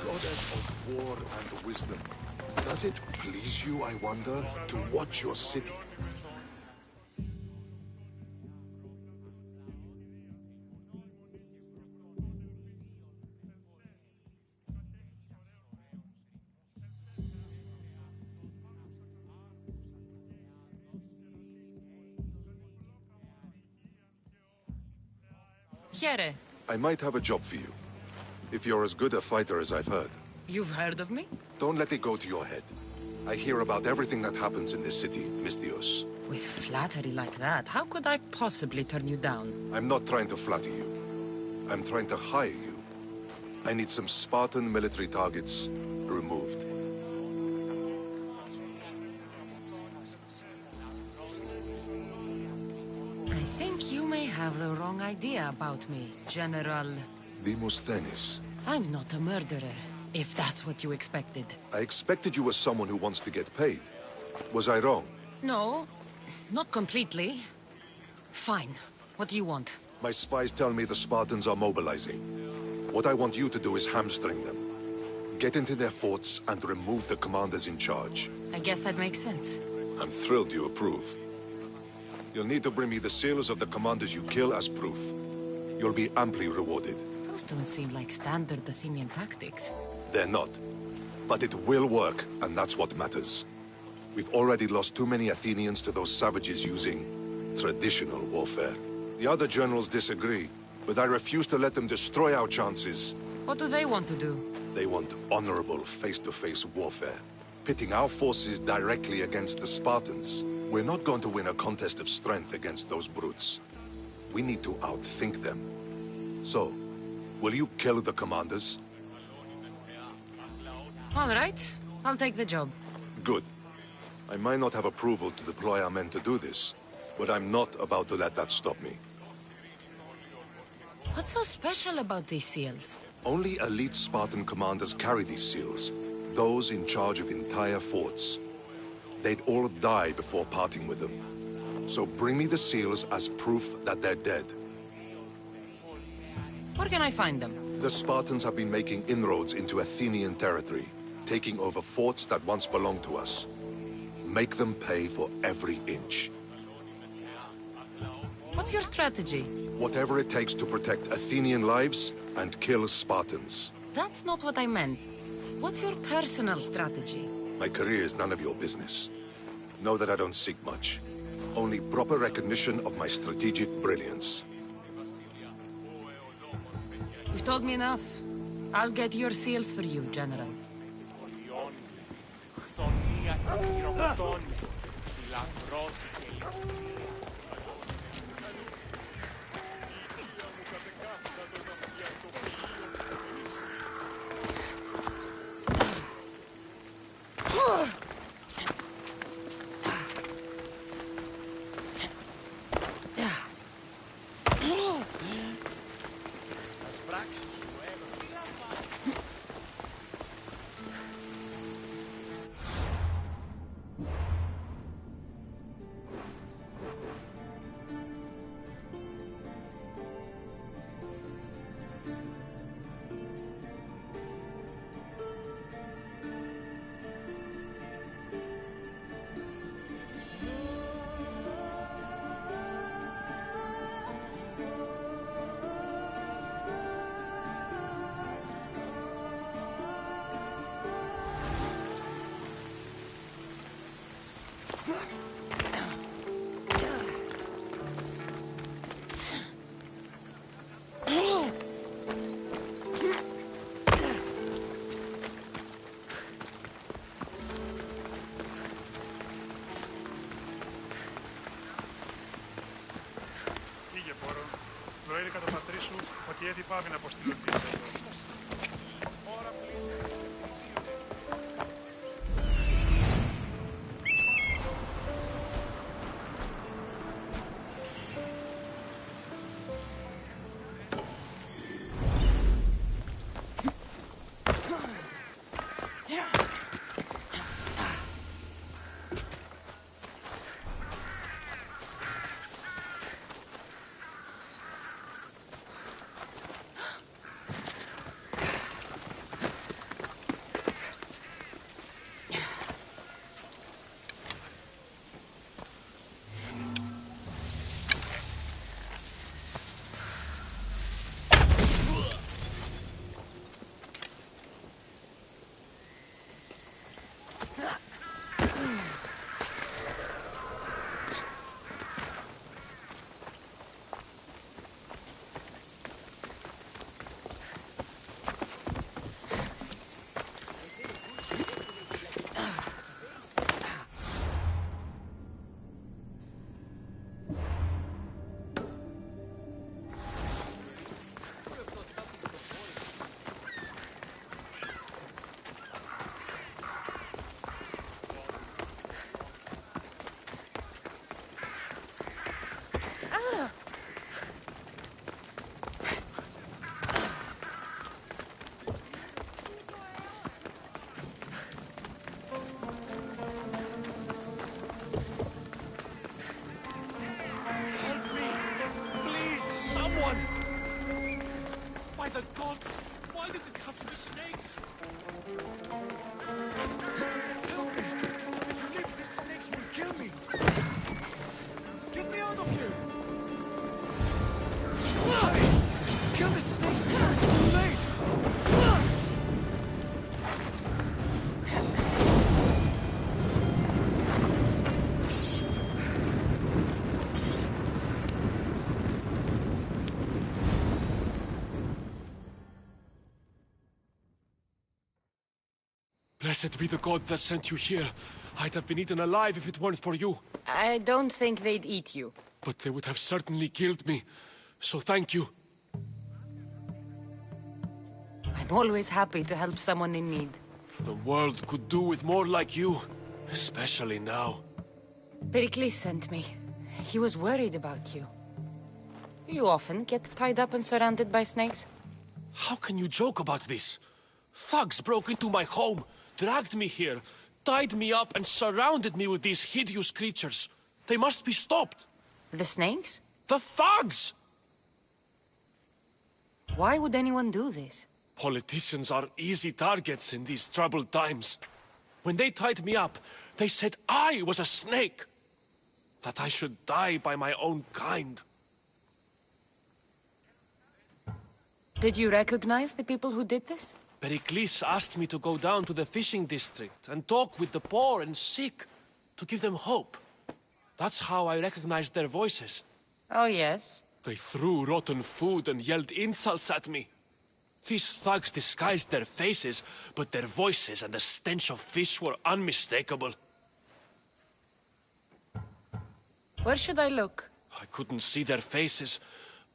Goddess of war and wisdom, does it please you, I wonder, to watch your city? Here. I might have a job for you, if you're as good a fighter as I've heard. You've heard of me? Don't let it go to your head. I hear about everything that happens in this city, Mystios. With flattery like that, how could I possibly turn you down? I'm not trying to flatter you. I'm trying to hire you. I need some Spartan military targets removed. I think you may have the wrong idea about me, General. Demosthenes. I'm not a murderer, if that's what you expected. I expected you were someone who wants to get paid. Was I wrong? No, not completely. Fine. What do you want? My spies tell me the Spartans are mobilizing. What I want you to do is hamstring them. Get into their forts and remove the commanders in charge. I guess that makes sense. I'm thrilled you approve. You'll need to bring me the seals of the commanders you kill as proof. You'll be amply rewarded. Those don't seem like standard Athenian tactics. They're not. But it will work, and that's what matters. We've already lost too many Athenians to those savages using traditional warfare. The other generals disagree, but I refuse to let them destroy our chances. What do they want to do? They want honorable face-to-face warfare, pitting our forces directly against the Spartans. We're not going to win a contest of strength against those brutes. We need to outthink them. So, will you kill the commanders? All right, I'll take the job. Good. I might not have approval to deploy our men to do this, but I'm not about to let that stop me. What's so special about these seals? Only elite Spartan commanders carry these seals, those in charge of entire forts. They'd all die before parting with them. So bring me the seals as proof that they're dead. Where can I find them? The Spartans have been making inroads into Athenian territory, taking over forts that once belonged to us. Make them pay for every inch. What's your strategy? Whatever it takes to protect Athenian lives and kill Spartans. That's not what I meant. What's your personal strategy? My career is none of your business. Know that I don't seek much. Only proper recognition of my strategic brilliance. You've told me enough. I'll get your seals for you, General. Προέδεικα τον πατρί σου ότι έδι πάβει να αποστείλω πίσω εδώ. the gods! Why did it have to be snakes? Help me! If you leave, these snakes will kill me! Get me out of here! Kill the snakes before it's too late! Blessed be the god that sent you here. I'd have been eaten alive if it weren't for you. I don't think they'd eat you. But they would have certainly killed me. So thank you. I'm always happy to help someone in need. The world could do with more like you. Especially now. Pericles sent me. He was worried about you. You often get tied up and surrounded by snakes? How can you joke about this? Thugs broke into my home, dragged me here, tied me up and surrounded me with these hideous creatures. They must be stopped. The snakes? The thugs! Why would anyone do this? Politicians are easy targets in these troubled times. When they tied me up, they said I was a snake. That I should die by my own kind. Did you recognize the people who did this? Pericles asked me to go down to the fishing district and talk with the poor and sick, to give them hope. That's how I recognized their voices. Oh, yes. They threw rotten food and yelled insults at me. These thugs disguised their faces, but their voices and the stench of fish were unmistakable. Where should I look? I couldn't see their faces,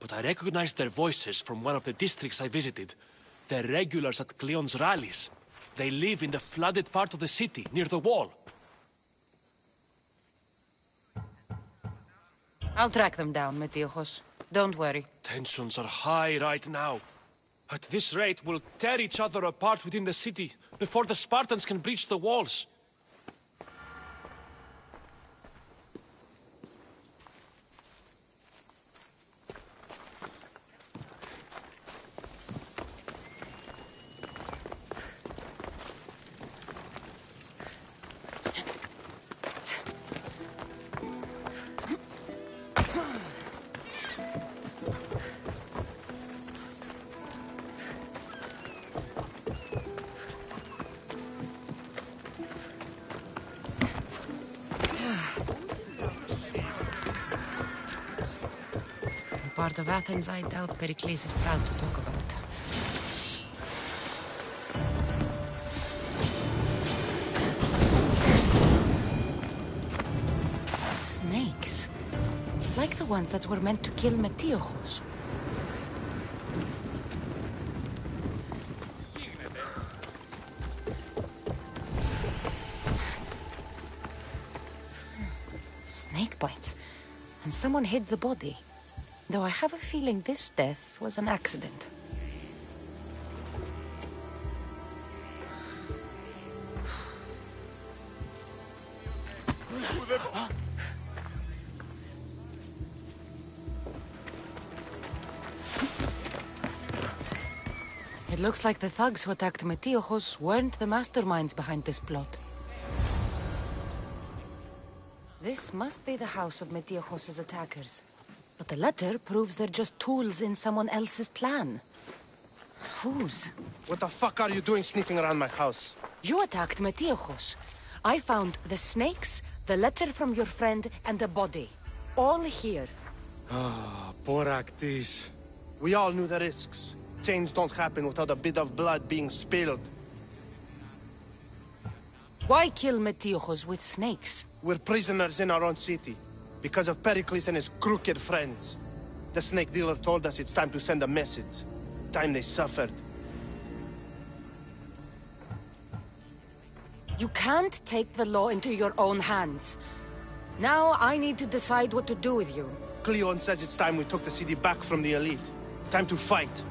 but I recognized their voices from one of the districts I visited. They're regulars at Cleon's rallies. They live in the flooded part of the city, near the wall. I'll track them down, Metiochos. Don't worry. Tensions are high right now. At this rate, we'll tear each other apart within the city, before the Spartans can breach the walls. The part of Athens I doubt Pericles is proud to talk about. Snakes. Like the ones that were meant to kill Metiochos. Snake bites. And someone hid the body. Though I have a feeling this death was an accident. It looks like the thugs who attacked Metiochos weren't the masterminds behind this plot. This must be the house of Metiochos' attackers. But the letter proves they're just tools in someone else's plan. Whose? What the fuck are you doing sniffing around my house? You attacked Metiochos. I found the snakes, the letter from your friend, and a body. All here. Poraktis. We all knew the risks. Change don't happen without a bit of blood being spilled. Why kill Metiochos with snakes? We're prisoners in our own city. Because of Pericles and his crooked friends. The snake dealer told us it's time to send a message. Time they suffered. You can't take the law into your own hands. Now I need to decide what to do with you. Cleon says it's time we took the city back from the elite. Time to fight.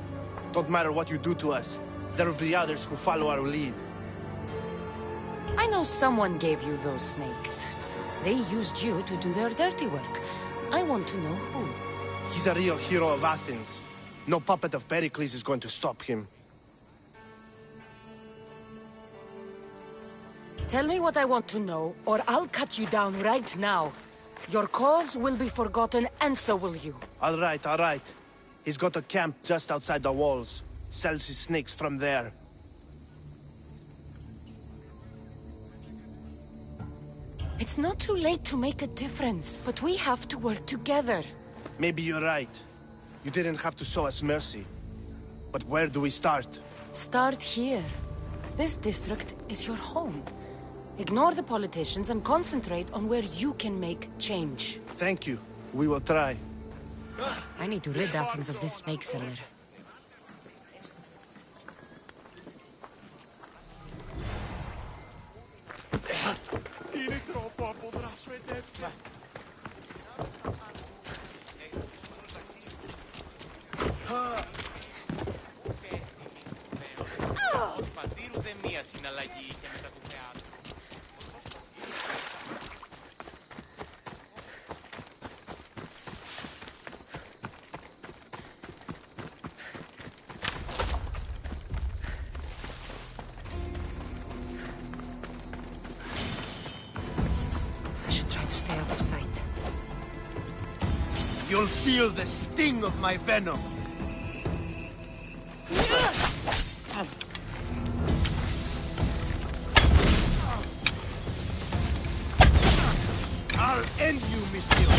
Don't matter what you do to us. There will be others who follow our lead. I know someone gave you those snakes. They used you to do their dirty work. I want to know who. He's a real hero of Athens. No puppet of Pericles is going to stop him. Tell me what I want to know, or I'll cut you down right now. Your cause will be forgotten, and so will you. All right, all right. He's got a camp just outside the walls. Sells his snakes from there. It's not too late to make a difference, but we have to work together. Maybe you're right. You didn't have to show us mercy. But where do we start? Start here. This district is your home. Ignore the politicians and concentrate on where you can make change. Thank you. We will try. I need to rid Athens of this snake seller. Είναι τρόπο αποδράσου εντεύχεια. Ο Σπαντήρου δεν μία συναλλαγή είχε μετά του θεάτρου. I should try to stay out of sight. You'll feel the sting of my venom. I'll end you, Monsieur.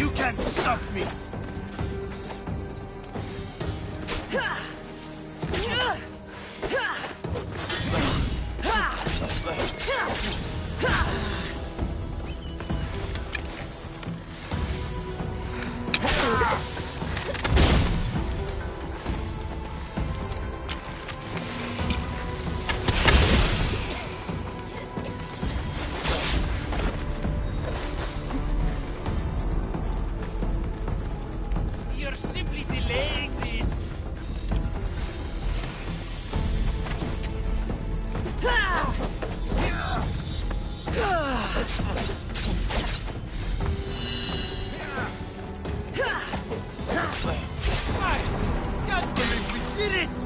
You can't stop me. You're simply delaying this. I can't believe we did it!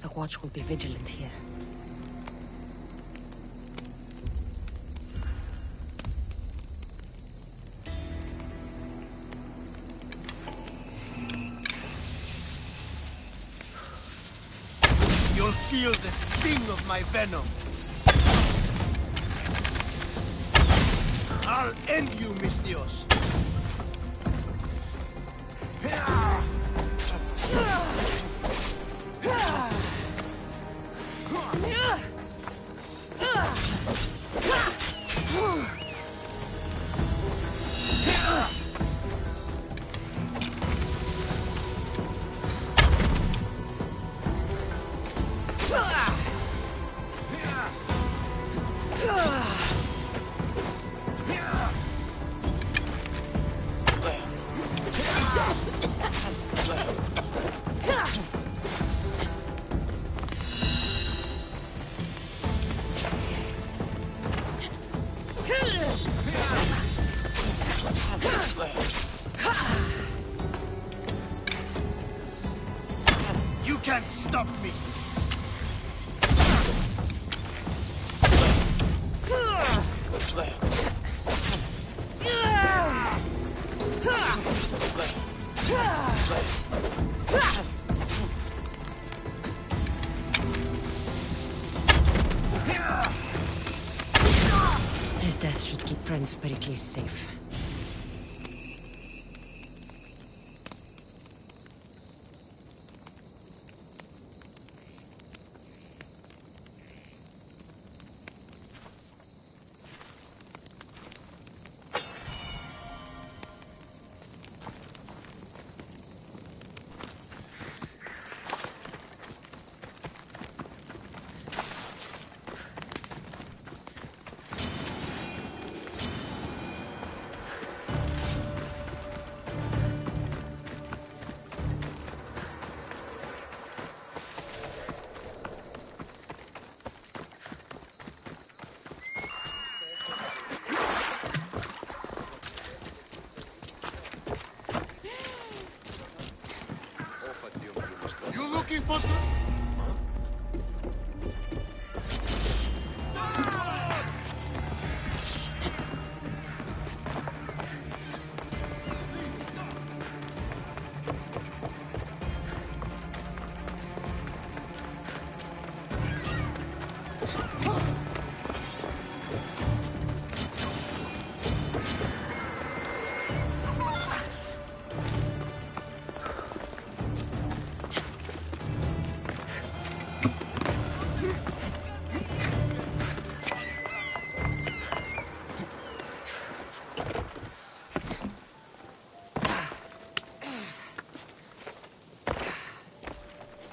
The watch will be vigilant here. You'll feel the sting of my venom. I'll end you, mis Dios. You can't stop me. Pericles safe. You looking for...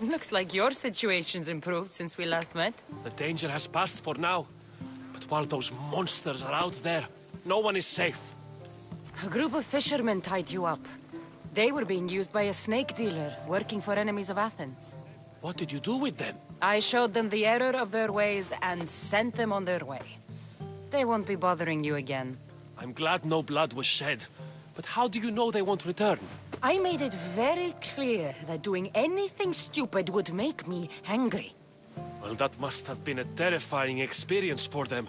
Looks like your situation's improved since we last met. The danger has passed for now. But while those monsters are out there, no one is safe. A group of fishermen tied you up. They were being used by a snake dealer, working for enemies of Athens. What did you do with them? I showed them the error of their ways and sent them on their way. They won't be bothering you again. I'm glad no blood was shed. But how do you know they won't return? I made it very clear that doing anything stupid would make me angry. Well, that must have been a terrifying experience for them.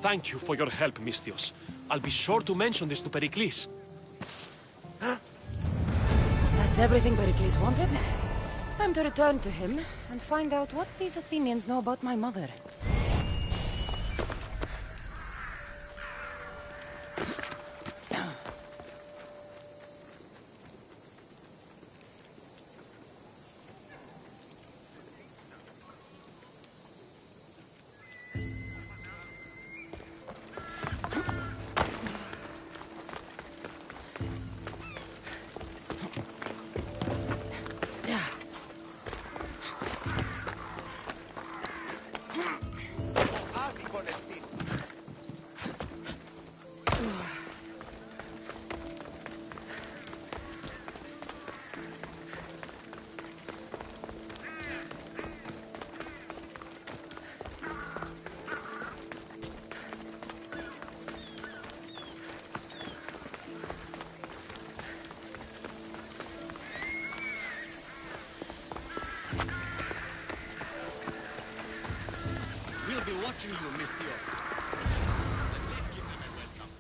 Thank you for your help, Misthios. I'll be sure to mention this to Pericles. That's everything Pericles wanted. Time to return to him and find out what these Athenians know about my mother. We'll be watching you, Misthios. Please give them a welcome.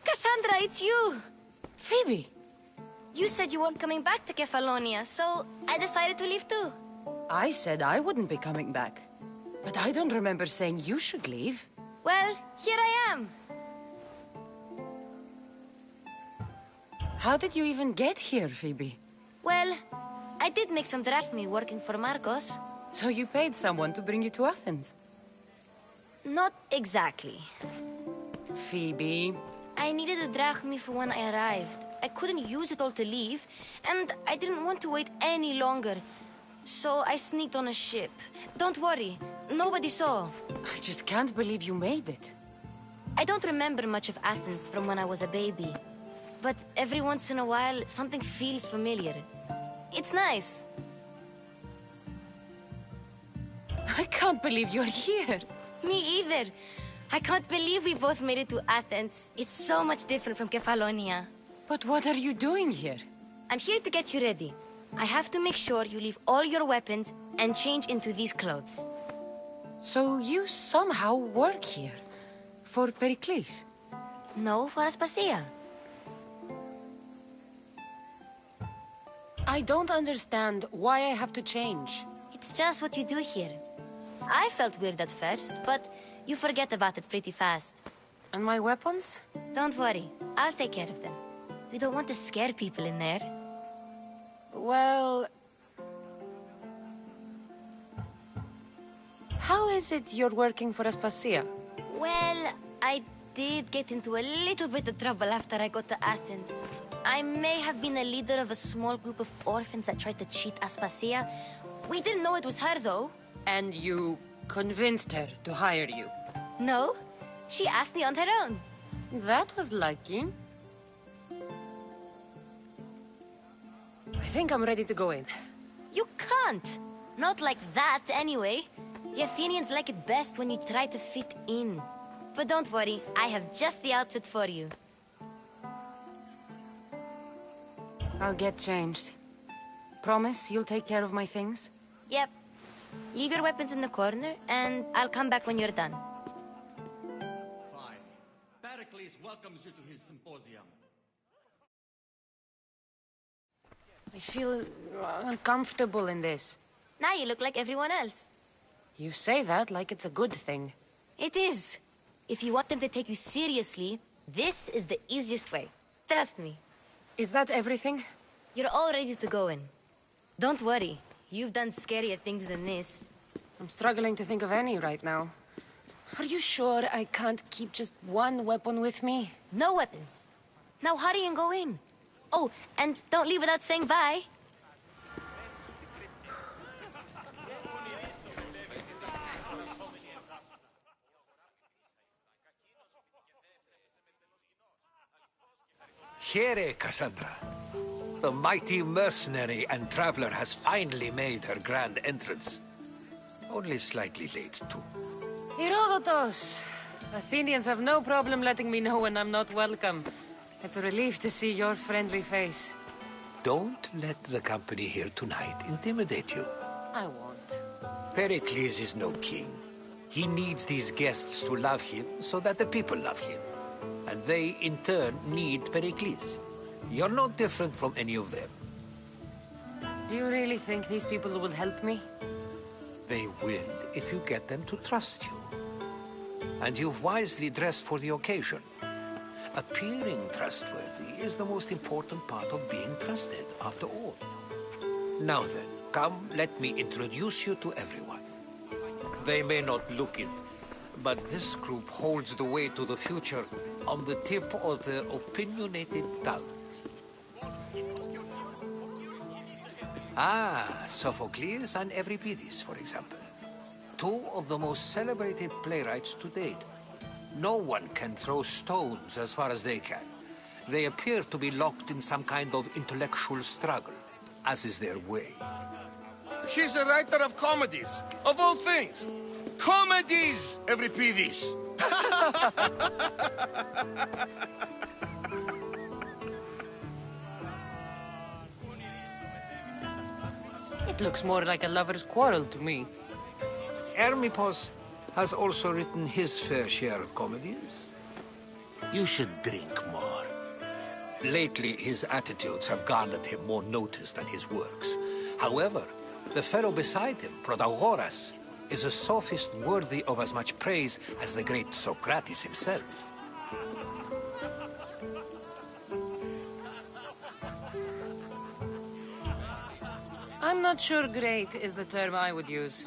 Cassandra, it's you! Phoebe! You said you weren't coming back to Kefalonia, so I decided to leave too. I said I wouldn't be coming back. But I don't remember saying you should leave. Well, here I am. How did you even get here, Phoebe? Well, I did make some drachmi working for Marcos. So you paid someone to bring you to Athens? Not exactly. Phoebe... I needed a drachmi for when I arrived. I couldn't use it all to leave, and I didn't want to wait any longer. So I sneaked on a ship. Don't worry, nobody saw. I just can't believe you made it. I don't remember much of Athens from when I was a baby. But every once in a while, something feels familiar. It's nice. I can't believe you're here. Me either. I can't believe we both made it to Athens. It's so much different from Kefalonia. But what are you doing here? I'm here to get you ready. I have to make sure you leave all your weapons and change into these clothes. So you somehow work here? For Pericles? No, for Aspasia. I don't understand why I have to change. It's just what you do here. I felt weird at first, but you forget about it pretty fast. And my weapons? Don't worry, I'll take care of them. We don't want to scare people in there. Well... How is it you're working for Aspasia? Well, I did get into a little bit of trouble after I got to Athens. I may have been a leader of a small group of orphans that tried to cheat Aspasia. We didn't know it was her, though. And you convinced her to hire you? No, she asked me on her own. That was lucky. I think I'm ready to go in. You can't. Not like that, anyway. The Athenians like it best when you try to fit in. But don't worry, I have just the outfit for you. I'll get changed. Promise you'll take care of my things? Yep. Leave your weapons in the corner, and I'll come back when you're done. Fine. Pericles welcomes you to his symposium. I feel uncomfortable in this. Now you look like everyone else. You say that like it's a good thing. It is. If you want them to take you seriously, this is the easiest way. Trust me. Is that everything? You're all ready to go in. Don't worry. You've done scarier things than this. I'm struggling to think of any right now. Are you sure I can't keep just one weapon with me? No weapons. Now hurry and go in. Oh, and don't leave without saying bye. Here, Cassandra. The mighty mercenary and traveler has finally made her grand entrance. Only slightly late, too. Herodotus! Athenians have no problem letting me know when I'm not welcome. It's a relief to see your friendly face. Don't let the company here tonight intimidate you. I won't. Pericles is no king. He needs these guests to love him so that the people love him. And they, in turn, need Pericles. You're no different from any of them. Do you really think these people will help me? They will if you get them to trust you. And you've wisely dressed for the occasion. Appearing trustworthy is the most important part of being trusted, after all. Now then, come, let me introduce you to everyone. They may not look it, but this group holds the way to the future on the tip of their opinionated tongues. Ah, Sophocles and Euripides, for example. Two of the most celebrated playwrights to date. No one can throw stones as far as they can. They appear to be locked in some kind of intellectual struggle, as is their way. He's a writer of comedies, of all things. Comedies, Euripides. It looks more like a lover's quarrel to me. Hermippos has also written his fair share of comedies. You should drink more. Lately, his attitudes have garnered him more notice than his works. However, the fellow beside him, Protagoras, is a sophist worthy of as much praise as the great Socrates himself. I'm not sure great is the term I would use.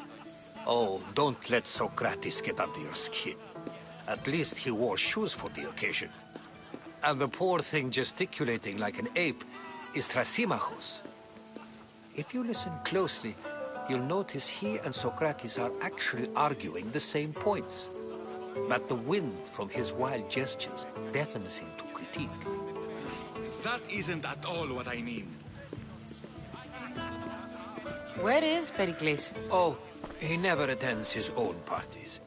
Oh, don't let Socrates get under your skin. At least he wore shoes for the occasion. And the poor thing gesticulating like an ape is Thrasymachos. If you listen closely, you'll notice he and Socrates are actually arguing the same points. But the wind from his wild gestures deafens him to critique. That isn't at all what I mean. Where is Pericles? Oh, he never attends his own parties.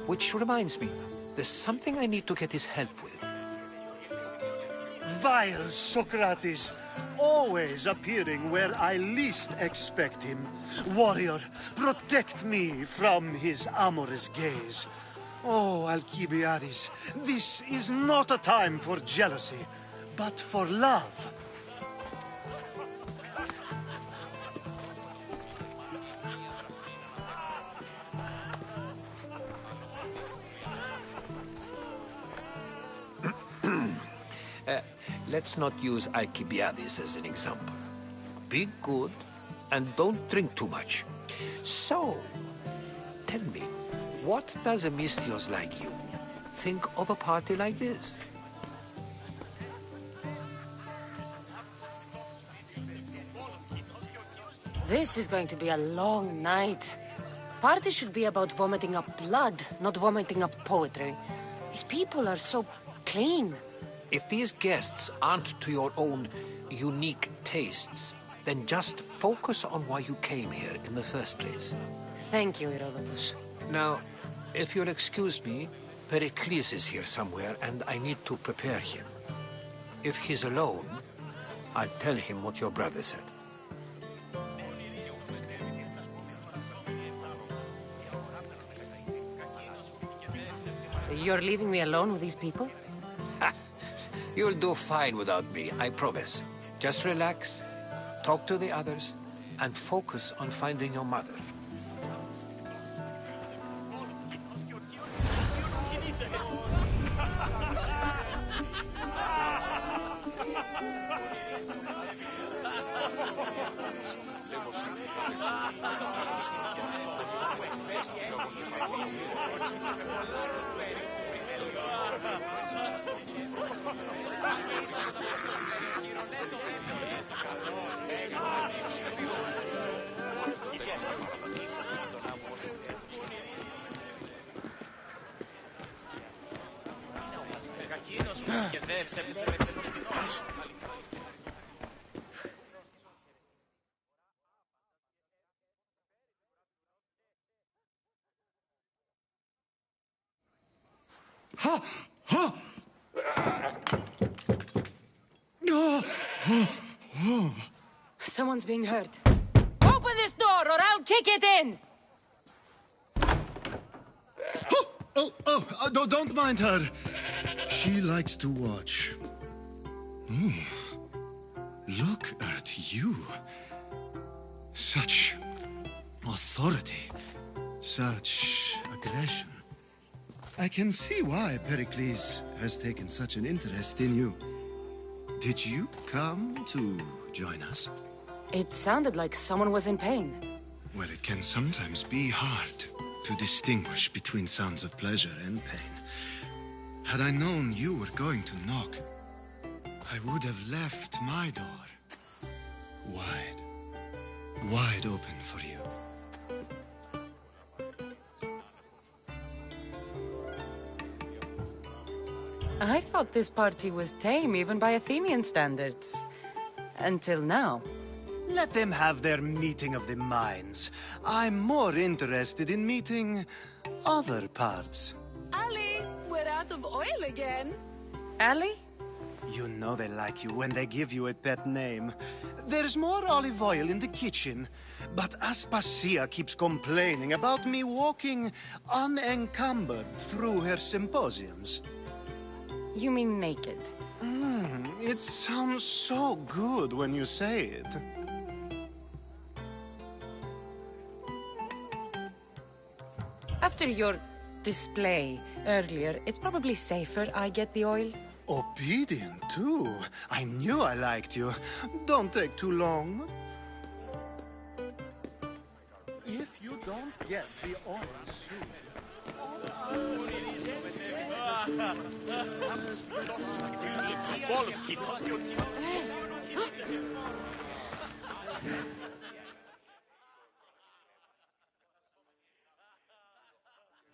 Which reminds me, there's something I need to get his help with. vile Socrates, always appearing where I least expect him. Warrior, protect me from his amorous gaze. Oh, Alcibiades, this is not a time for jealousy, but for love. Let's not use Alcibiades as an example. Be good, and don't drink too much. So, tell me, what does a Mystios like you think of a party like this? This is going to be a long night. Party should be about vomiting up blood, not vomiting up poetry. These people are so clean. If these guests aren't to your own unique tastes, then just focus on why you came here in the first place. Thank you, Herodotus. Now, if you'll excuse me, Pericles is here somewhere, and I need to prepare him. If he's alone, I'll tell him what your brother said. You're leaving me alone with these people? You'll do fine without me, I promise. Just relax, talk to the others, and focus on finding your mother. Someone's being hurt. Open this door or I'll kick it in! Don't mind her. She likes to watch. Look at you. Such authority. Such aggression. I can see why Pericles has taken such an interest in you. Did you come to join us? It sounded like someone was in pain. Well, it can sometimes be hard to distinguish between sounds of pleasure and pain. Had I known you were going to knock, I would have left my door wide open for you. I thought this party was tame even by Athenian standards. Until now. Let them have their meeting of the minds. I'm more interested in meeting other parts. Ali, we're out of oil again. Ali? You know they like you when they give you a pet name. There's more olive oil in the kitchen, but Aspasia keeps complaining about me walking unencumbered through her symposiums. You mean naked? It sounds so good when you say it. After your display earlier, it's probably safer I get the oil. Obedient, too. I knew I liked you. Don't take too long. If you don't get the oil soon...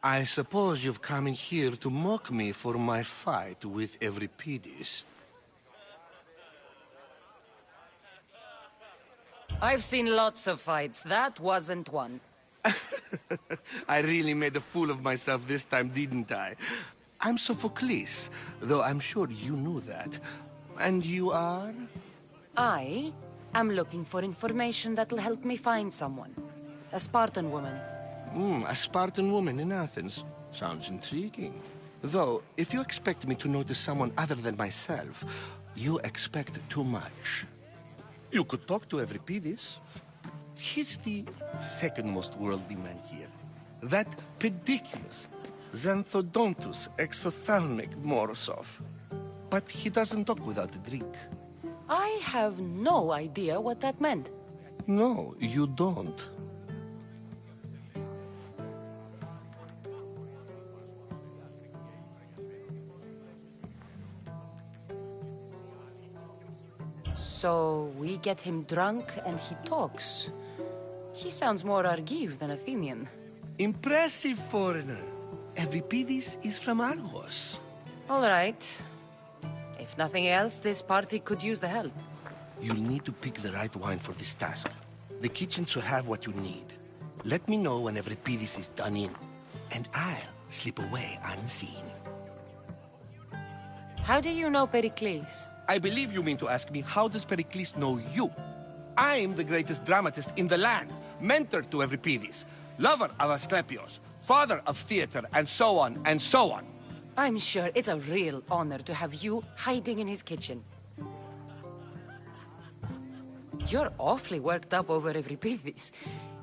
I suppose you've come in here to mock me for my fight with Euripides. I've seen lots of fights. That wasn't one. I really made a fool of myself this time, didn't I? I'm Sophocles, though I'm sure you knew that. And you are? I am looking for information that'll help me find someone. A Spartan woman. A Spartan woman in Athens. Sounds intriguing. Though, if you expect me to notice someone other than myself, you expect too much. You could talk to Euripides. He's the second most worldly man here. That pediculous Xanthodontus exothalmic Morosov. But he doesn't talk without a drink. I have no idea what that meant. No, you don't. So we get him drunk and he talks. He sounds more Argiv than Athenian. Impressive, foreigner. Euripides is from Argos. All right. If nothing else, this party could use the help. You'll need to pick the right wine for this task. The kitchen should have what you need. Let me know when Euripides is done in, and I'll slip away unseen. How do you know Pericles? I believe you mean to ask me, how does Pericles know you? I'm the greatest dramatist in the land, mentor to Euripides, lover of Asclepios, father of theater, and so on, and so on. I'm sure it's a real honor to have you hiding in his kitchen. You're awfully worked up over Euripides.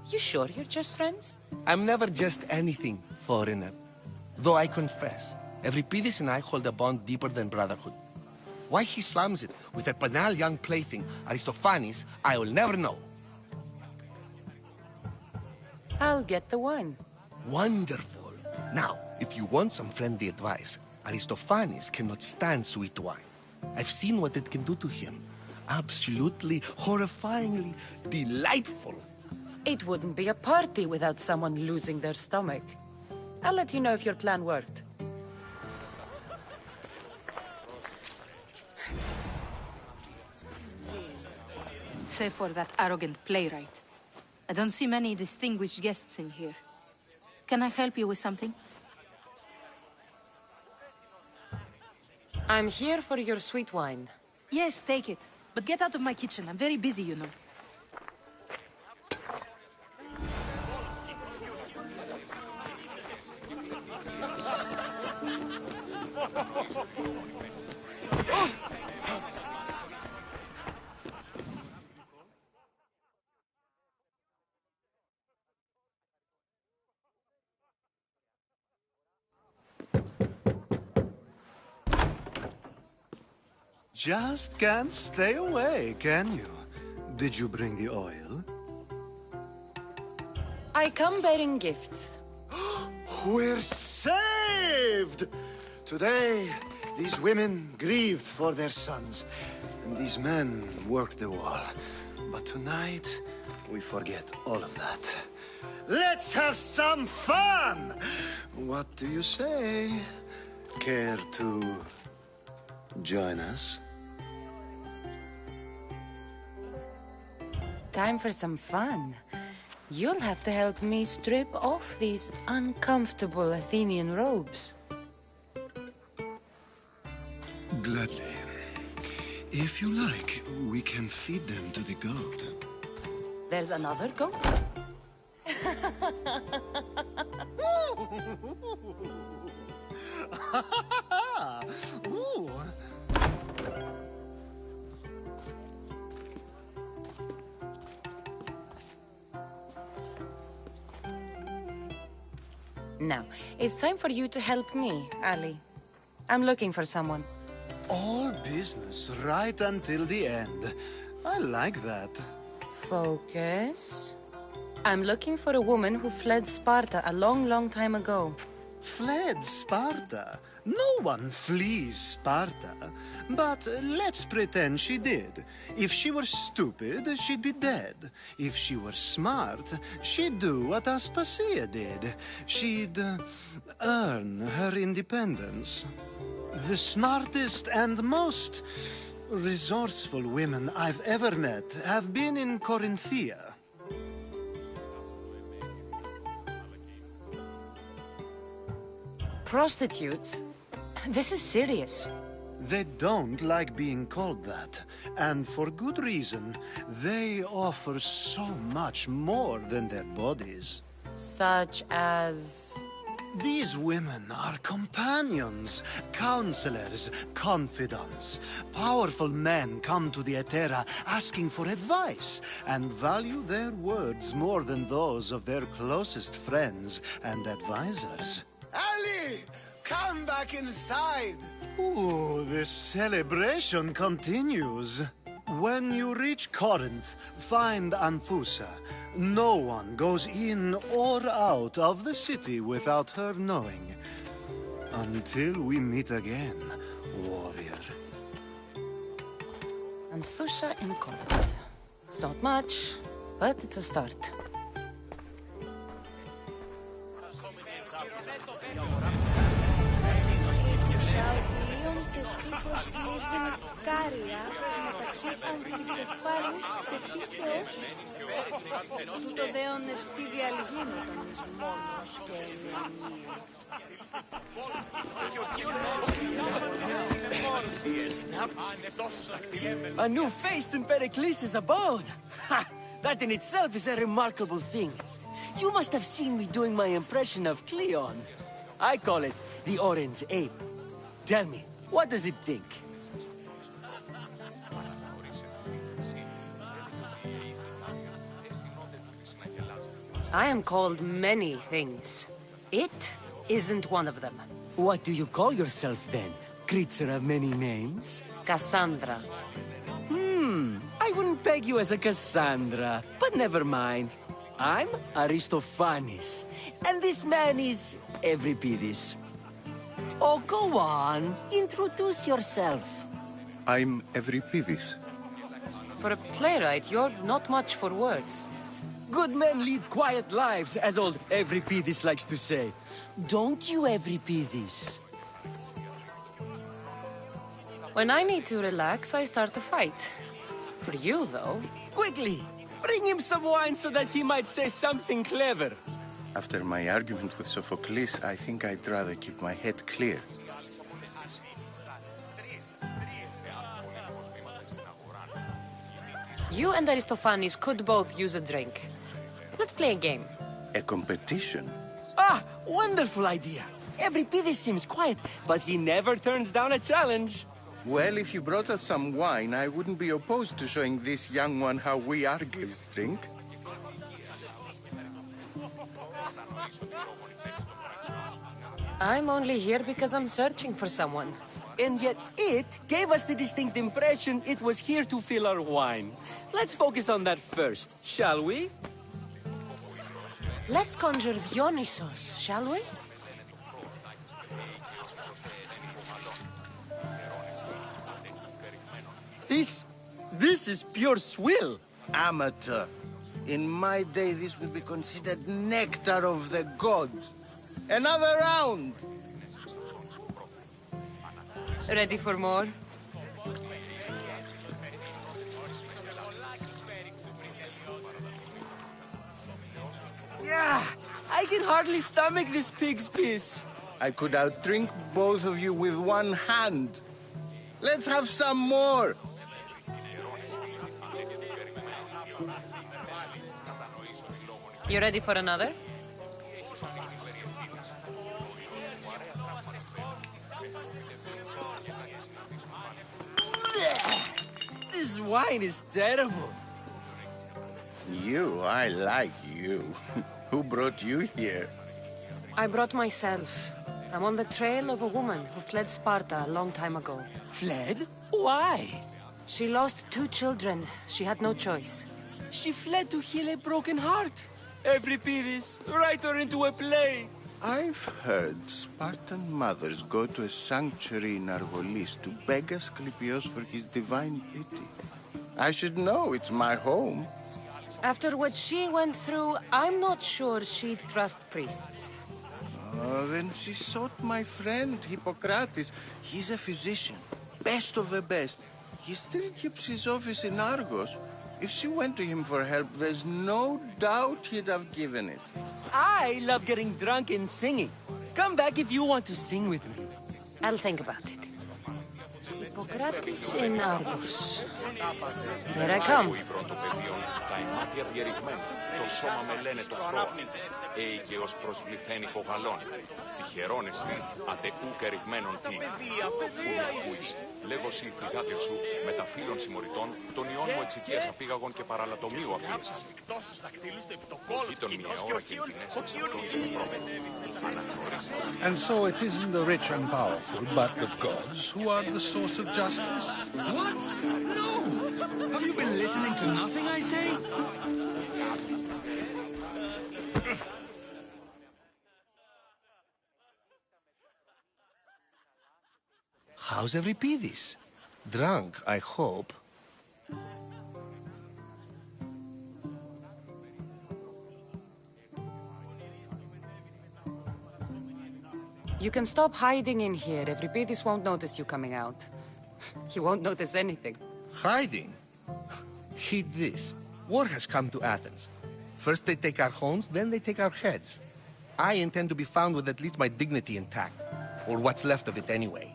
You sure you're just friends? I'm never just anything, foreigner. Though I confess, Euripides and I hold a bond deeper than brotherhood. Why he slams it with a banal young plaything, Aristophanes, I will never know. I'll get the wine. Wonderful. Now, if you want some friendly advice, Aristophanes cannot stand sweet wine. I've seen what it can do to him. Absolutely, horrifyingly delightful. It wouldn't be a party without someone losing their stomach. I'll let you know if your plan worked. Save for that arrogant playwright. I don't see many distinguished guests in here. Can I help you with something? I'm here for your sweet wine. Yes, take it. But get out of my kitchen. I'm very busy, you know. Just can't stay away, can you? Did you bring the oil? I come bearing gifts. We're saved! Today, these women grieved for their sons, and these men worked the wall. But tonight, we forget all of that. Let's have some fun! What do you say? Care to join us? Time for some fun. You'll have to help me strip off these uncomfortable Athenian robes. Gladly. If you like, we can feed them to the goat. There's another goat? Ooh. Now, it's time for you to help me, Ali. I'm looking for someone. All business right until the end. I like that. Focus. I'm looking for a woman who fled Sparta a long, long time ago. Fled Sparta? No one flees Sparta. But let's pretend she did. If she were stupid, she'd be dead. If she were smart, she'd do what Aspasia did. She'd earn her independence. The smartest and most resourceful women I've ever met have been in Corinthia. Prostitutes? This is serious. They don't like being called that, and for good reason. They offer so much more than their bodies. Such as... These women are companions, counselors, confidants. Powerful men come to the Etera asking for advice and value their words more than those of their closest friends and advisors. Ali! Come back inside! Ooh, the celebration continues. When you reach Corinth, find Anthusa. No one goes in or out of the city without her knowing. Until we meet again, warrior. Anthusa in Corinth. It's not much, but it's a start. Τούτο δέον εστί διαλγίνονταν εις μόνος και A new face in Pericles' abode! Ha! That in itself is a remarkable thing. You must have seen me doing my impression of Cleon. I call it the Orange Ape. Tell me, what does it think? I am called many things. It isn't one of them. What do you call yourself then? Creature of many names? Cassandra. I wouldn't peg you as a Cassandra, but never mind. I'm Aristophanes, and this man is Euripides. Oh, go on. Introduce yourself. I'm Euripides. For a playwright, you're not much for words. Good men lead quiet lives, as old Euripides likes to say. Don't you, Euripides? When I need to relax, I start a fight. For you, though... Quickly! Bring him some wine so that he might say something clever. After my argument with Sophocles, I think I'd rather keep my head clear. You and Aristophanes could both use a drink. Let's play a game. A competition? Ah, wonderful idea. Euripides seems quiet, but he never turns down a challenge. Well, if you brought us some wine, I wouldn't be opposed to showing this young one how we Argives drink. I'm only here because I'm searching for someone. And yet it gave us the distinct impression it was here to fill our wine. Let's focus on that first, shall we? Let's conjure Dionysos, shall we? This is pure swill. Amateur. In my day, this would be considered nectar of the gods. Another round! Ready for more? Yeah, I can hardly stomach this pig's piss. I could outdrink both of you with one hand. Let's have some more! You ready for another? This wine is terrible. I like you. Who brought you here? I brought myself. I'm on the trail of a woman who fled Sparta a long time ago. Fled? Why? She lost 2 children. She had no choice. She fled to heal a broken heart. Euripides, write her into a play. I've heard Spartan mothers go to a sanctuary in Argolis to beg Asclepios for his divine pity. I should know, it's my home. After what she went through, I'm not sure she'd trust priests. Oh, then she sought my friend, Hippocrates. He's a physician, best of the best. He still keeps his office in Argos. If she went to him for help, there's no doubt he'd have given it. I love getting drunk and singing. Come back if you want to sing with me. I'll think about it. Hippocrates in Argos. Here I come. Τα αιμάτια διερριγμένα, το σώμα με λένε το φρόα, έικαιος προσβληθέν υπογαλών, τυχερών εστί, ατεκού κεριγμένων τι. Πού με ακούεις, λέγος η φυγάτηρ σου, με τα φίλων συμμοριτών, τον ιών μου εξοικίας απήγαγων και παραλατομίου αφίεσαν. Γείτον μια ώρα και εμπινές εξ αυτών και And so it isn't the rich and powerful, but the gods who are the source of justice? What? No! Have you been listening to nothing I say? How's Euripides? Drunk, I hope. You can stop hiding in here. Euripides won't notice you coming out. He won't notice anything. Hiding? Heed this. War has come to Athens. First they take our homes, then they take our heads. I intend to be found with at least my dignity intact. Or what's left of it anyway.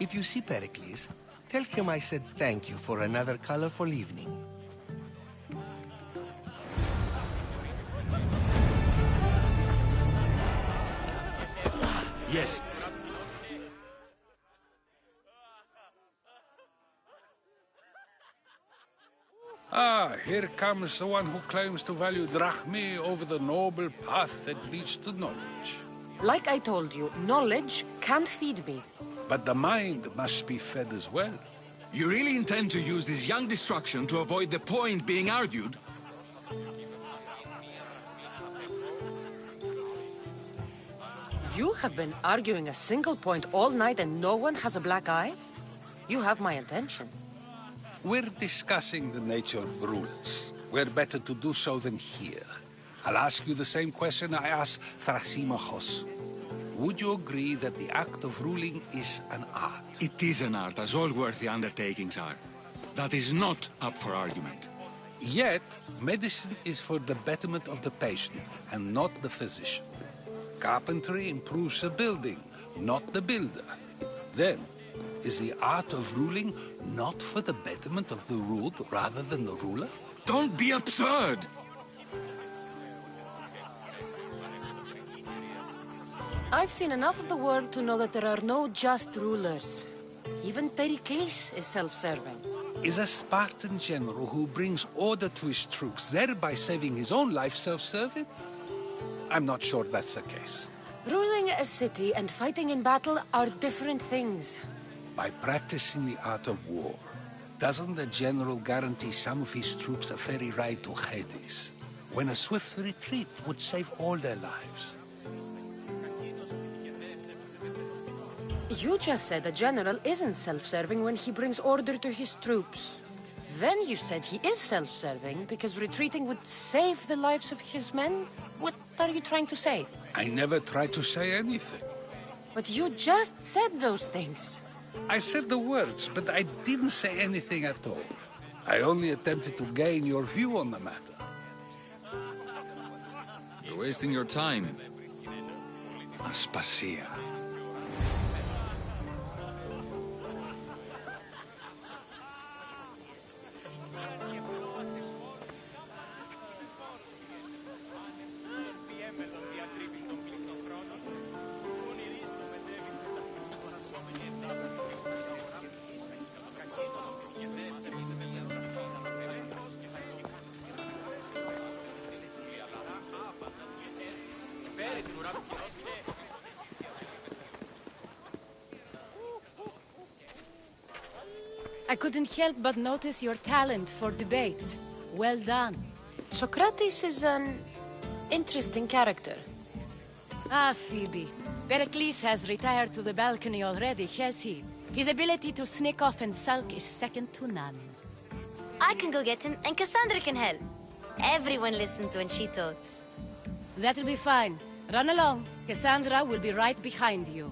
If you see Pericles, tell him I said thank you for another colorful evening. Yes. Ah, here comes the one who claims to value drachmae over the noble path that leads to knowledge. Like I told you, knowledge can't feed me. But the mind must be fed as well. You really intend to use this young destruction to avoid the point being argued? You have been arguing a single point all night and no one has a black eye? You have my attention. We're discussing the nature of rules. We're better to do so than here. I'll ask you the same question I asked Thrasymachos. Would you agree that the act of ruling is an art? It is an art, as all worthy undertakings are. That is not up for argument. Yet, medicine is for the betterment of the patient, and not the physician. Carpentry improves the building, not the builder. Then, is the art of ruling not for the betterment of the ruled rather than the ruler? Don't be absurd! I've seen enough of the world to know that there are no just rulers. Even Pericles is self-serving. Is a Spartan general who brings order to his troops, thereby saving his own life, self-serving? I'm not sure that's the case. Ruling a city and fighting in battle are different things. By practicing the art of war, doesn't the general guarantee some of his troops a ferry ride to Hades, when a swift retreat would save all their lives? You just said a general isn't self-serving when he brings order to his troops. Then you said he is self-serving because retreating would save the lives of his men? What are you trying to say? I never tried to say anything. But you just said those things. I said the words, but I didn't say anything at all. I only attempted to gain your view on the matter. You're wasting your time. Aspasia. I couldn't help but notice your talent for debate. Well done. Socrates is an interesting character. Ah, Phoebe. Pericles has retired to the balcony already, has he? His ability to sneak off and sulk is second to none. I can go get him, and Cassandra can help. Everyone listens when she talks. That'll be fine. Run along. Cassandra will be right behind you.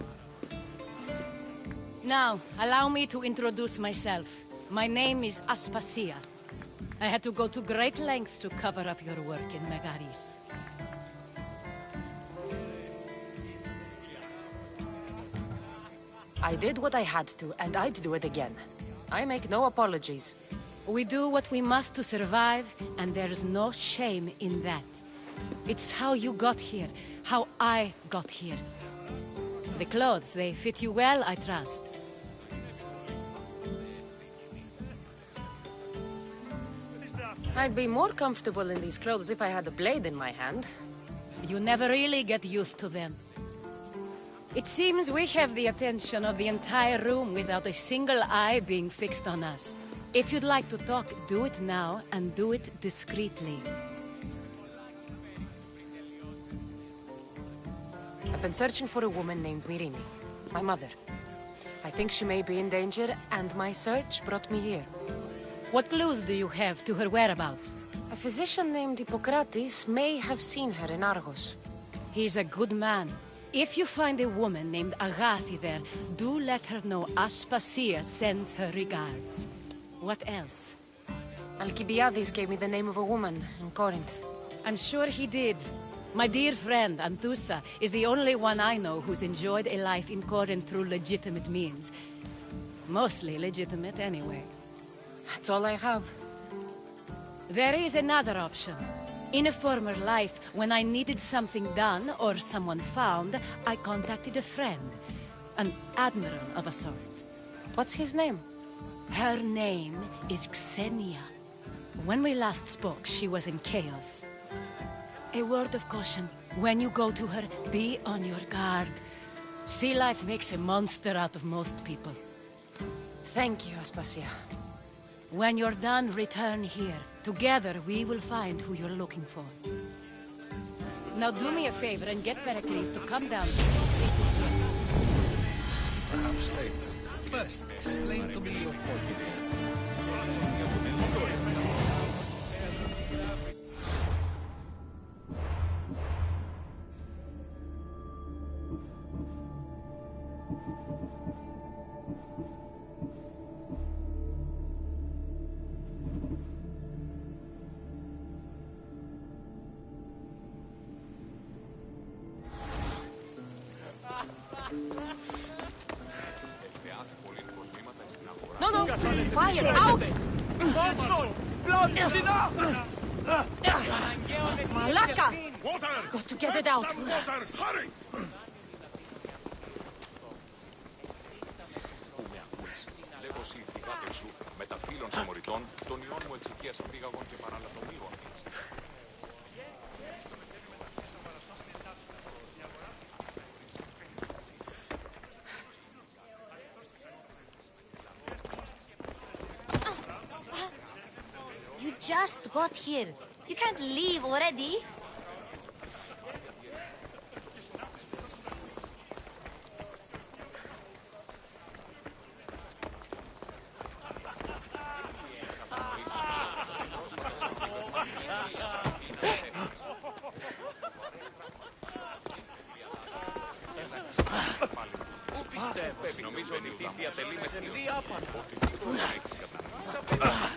Now, allow me to introduce myself. My name is Aspasia. I had to go to great lengths to cover up your work in Megaris. I did what I had to, and I'd do it again. I make no apologies. We do what we must to survive, and there's no shame in that. It's how you got here, how I got here. The clothes, they fit you well, I trust. I'd be more comfortable in these clothes if I had a blade in my hand. You never really get used to them. It seems we have the attention of the entire room without a single eye being fixed on us. If you'd like to talk, do it now, and do it discreetly. I've been searching for a woman named Mirini, my mother. I think she may be in danger, and my search brought me here. What clues do you have to her whereabouts? A physician named Hippocrates may have seen her in Argos. He's a good man. If you find a woman named Agathi there, do let her know Aspasia sends her regards. What else? Alcibiades gave me the name of a woman in Corinth. I'm sure he did. My dear friend, Anthusa, is the only one I know who's enjoyed a life in Corinth through legitimate means. Mostly legitimate, anyway. That's all I have. There is another option. In a former life, when I needed something done or someone found, I contacted a friend. An admiral of a sort. What's his name? Her name is Xenia. When we last spoke, she was in chaos. A word of caution. When you go to her, be on your guard. Sea life makes a monster out of most people. Thank you, Aspasia. When you're done, return here. Together, we will find who you're looking for. Now do me a favor and get Pericles to come down. Perhaps later. First, explain to me your point of view. No, fire, out! Malaka! Got to get it out. Hurry! Λέγω εσύ, θυγάτε σου, με τα φίλων συμμοριτών, τον ιόν μου εξοικίασαν πήγαγον και παραλατομίγων. You just got here. You can't leave already. Πού πιστεύεις, νομίζω ότι της διατελεί με θείο. Ότι τίποτα δεν έχεις καταλάβει.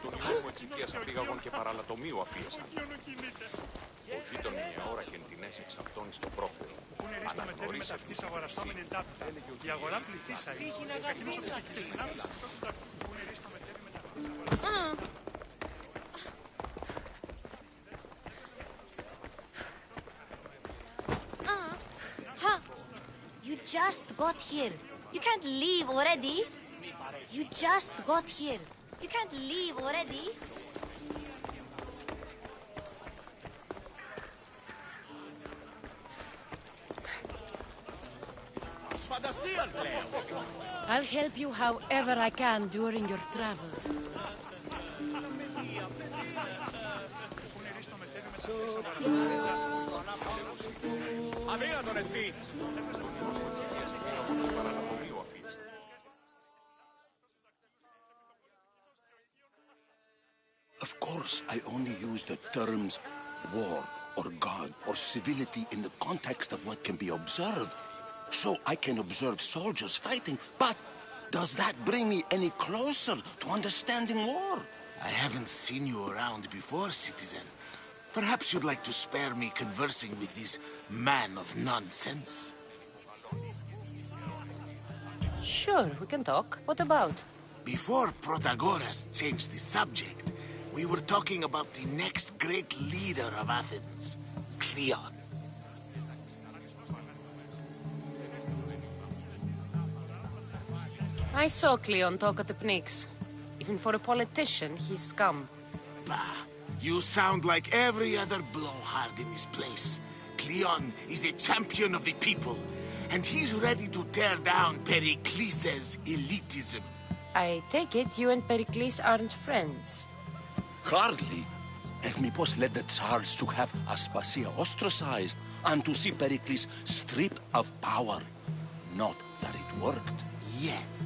Τον ιόν μου εξοικίασαν πήγαγον και παραλατομίου αφίεσαν. Οδείτον μια ώρα και εντυνές εξ αυτών στο πρόφερο. Αναγνωρίσε αυτή τη αγοραστόμενη εντάπητα. Η αγορά πληθύσαει. Εκτός από τις δυνάμεις αυτός του You just got here. You can't leave already. You just got here. You can't leave already. I'll help you however I can during your travels. Αδύνατον εστί! Of course, I only use the terms war or God or civility in the context of what can be observed. So I can observe soldiers fighting, but Does that bring me any closer to understanding war? I haven't seen you around before, citizen. Perhaps you'd like to spare me conversing with this man of nonsense? Sure, we can talk. What about? Before Protagoras changed the subject, we were talking about the next great leader of Athens, Cleon. I saw Cleon talk at the Pnyx. Even for a politician, he's scum. Bah, you sound like every other blowhard in this place. Cleon is a champion of the people, and he's ready to tear down Pericles' elitism. I take it you and Pericles aren't friends. Hardly. Hermippos led the Tsars to have Aspasia ostracized and to see Pericles stripped of power. Not that it worked. Yet,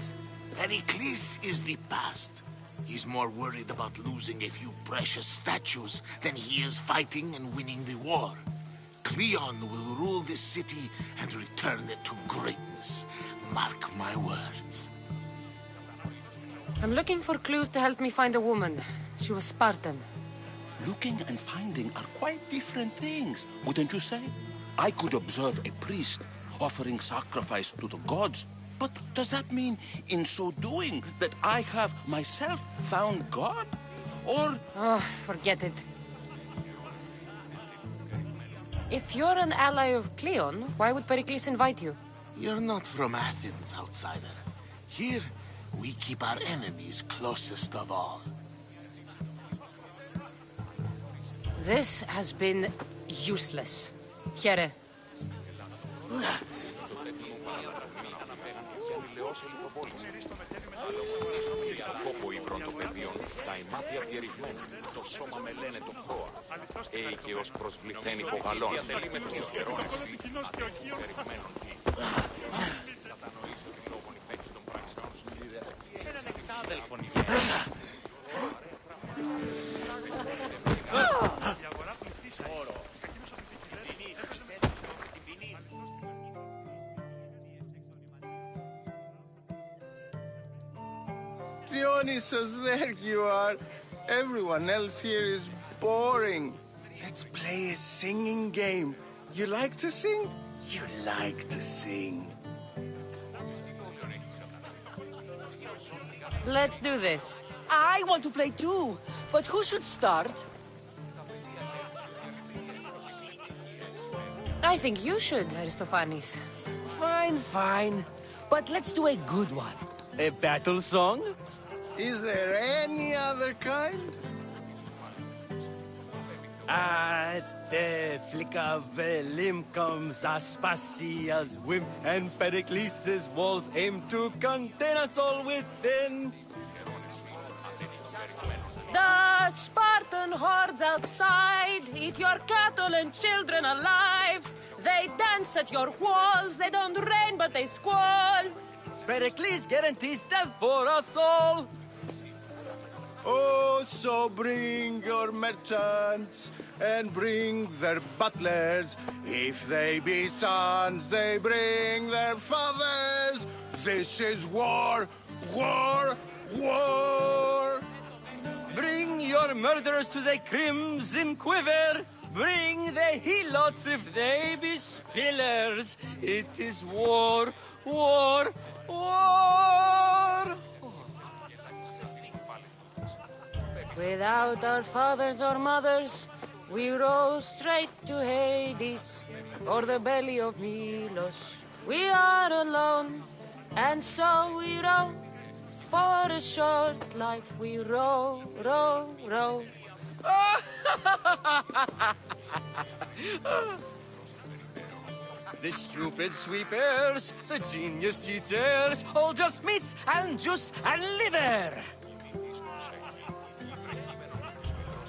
Pericles is the past. He's more worried about losing a few precious statues than he is fighting and winning the war. Cleon will rule this city and return it to greatness. Mark my words. I'm looking for clues to help me find a woman. She was Spartan. Looking and finding are quite different things, wouldn't you say? I could observe a priest offering sacrifice to the gods, but does that mean, in so doing, that I have myself found God? Or... Oh, forget it. If you're an ally of Cleon, why would Pericles invite you? You're not from Athens, outsider. Here, we keep our enemies closest of all. This has been useless. Here. Κόπο ύβρων των παιδιών, τα ημάτια διερριγμένα, το σώμα με λένε το χώα. Και ως προσβληθέν υπογαλών, ο χερώνες διερριγμένων τι. Κατανοήσω τι λόγων υπέχει των πράξεων σου. Έναν εξάδελφον υγεία. Η αγορά πληθύσα. Dionysus, there you are. Everyone else here is boring. Let's play a singing game. You like to sing? You like to sing. Let's do this. I want to play too, but who should start? I think you should, Aristophanes. Fine, fine. But let's do a good one. A battle song? Is there any other kind? At the flick of a limb comes Aspasia's whim, and Pericles' walls aim to contain us all within. The Spartan hordes outside eat your cattle and children alive. They dance at your walls, they don't rain but they squall. Pericles guarantees death for us all. Oh, so bring your merchants and bring their butlers. If they be sons, they bring their fathers. This is war, war, war. Bring your murderers to the crimson quiver. Bring the helots if they be spillers. It is war, war, war. Without our fathers or mothers, we row straight to Hades, or the belly of Milos. We are alone, and so we row. For a short life we row, row, row. The stupid sweepers, the genius teachers, all just meats and juice and liver.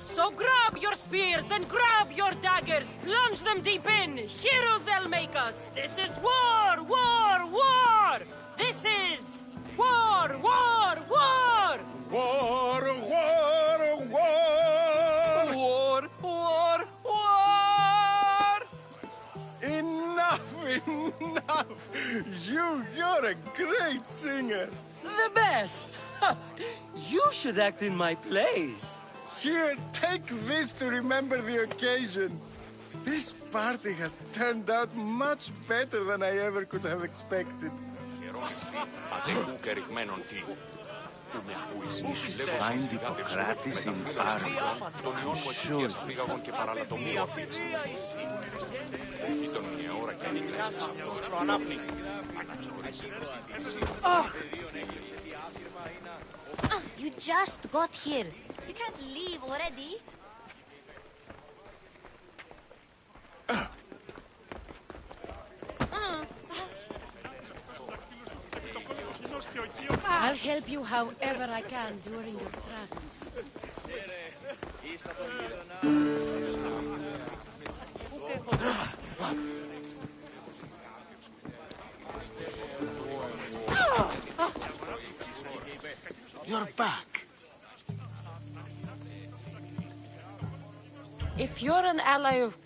So grab your spears and grab your daggers, plunge them deep in, heroes they'll make us. This is war, war, war! This is war, war, war! War, war, war! War, war, war! Enough, enough! You're a great singer. The best! You should act in my place. Here, take this to remember the occasion. This party has turned out much better than I ever could have expected. You should find Hippocrates in Argo. I'm sure. You just got here. You can't leave already. I'll help you however I can during your travels. You're back. If you're an ally of...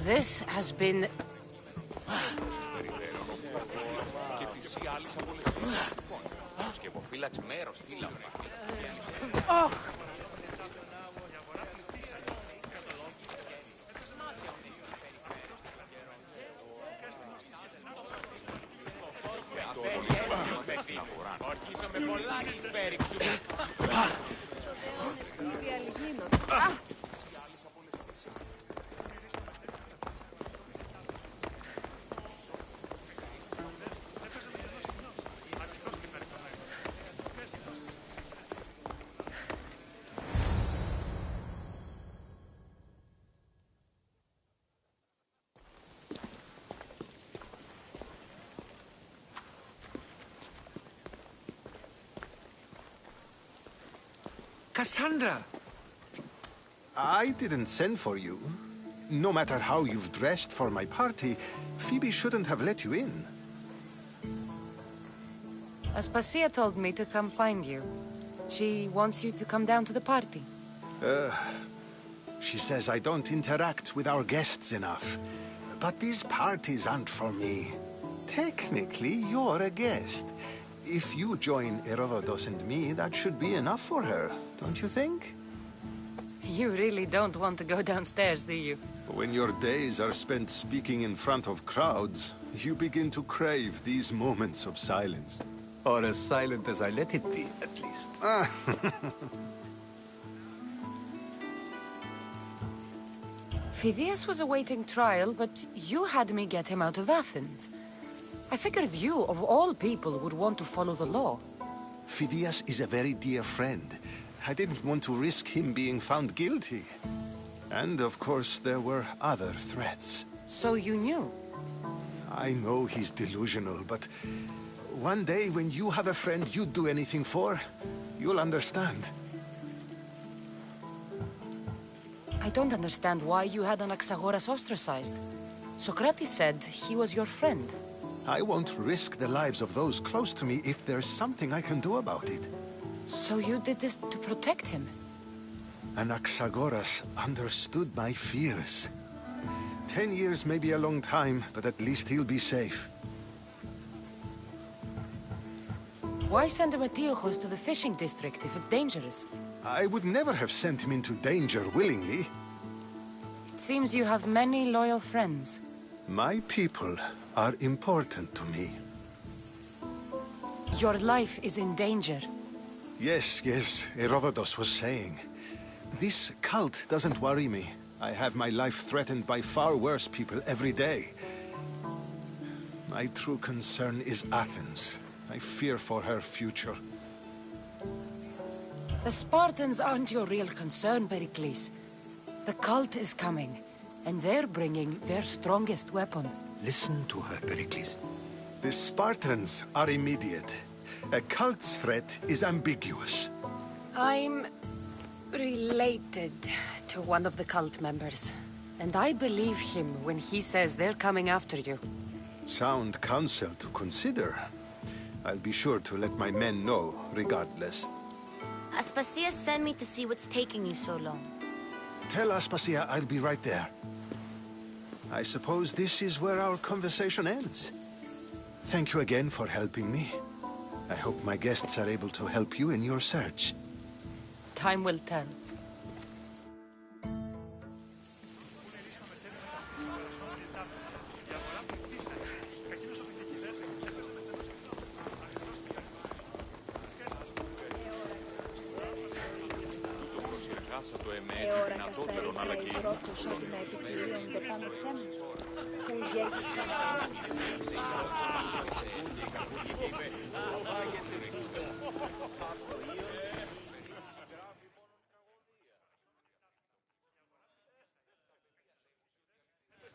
This has been... Oh. Cassandra! I didn't send for you. No matter how you've dressed for my party, Phoebe shouldn't have let you in. Aspasia told me to come find you. She wants you to come down to the party. She says I don't interact with our guests enough. But these parties aren't for me. Technically, you're a guest. If you join Herodotus and me, that should be enough for her, don't you think? You really don't want to go downstairs, do you? When your days are spent speaking in front of crowds, you begin to crave these moments of silence. Or as silent as I let it be, at least. Phidias was awaiting trial, but you had me get him out of Athens. I figured you, of all people, would want to follow the law. Phidias is a very dear friend. I didn't want to risk him being found guilty. And, of course, there were other threats. So you knew? I know he's delusional, but one day when you have a friend you'd do anything for, you'll understand. I don't understand why you had Anaxagoras ostracized. Socrates said he was your friend. I won't risk the lives of those close to me if there's something I can do about it. So you did this to protect him? Anaxagoras understood my fears. 10 years may be a long time, but at least he'll be safe. Why send Emetiochos to the fishing district if it's dangerous? I would never have sent him into danger willingly. It seems you have many loyal friends. My people are important to me. Your life is in danger. Yes, Herodotus was saying. This cult doesn't worry me. I have my life threatened by far worse people every day. My true concern is Athens. I fear for her future. The Spartans aren't your real concern, Pericles. The cult is coming, and they're bringing their strongest weapon. Listen to her, Pericles. The Spartans are immediate. A cult's threat is ambiguous. I'm related to one of the cult members, and I believe him when he says they're coming after you. Sound counsel to consider. I'll be sure to let my men know, regardless. Aspasia sent me to see what's taking you so long. Tell Aspasia I'll be right there. I suppose this is where our conversation ends. Thank you again for helping me. I hope my guests are able to help you in your search. Time will tell.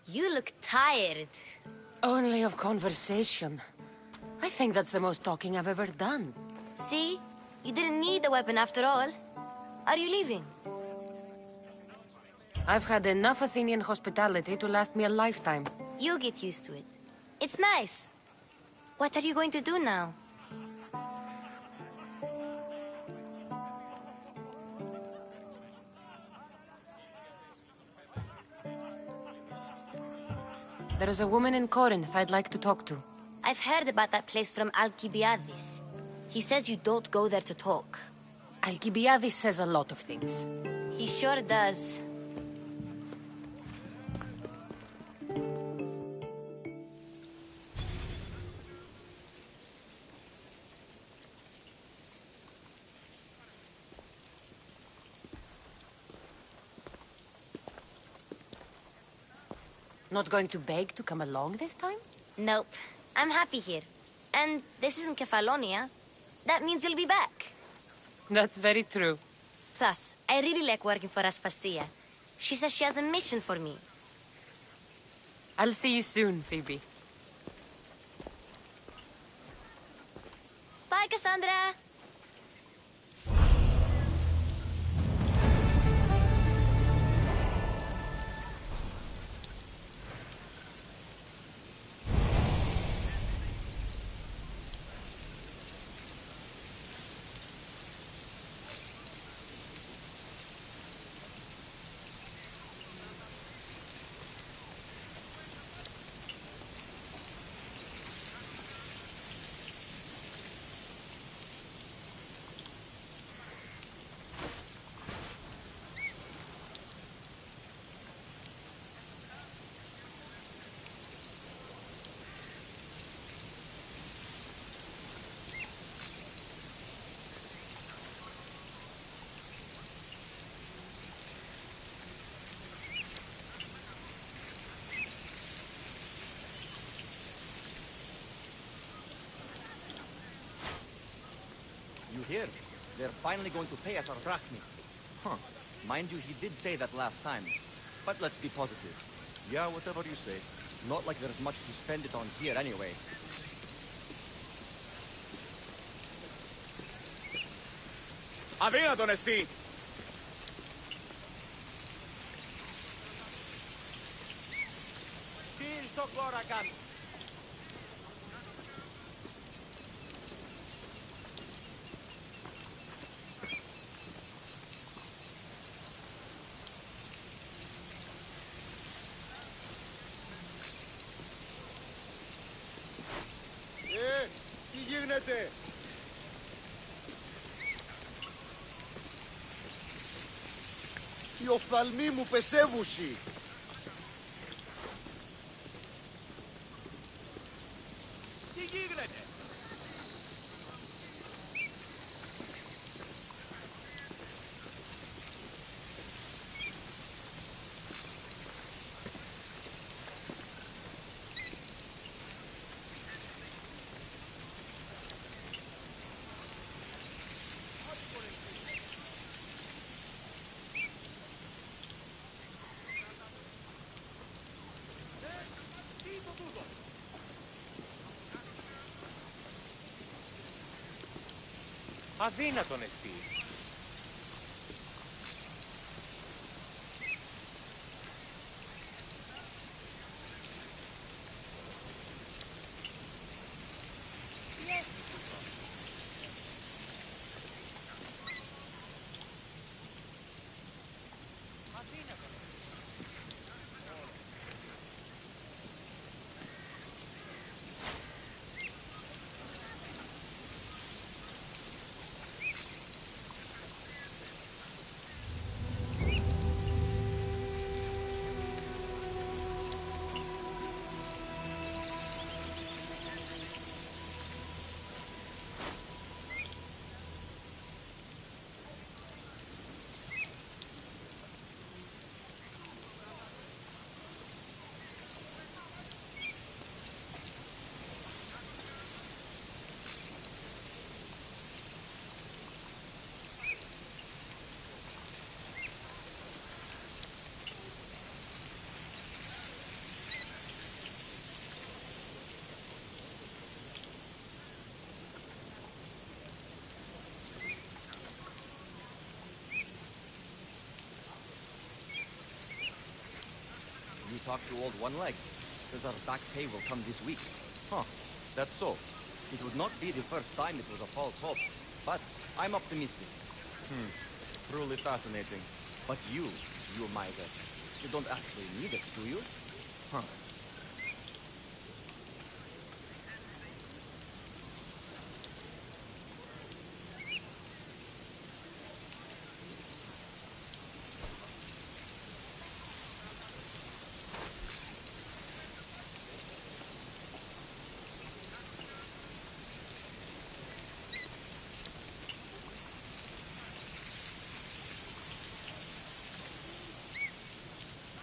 You look tired. Only of conversation. I think that's the most talking I've ever done. See? You didn't need the weapon after all. Are you leaving? I've had enough Athenian hospitality to last me a lifetime. You get used to it. It's nice. What are you going to do now? There is a woman in Corinth I'd like to talk to. I've heard about that place from Alcibiades. He says you don't go there to talk. Alcibiades says a lot of things. He sure does. Not going to beg to come along this time? Nope. I'm happy here. And this isn't Kefalonia. That means you'll be back. That's very true. Plus, I really like working for Aspasia. She says she has a mission for me. I'll see you soon, Phoebe. Bye, Cassandra! You hear? They're finally going to pay us our drachmi. Huh. Mind you, he did say that last time. But let's be positive. Yeah, whatever you say. Not like there's much to spend it on here anyway. Αδύνατον εστί! Τι στο κόρα κάνει. Τι γίνεται! Οι οφθαλμοί μου πεσεύουσι! Τι γίνεται. Αδύνατον εστί. talked to old One Leg. Says our back pay will come this week. Huh, that's so. It would not be the first time it was a false hope, but I'm optimistic. Truly fascinating. But you miser, you don't actually need it, do you? Huh.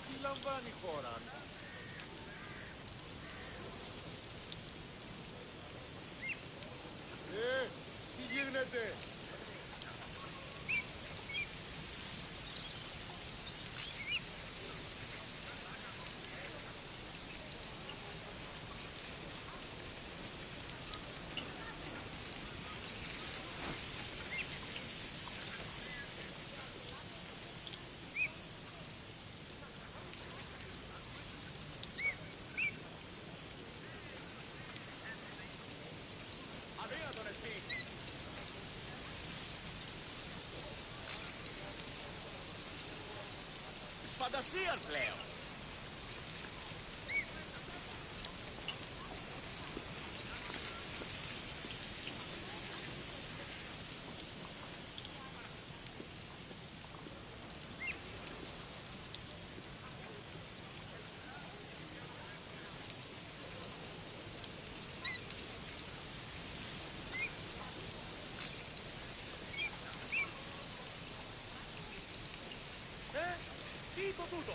Τι λαμβάνει η χώρα? Τι γίνεται? Φαντασία πλέον. Τι το τούτο?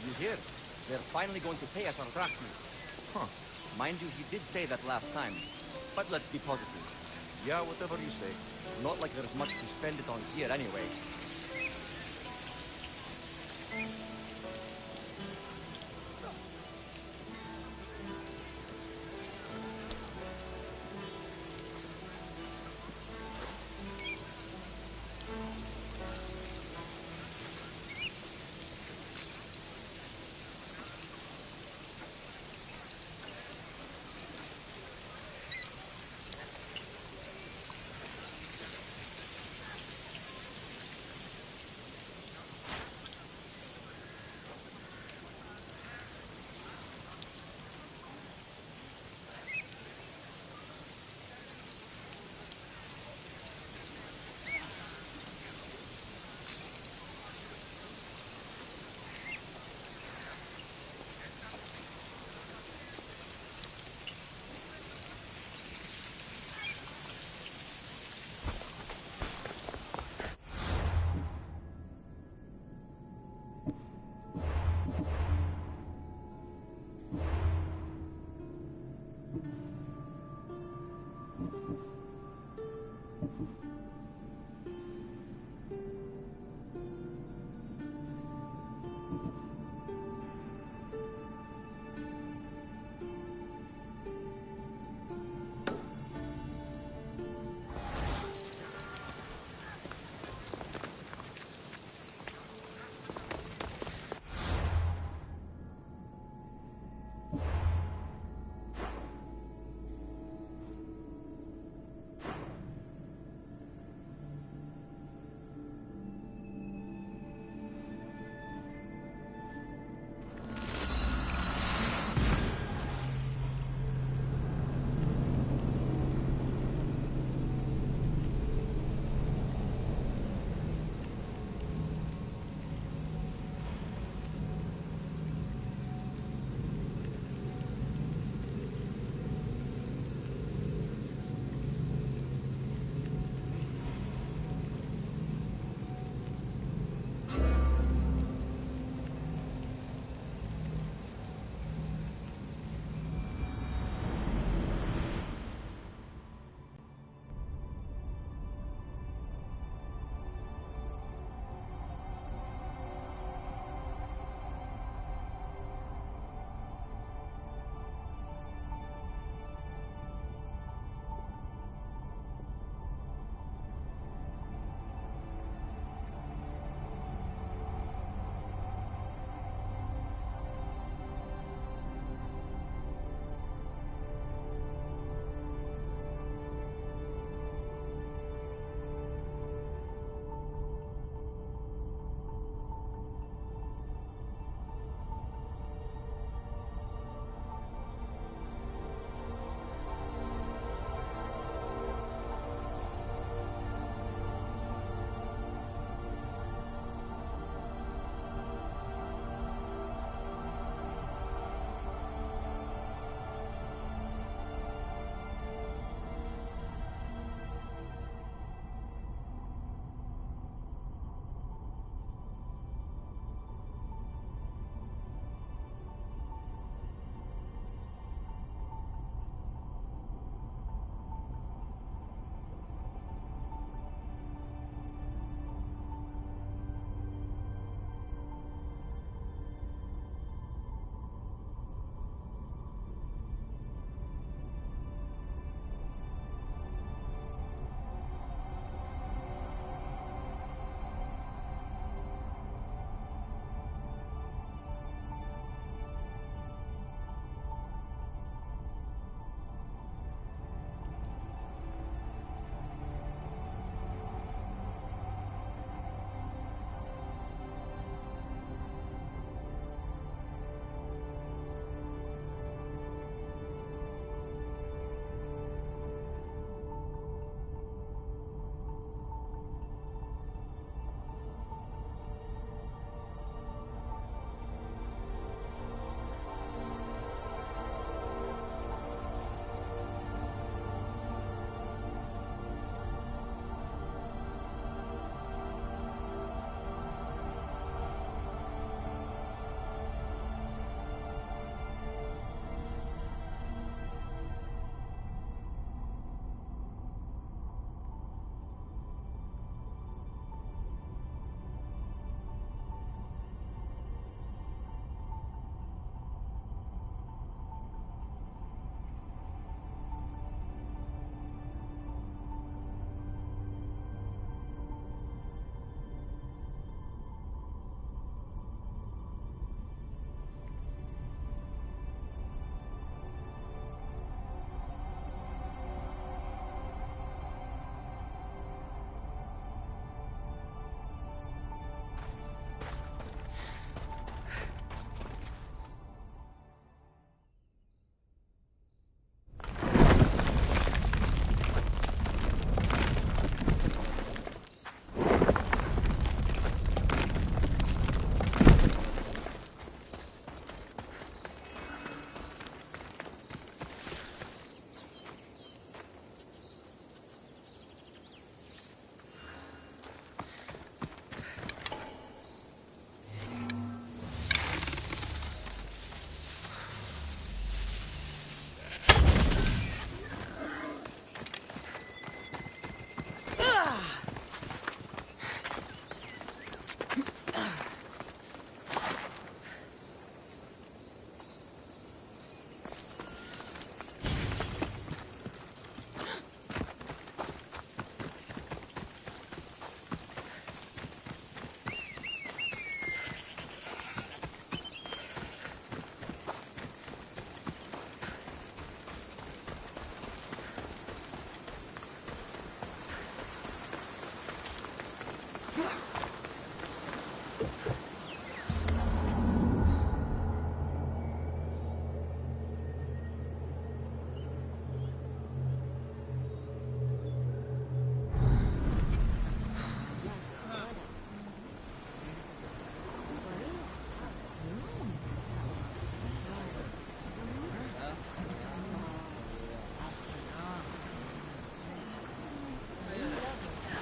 You hear? They're finally going to pay us our drachmi. Huh. Mind you, he did say that last time. But let's be positive. Yeah, whatever you say. Not like there's much to spend it on here anyway.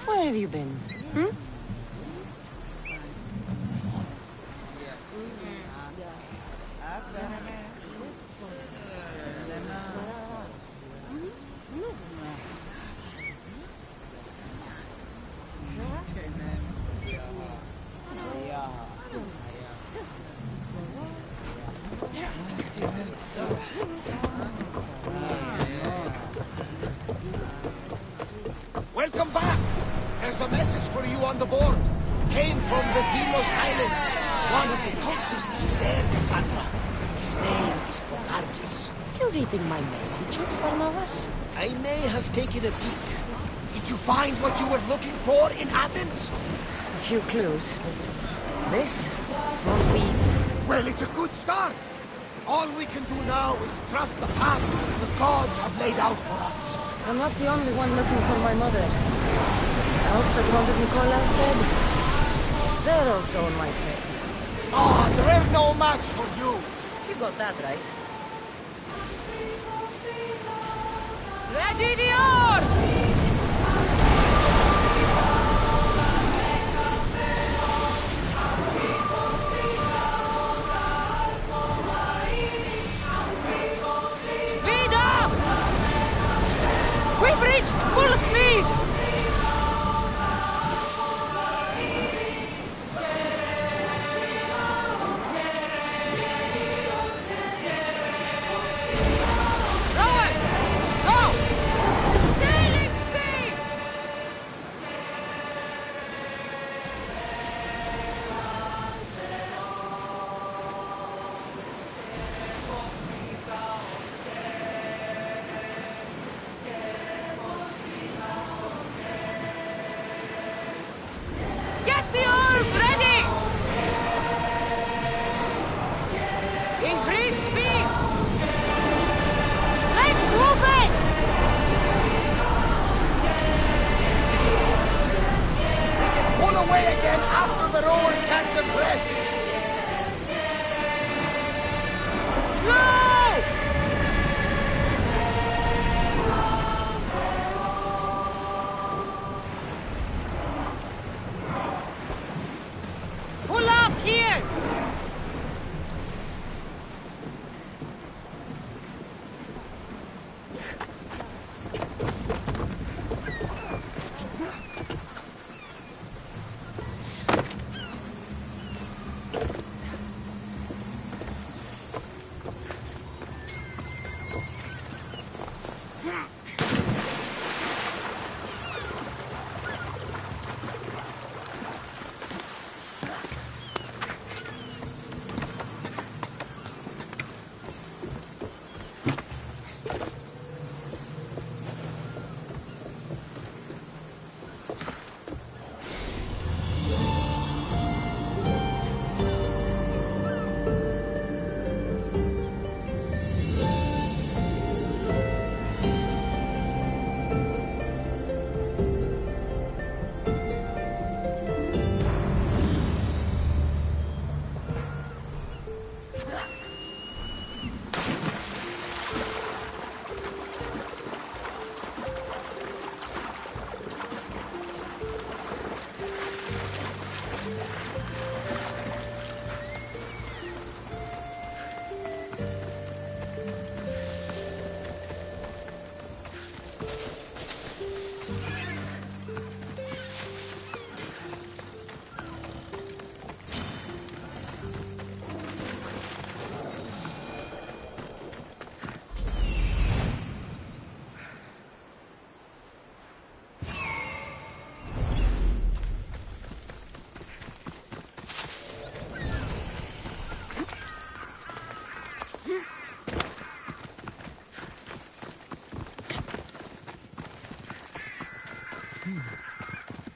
Where have you been? Hmm? Welcome back! There's a message for you on the board. Came from the Deimos Islands. One of the cultists is there, Cassandra. His name is Bogarkis. You reading my messages, Barnabas? I may have taken a peek. Did you find what you were looking for in Athens? A few clues. This won't be easy. Well, it's a good start. All we can do now is trust the path the gods have laid out for us. I'm not the only one looking for my mother. The cults that wanted Nikolaus dead, they're also on my trail. Ah, they're no match for you. You got that right. Ready the oars! Speed up! We've reached full speed! Rowers! Go! Sailing speed! Get the oars ready! Increase speed! Let's move it! We can pull away again after the rowers catch their breath. Slow! Pull up here!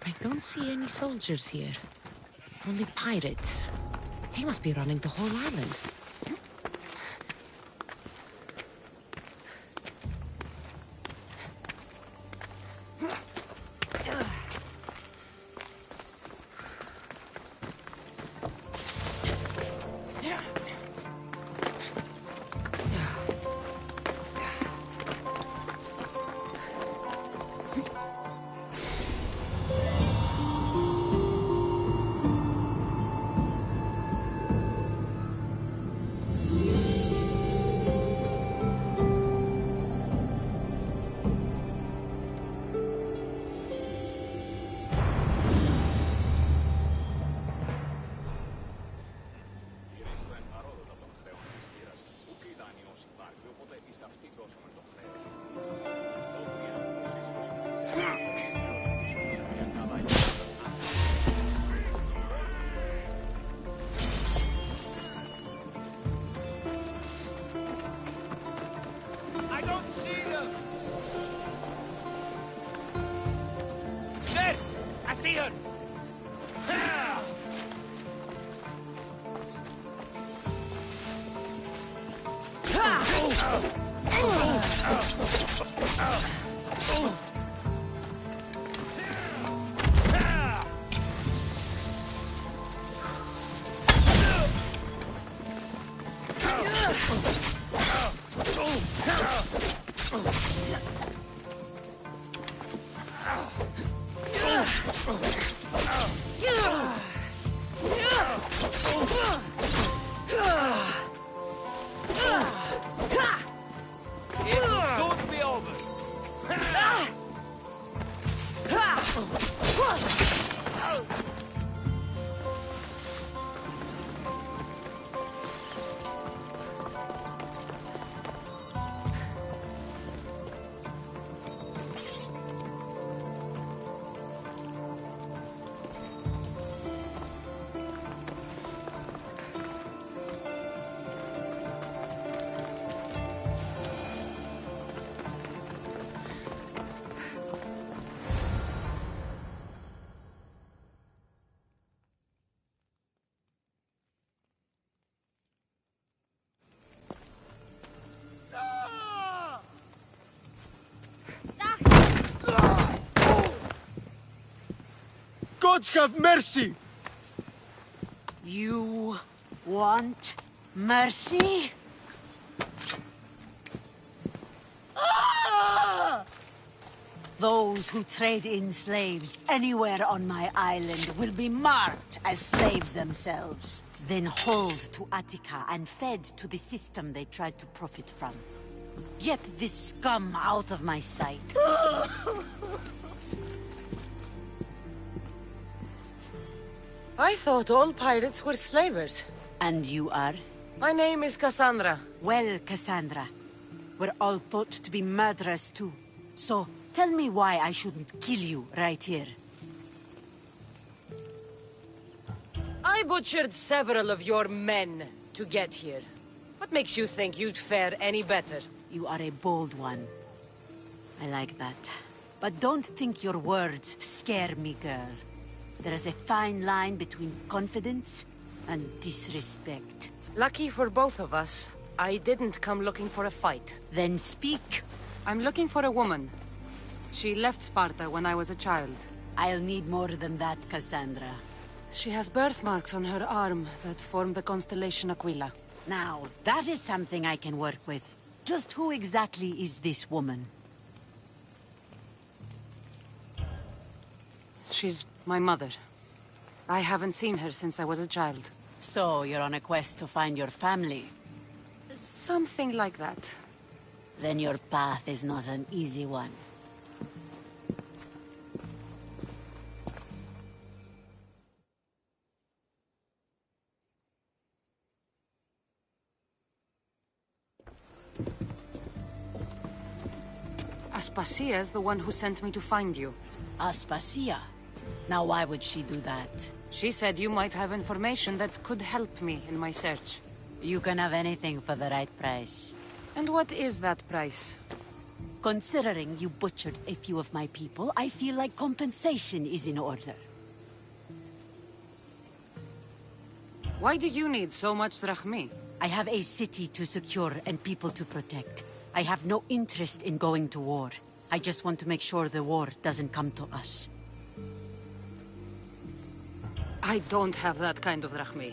I don't see any soldiers here. Only pirates. They must be running the whole island. I don't see them! There! I see her! It'll soon be over. Gods have mercy! You want mercy? Those who trade in slaves anywhere on my island will be marked as slaves themselves, then hauled to Attica and fed to the system they tried to profit from. Get this scum out of my sight. I thought all pirates were slavers. And you are? My name is Cassandra. Well, Cassandra, we're all thought to be murderers too. So, tell me why I shouldn't kill you right here. I butchered several of your men to get here. What makes you think you'd fare any better? You are a bold one. I like that. But don't think your words scare me, girl. There is a fine line between confidence and disrespect. Lucky for both of us, I didn't come looking for a fight. Then speak. I'm looking for a woman. She left Sparta when I was a child. I'll need more than that, Cassandra. She has birthmarks on her arm that form the constellation Aquila. Now, that is something I can work with. Just who exactly is this woman? She's my mother. I haven't seen her since I was a child. So, you're on a quest to find your family? Something like that. Then your path is not an easy one. Aspasia's the one who sent me to find you. Aspasia? Now why would she do that? She said you might have information that could help me in my search. You can have anything for the right price. And what is that price? Considering you butchered a few of my people, I feel like compensation is in order. Why do you need so much drachmi? I have a city to secure and people to protect. I have no interest in going to war. I just want to make sure the war doesn't come to us. I don't have that kind of drachmi.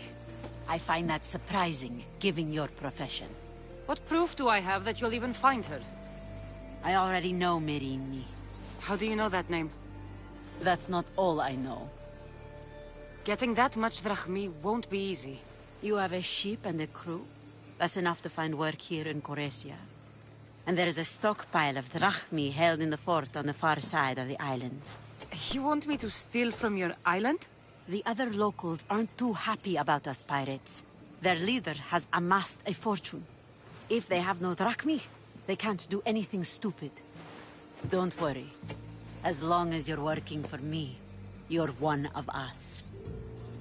I find that surprising, given your profession. What proof do I have that you'll even find her? I already know Merini. How do you know that name? That's not all I know. Getting that much drachmi won't be easy. You have a ship and a crew? That's enough to find work here in Coresia. And there is a stockpile of drachmi held in the fort on the far side of the island. You want me to steal from your island? The other locals aren't too happy about us pirates. Their leader has amassed a fortune. If they have no drachmi, they can't do anything stupid. Don't worry. As long as you're working for me, you're one of us.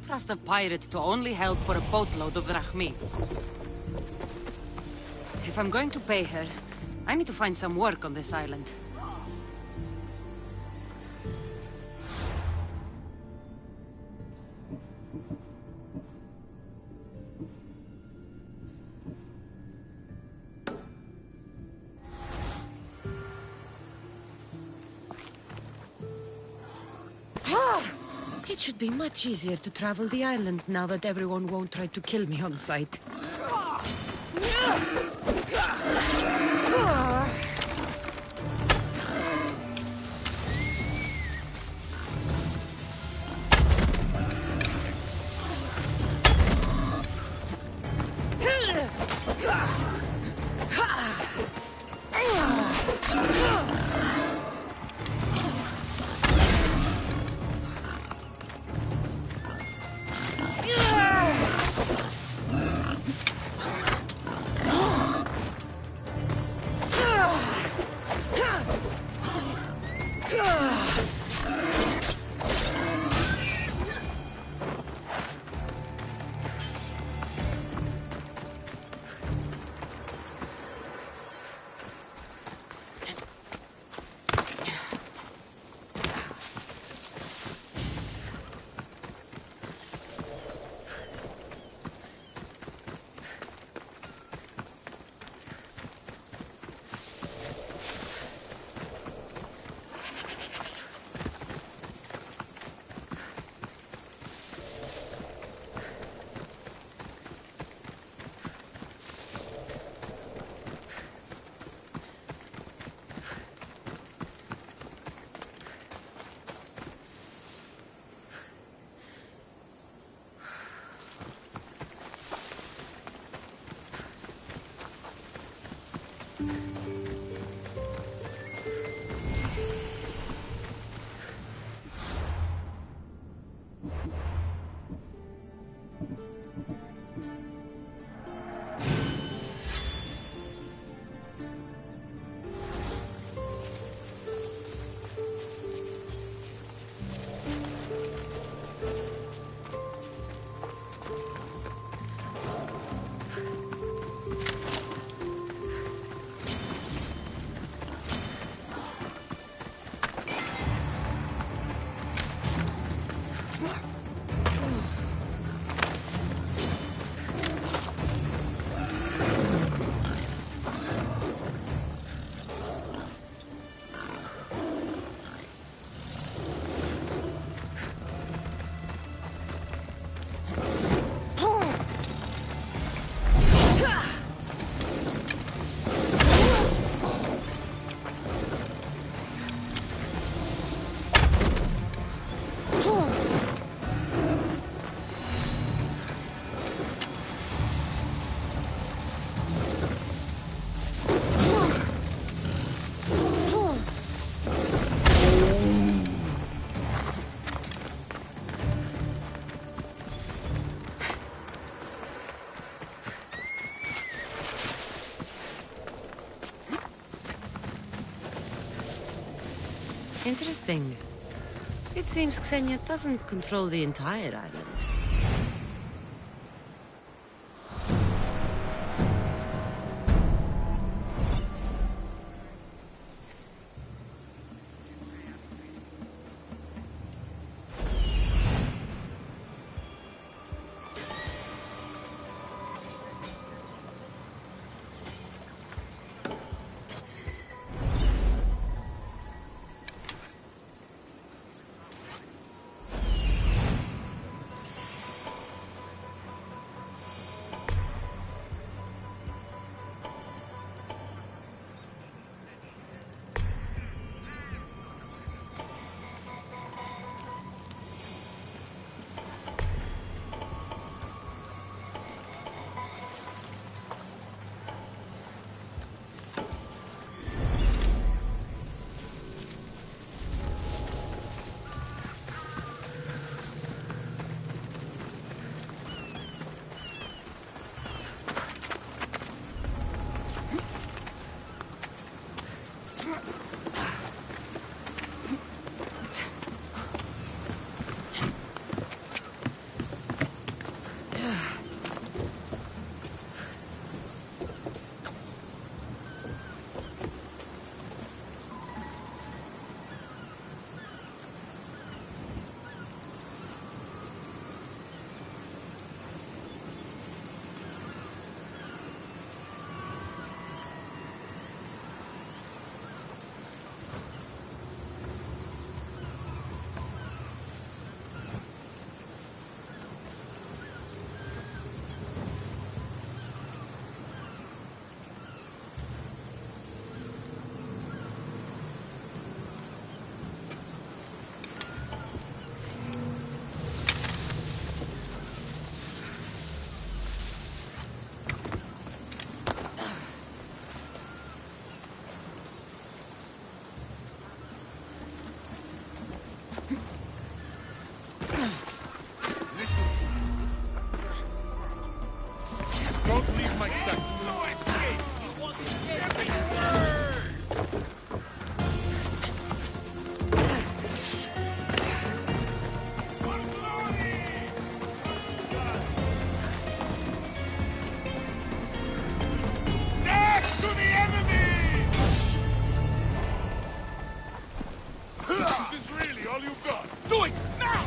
Trust a pirate to only help for a boatload of drachmi. If I'm going to pay her, I need to find some work on this island. It should be much easier to travel the island now that everyone won't try to kill me on sight. Interesting. It seems Xenia doesn't control the entire island. Don't leave my sight. No escape! You want to escape? Death to the enemy! This is really all you've got. Do it now!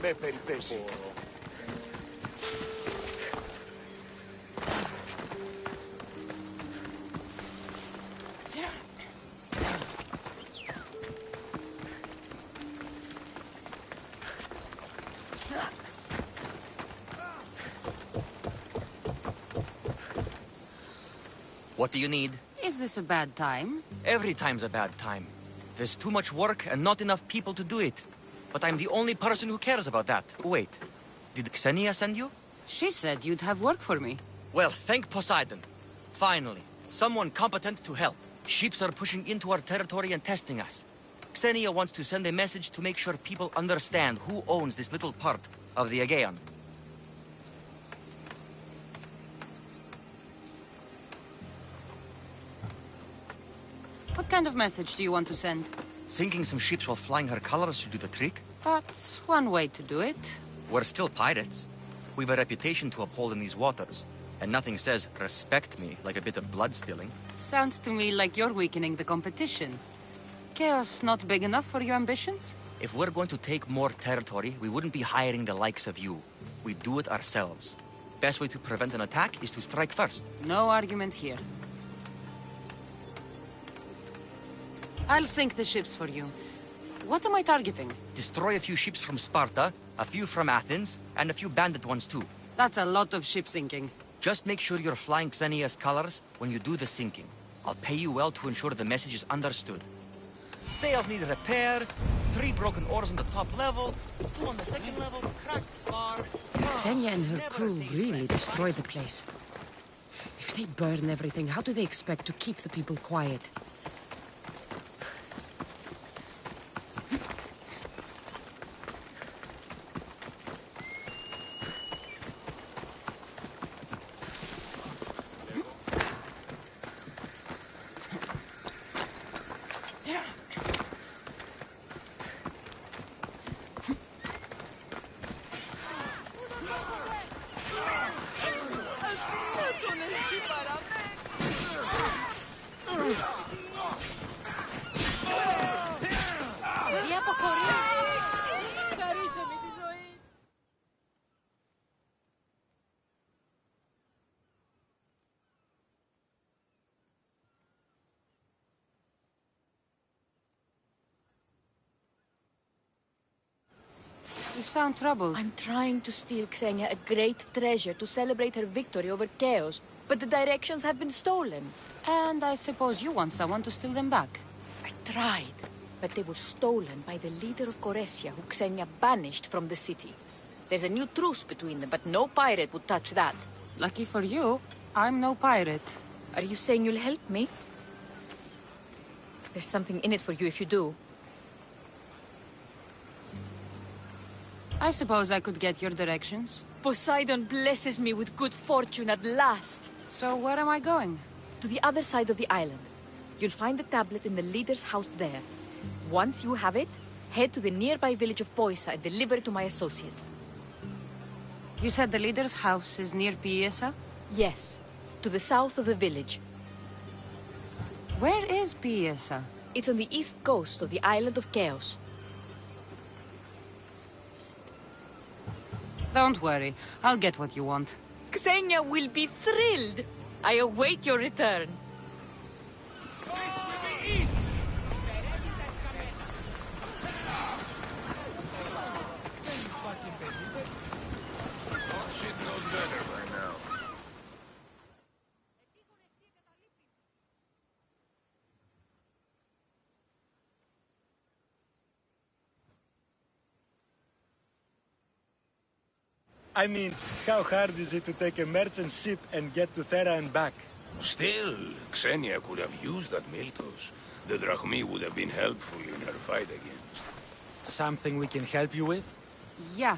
με περιπέσει. What do you need? Is this a bad time? Every time's a bad time. There's too much work and not enough people to do it. But I'm the only person who cares about that. Wait, did Xenia send you? She said you'd have work for me. Well, thank Poseidon. Finally, someone competent to help. Ships are pushing into our territory and testing us. Xenia wants to send a message to make sure people understand who owns this little part of the Aegean. What kind of message do you want to send? Sinking some ships while flying her colors should do the trick. That's one way to do it. We're still pirates. We've a reputation to uphold in these waters. And nothing says, respect me, like a bit of blood spilling. Sounds to me like you're weakening the competition. Chaos not big enough for your ambitions? If we're going to take more territory, we wouldn't be hiring the likes of you. We'd do it ourselves. Best way to prevent an attack is to strike first. No arguments here. I'll sink the ships for you. What am I targeting? Destroy a few ships from Sparta, a few from Athens, and a few bandit ones too. That's a lot of ship sinking. Just make sure you're flying Xenia's colors when you do the sinking. I'll pay you well to ensure the message is understood. Sails need repair, 3 broken oars on the top level, 2 on the second level, cracked spar... Xenia and her crew really destroy the place. If they burn everything, how do they expect to keep the people quiet? You sound troubled. I'm trying to steal Xenia a great treasure to celebrate her victory over Chaos, but the directions have been stolen. And I suppose you want someone to steal them back. I tried, but they were stolen by the leader of Goresia, who Xenia banished from the city. There's a new truce between them, but no pirate would touch that. Lucky for you, I'm no pirate. Are you saying you'll help me? There's something in it for you if you do. I suppose I could get your directions. Poseidon blesses me with good fortune at last. So where am I going? To the other side of the island. You'll find the tablet in the leader's house there. Once you have it, head to the nearby village of Poisa and deliver it to my associate. You said the leader's house is near Piesa? Yes, to the south of the village. Where is Piesa? It's on the east coast of the island of Chaos. Don't worry, I'll get what you want. Xenia will be thrilled! I await your return. I mean, how hard is it to take a merchant ship and get to Thera and back? Still, Xenia could have used that Miltos. The Drachmi would have been helpful in her fight against. Something we can help you with? Yeah.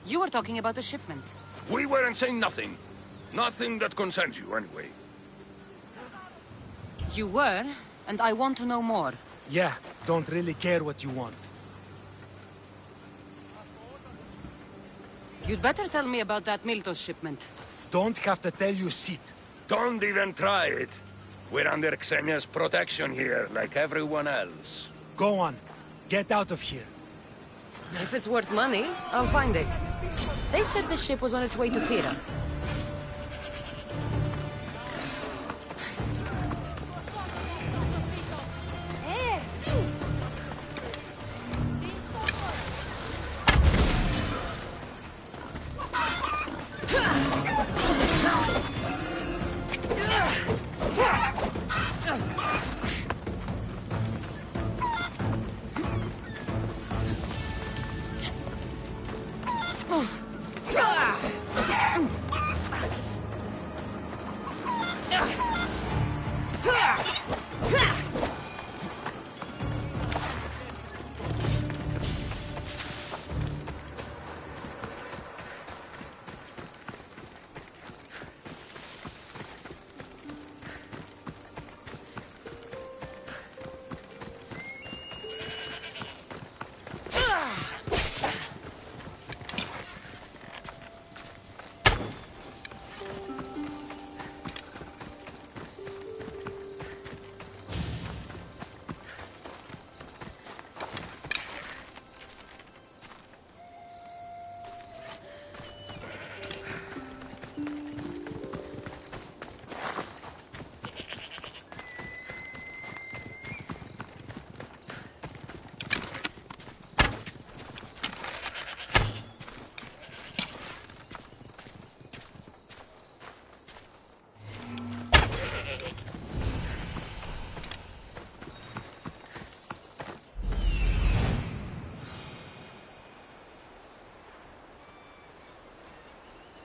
You were talking about the shipment. We weren't saying nothing. Nothing that concerns you, anyway. You were, and I want to know more. Yeah, don't really care what you want. You'd better tell me about that Miltos shipment. Don't have to tell you shit. Don't even try it. We're under Xenia's protection here, like everyone else. Go on. Get out of here. If it's worth money, I'll find it. They said the ship was on its way to Thera.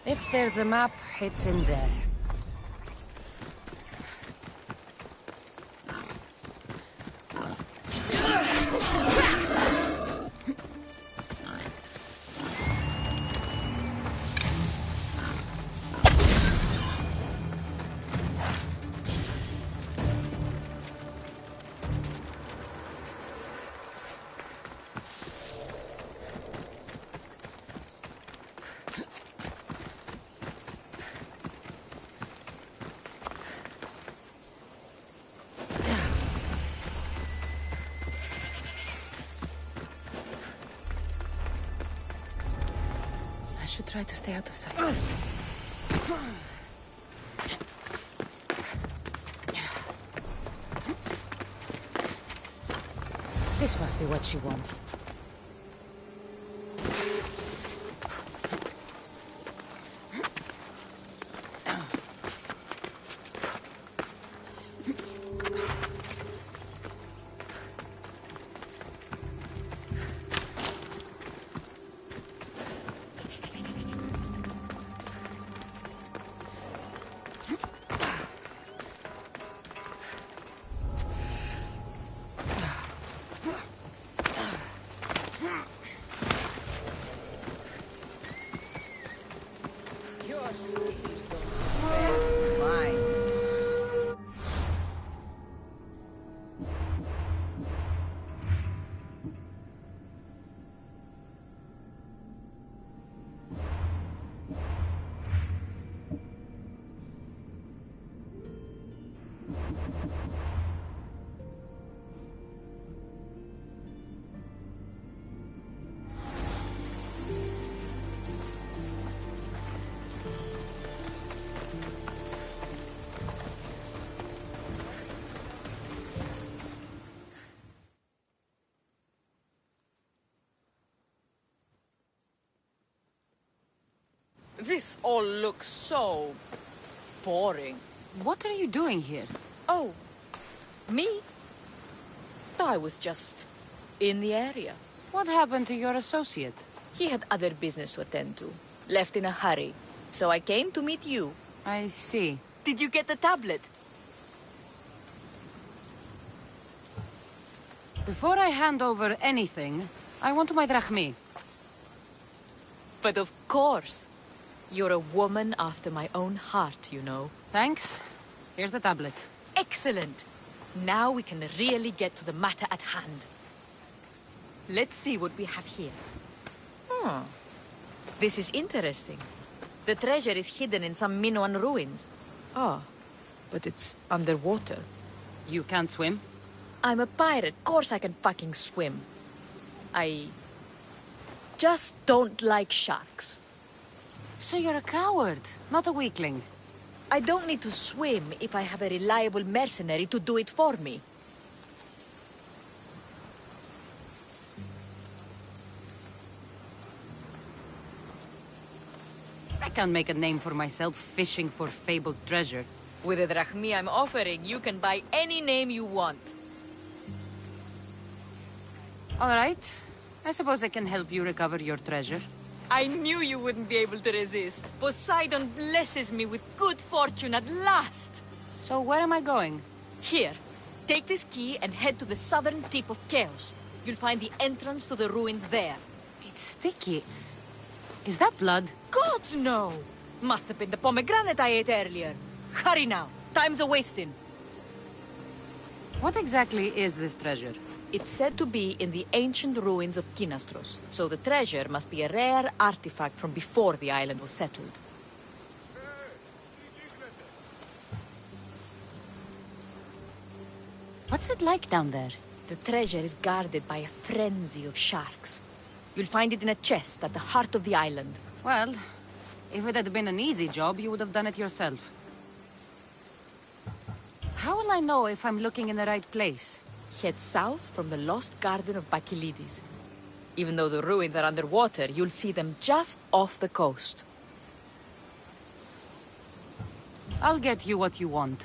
If there's a map, it's in there. I should try to stay out of sight. This must be what she wants. This all looks so boring. What are you doing here? Oh, me? I was just in the area. What happened to your associate? He had other business to attend to. Left in a hurry. So I came to meet you. I see. Did you get the tablet? Before I hand over anything, I want my drachmi. But of course. You're a woman after my own heart, you know. Thanks. Here's the tablet. Excellent. Now we can really get to the matter at hand. Let's see what we have here. This is interesting. The treasure is hidden in some Minoan ruins. Ah, but it's underwater. You can't swim? I'm a pirate. Course I can fucking swim. I just don't like sharks. So you're a coward, not a weakling. I don't need to swim if I have a reliable mercenary to do it for me. I can't make a name for myself fishing for fabled treasure. With the drachmi I'm offering, you can buy any name you want. All right. I suppose I can help you recover your treasure. I knew you wouldn't be able to resist. Poseidon blesses me with good fortune at last. So where am I going? Here. Take this key and head to the southern tip of Chaos. You'll find the entrance to the ruins there. It's sticky. Is that blood? Gods, no! Must have been the pomegranate I ate earlier. Hurry now. Time's a-wasting. What exactly is this treasure? It's said to be in the ancient ruins of Kinastros, so the treasure must be a rare artifact from before the island was settled. What's it like down there? The treasure is guarded by a frenzy of sharks. You'll find it in a chest at the heart of the island. Well, if it had been an easy job, you would have done it yourself. How will I know if I'm looking in the right place? Head south from the lost garden of Bakilides. Even though the ruins are underwater, you'll see them just off the coast. I'll get you what you want.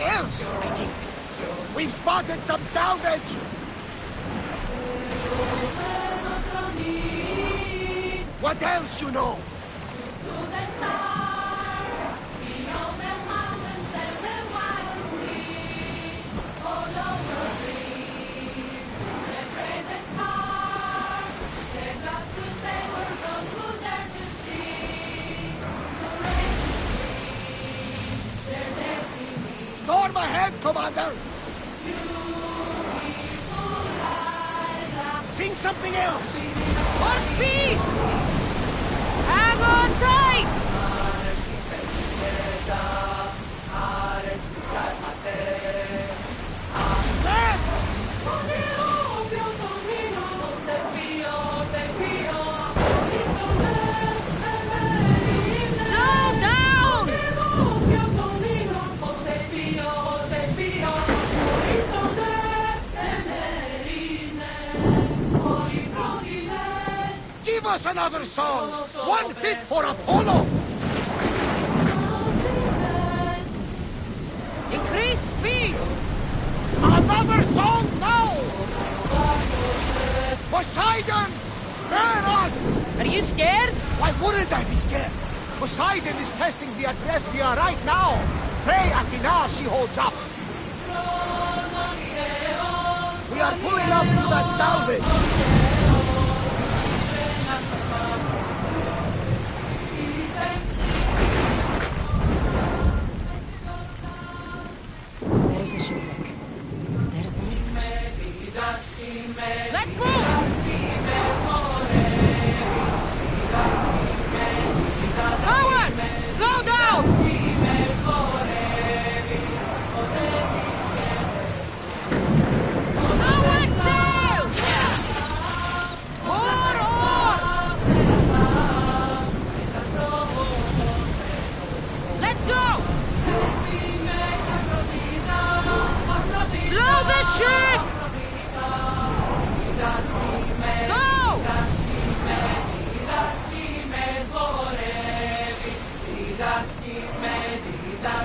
something else, I think. We've spotted some salvage! What else you know? Storm ahead, Commander! Sing something else! More speed! Hang on tight! Give us another song! One fit for Apollo! Increase speed! Another song now! Poseidon! Spare us! Are you scared? Why wouldn't I be scared? Poseidon is testing the Adrestia right now! Pray Athena she holds up! We are pulling up to that salvage! There is a shipwreck. There's the Milkers. Let's move! Forward! Slow down! Forward sail! More oars! Let's go! Slow the ship! Go!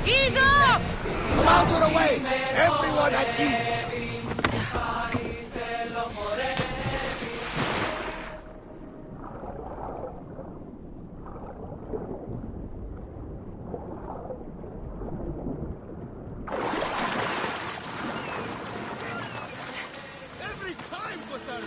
Ease up! Come out of the way! Everyone at ease! Every time with us!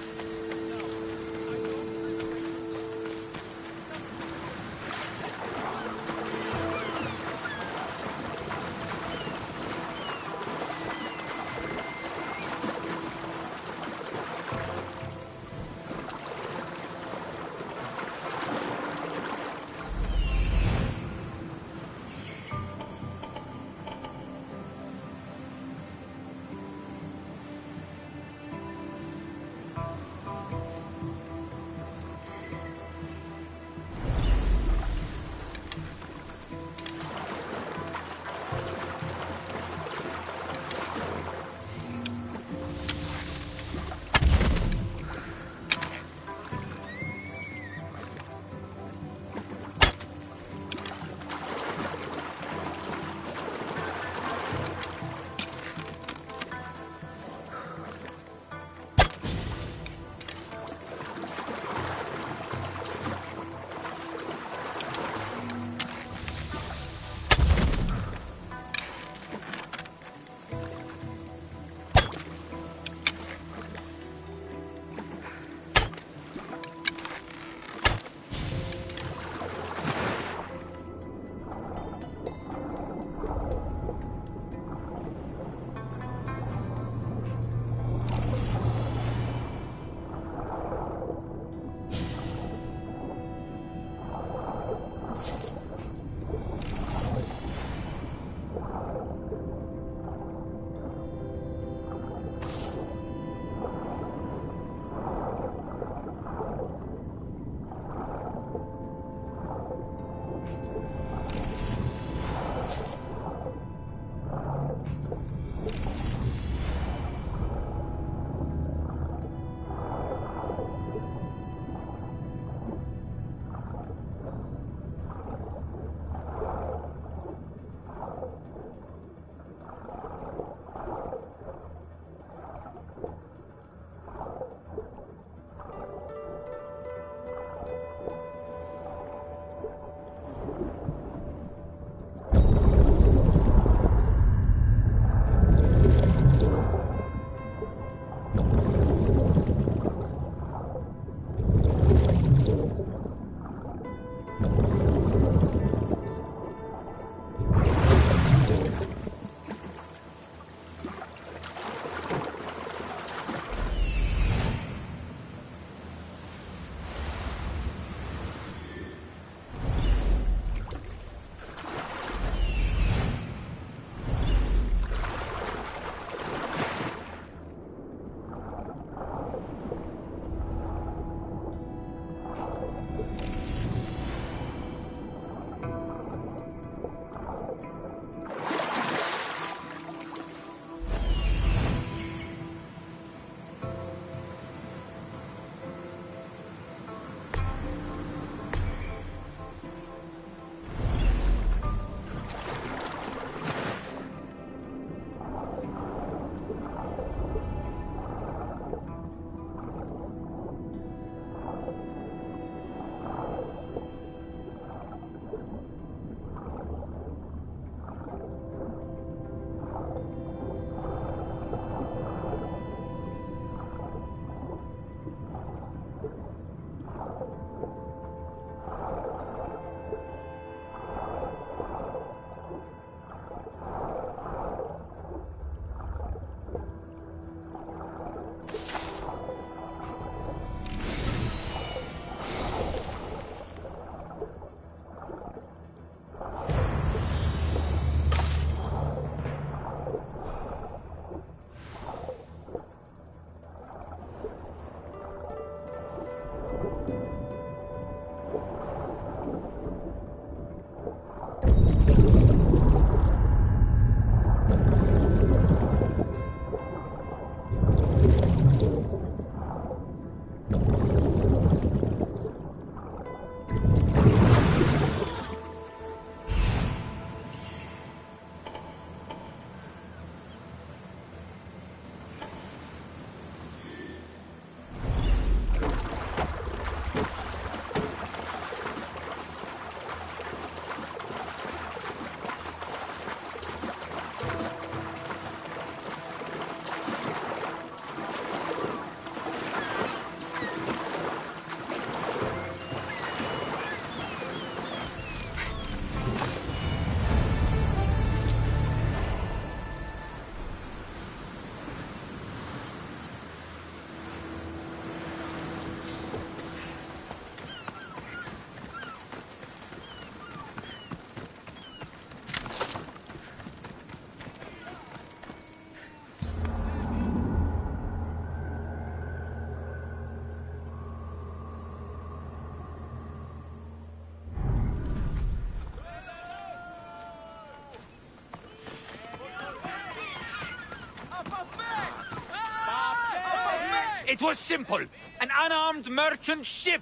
It was simple. An unarmed merchant ship.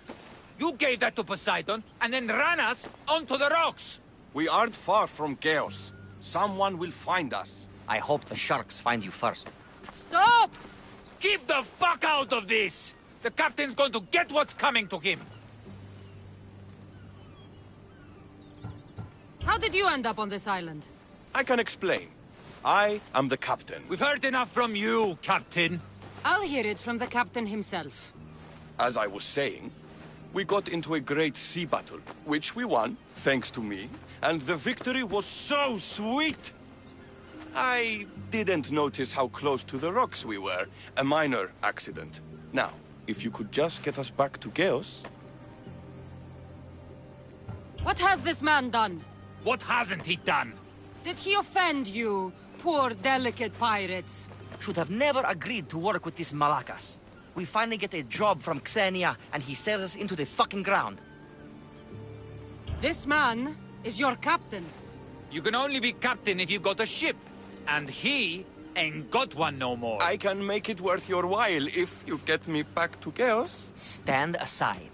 You gave that to Poseidon, and then ran us onto the rocks. We aren't far from chaos. Someone will find us. I hope the sharks find you first. Stop! Keep the fuck out of this! The captain's going to get what's coming to him. How did you end up on this island? I can explain. I am the captain. We've heard enough from you, Captain. I'll hear it from the captain himself. As I was saying, we got into a great sea battle, which we won, thanks to me, and the victory was so sweet! I didn't notice how close to the rocks we were. A minor accident. Now, if you could just get us back to Chaos... What has this man done? What hasn't he done? Did he offend you, poor delicate pirates? Should have never agreed to work with this Malakas. We finally get a job from Xenia, and he sails us into the fucking ground. This man is your captain. You can only be captain if you've got a ship. And he ain't got one no more. I can make it worth your while if you get me back to Chaos. Stand aside.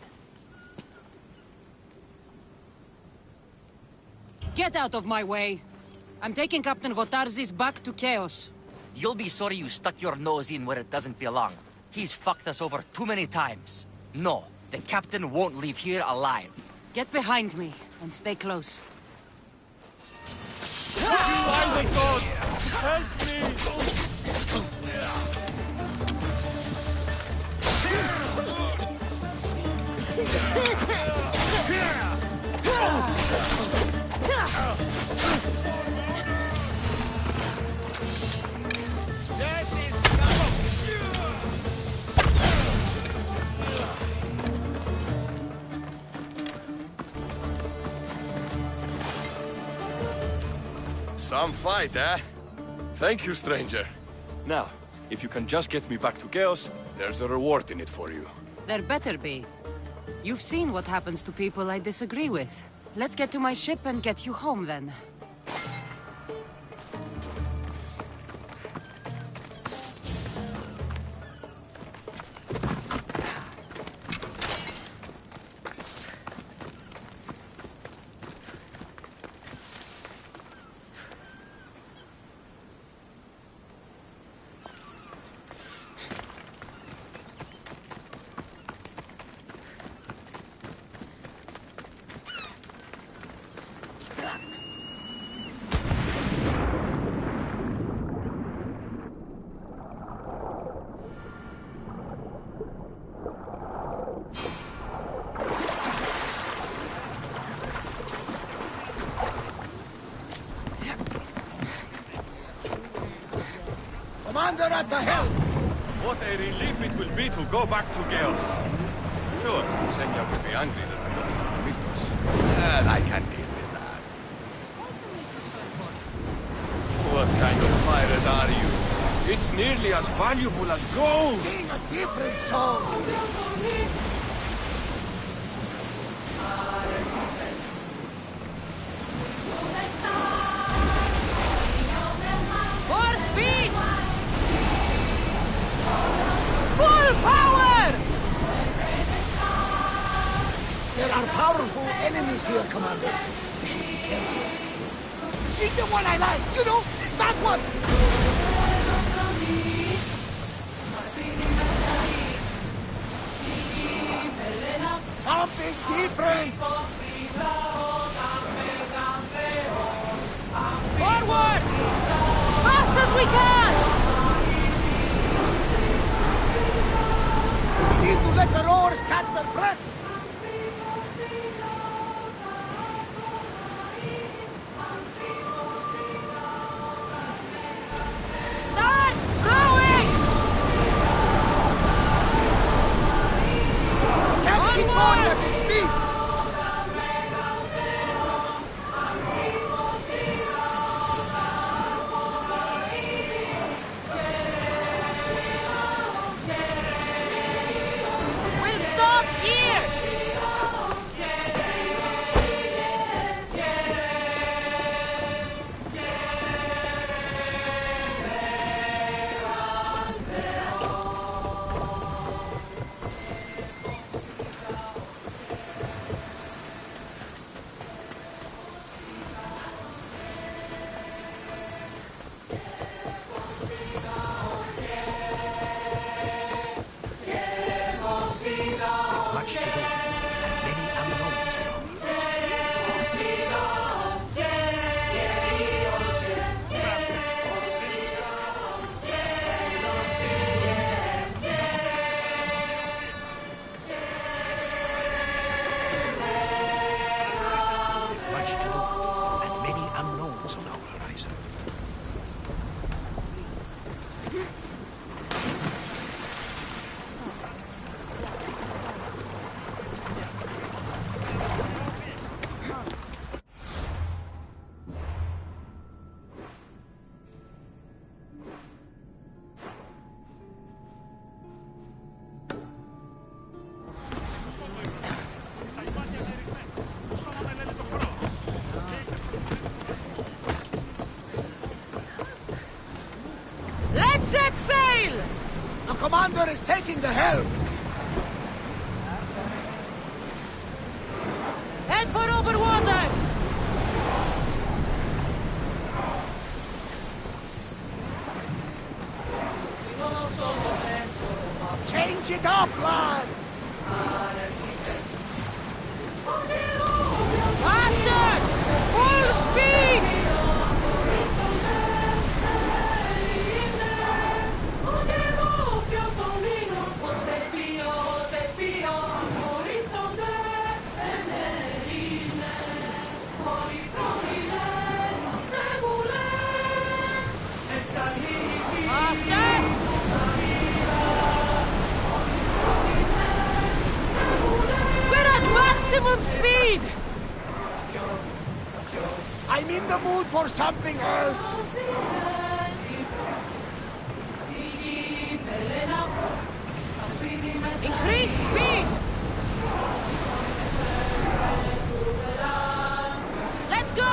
Get out of my way. I'm taking Captain Votarzis back to Chaos. You'll be sorry you stuck your nose in where it doesn't belong. He's fucked us over too many times. No, the captain won't leave here alive. Get behind me and stay close. By the gods! Help me! Some fight, eh? Thank you, stranger. Now, if you can just get me back to Chaos, there's a reward in it for you. There better be. You've seen what happens to people I disagree with. Let's get to my ship and get you home, then. Commander at the helm! What a relief it will be to go back to Chaos. Sure, Xenia will be angry that I don't have Miltos. And I can deal with that. What kind of pirate are you? It's nearly as valuable as gold! Sing a different song! More speed! Full power! There are powerful enemies here, Commander. You should be careful. See the one I like, you know? That one! Something different! Forward! Fast as we can! We need to let the rowers catch their breath! Start rowing! Can't keep going at this speed! Set sail! The commander is taking the helm! Head for open water! Change it up, lads! Faster! Full speed! Maximum speed! I'm in the mood for something else! Increase speed! Let's go!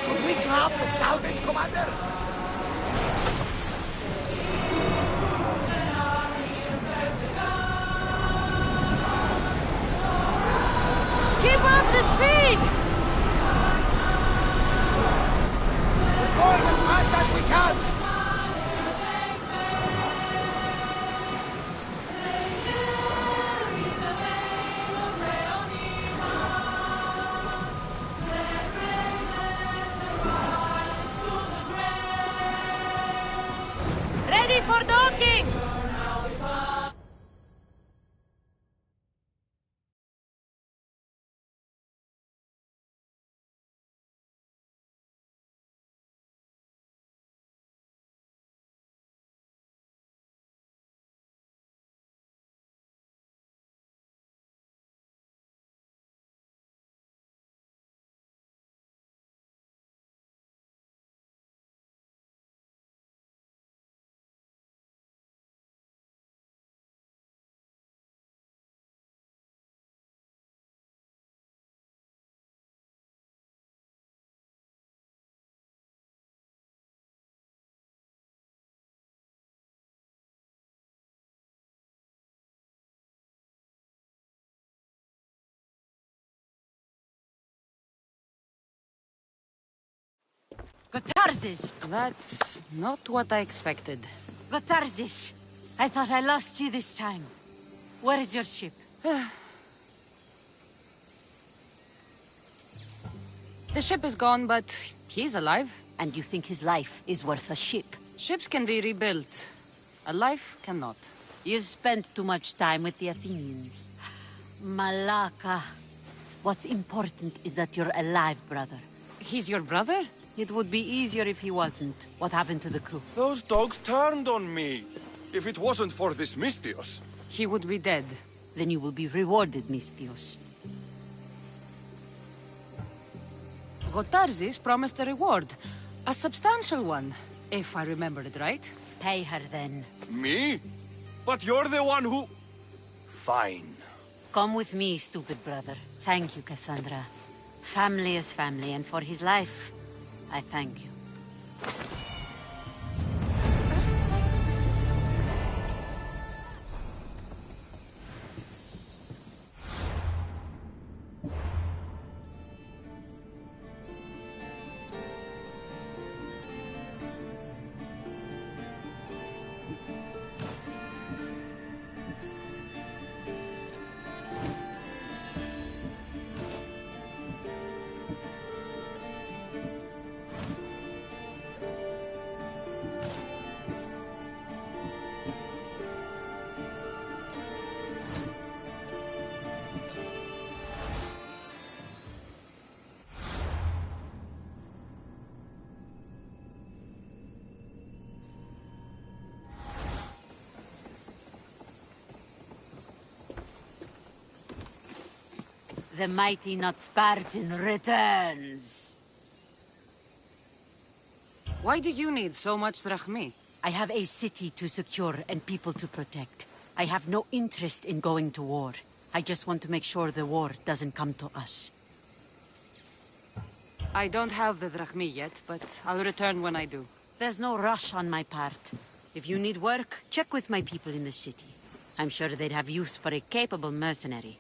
Should we grab the salvage, Commander? Keep up the speed! We're going as fast as we can! Ready for docking! Gotarzes! That's not what I expected. Gotarzes! I thought I lost you this time. Where is your ship? The ship is gone, but he's alive. And you think his life is worth a ship? Ships can be rebuilt. A life cannot. You spent too much time with the Athenians. Malaka. What's important is that you're alive, brother. He's your brother? It would be easier if he wasn't. What happened to the crew? Those dogs turned on me. If it wasn't for this Mystios. He would be dead. Then you will be rewarded, Mystios. Gotarzes promised a reward. A substantial one, if I remember it right. Pay her then. Me? But you're the one who... Fine. Come with me, stupid brother. Thank you, Cassandra. Family is family, and for his life, I thank you. The mighty not Spartan returns. Why do you need so much drachmi? I have a city to secure and people to protect. I have no interest in going to war. I just want to make sure the war doesn't come to us. I don't have the drachmi yet, but I'll return when I do. There's no rush on my part. If you need work, check with my people in the city. I'm sure they'd have use for a capable mercenary.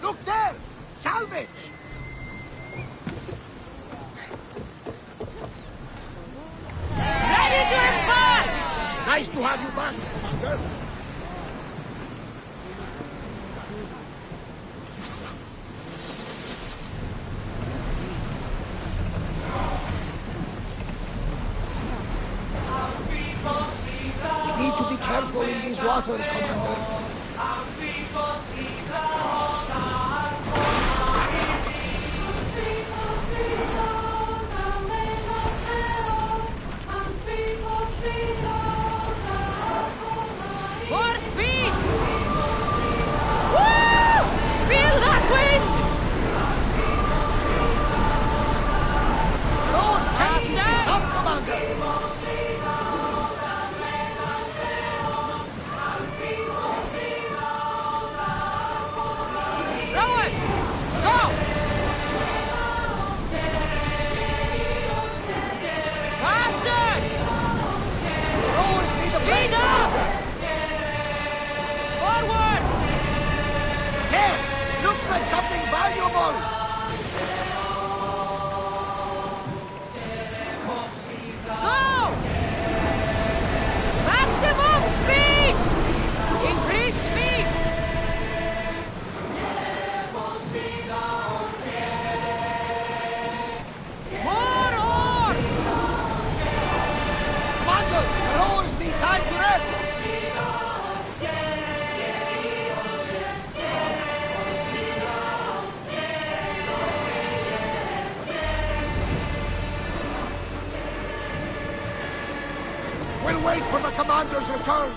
Look there! Salvage! Ready to embark! Nice to have you back, Commander. We need to be careful in these waters, Commander. More speed! Woo! Feel that wind! Lord, can't keep this up, Commander! Rowers! Go! Faster! Rowers need a break, Speed up! Forward! Here! Looks like something valuable! Go! Maximum speed! Increase speed! More oars! Commander, the rowers need time to rest! We'll wait for the commander's return.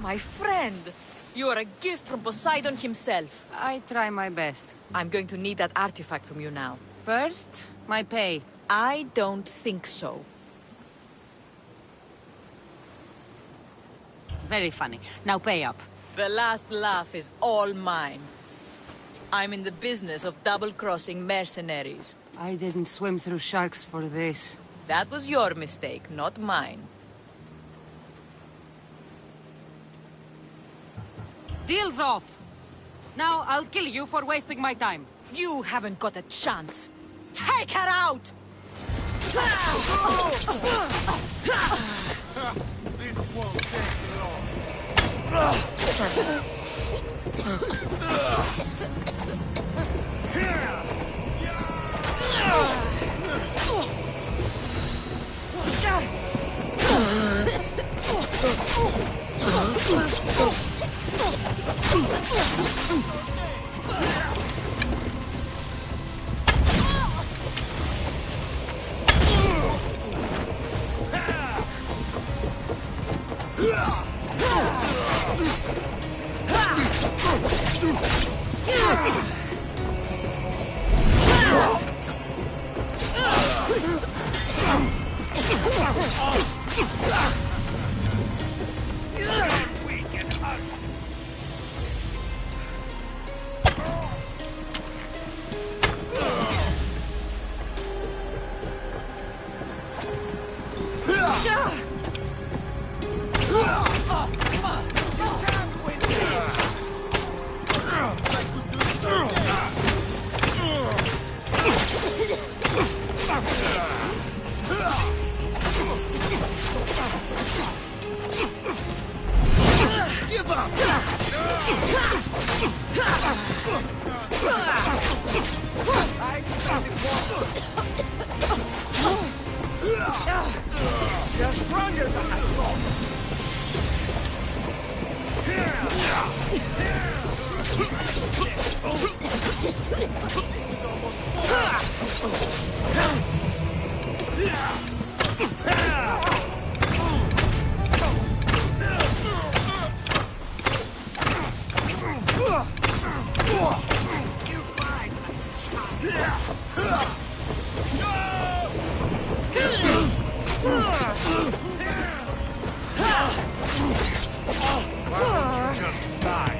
My friend! You are a gift from Poseidon himself. I try my best. I'm going to need that artifact from you now. First, my pay. I don't think so. Very funny. Now pay up. The last laugh is all mine. I'm in the business of double-crossing mercenaries. I didn't swim through sharks for this. That was your mistake, not mine. Deal's off! Now I'll kill you for wasting my time. You haven't got a chance. Take her out! This won't take long. Give up! You're stronger than I thought. Why don't you just die?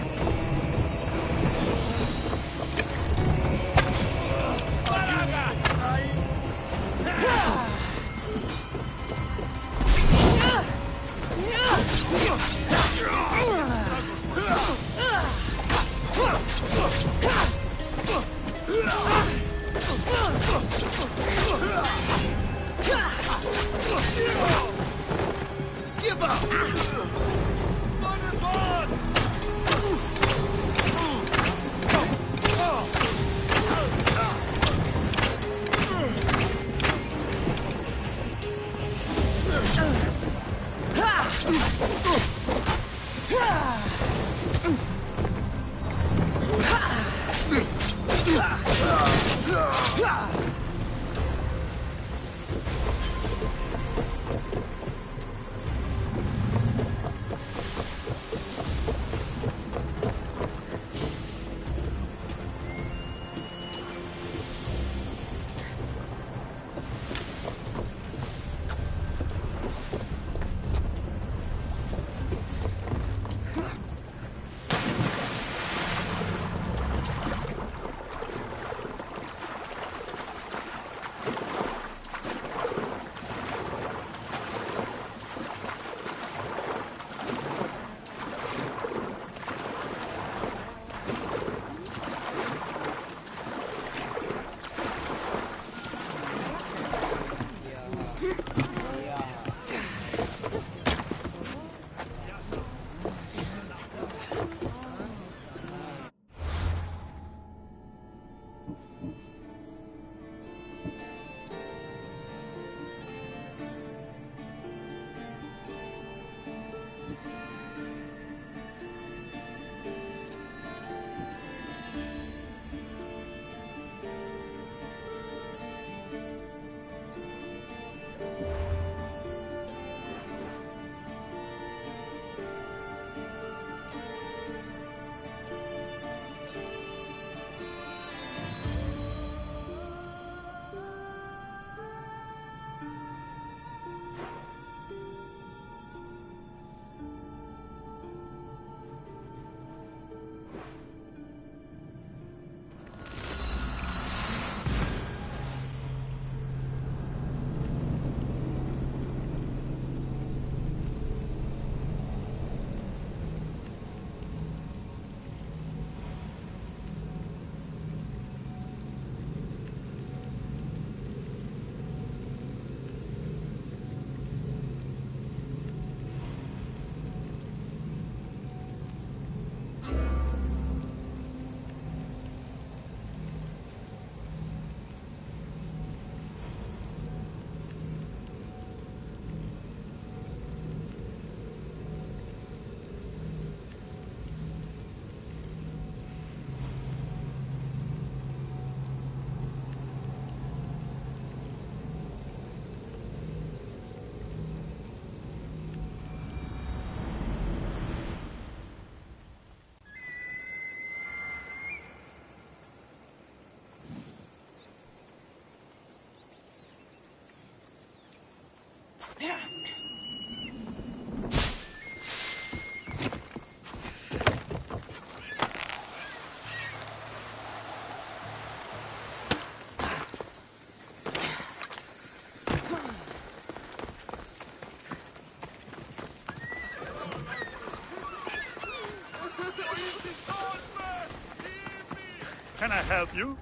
Can I help you?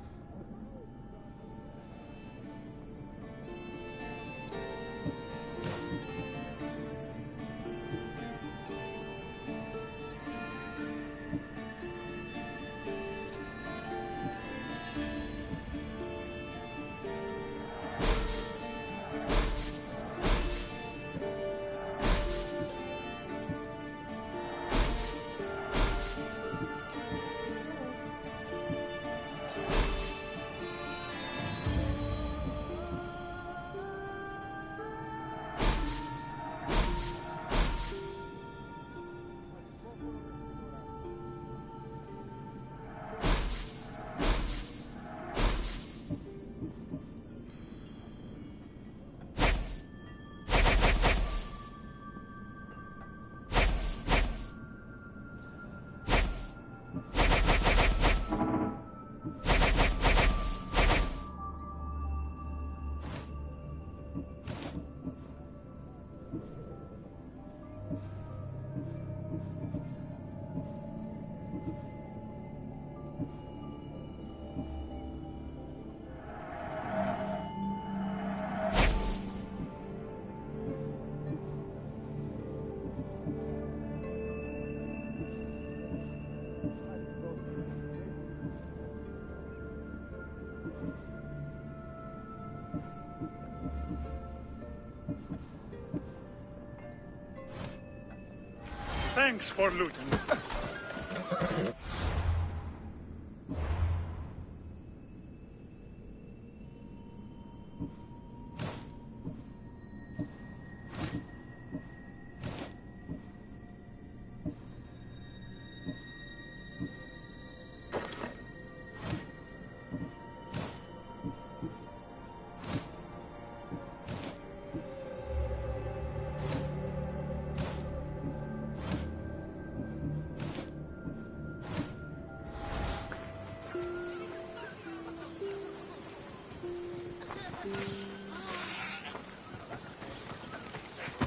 Thanks for looting.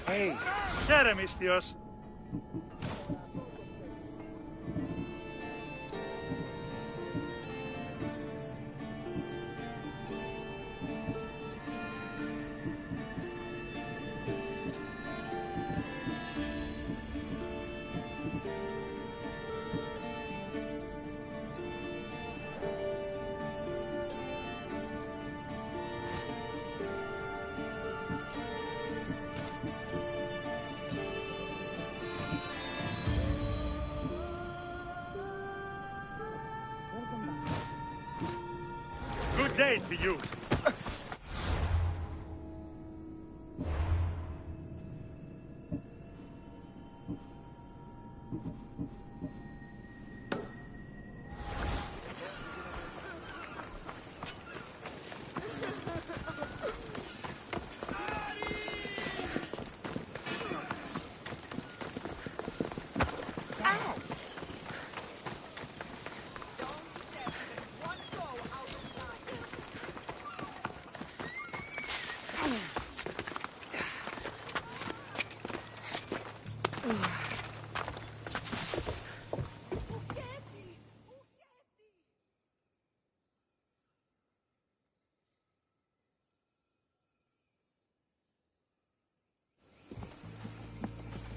Hey, Jeremistios. Good day to you.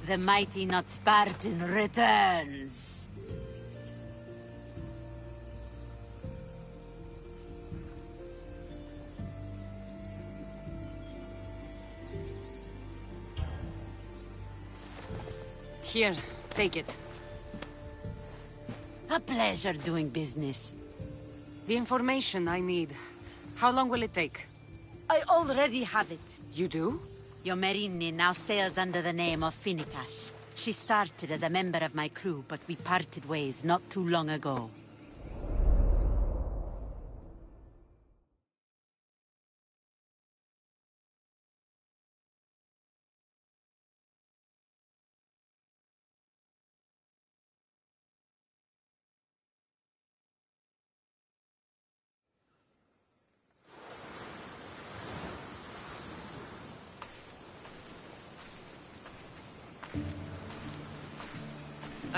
The mighty not Spartan returns. Here, take it. A pleasure doing business. The information I need. How long will it take? I already have it. You do? Your Merini now sails under the name of Finikas. She started as a member of my crew, but we parted ways not too long ago.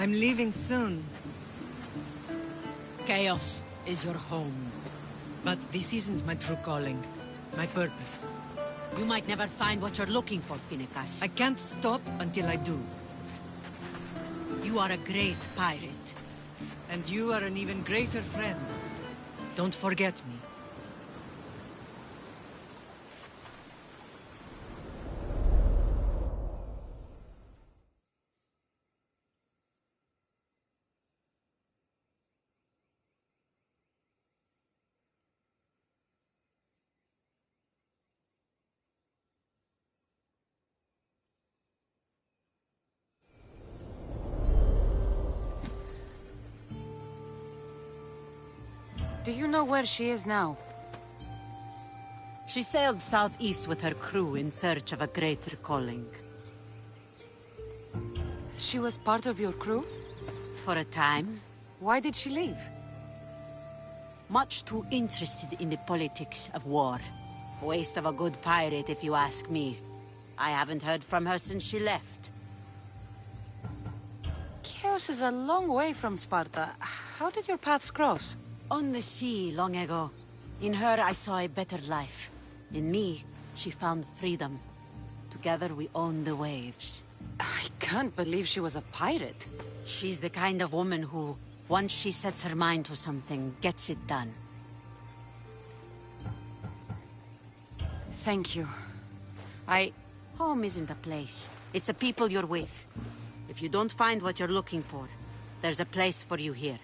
I'm leaving soon. Chaos is your home. But this isn't my true calling. My purpose. You might never find what you're looking for, Finicus. I can't stop until I do. You are a great pirate. And you are an even greater friend. Don't forget me. Do you know where she is now? She sailed southeast with her crew in search of a greater calling. She was part of your crew? For a time. Why did she leave? Much too interested in the politics of war. Waste of a good pirate, if you ask me. I haven't heard from her since she left. Chios is a long way from Sparta. How did your paths cross? On the sea, long ago. In her, I saw a better life. In me, she found freedom. Together, we owned the waves. I can't believe she was a pirate. She's the kind of woman who, once she sets her mind to something, gets it done. Thank you. Home isn't a place. It's the people you're with. If you don't find what you're looking for, there's a place for you here.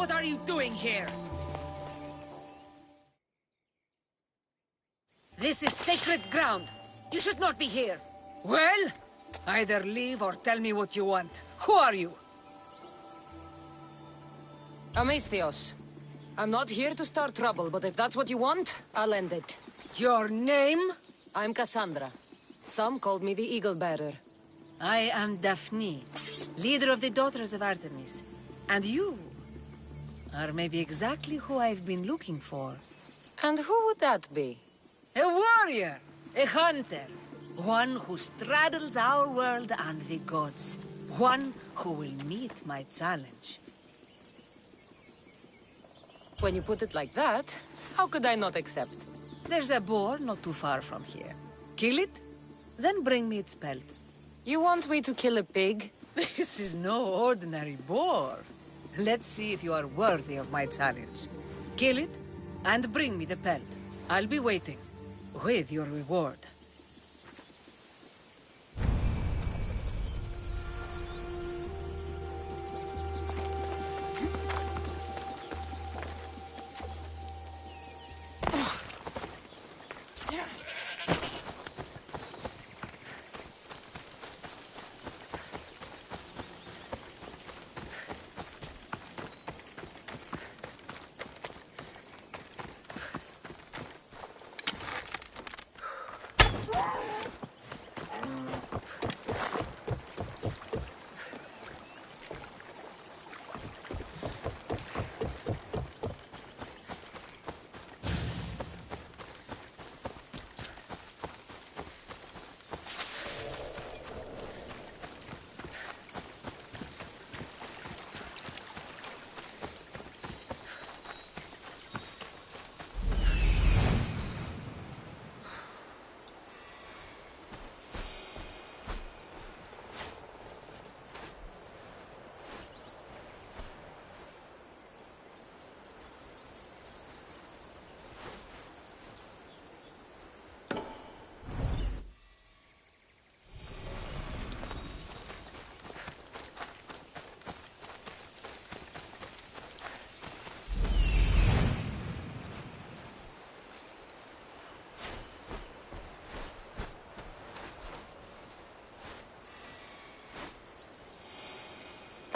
What are you doing here? This is sacred ground. You should not be here. Well, either leave or tell me what you want. Who are you? Amistios. I'm not here to start trouble, but if that's what you want, I'll end it. Your name? I'm Cassandra. Some called me the Eagle Bearer. I am Daphne, leader of the Daughters of Artemis. And you are maybe exactly who I've been looking for. And who would that be? A warrior, a hunter, one who straddles our world and the gods, one who will meet my challenge. When you put it like that, how could I not accept? There's a boar not too far from here. Kill it, then bring me its pelt. You want me to kill a pig? This is no ordinary boar. Let's see if you are worthy of my challenge. Kill it, and bring me the pelt. I'll be waiting, with your reward.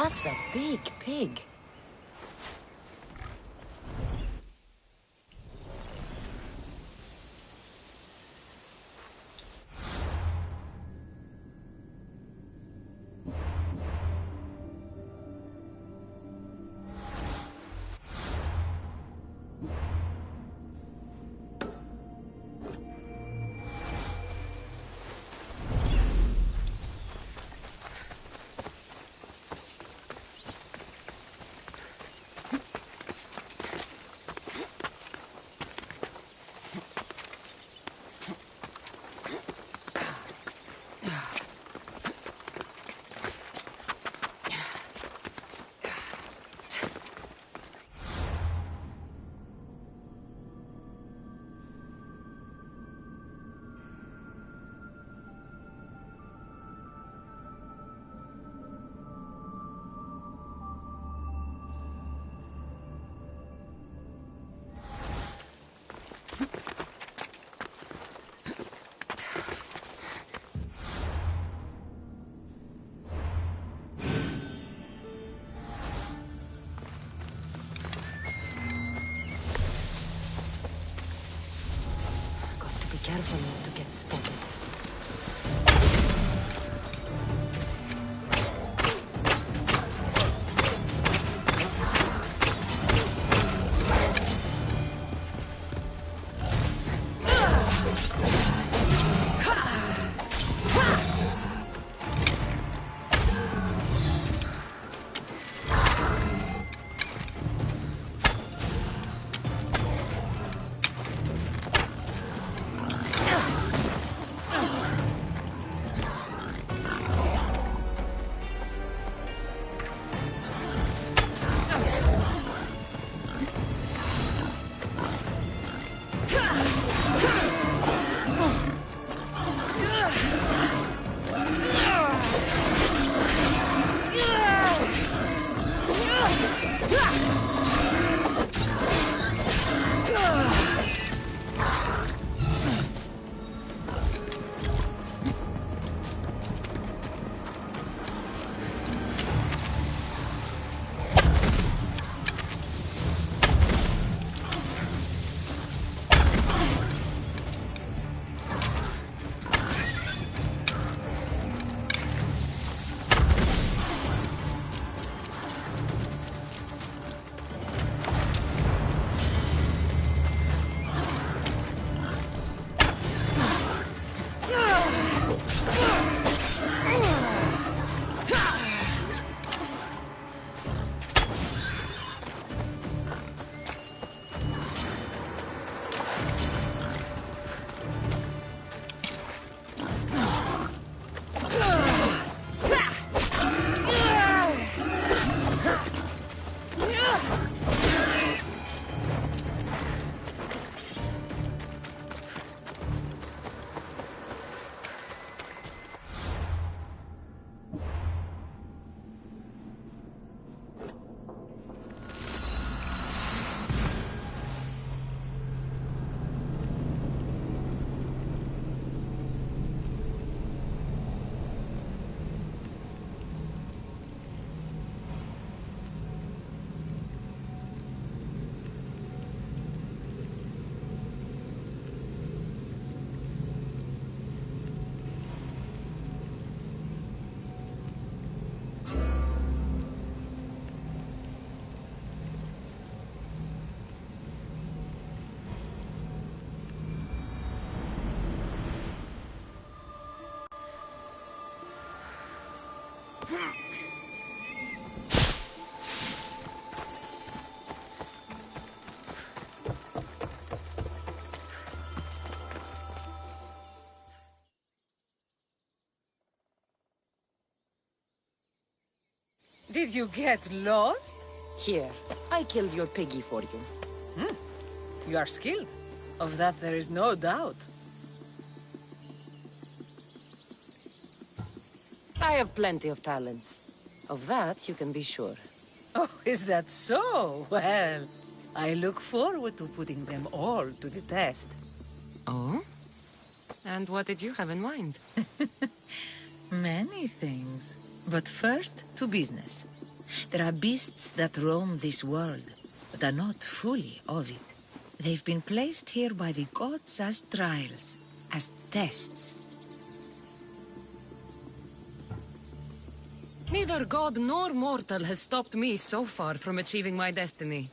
That's a big pig. Careful not to get spotted. Did you get lost? Here, I killed your piggy for you. You are skilled. Of that there is no doubt. I have plenty of talents. Of that, you can be sure. Oh, is that so? Well, I look forward to putting them all to the test. Oh? And what did you have in mind? Many things. But first, to business. There are beasts that roam this world, but are not fully of it. They've been placed here by the gods as trials, as tests. Neither god nor mortal has stopped me so far from achieving my destiny.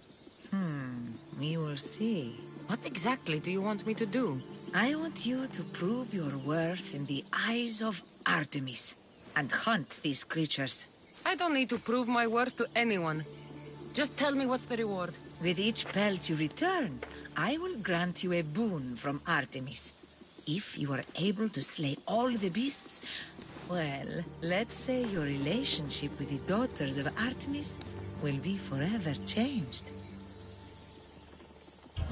We will see. What exactly do you want me to do? I want you to prove your worth in the eyes of Artemis, and hunt these creatures. I don't need to prove my worth to anyone. Just tell me what's the reward. With each pelt you return, I will grant you a boon from Artemis. If you are able to slay all the beasts, well, let's say your relationship with the daughters of Artemis will be forever changed.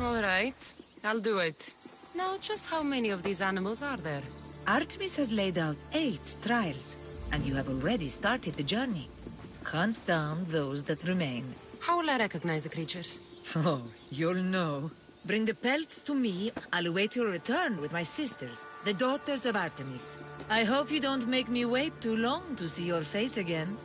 All right, I'll do it. Now, just how many of these animals are there? Artemis has laid out 8 trials, and you have already started the journey. Hunt down those that remain. How will I recognize the creatures? Oh, you'll know. Bring the pelts to me. I'll await your return with my sisters, the daughters of Artemis. I hope you don't make me wait too long to see your face again.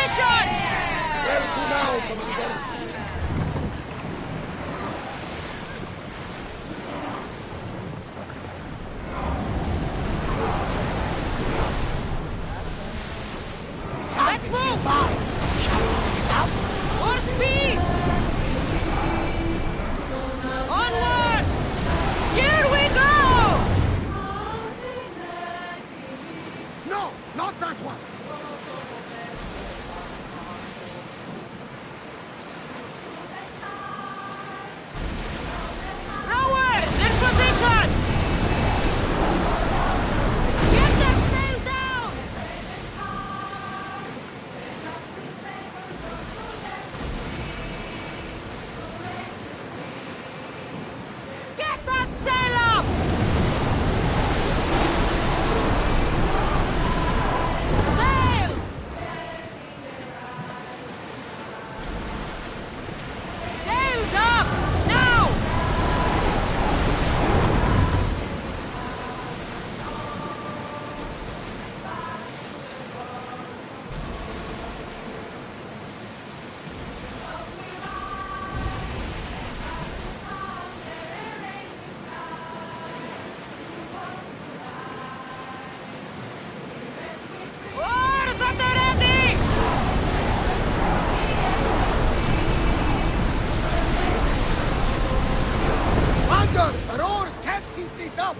positions! Where to now, Commander? Let's move! Shall we get up? More speed! Onward! Here we go! No, not that one. Rowers, in position! Get that sail down! Get that sail up! Sails! Sails up! Now! Oars at the ready! Commander, our oars can't keep this up.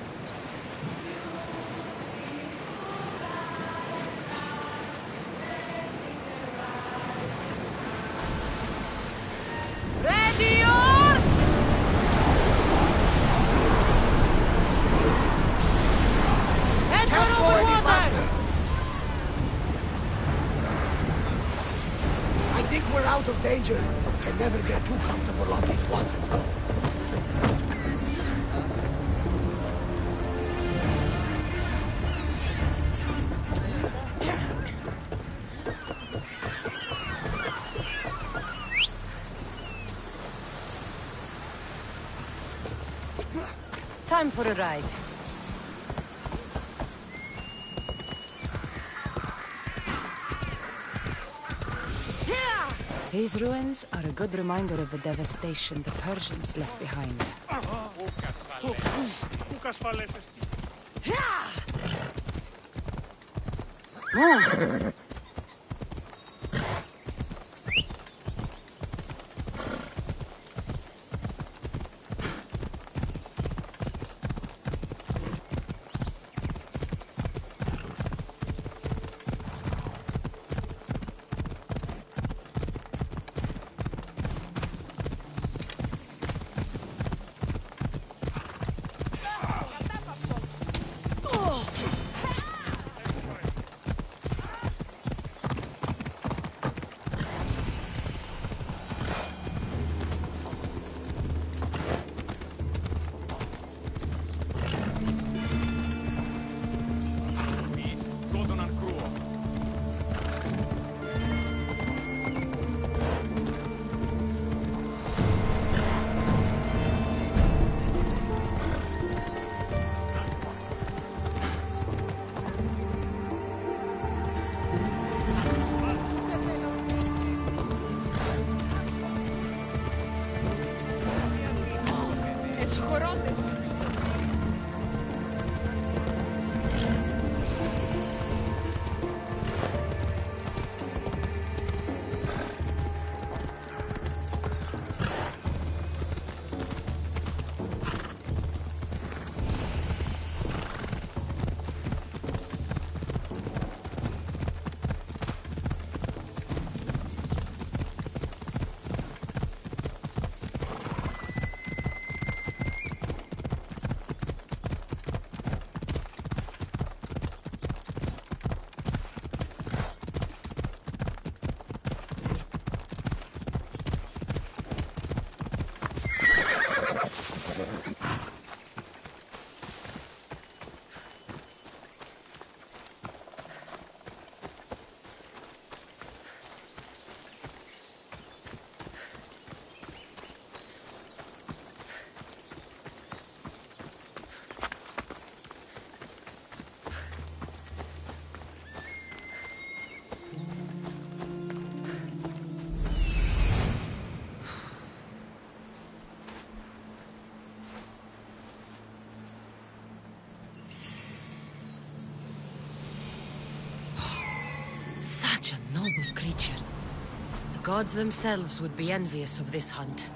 Ready, oars! Head for over water! I think we're out of danger. Can never get too comfortable on these waters. Time for a ride. These ruins are a good reminder of the devastation the Persians left behind. Move! noble creature. The gods themselves would be envious of this hunt.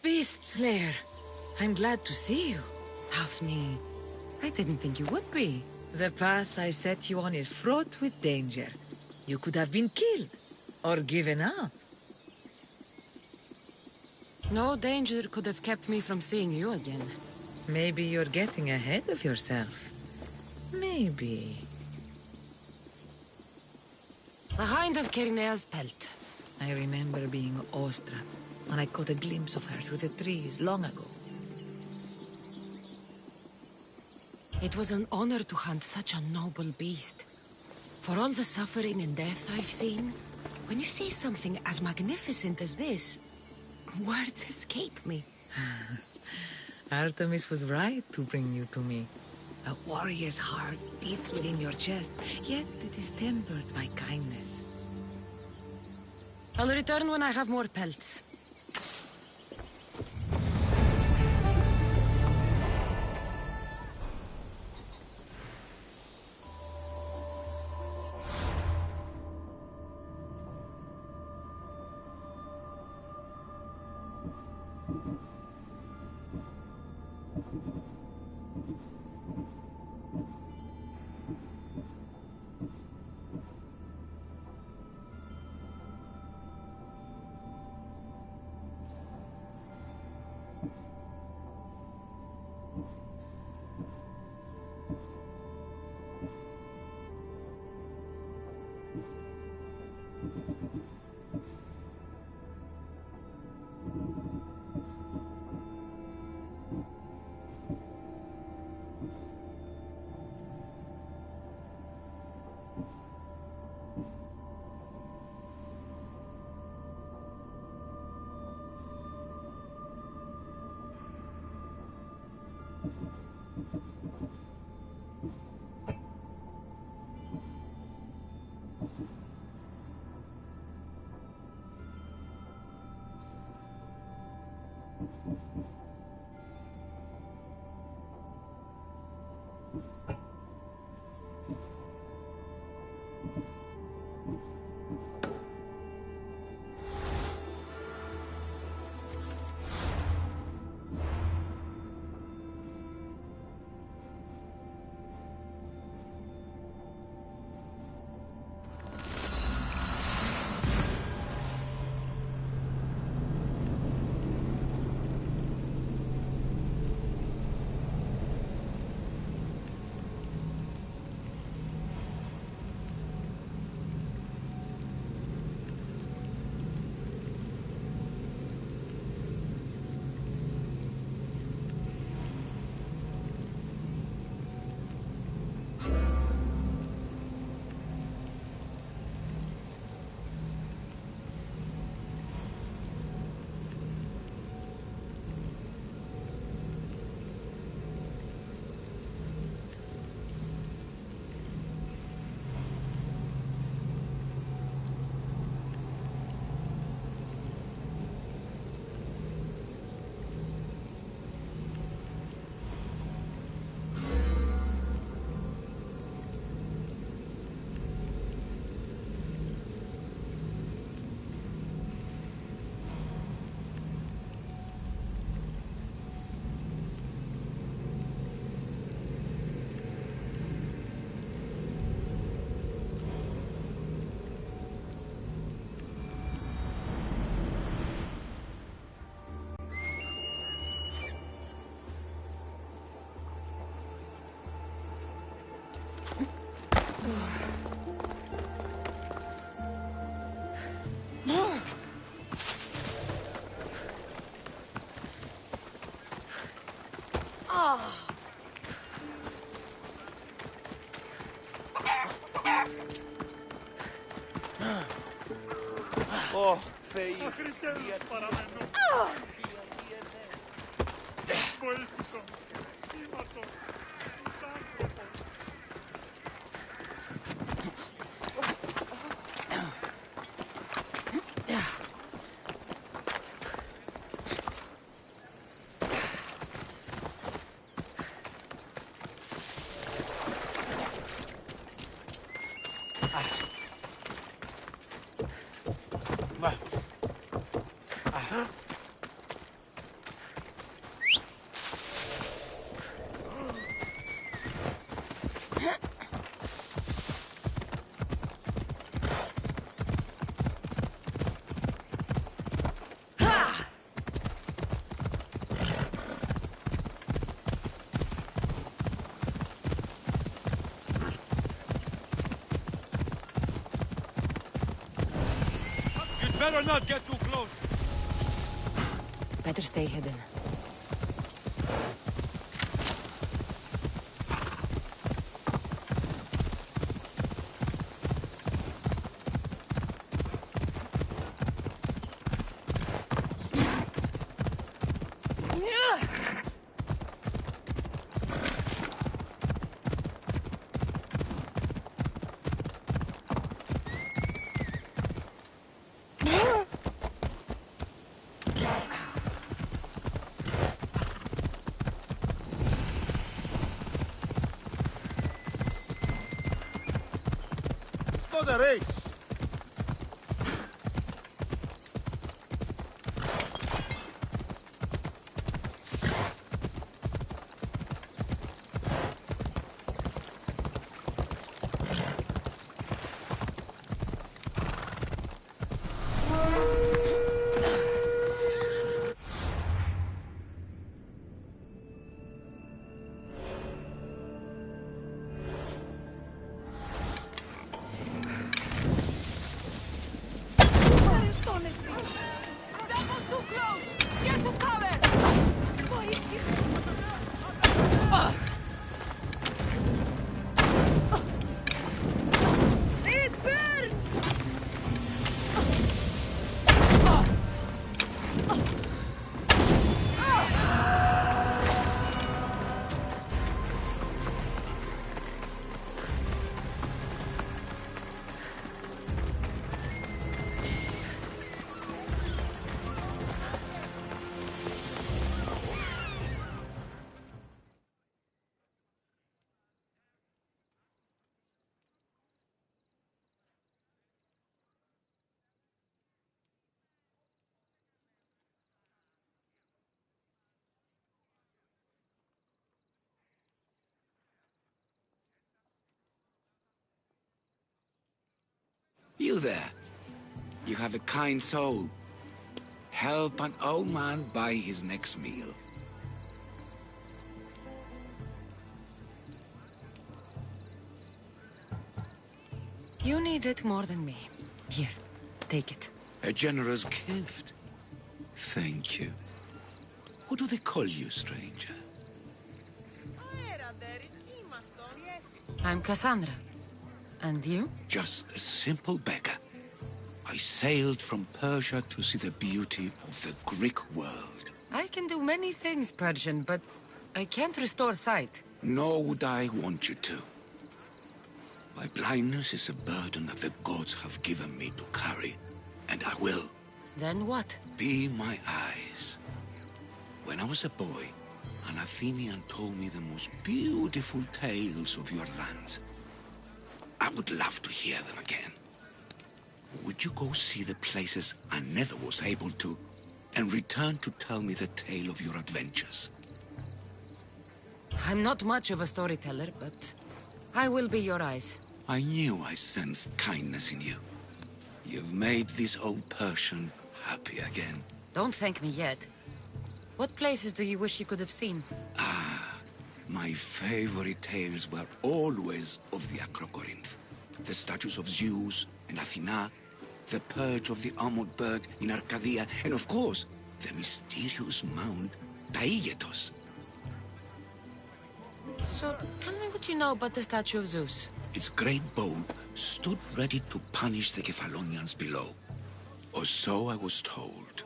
Beast Slayer, I'm glad to see you. Daphne, I didn't think you would be. The path I set you on is fraught with danger. You could have been killed, or given up. No danger could have kept me from seeing you again. Maybe you're getting ahead of yourself. Maybe. The Hind of Kirnea's pelt. I remember being awestruck when I caught a glimpse of her through the trees long ago. It was an honor to hunt such a noble beast. For all the suffering and death I've seen, when you see something as magnificent as this, words escape me. Artemis was right to bring you to me. A warrior's heart beats within your chest, yet it is tempered by kindness. I'll return when I have more pelts. Oh, Faye. Better not get too close. Better stay hidden. Not a race. You there. You have a kind soul. Help an old man buy his next meal. You need it more than me. Here, take it. A generous gift. Thank you. What do they call you, stranger? I'm Cassandra. And you? Just a simple beggar. I sailed from Persia to see the beauty of the Greek world. I can do many things, Persian, but I can't restore sight. Nor would I want you to. My blindness is a burden that the gods have given me to carry, and I will. Then what? Be my eyes. When I was a boy, an Athenian told me the most beautiful tales of your lands. I would love to hear them again. Would you go see the places I never was able to, and return to tell me the tale of your adventures? I'm not much of a storyteller, but I will be your eyes. I knew I sensed kindness in you. You've made this old Persian happy again. Don't thank me yet. What places do you wish you could have seen? My favorite tales were always of the Acrocorinth. The statues of Zeus and Athena, the perch of the armored bird in Arcadia, and of course, the mysterious mound Taigetos. So, tell me what you know about the statue of Zeus. Its great bow stood ready to punish the Kephalonians below. Or so I was told.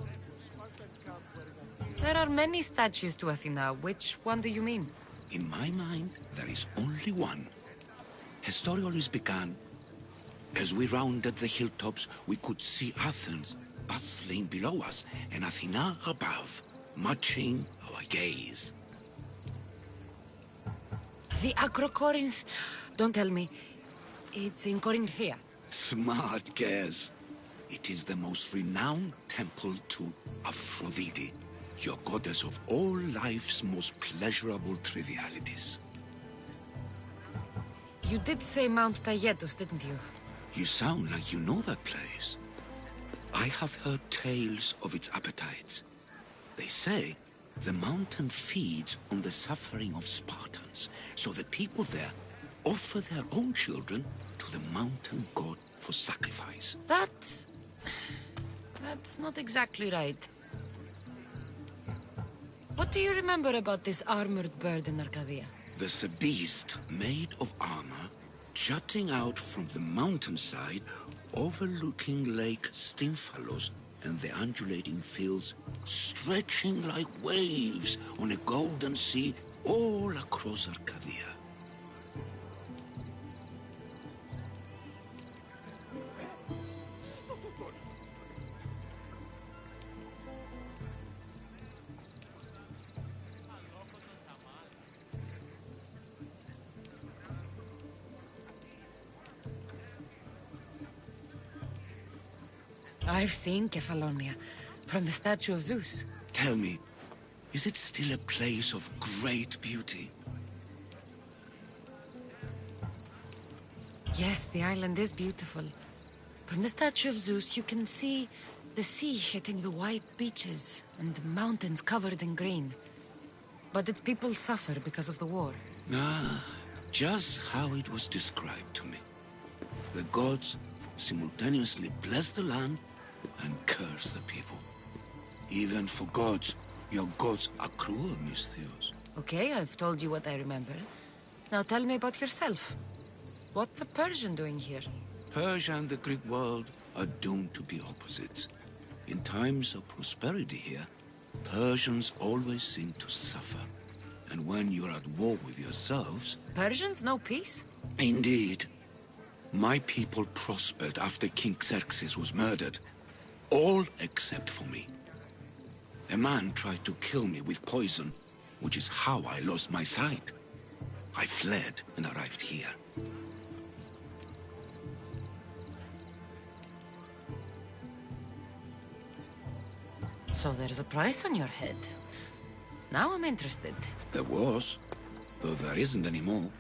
There are many statues to Athena. Which one do you mean? In my mind, there is only one. Her story always began. As we rounded the hilltops, we could see Athens bustling below us, and Athena above, matching our gaze. The Acrocorinth? Don't tell me. It's in Corinthia. Smart guess. It is the most renowned temple to Aphrodite, your goddess of all life's most pleasurable trivialities. You did say Mount Taygetus, didn't you? You sound like you know that place. I have heard tales of its appetites. They say the mountain feeds on the suffering of Spartans, so the people there offer their own children to the mountain god for sacrifice. That's not exactly right. What do you remember about this armored bird in Arcadia? There's a beast made of armor jutting out from the mountainside overlooking Lake Stymphalos and the undulating fields stretching like waves on a golden sea all across Arcadia. I've seen Kefalonia, from the statue of Zeus. Tell me, is it still a place of great beauty? Yes, the island is beautiful. From the statue of Zeus, you can see the sea hitting the white beaches and the mountains covered in green. But its people suffer because of the war. Ah, just how it was described to me. The gods simultaneously bless the land and curse the people. Even for gods, your gods are cruel, Miss Theos. Okay, I've told you what I remember. Now tell me about yourself. What's a Persian doing here? Persia and the Greek world are doomed to be opposites. In times of prosperity here, Persians always seem to suffer. And when you're at war with yourselves... Persians know peace? Indeed. My people prospered after King Xerxes was murdered. All except for me. A man tried to kill me with poison, which is how I lost my sight. I fled and arrived here. So there's a price on your head. Now I'm interested. There was, though there isn't anymore.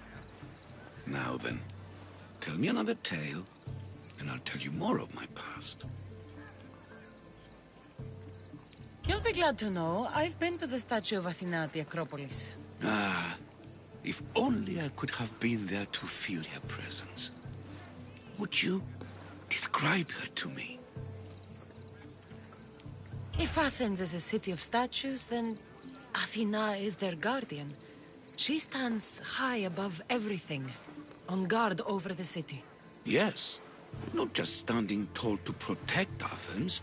Now then, tell me another tale, and I'll tell you more of my past. You'll be glad to know I've been to the statue of Athena at the Acropolis. Ah, if only I could have been there to feel her presence. Would you describe her to me? If Athens is a city of statues, then Athena is their guardian. She stands high above everything, on guard over the city. Yes, not just standing tall to protect Athens,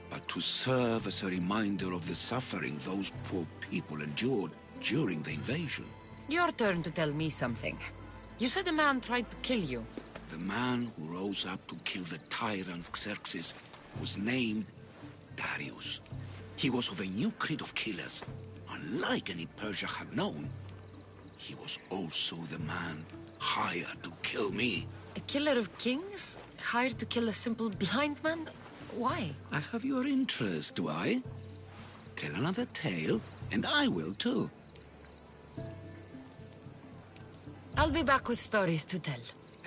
but to serve as a reminder of the suffering those poor people endured during the invasion. Your turn to tell me something. You said a man tried to kill you. The man who rose up to kill the tyrant Xerxes was named Darius. He was of a new creed of killers. Unlike any Persia had known, he was also the man hired to kill me. A killer of kings? Hired to kill a simple blind man? Why? I have your interest, do I? Tell another tale, and I will too. I'll be back with stories to tell.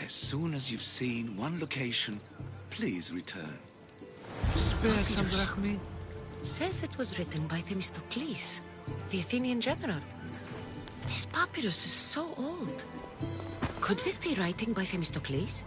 As soon as you've seen one location, please return. Spare some drachmi. Says it was written by Themistocles, the Athenian general. This papyrus is so old. Could this be writing by Themistocles?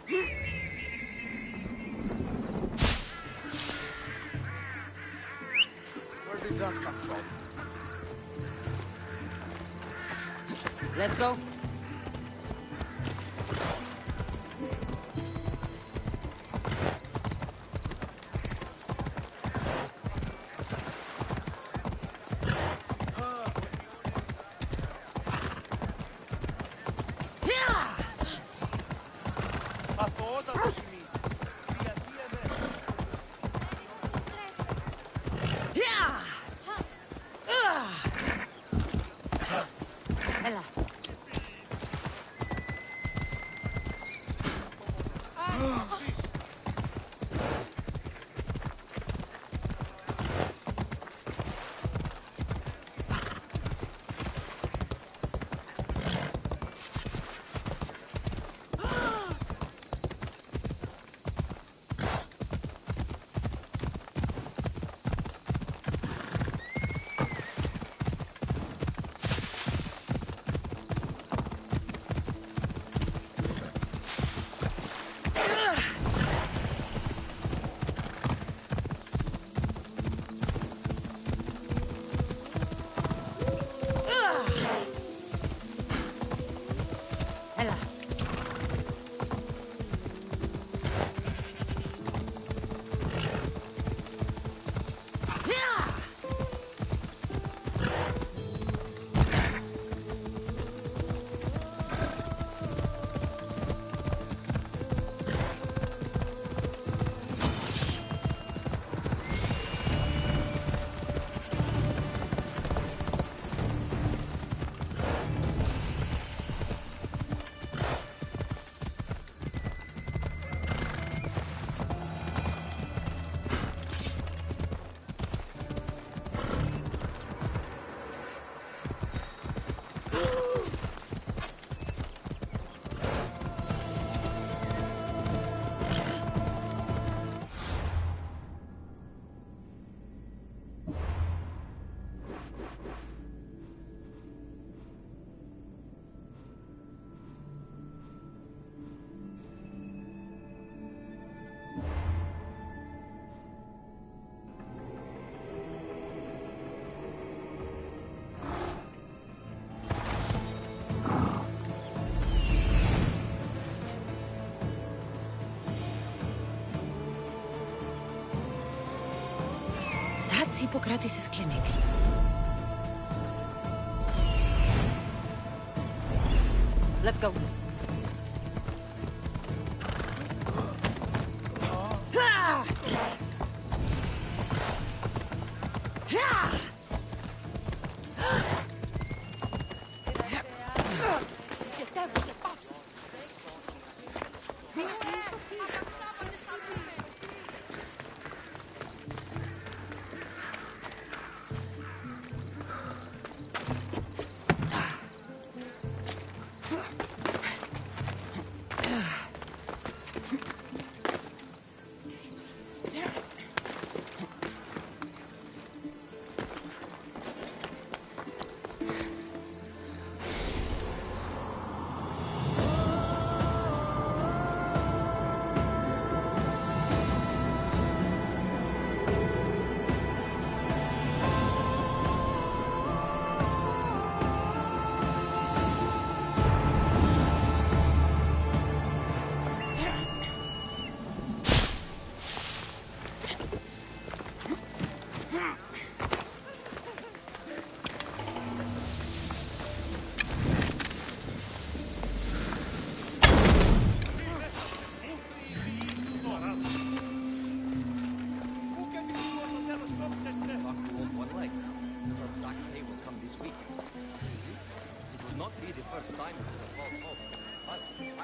Where did that come from? Let's go. That's Hippocrates' clinic. Let's go.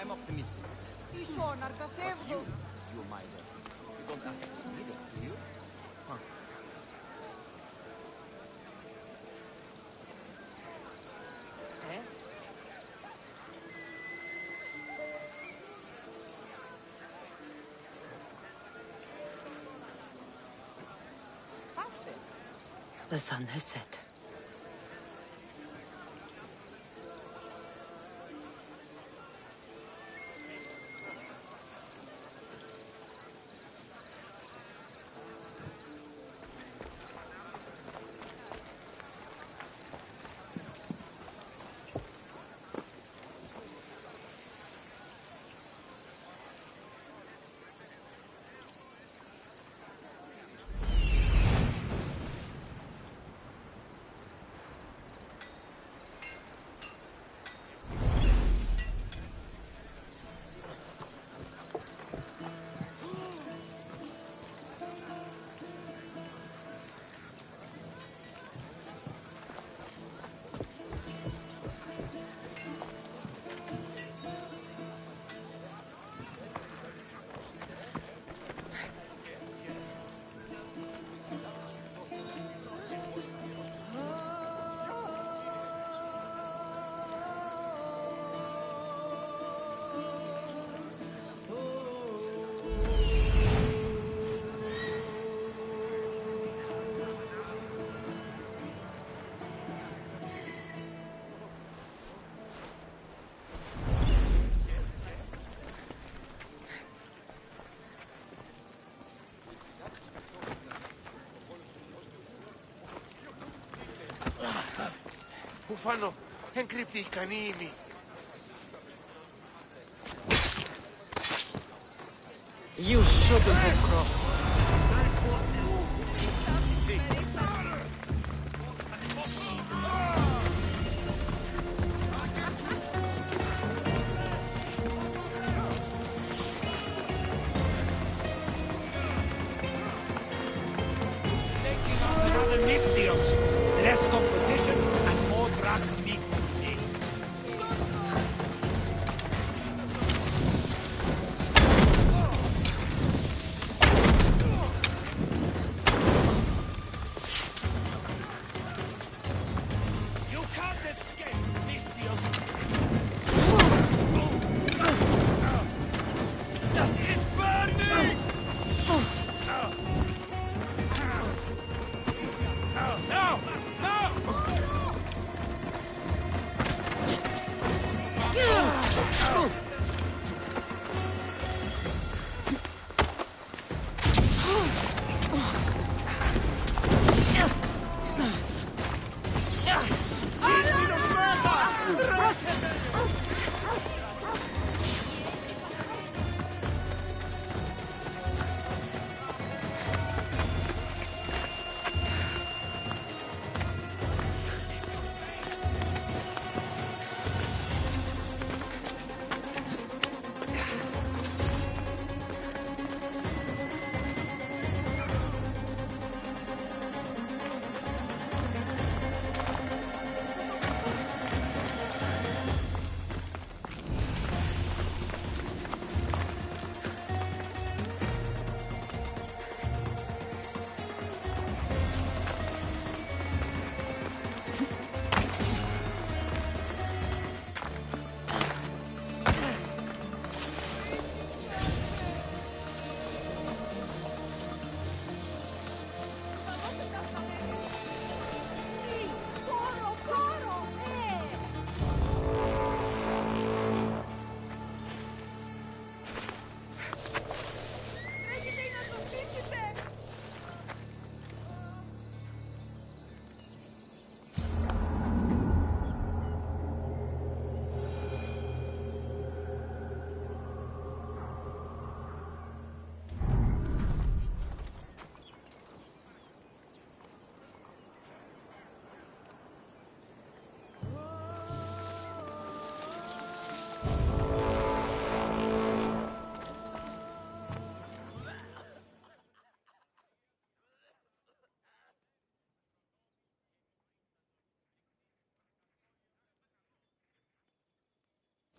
I'm optimistic. You miser. You don't act like a leader, do you? Huh. Eh? The sun has set. Που φάνω εγκρύπτει η κανήμη. You shouldn't have crossed. Another Mystios. Less competition and more drachmi. You can't escape, Mystios. It's burning! No!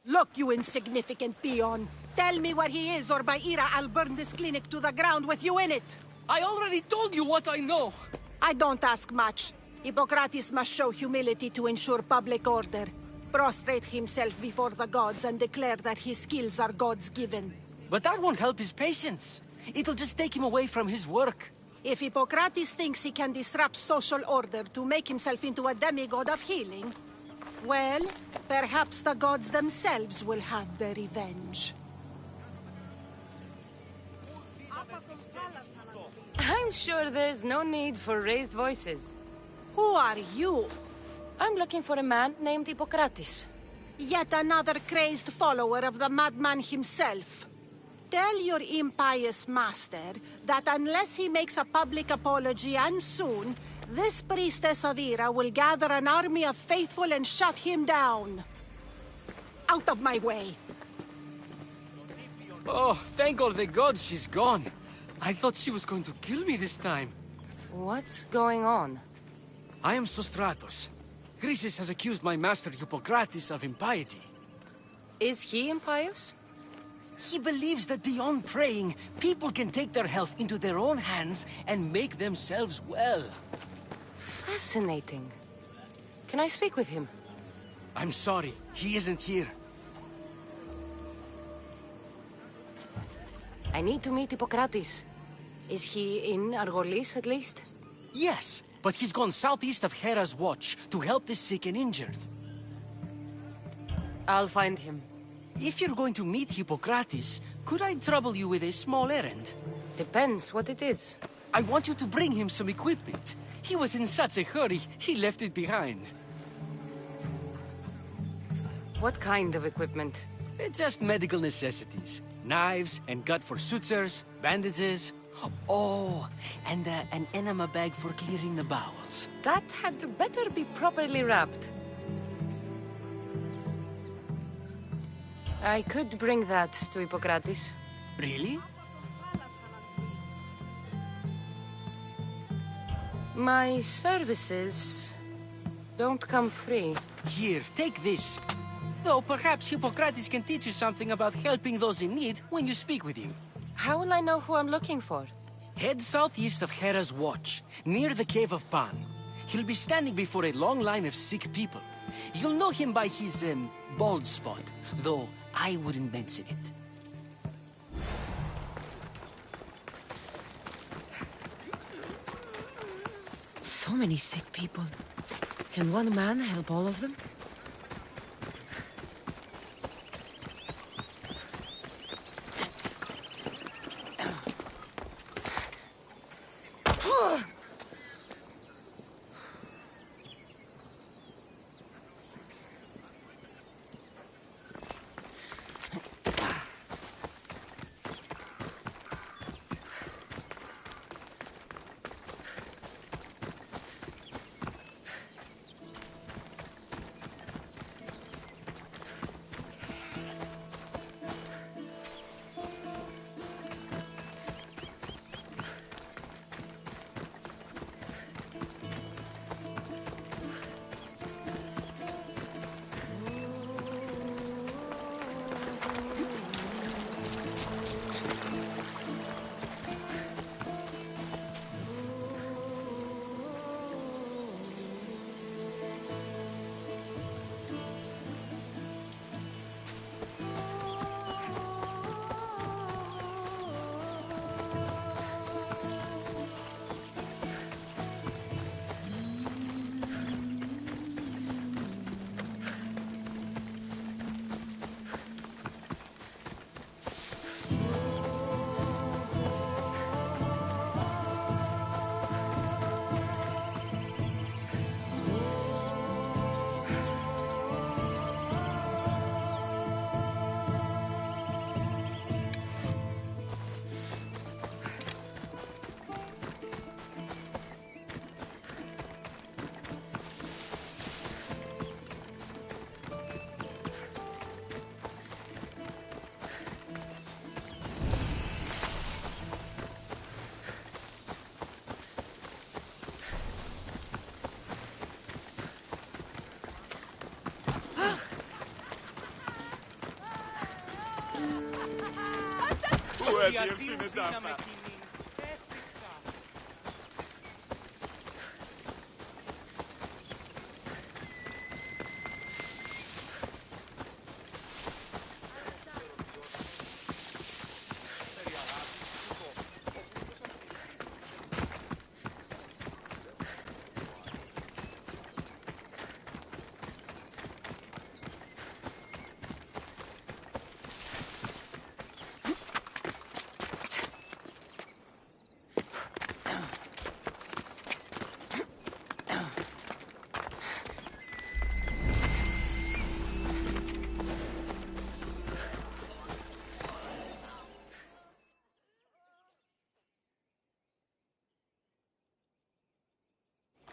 Look, you insignificant peon. Tell me where he is, or by Ira, I'll burn this clinic to the ground with you in it. I already told you what I know. I don't ask much. Hippocrates must show humility to ensure public order. Prostrate himself before the gods and declare that his skills are God's given. But that won't help his patients. It'll just take him away from his work. If Hippocrates thinks he can disrupt social order to make himself into a demigod of healing, well, perhaps the gods themselves will have their revenge. I'm sure there's no need for raised voices. Who are you? I'm looking for a man named Hippocrates. Yet another crazed follower of the madman himself. Tell your impious master that unless he makes a public apology, and soon, this priestess of Ira will gather an army of faithful and shut him down. Out of my way! Oh, thank all the gods she's gone. I thought she was going to kill me this time. What's going on? I am Sostratos. Chrysis has accused my master Hippocrates of impiety. Is he impious? He believes that beyond praying, people can take their health into their own hands and make themselves well. Fascinating. Can I speak with him? I'm sorry, he isn't here. I need to meet Hippocrates. Is he in Argolis, at least? Yes, but he's gone southeast of Hera's Watch to help the sick and injured. I'll find him. If you're going to meet Hippocrates, could I trouble you with a small errand? Depends what it is. I want you to bring him some equipment. He was in such a hurry, he left it behind. What kind of equipment? Just medical necessities. Knives and gut for sutures, bandages. Oh, and an enema bag for clearing the bowels. That had better be properly wrapped. I could bring that to Hippocrates. Really? My services don't come free. Here, take this. Though perhaps Hippocrates can teach you something about helping those in need when you speak with him. How will I know who I'm looking for? Head southeast of Hera's Watch, near the Cave of Pan. He'll be standing before a long line of sick people. You'll know him by his, bald spot, though I wouldn't mention it. So many sick people. Can one man help all of them?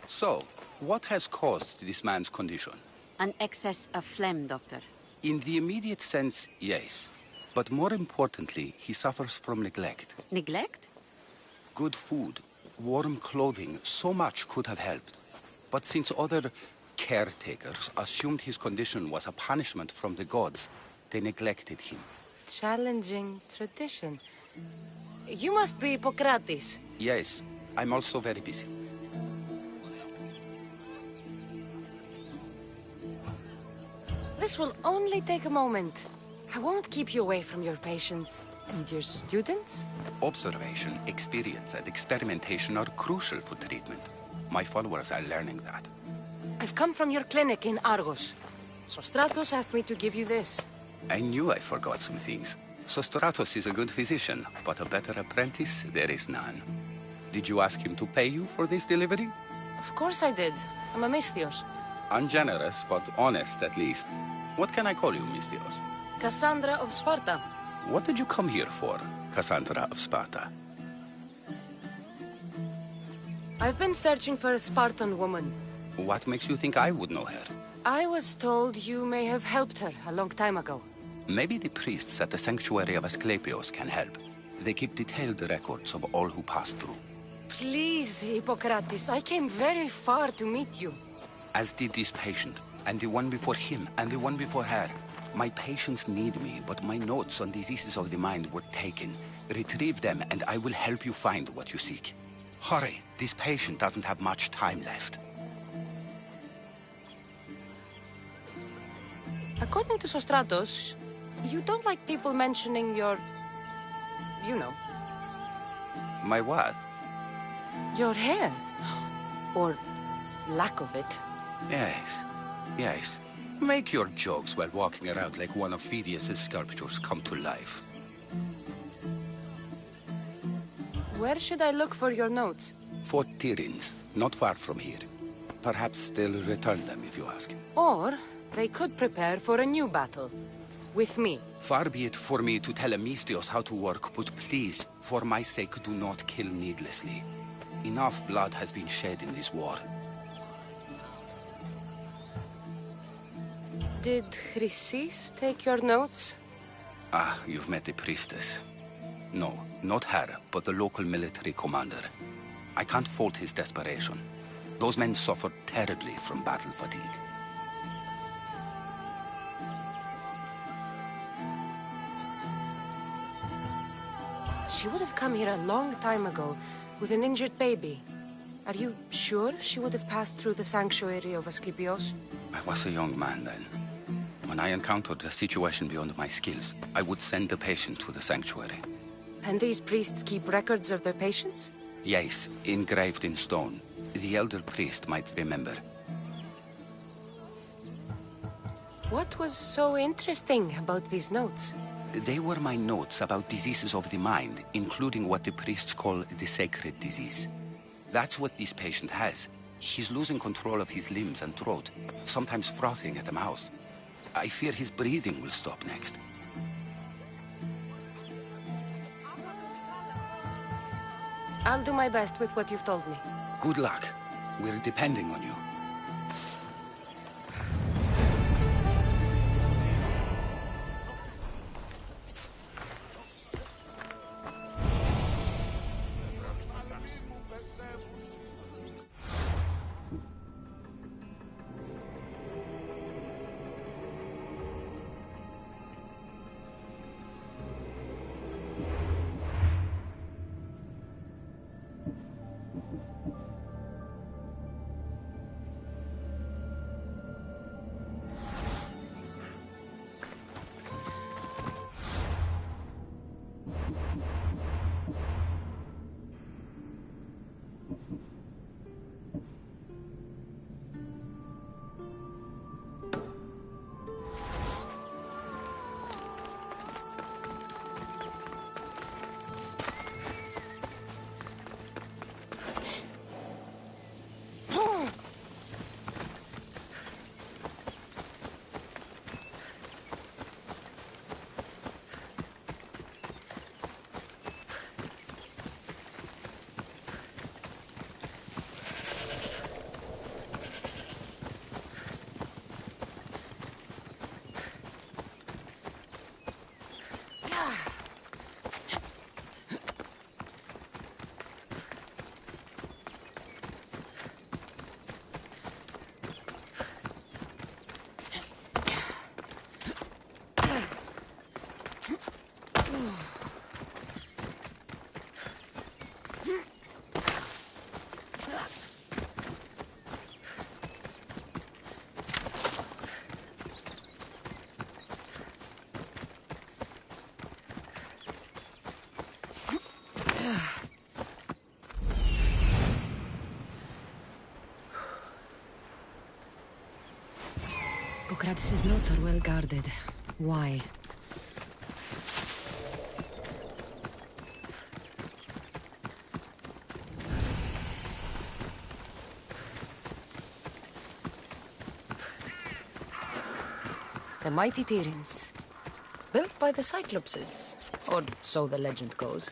So, what has caused this man's condition? An excess of phlegm, Doctor. In the immediate sense, yes. But more importantly, he suffers from neglect. Neglect? Good food, warm clothing, so much could have helped. But since other caretakers assumed his condition was a punishment from the gods, they neglected him. Challenging tradition. You must be Hippocrates. Yes, I'm also very busy. This will only take a moment. I won't keep you away from your patients. And your students? Observation, experience, and experimentation are crucial for treatment. My followers are learning that. I've come from your clinic in Argos. Sostratos asked me to give you this. I knew I forgot some things. Sostratos is a good physician, but a better apprentice there is none. Did you ask him to pay you for this delivery? Of course I did. I'm a Misthios. Ungenerous, but honest at least. What can I call you, Mistios? Cassandra of Sparta. What did you come here for, Cassandra of Sparta? I've been searching for a Spartan woman. What makes you think I would know her? I was told you may have helped her a long time ago. Maybe the priests at the sanctuary of Asclepios can help. They keep detailed records of all who passed through. Please, Hippocrates, I came very far to meet you. As did this patient, and the one before him, and the one before her. My patients need me, but my notes on diseases of the mind were taken. Retrieve them, and I will help you find what you seek. Hurry, this patient doesn't have much time left. According to Sostratos, you don't like people mentioning your... you know. My what? Your hair. Or lack of it. Yes, yes. Make your jokes while walking around like one of Phidias' sculptures come to life. Where should I look for your notes? For Tyrins, not far from here. Perhaps they'll return them if you ask. Or they could prepare for a new battle. With me. Far be it for me to tell a Mistios how to work, but please, for my sake, do not kill needlessly. Enough blood has been shed in this war. Did Chrysis take your notes? Ah, you've met the priestess. No, not her, but the local military commander. I can't fault his desperation. Those men suffered terribly from battle fatigue. She would have come here a long time ago, with an injured baby. Are you sure she would have passed through the sanctuary of Asclepios? I was a young man then. When I encountered a situation beyond my skills, I would send the patient to the sanctuary. And these priests keep records of their patients? Yes, engraved in stone. The elder priest might remember. What was so interesting about these notes? They were my notes about diseases of the mind, including what the priests call the sacred disease. That's what this patient has. He's losing control of his limbs and throat, sometimes frothing at the mouth. I fear his breathing will stop next. I'll do my best with what you've told me. Good luck. We're depending on you. Hippocrates' notes are well guarded. Why? The mighty Tyrins. Built by the Cyclopses. Or so the legend goes.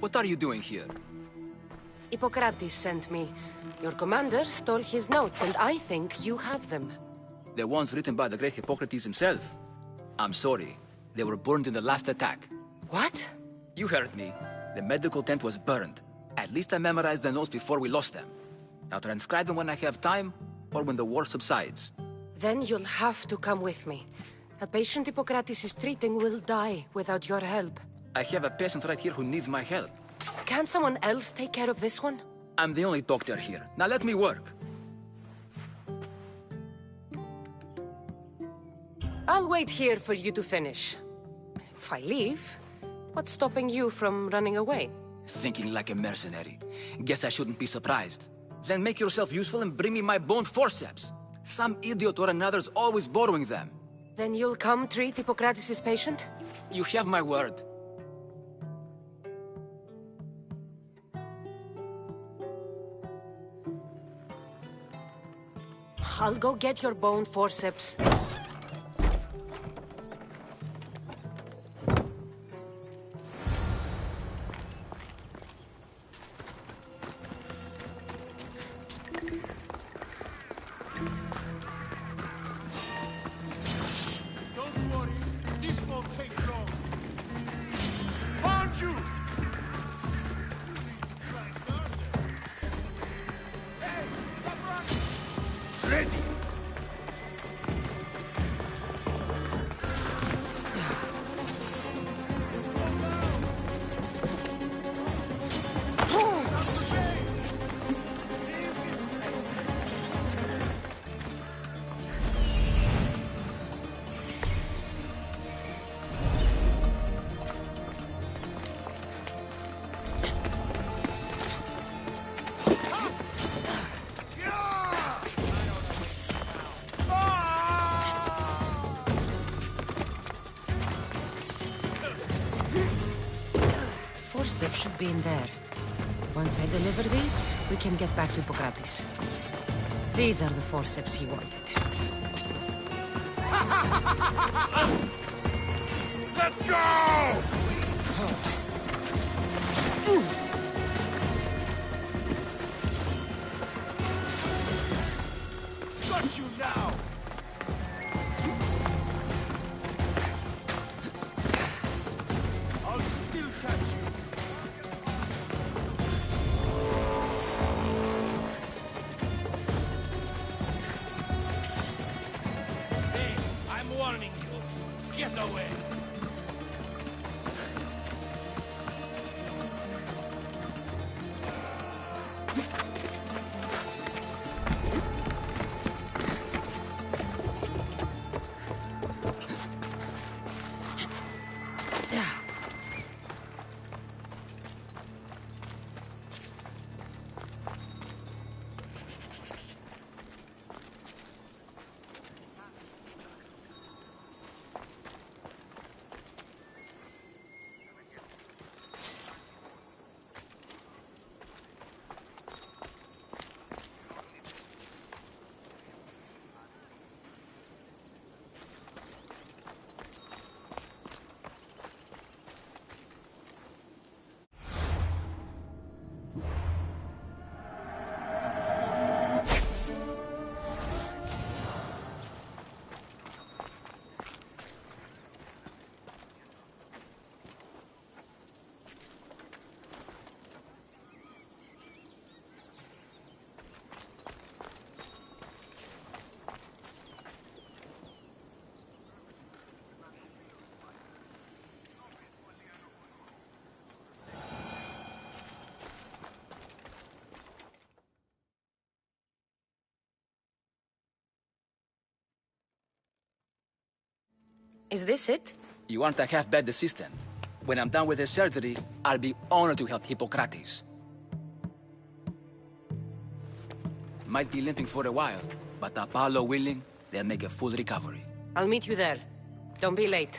What are you doing here? Hippocrates sent me. Your commander stole his notes, and I think you have them. The ones written by the great Hippocrates himself. I'm sorry. They were burned in the last attack. What? You heard me. The medical tent was burned. At least I memorized the notes before we lost them. I'll transcribe them when I have time, or when the war subsides. Then you'll have to come with me. A patient Hippocrates is treating will die without your help. I have a patient right here who needs my help. Can't someone else take care of this one? I'm the only doctor here. Now let me work. I'll wait here for you to finish. If I leave, what's stopping you from running away? Thinking like a mercenary. Guess I shouldn't be surprised. Then make yourself useful and bring me my bone forceps. Some idiot or another's always borrowing them. Then you'll come treat Hippocrates' patient? You have my word. I'll go get your bone forceps. Don't worry, this won't take long. Found you! Ready! Forceps should be in there. Once I deliver these, we can get back to Hippocrates. These are the forceps he wanted. Let's go! Got you now! I'll still catch you. Hey, I'm warning you. Get away. Is this it? You aren't a half-bad assistant. When I'm done with the surgery, I'll be honored to help Hippocrates. Might be limping for a while, but Apollo willing, they'll make a full recovery. I'll meet you there. Don't be late.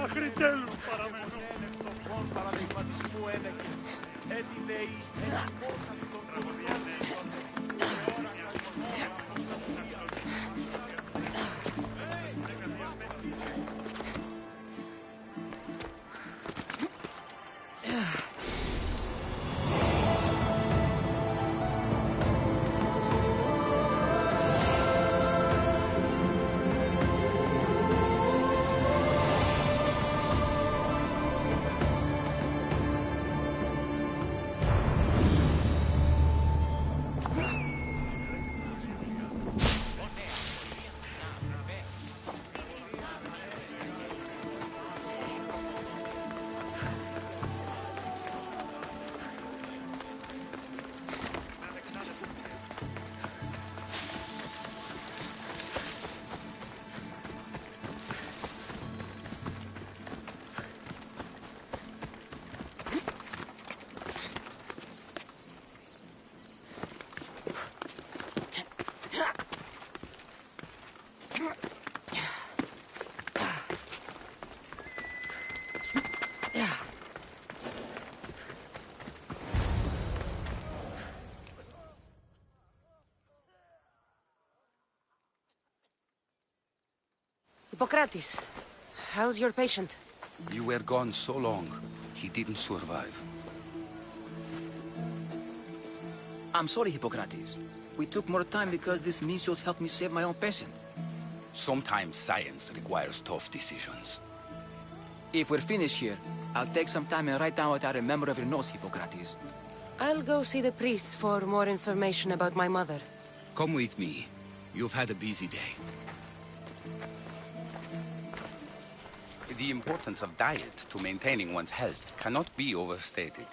Αχριτέλου παραμένω. Τον παραδειγματισμού ένεκε. Έτσι λέει, τον τραγωδιάνε. Hippocrates, how's your patient? You were gone so long, he didn't survive. I'm sorry, Hippocrates. We took more time because this measles helped me save my own patient. Sometimes science requires tough decisions. If we're finished here, I'll take some time and write down what I remember of your notes, Hippocrates. I'll go see the priest for more information about my mother. Come with me. You've had a busy day. The importance of diet to maintaining one's health cannot be overstated.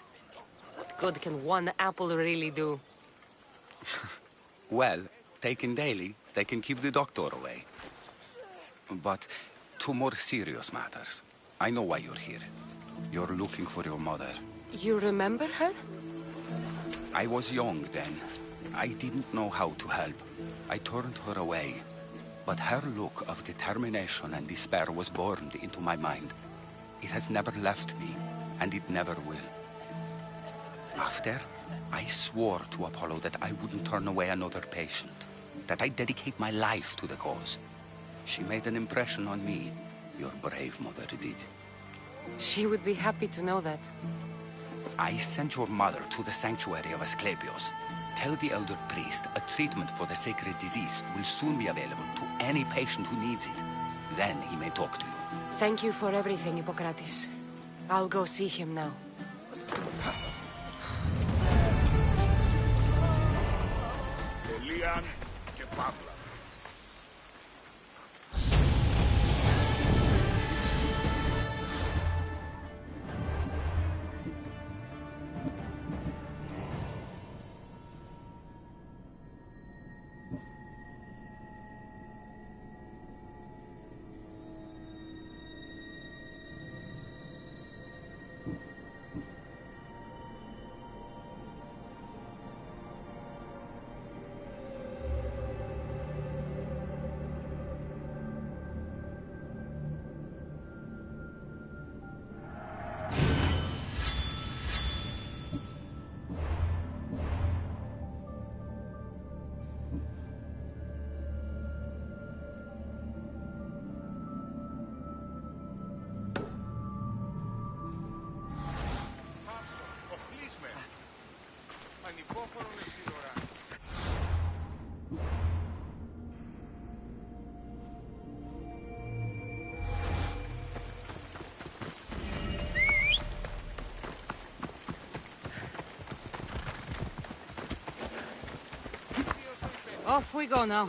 What good can one apple really do? Well, taken daily, they can keep the doctor away. But to more serious matters, I know why you're here. You're looking for your mother. You remember her? I was young then. I didn't know how to help. I turned her away. But her look of determination and despair was burned into my mind. It has never left me, and it never will. After, I swore to Apollo that I wouldn't turn away another patient, that I'd dedicate my life to the cause. She made an impression on me. Your brave mother did. She would be happy to know that. I sent your mother to the sanctuary of Asclepios. Tell the elder priest a treatment for the sacred disease will soon be available to any patient who needs it. Then he may talk to you. Thank you for everything, Hippocrates. I'll go see him now. Elian και Παύλα. Off we go now.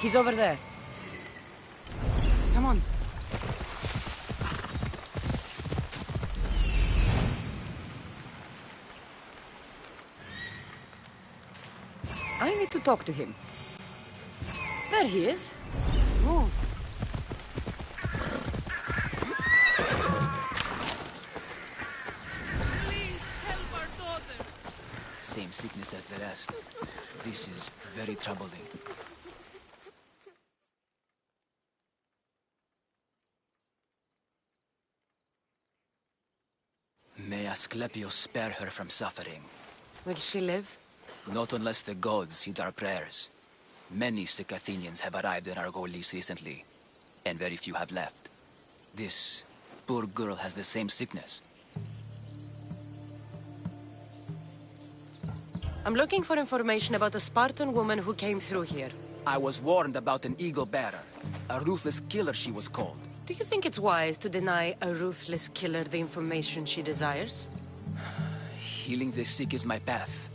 He's over there. Come on. I need to talk to him. There he is. Move. Please help our daughter. Same sickness as the rest. This is very troubling. May Asclepius spare her from suffering. Will she live? Not unless the gods heed our prayers. Many sick Athenians have arrived in Argolis recently, and very few have left. This poor girl has the same sickness. I'm looking for information about a Spartan woman who came through here. I was warned about an eagle bearer. A ruthless killer, she was called. Do you think it's wise to deny a ruthless killer the information she desires? Healing the sick is my path.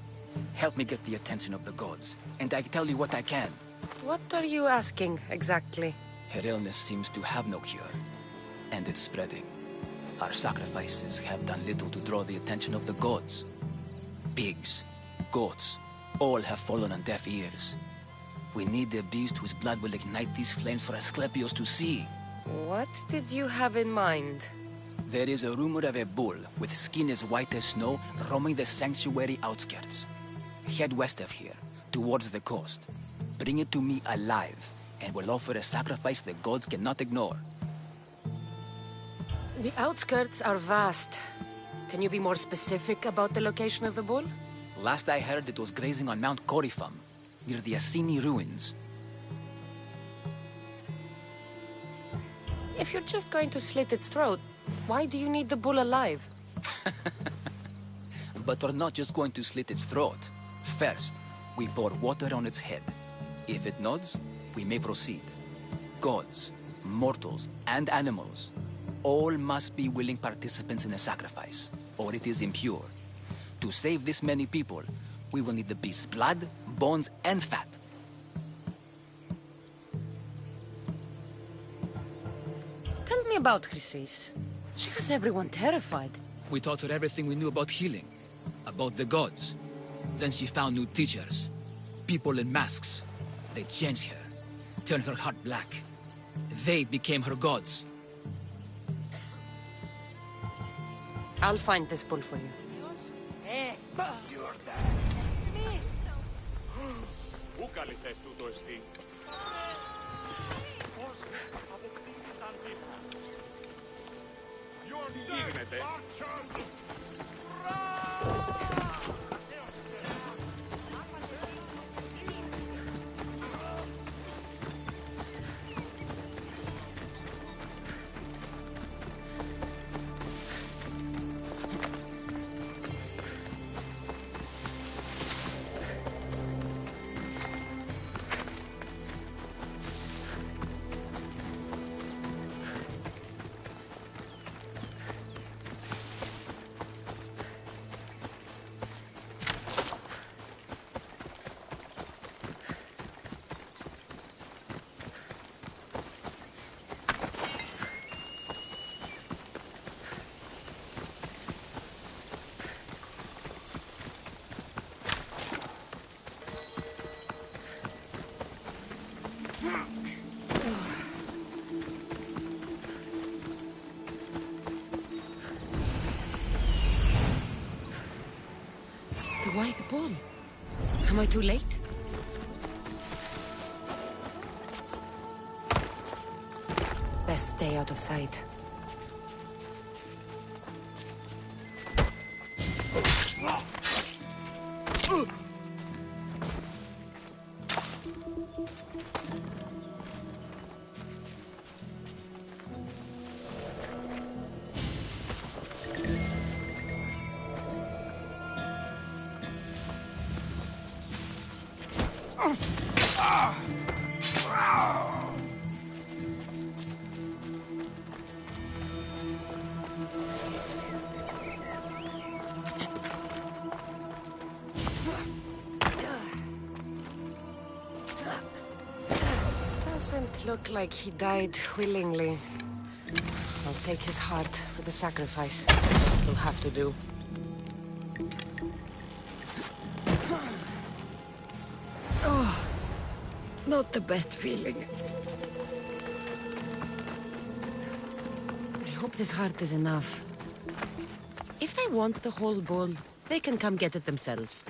Help me get the attention of the gods, and I tell you what I can. What are you asking, exactly? Her illness seems to have no cure, and it's spreading. Our sacrifices have done little to draw the attention of the gods. Pigs, goats, all have fallen on deaf ears. We need a beast whose blood will ignite these flames for Asclepius to see. What did you have in mind? There is a rumor of a bull with skin as white as snow roaming the sanctuary outskirts. Head west of here, towards the coast. Bring it to me alive, and we'll offer a sacrifice the gods cannot ignore. The outskirts are vast. Can you be more specific about the location of the bull? Last I heard, it was grazing on Mount Corifum, near the Assini ruins. If you're just going to slit its throat, why do you need the bull alive? But we're not just going to slit its throat. First, we pour water on its head. If it nods, we may proceed. Gods, mortals, and animals, all must be willing participants in a sacrifice, or it is impure. To save this many people, we will need the beast's blood, bones, and fat. Tell me about Chrysis. She has everyone terrified. We taught her everything we knew about healing, about the gods. Then she found new teachers, people in masks. They changed her, turned her heart black. They became her gods. I'll find this bull for you. You're there. Πού καλυθές τούτο εστί? Τι γίνεται? The white bull. A Am I too late? Best stay out of sight. Doesn't look like he died willingly. I'll take his heart for the sacrifice. He'll have to do. Oh, not the best feeling. I hope this heart is enough. If they want the whole bull, they can come get it themselves.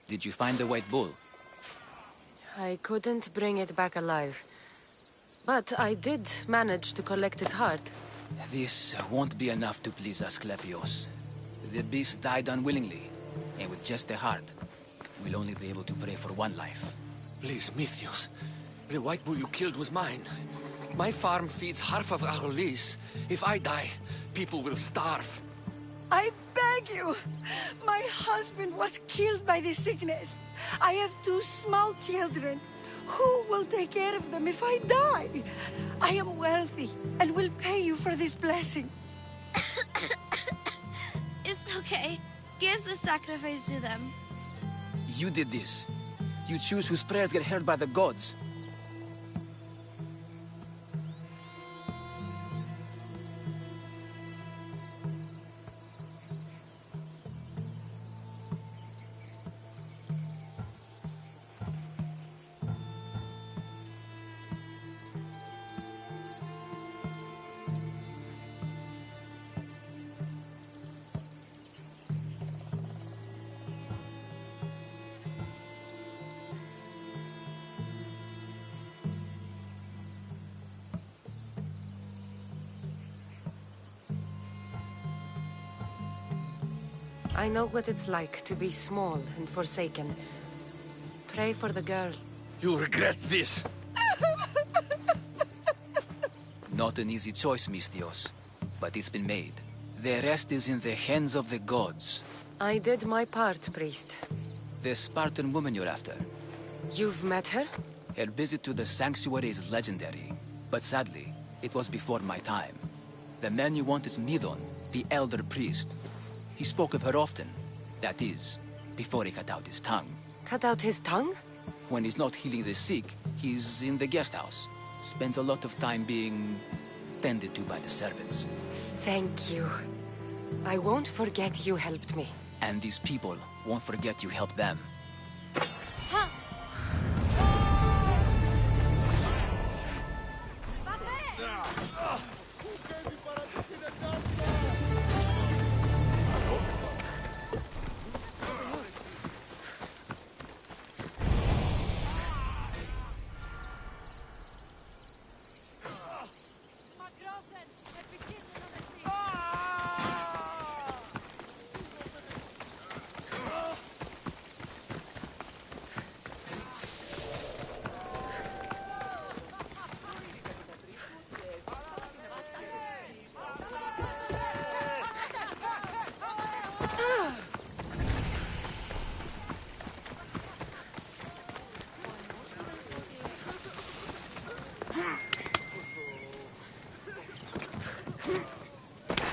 Did you find the white bull? I couldn't bring it back alive. But I did manage to collect its heart. This won't be enough to please Asclepios. The beast died unwillingly, and with just the heart, we'll only be able to pray for one life. Please, Mythios. The white bull you killed was mine. My farm feeds half of Arolis. If I die, people will starve. I beg you! My husband was killed by the sickness. I have 2 small children. Who will take care of them if I die? I am wealthy and will pay you for this blessing. It's okay. Give the sacrifice to them. You did this. You choose whose prayers get heard by the gods. I know what it's like to be small and forsaken. Pray for the girl. You regret this? Not an easy choice, Mystios, but it's been made. The rest is in the hands of the gods. I did my part, priest. The Spartan woman you're after. You've met her? Her visit to the sanctuary is legendary, but sadly, it was before my time. The man you want is Midon, the elder priest. He spoke of her often. That is, before he cut out his tongue. Cut out his tongue? When he's not healing the sick, he's in the guest house. Spends a lot of time being tended to by the servants. Thank you. I won't forget you helped me. And these people won't forget you helped them.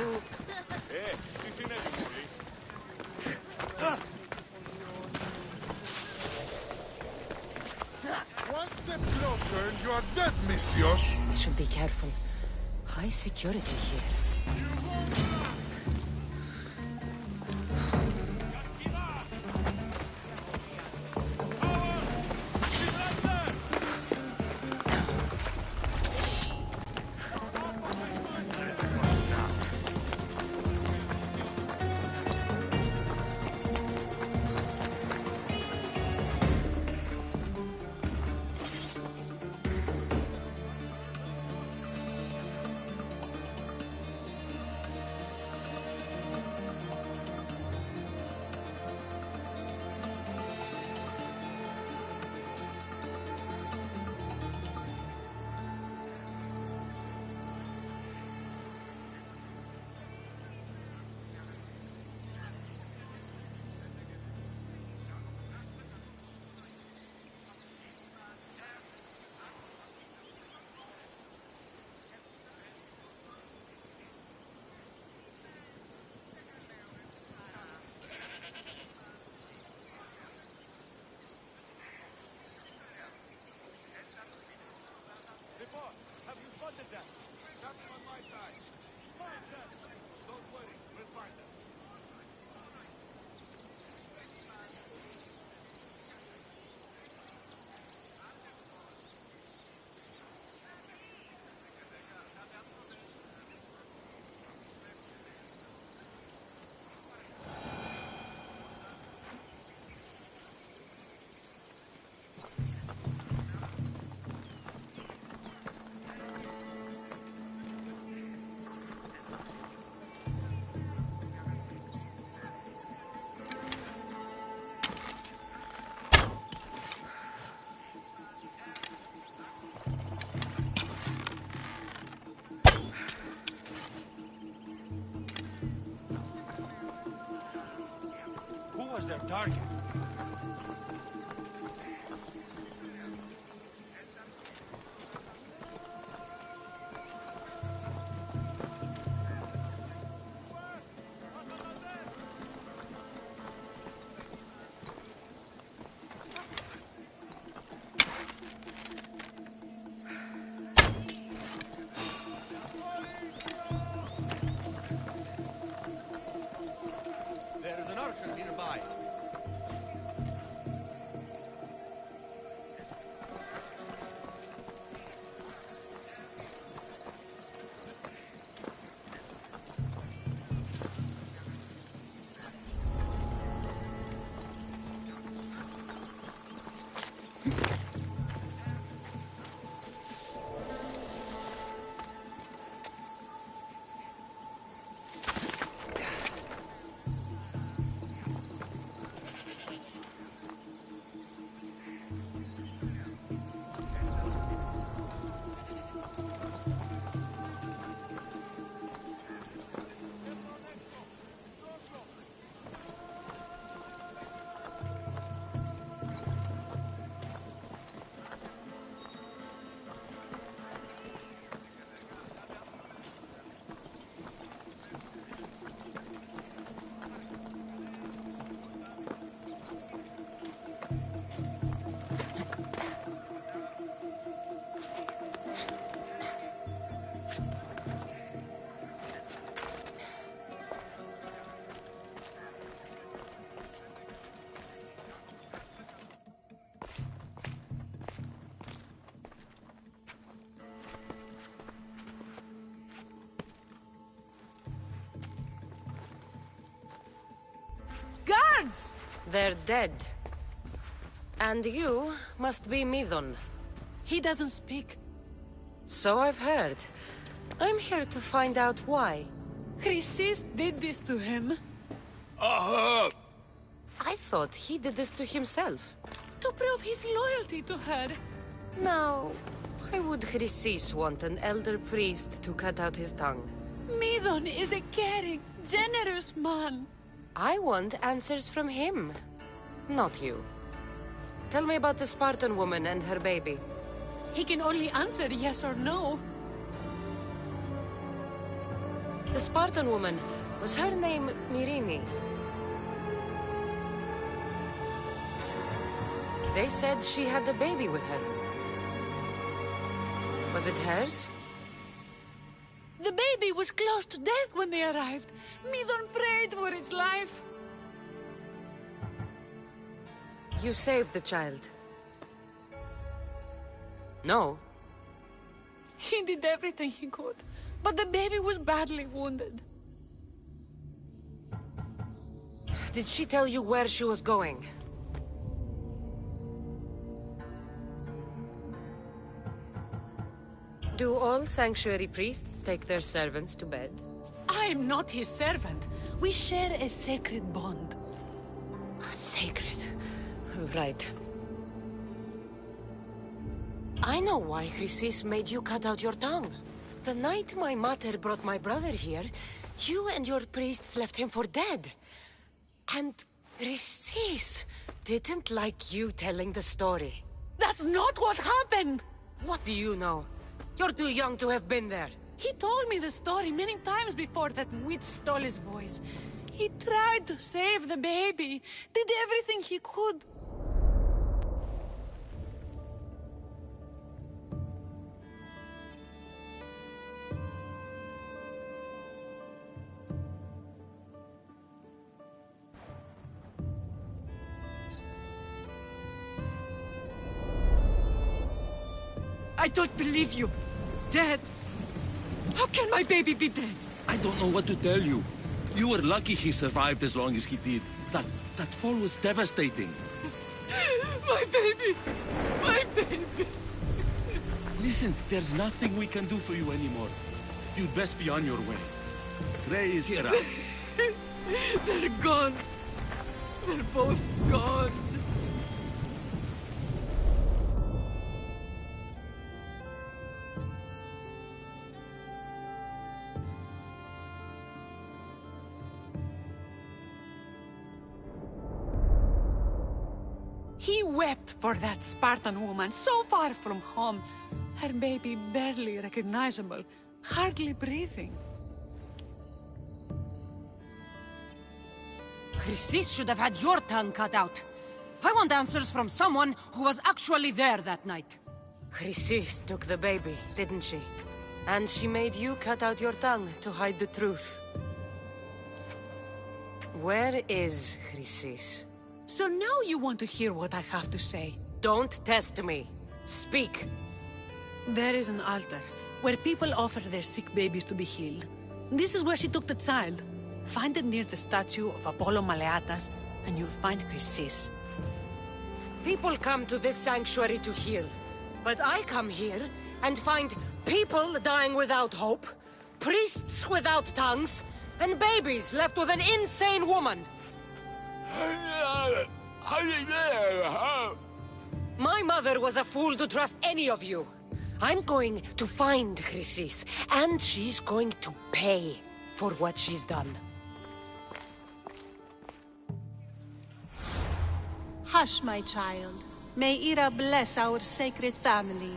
Τι συνέβη, Μωρής? One step closer and you are dead, Mistios. We should be careful. High security here. Report! Have you spotted them? Nothing on my side. Find them! Don't worry, we'll find them. Who was their target? There is an archer nearby. Guards! They're dead. And you must be Midon. He doesn't speak. So I've heard. I'm here to find out why. Chrysis did this to him. I thought he did this to himself. To prove his loyalty to her. Now, why would Chrysis want an elder priest to cut out his tongue? Midon is a caring, generous man. I want answers from him, not you. Tell me about the Spartan woman and her baby. He can only answer yes or no. The Spartan woman, was her name Mirini? They said she had a baby with her. Was it hers? The baby was close to death when they arrived. Midon prayed for its life. You saved the child. No. He did everything he could, but the baby was badly wounded. Did she tell you where she was going? Do all sanctuary priests take their servants to bed? I'm not his servant. We share a sacred bond. Sacred. Right. I know why Chrysis made you cut out your tongue. The night my mater brought my brother here, you and your priests left him for dead. And Chrysis didn't like you telling the story. That's not what happened! What do you know? You're too young to have been there. He told me the story many times before that witch stole his voice. He tried to save the baby, did everything he could. I don't believe you. Dead? How can my baby be dead? I don't know what to tell you. You were lucky he survived as long as he did. That fall was devastating. My baby! My baby! Listen, there's nothing we can do for you anymore. You'd best be on your way. Gray is here. They're gone. They're both gone. He wept for that Spartan woman, so far from home. Her baby barely recognizable, hardly breathing. Chrysis should have had your tongue cut out. I want answers from someone who was actually there that night. Chrysis took the baby, didn't she? And she made you cut out your tongue to hide the truth. Where is Chrysis? So now you want to hear what I have to say. Don't test me. Speak. There is an altar where people offer their sick babies to be healed. This is where she took the child. Find it near the statue of Apollo Maleatas, and you'll find Chrysis. People come to this sanctuary to heal. But I come here and find people dying without hope, priests without tongues, and babies left with an insane woman. My mother was a fool to trust any of you. I'm going to find Chrysis, and she's going to pay for what she's done. Hush, my child. May Ira bless our sacred family.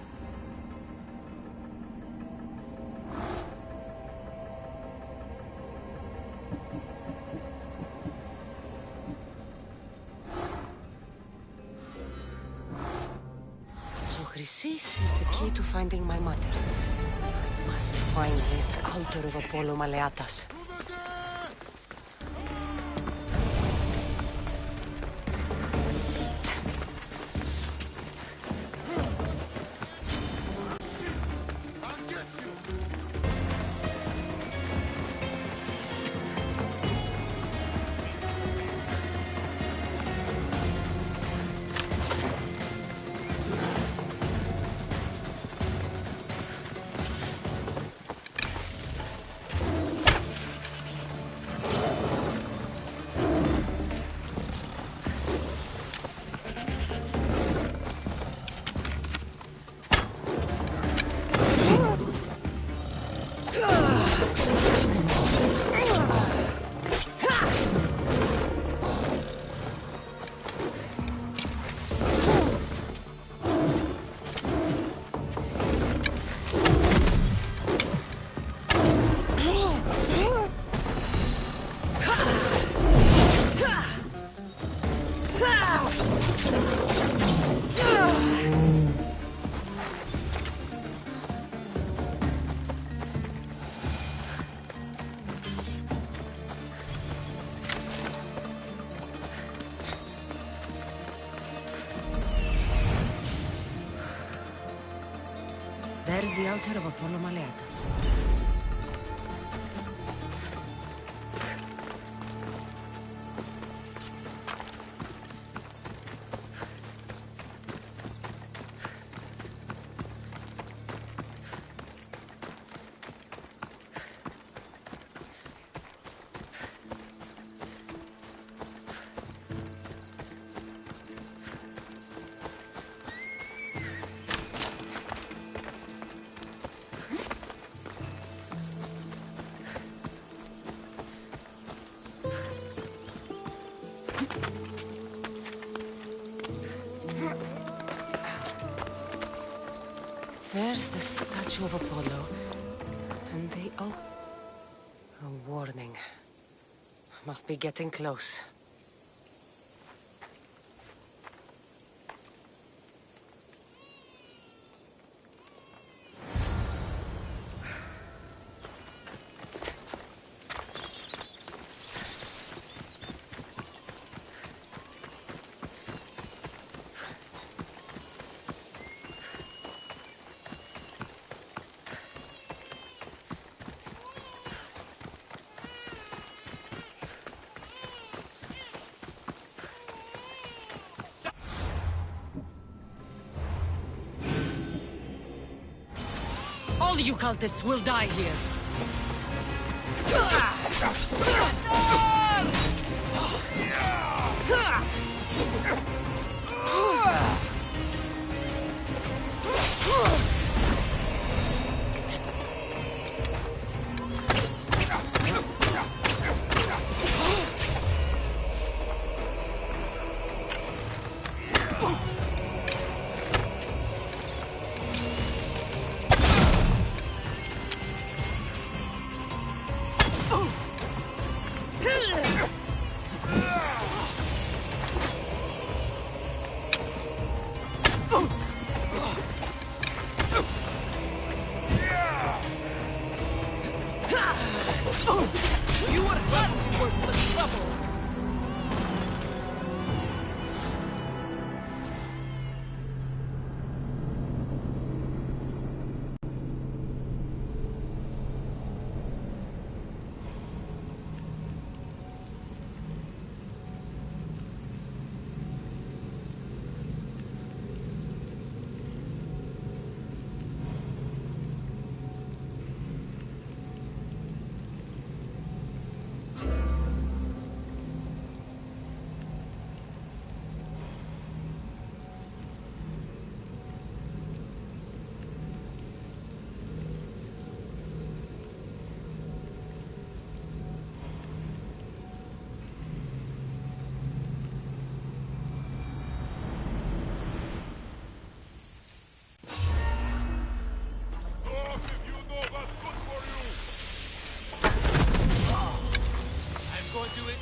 Chrysis is the key to finding my mother. I must find this altar of Apollo Maleatas. There's the altar of Apollo Maleatas. There's the statue of Apollo. And they all... A warning. Must be getting close. All you cultists will die here. You were hardly worth the trouble.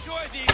Enjoy these!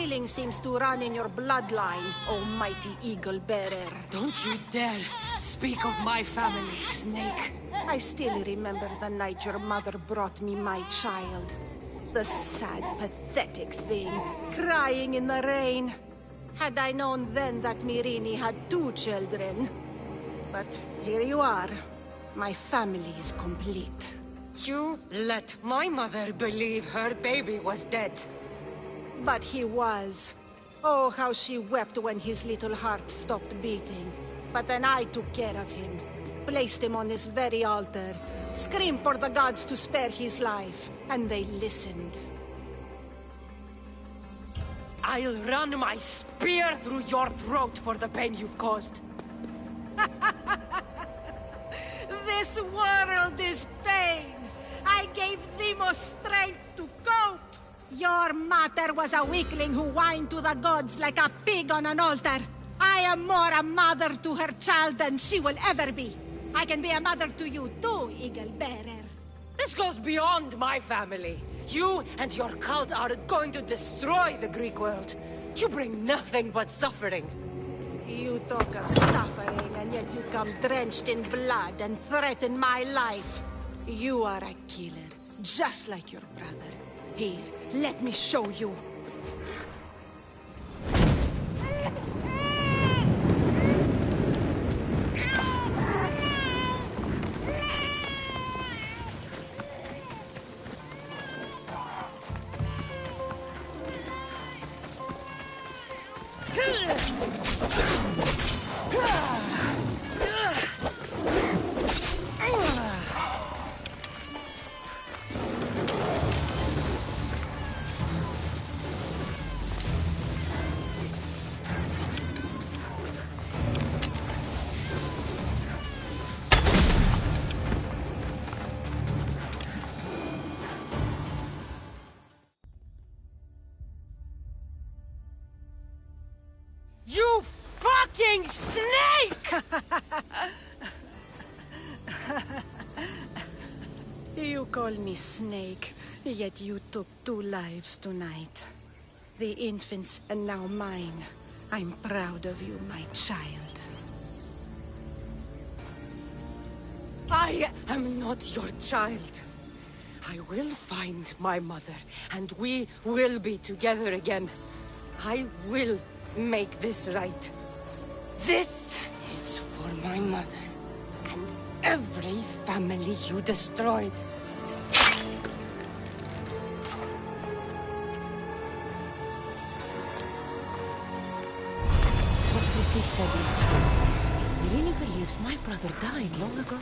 Killing seems to run in your bloodline, almighty eagle bearer. Don't you dare speak of my family, Snake. I still remember the night your mother brought me my child. The sad, pathetic thing, crying in the rain. Had I known then that Mirini had 2 children. But here you are. My family is complete. You let my mother believe her baby was dead. But he was. Oh, how she wept when his little heart stopped beating. But then I took care of him. Placed him on this very altar. Screamed for the gods to spare his life. And they listened. I'll run my spear through your throat for the pain you've caused. This world is pain. I gave Demos strength to cope. Your mater was a weakling who whined to the gods like a pig on an altar. I am more a mother to her child than she will ever be. I can be a mother to you too, Eagle Bearer. This goes beyond my family. You and your cult are going to destroy the Greek world. You bring nothing but suffering. You talk of suffering, and yet you come drenched in blood and threaten my life. You are a killer, just like your brother. Here, let me show you. You fucking snake! You call me Snake, yet you took 2 lives tonight. The infant's and now mine. I'm proud of you, my child. I am not your child. I will find my mother, and we will be together again. I will make this right. This is for my mother, and every family you destroyed. What Lucy said is true. Irene believes my brother died long ago.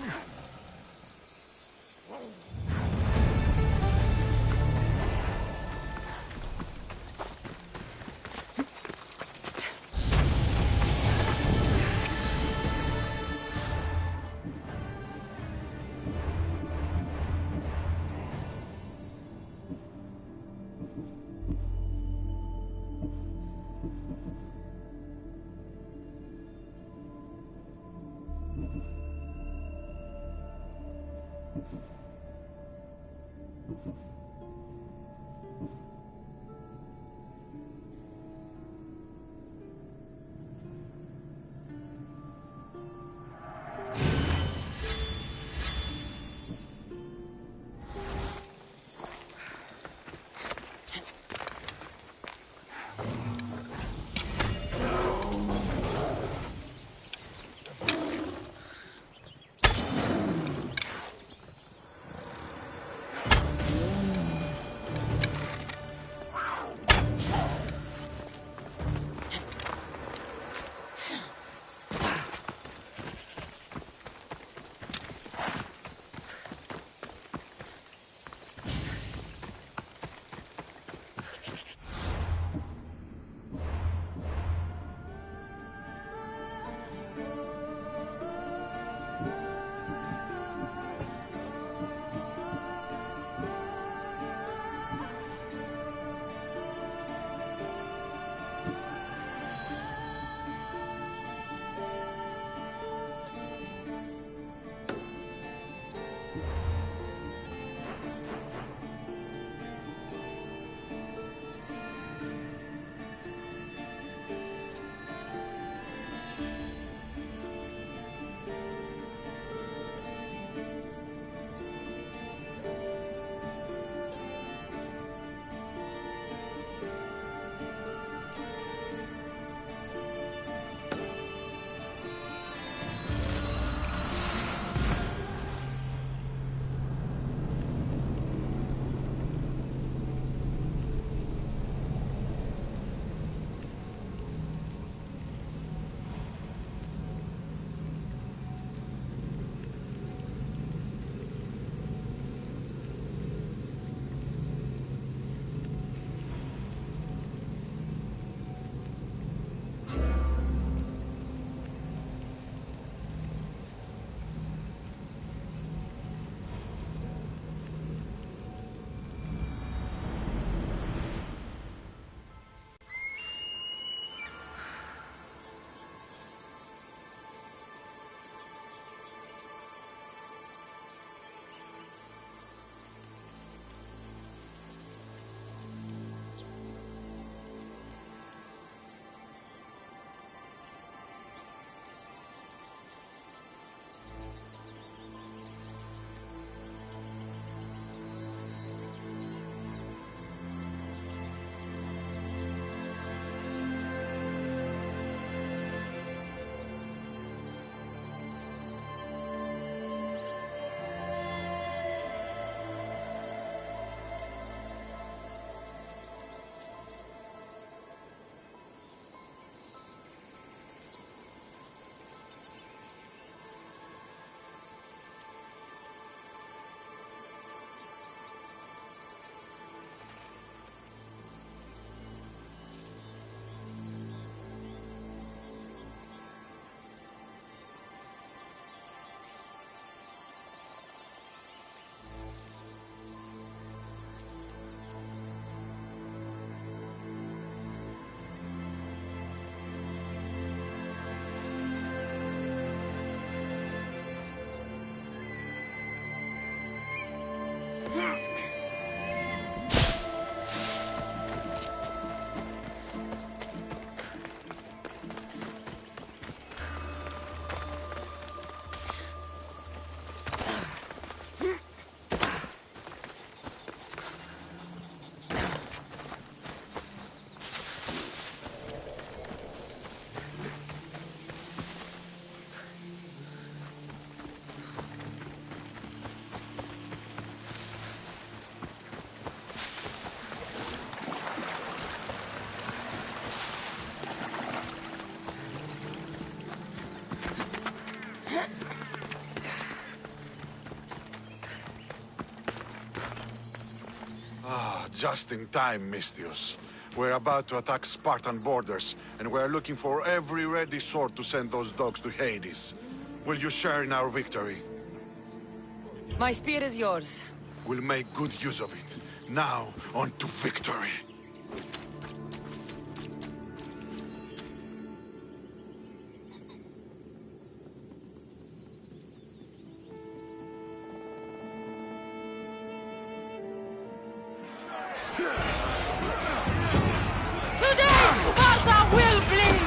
Just in time, Misthios. We're about to attack Spartan borders, and we're looking for every ready sword to send those dogs to Hades. Will you share in our victory? My spear is yours. We'll make good use of it. Now, on to victory! Today, Sparta will bleed!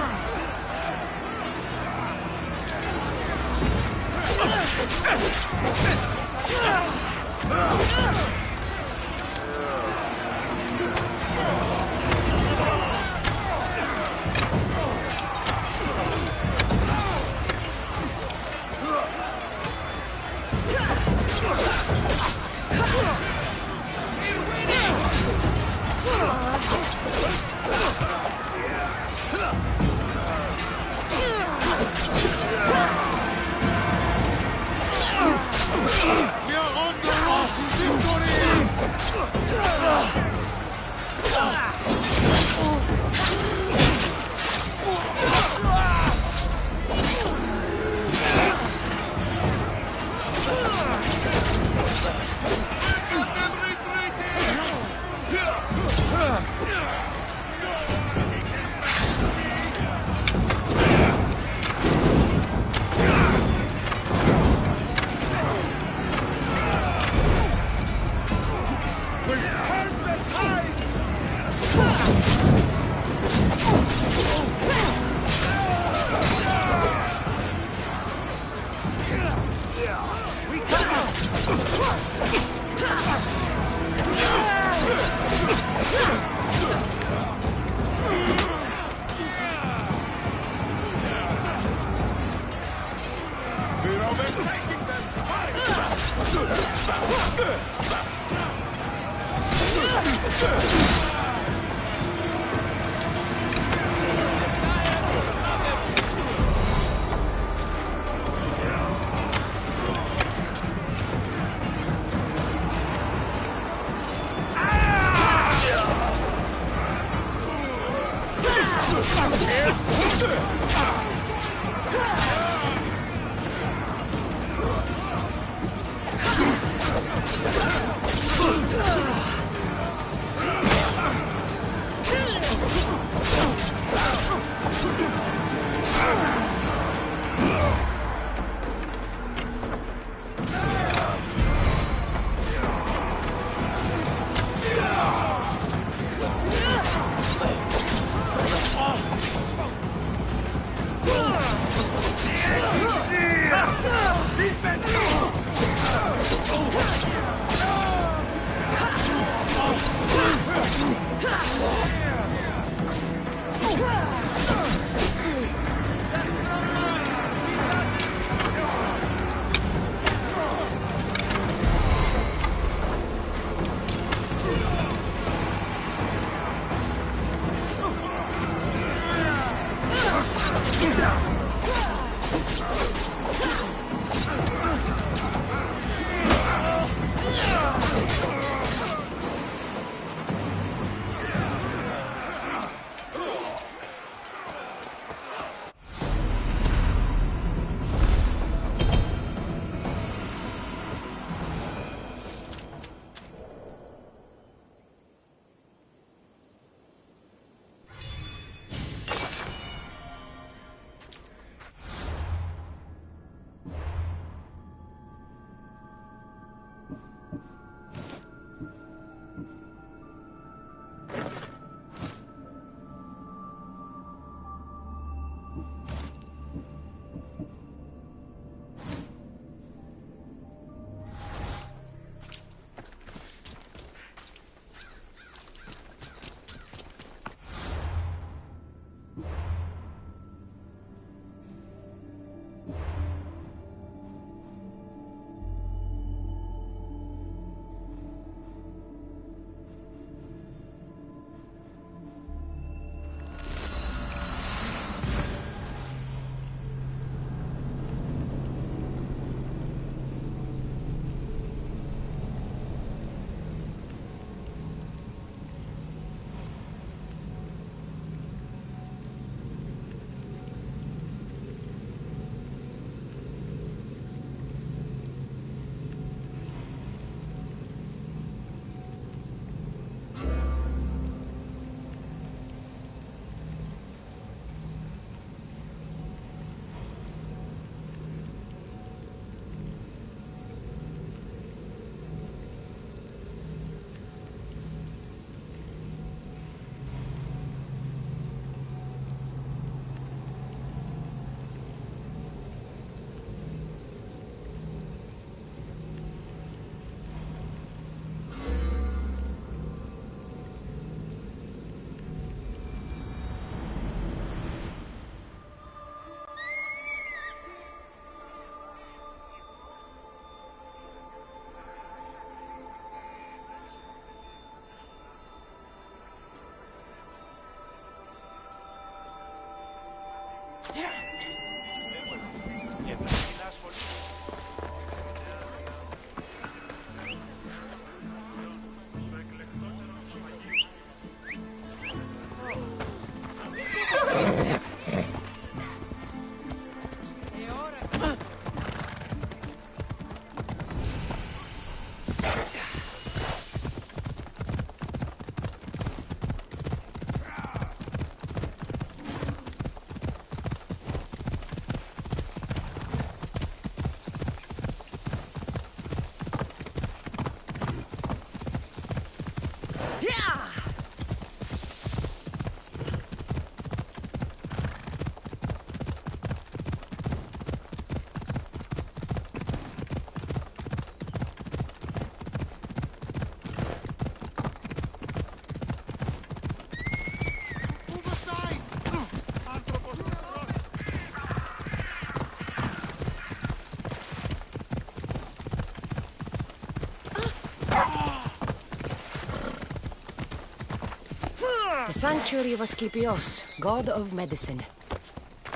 The sanctuary of Asclepios, god of medicine.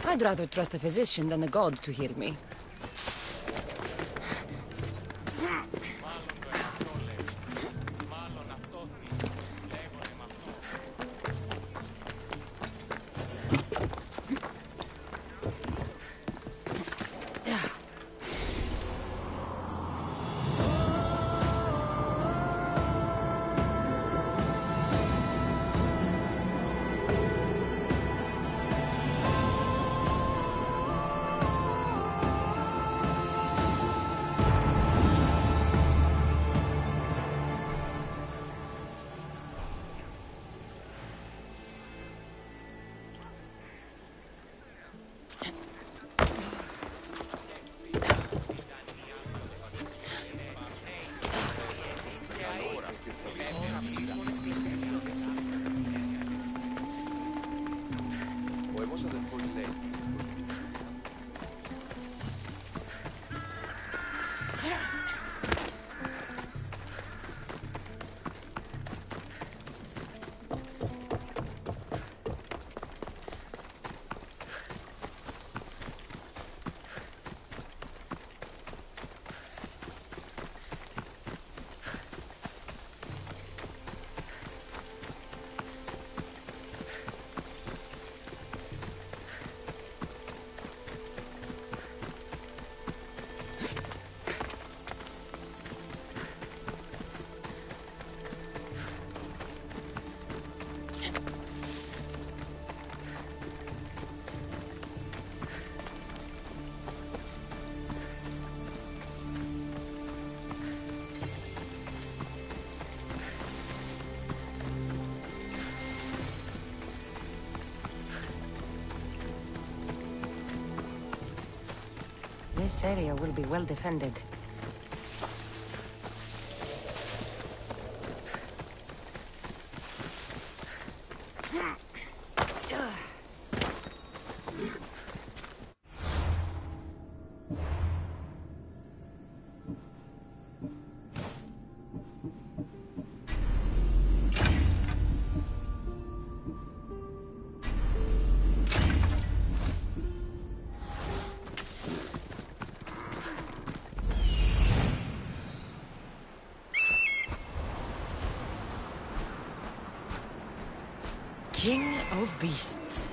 I'd rather trust a physician than a god to heal me. This area will be well defended. King of Beasts.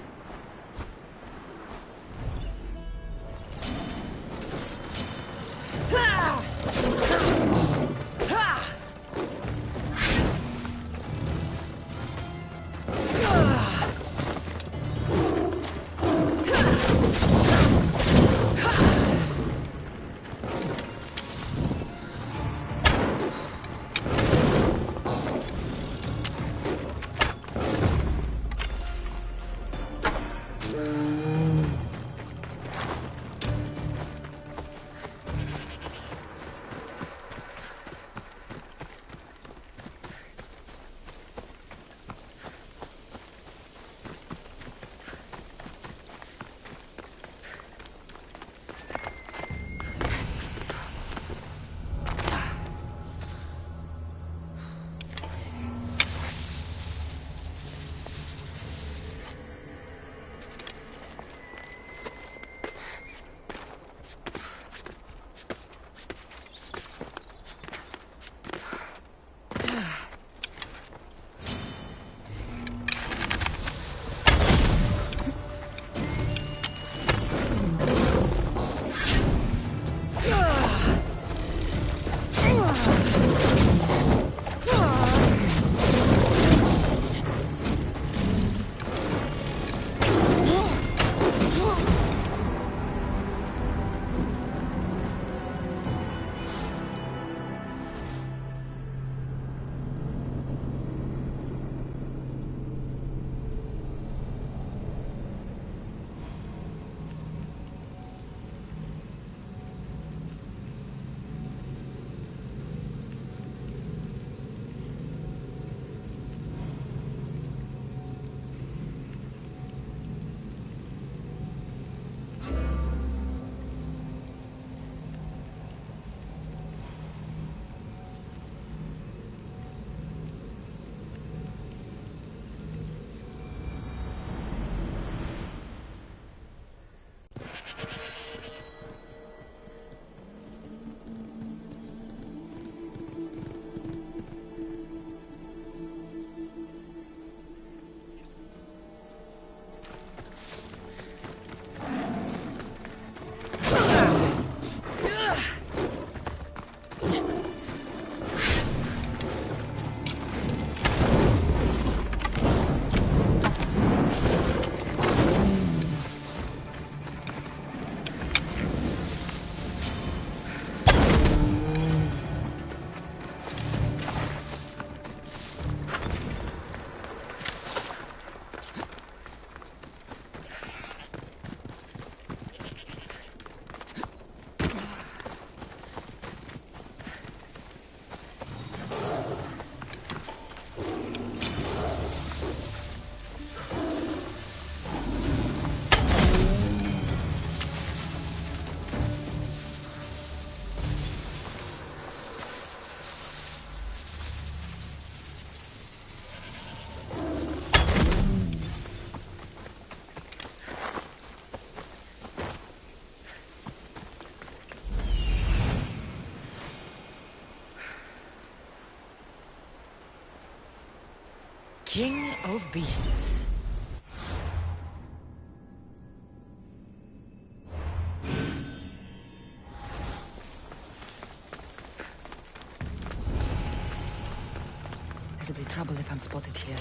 king of beasts. There'll be trouble if I'm spotted here.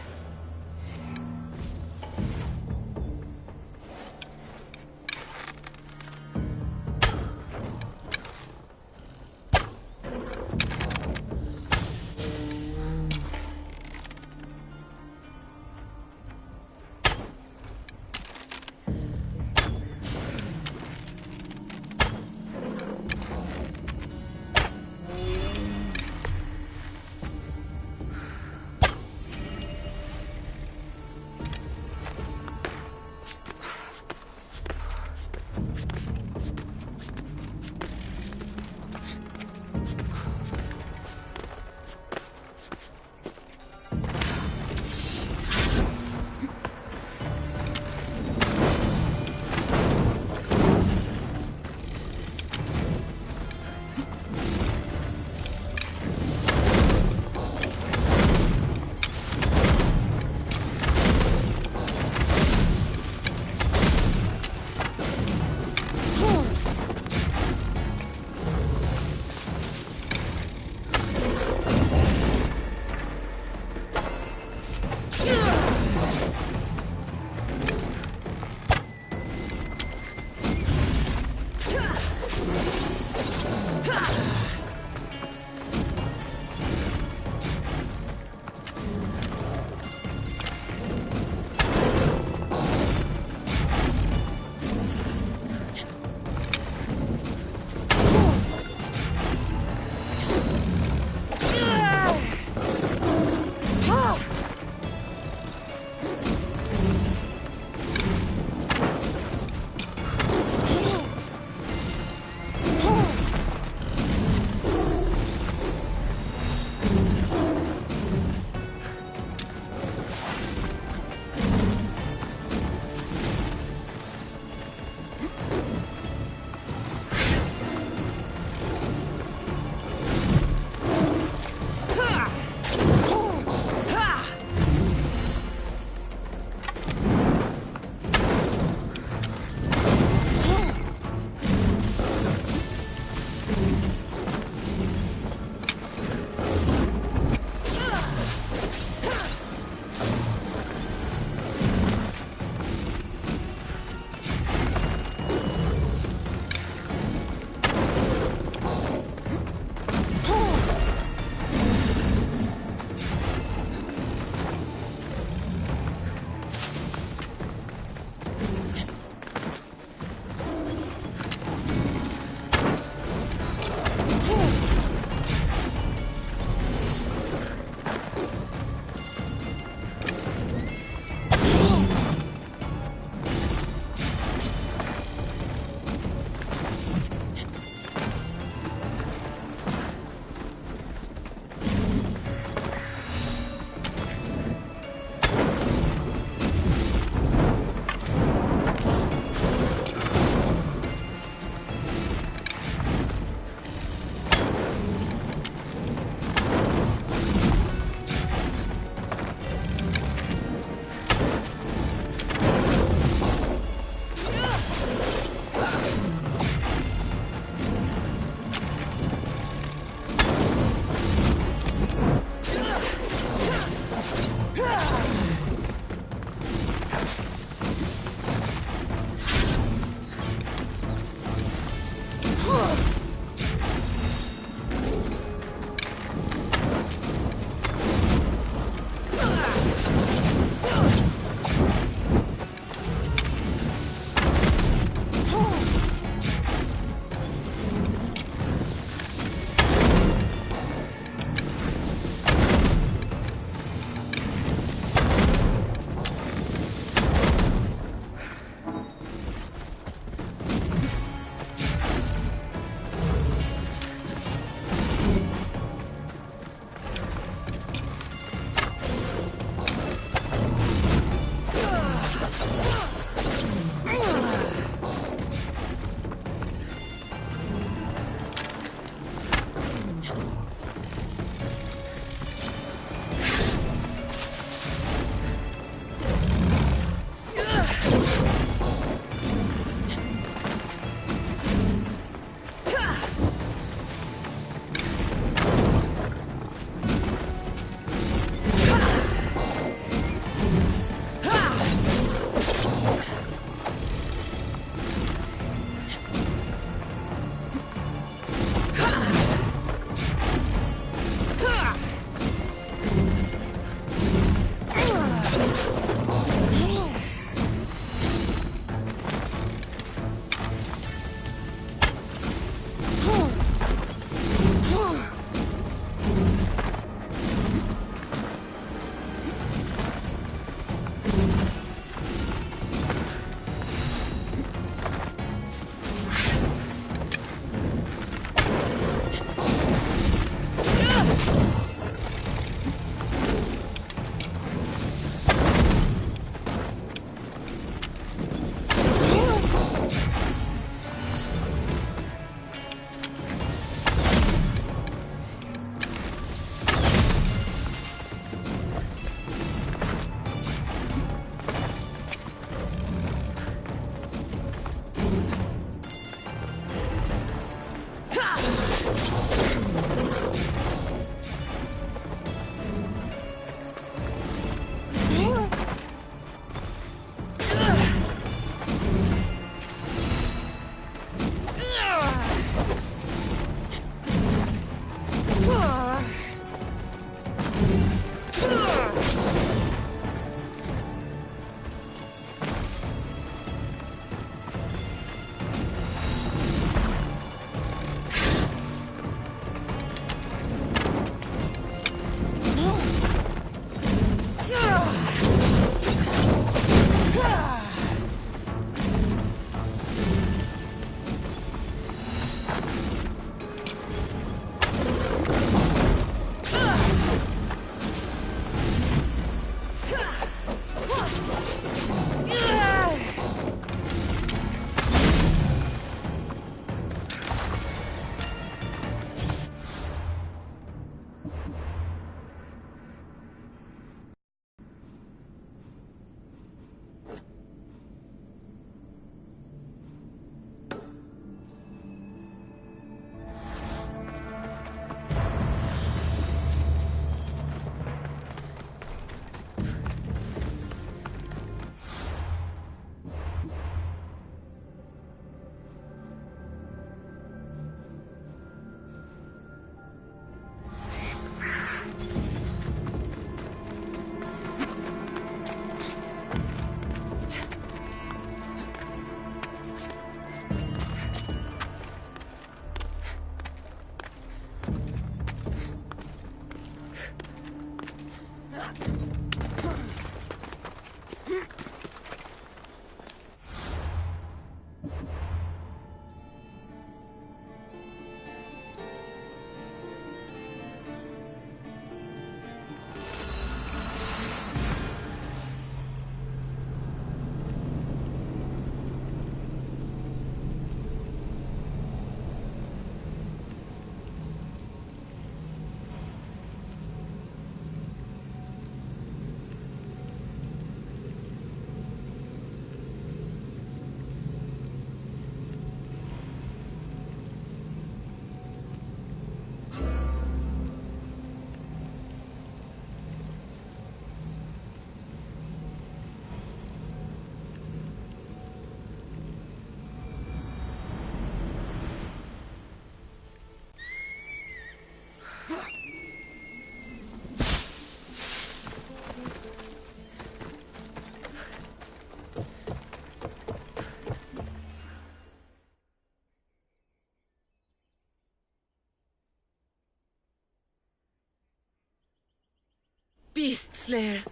Slayer.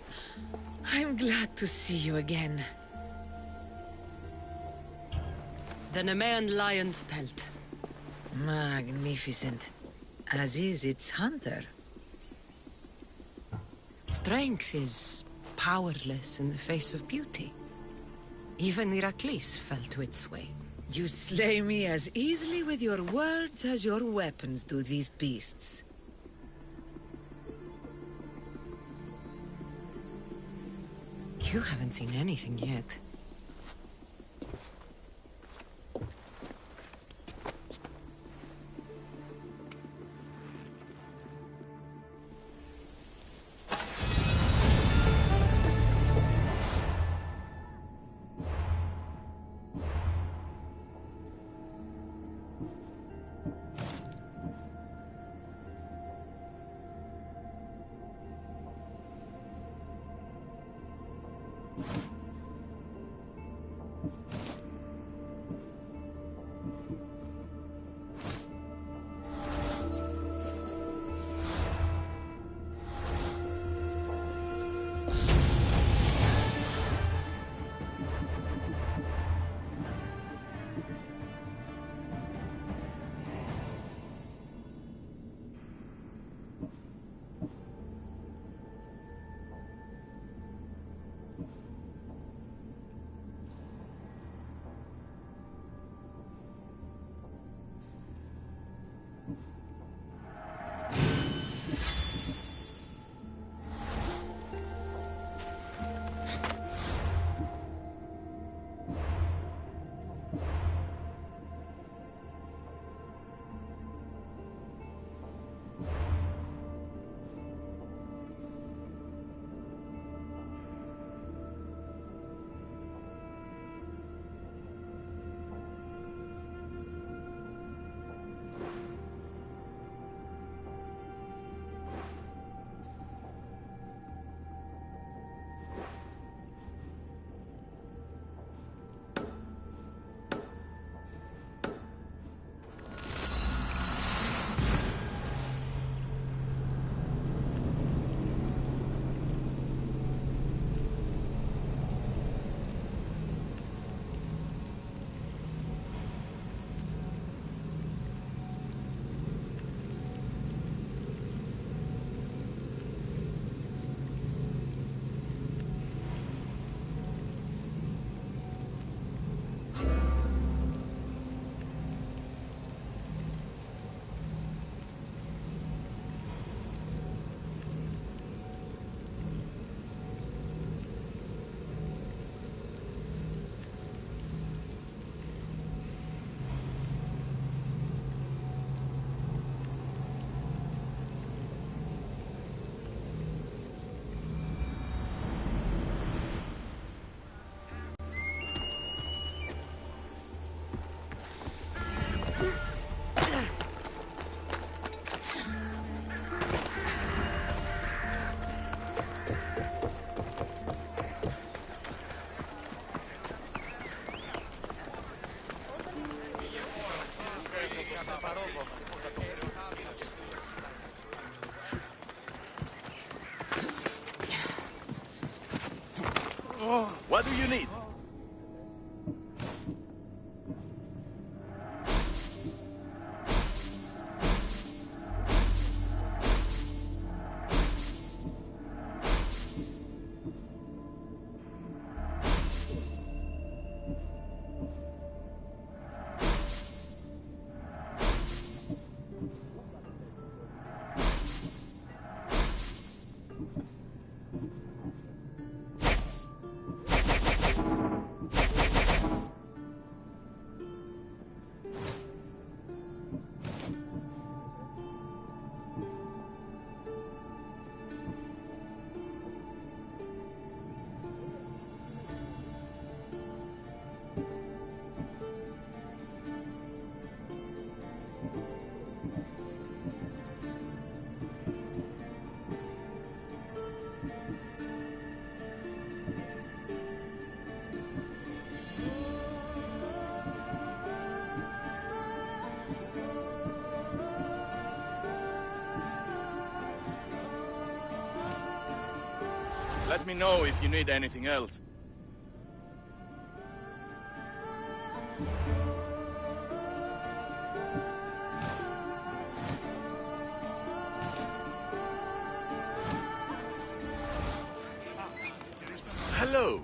I'm glad to see you again. The Nemean lion's pelt. Magnificent. As is its hunter. Strength is powerless in the face of beauty. Even Heracles fell to its sway. You slay me as easily with your words as your weapons do these beasts. You haven't seen anything yet. What do you need? Let me know if you need anything else. Hello.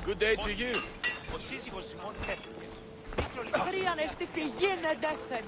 Good day to you. Ο σύζυγος Σιμών έφυγε. Χρειάνε στη φυγή να ντάχθεν.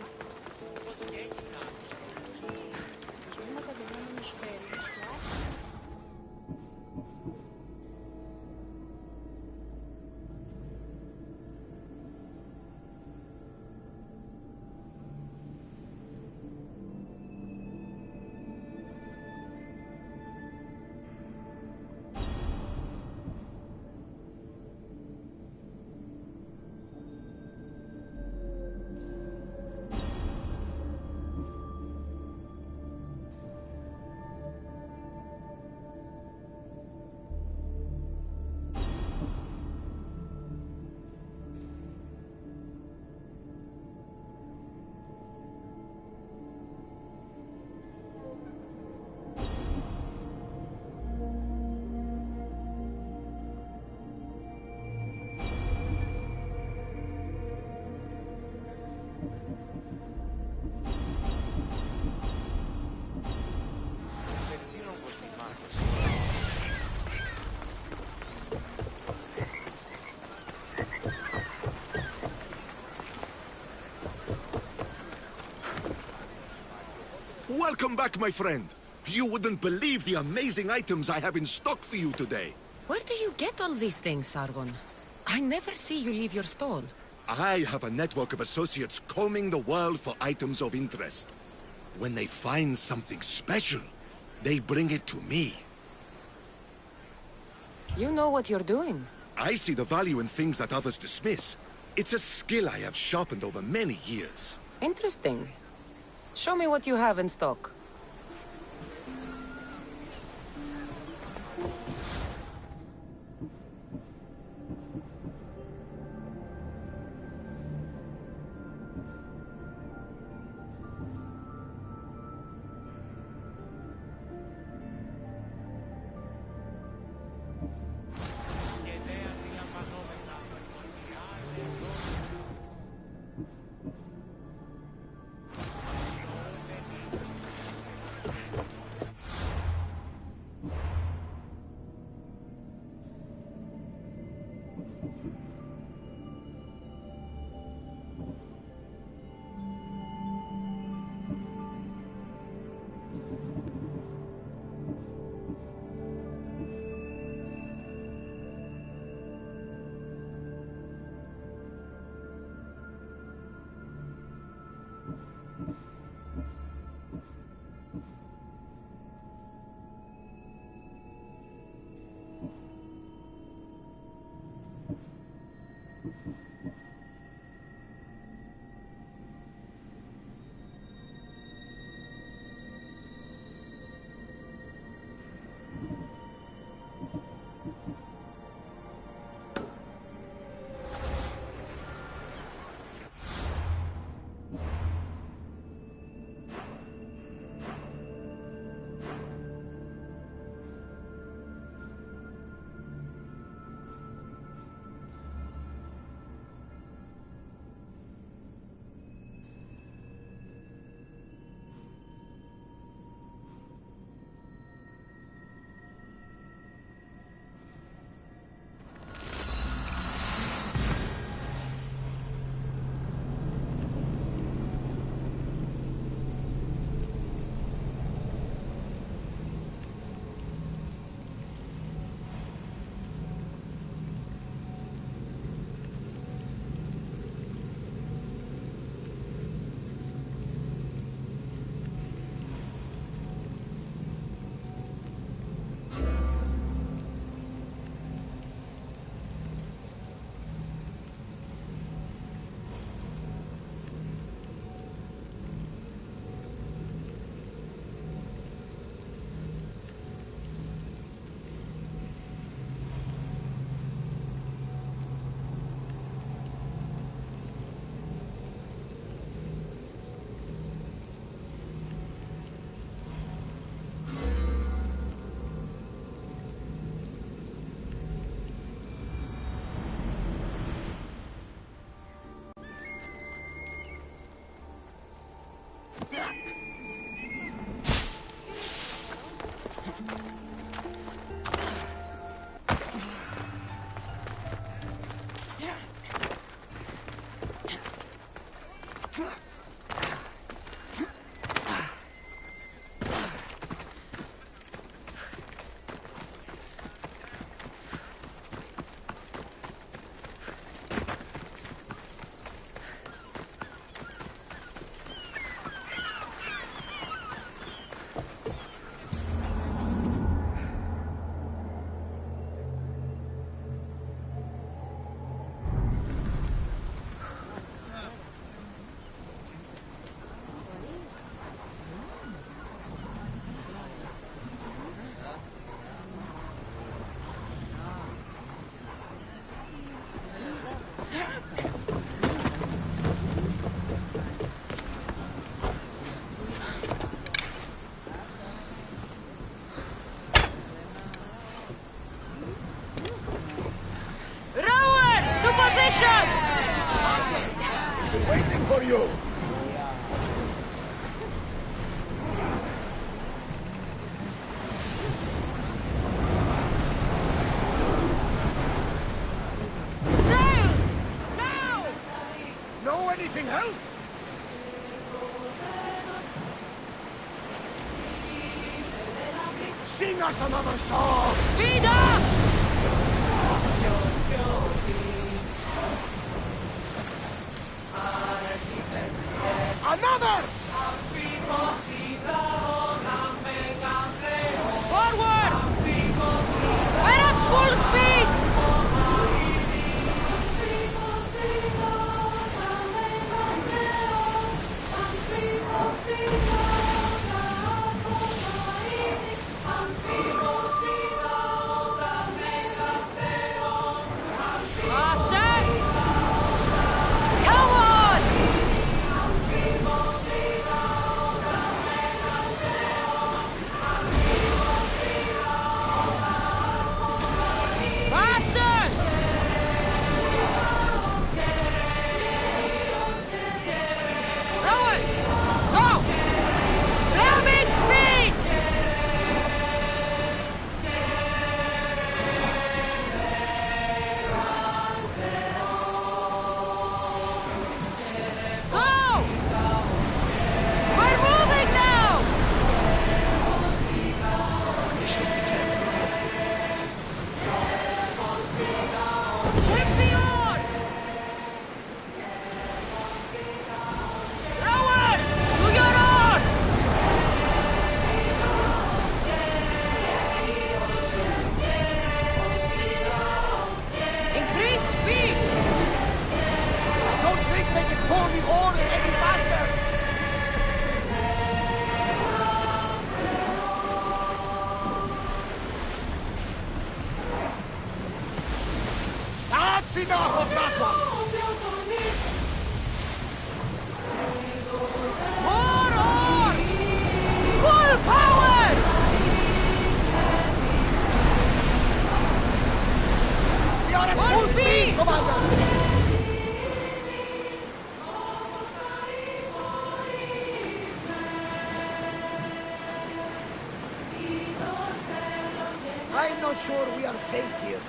Welcome back, my friend. You wouldn't believe the amazing items I have in stock for you today. Where do you get all these things, Sargon? I never see you leave your stall. I have a network of associates combing the world for items of interest. When they find something special, they bring it to me. You know what you're doing. I see the value in things that others dismiss. It's a skill I have sharpened over many years. Interesting. Show me what you have in stock. else? Sing us another song! Speed up! Another! Forward! We're at full speed! Enough of that one! More oars! Full powers! We are at full speed, Commander! I'm not sure we are safe here.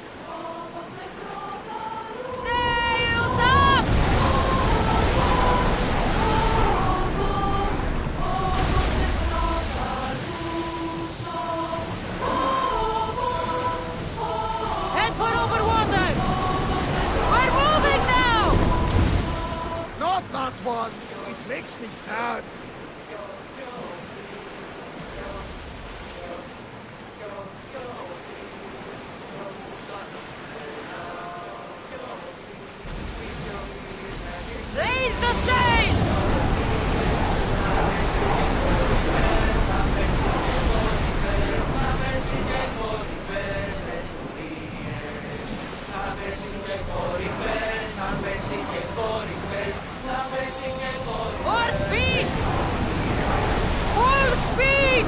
That one, it makes me sad. Raise the sail! More speed! Full speed!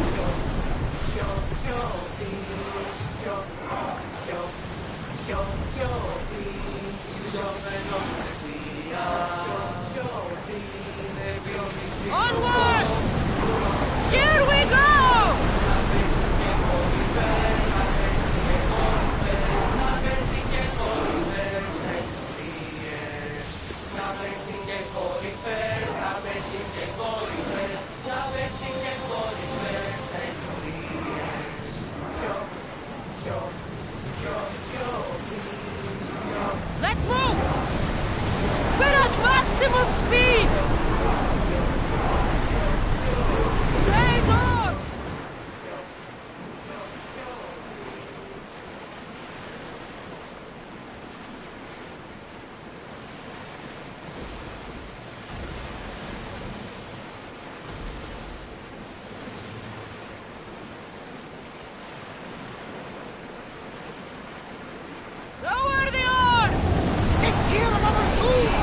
Onward! Here we go! Let's move! We're at maximum speed! Raise oars! Lower the oars! Let's hear another tune!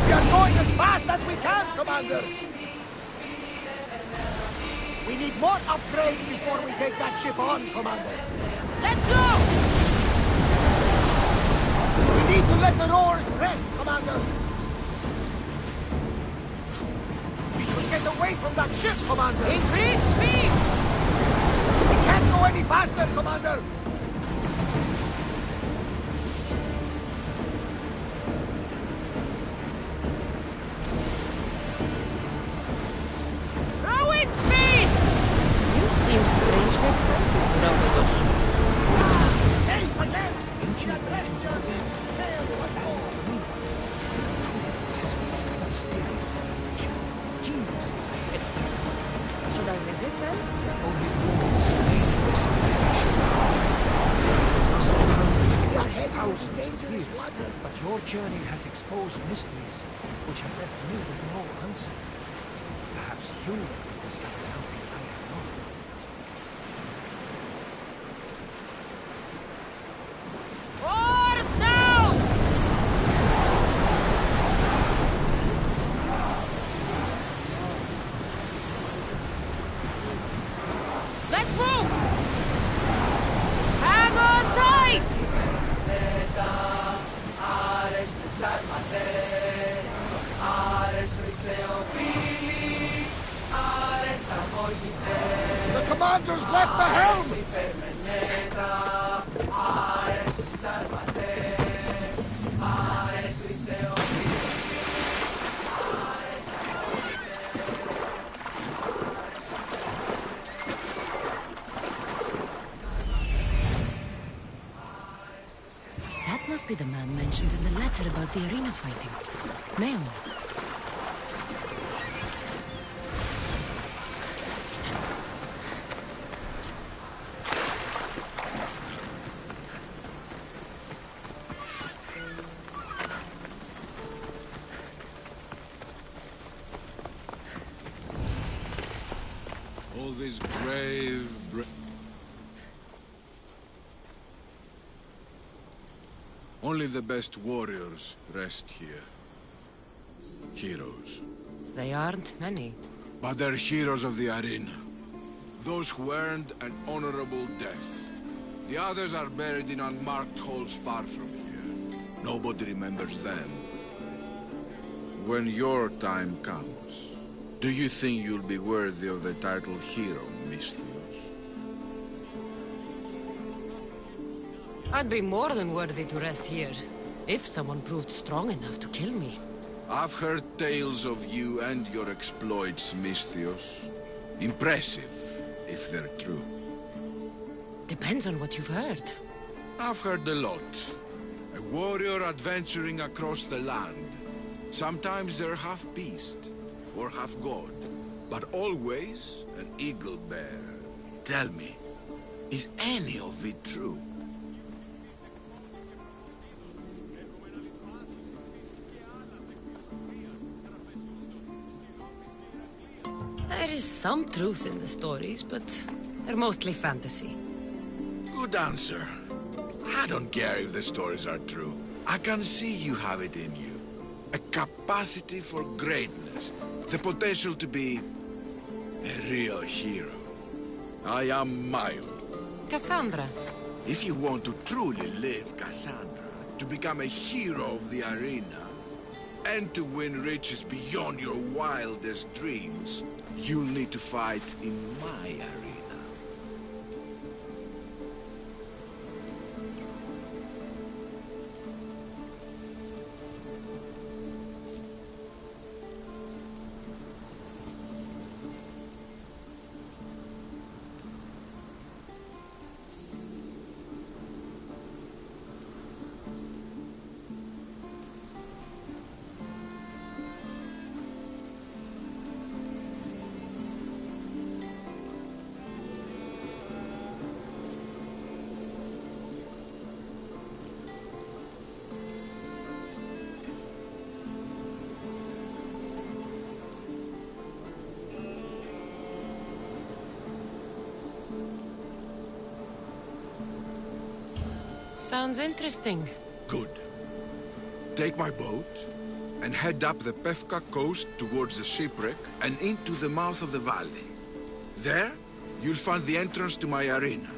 We are going as fast as we can, Commander! We need more upgrades before we take that ship on, Commander. Let's go! We need to let the oars rest, Commander. We should get away from that ship, Commander. Increase speed! We can't go any faster, Commander. journey has exposed mysteries which have left me with no answers. Perhaps you will discover something I have not. Oars down! Let's move! Hang on tight! The commander's left the helm! That must be the man mentioned in the letter about the arena fighting. Meon. All these brave... Only the best warriors rest here. Heroes. They aren't many. But they're heroes of the arena. Those who earned an honorable death. The others are buried in unmarked holes far from here. Nobody remembers them. When your time comes, do you think you'll be worthy of the title hero, Misthios? I'd be more than worthy to rest here, if someone proved strong enough to kill me. I've heard tales of you and your exploits, Misthios. Impressive, if they're true. Depends on what you've heard. I've heard a lot. A warrior adventuring across the land. Sometimes they're half beast, or half god, but always an eagle bearer. Tell me, is any of it true? There is some truth in the stories, but they're mostly fantasy. Good answer. I don't care if the stories are true. I can see you have it in you. A capacity for greatness. The potential to be a real hero. I am mild. Cassandra. If you want to truly live Cassandra, to become a hero of the arena, and to win riches beyond your wildest dreams, you'll need to fight in my arena. Sounds interesting. Good. Take my boat and head up the Pefka coast towards the shipwreck and into the mouth of the valley. There, you'll find the entrance to my arena,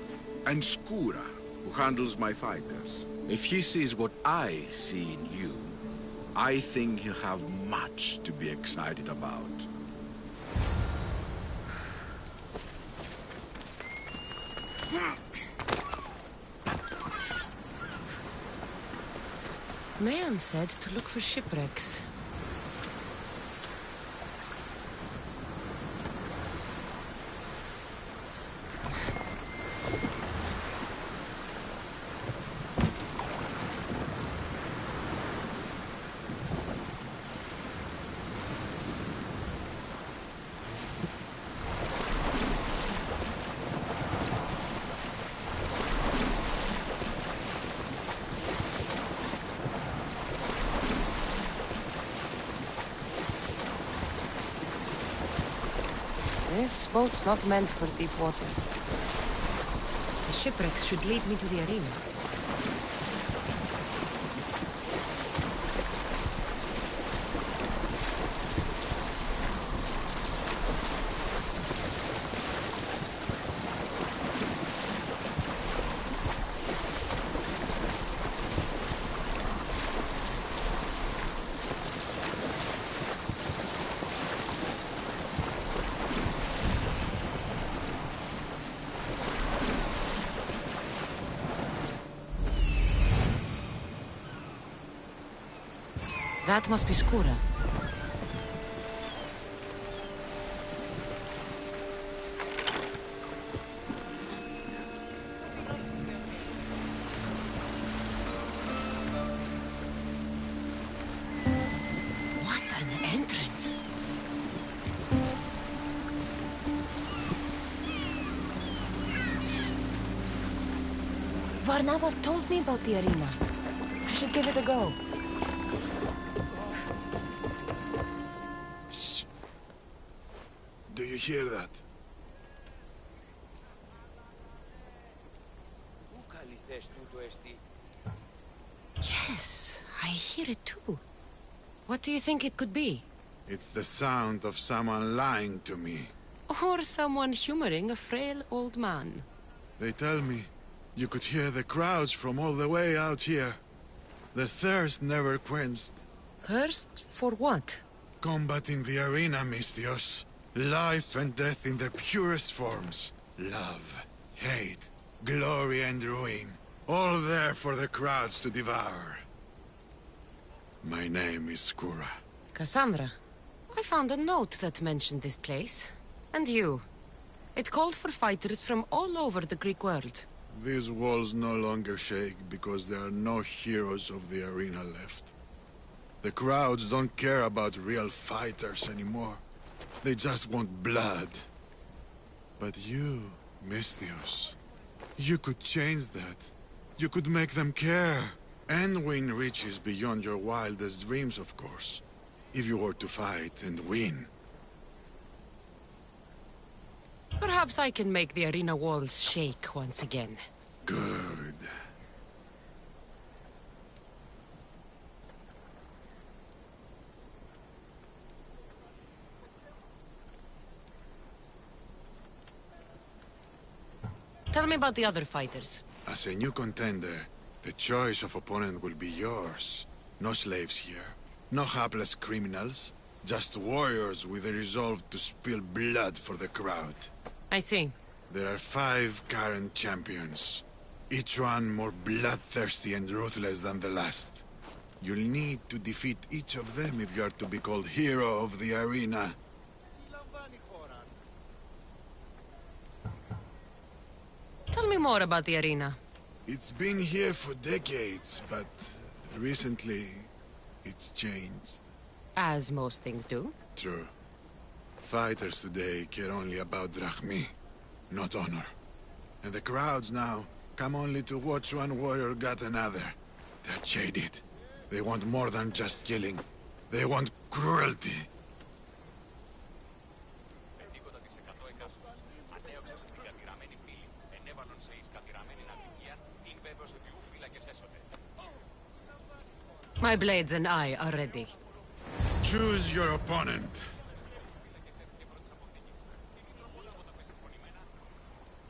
and Skura, who handles my fighters. If he sees what I see in you, I think he'll have much to be excited about. Meon said to look for shipwrecks. This boat's not meant for deep water. The shipwrecks should lead me to the arena. That must be Skura. What an entrance! Varnavas told me about the arena. I should give it a go. Do you hear that? Yes, I hear it too. What do you think it could be? It's the sound of someone lying to me. Or someone humoring a frail old man. They tell me you could hear the crowds from all the way out here. The thirst never quenched. Thirst for what? Combating the arena, Misthios. Life and death in their purest forms. Love, hate, glory and ruin. All there for the crowds to devour. My name is Skura. Cassandra, I found a note that mentioned this place. And you. It called for fighters from all over the Greek world. These walls no longer shake because there are no heroes of the arena left. The crowds don't care about real fighters anymore. They just want blood. But you, Misthios, you could change that. You could make them care. And win riches beyond your wildest dreams, of course. If you were to fight and win. Perhaps I can make the arena walls shake once again. Good. Tell me about the other fighters. As a new contender, the choice of opponent will be yours. No slaves here. No hapless criminals. Just warriors with a resolve to spill blood for the crowd. I see. There are 5 current champions. Each one more bloodthirsty and ruthless than the last. You'll need to defeat each of them if you are to be called hero of the arena. Tell me more about the arena. It's been here for decades, but recently it's changed. As most things do. True. Fighters today care only about drachmi, not honor. And the crowds now come only to watch one warrior gut another. They're jaded. They want more than just killing. They want cruelty. My blades and I are ready. Choose your opponent.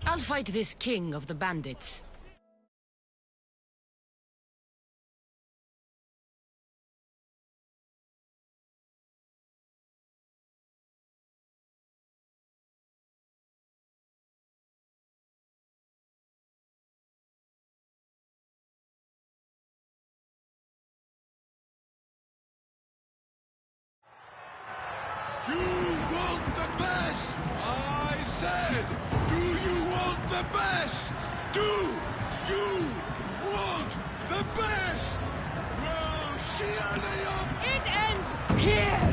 I'll fight this king of the bandits. You want the best! I said, do you want the best? Do you want the best? Well, here they are! It ends here!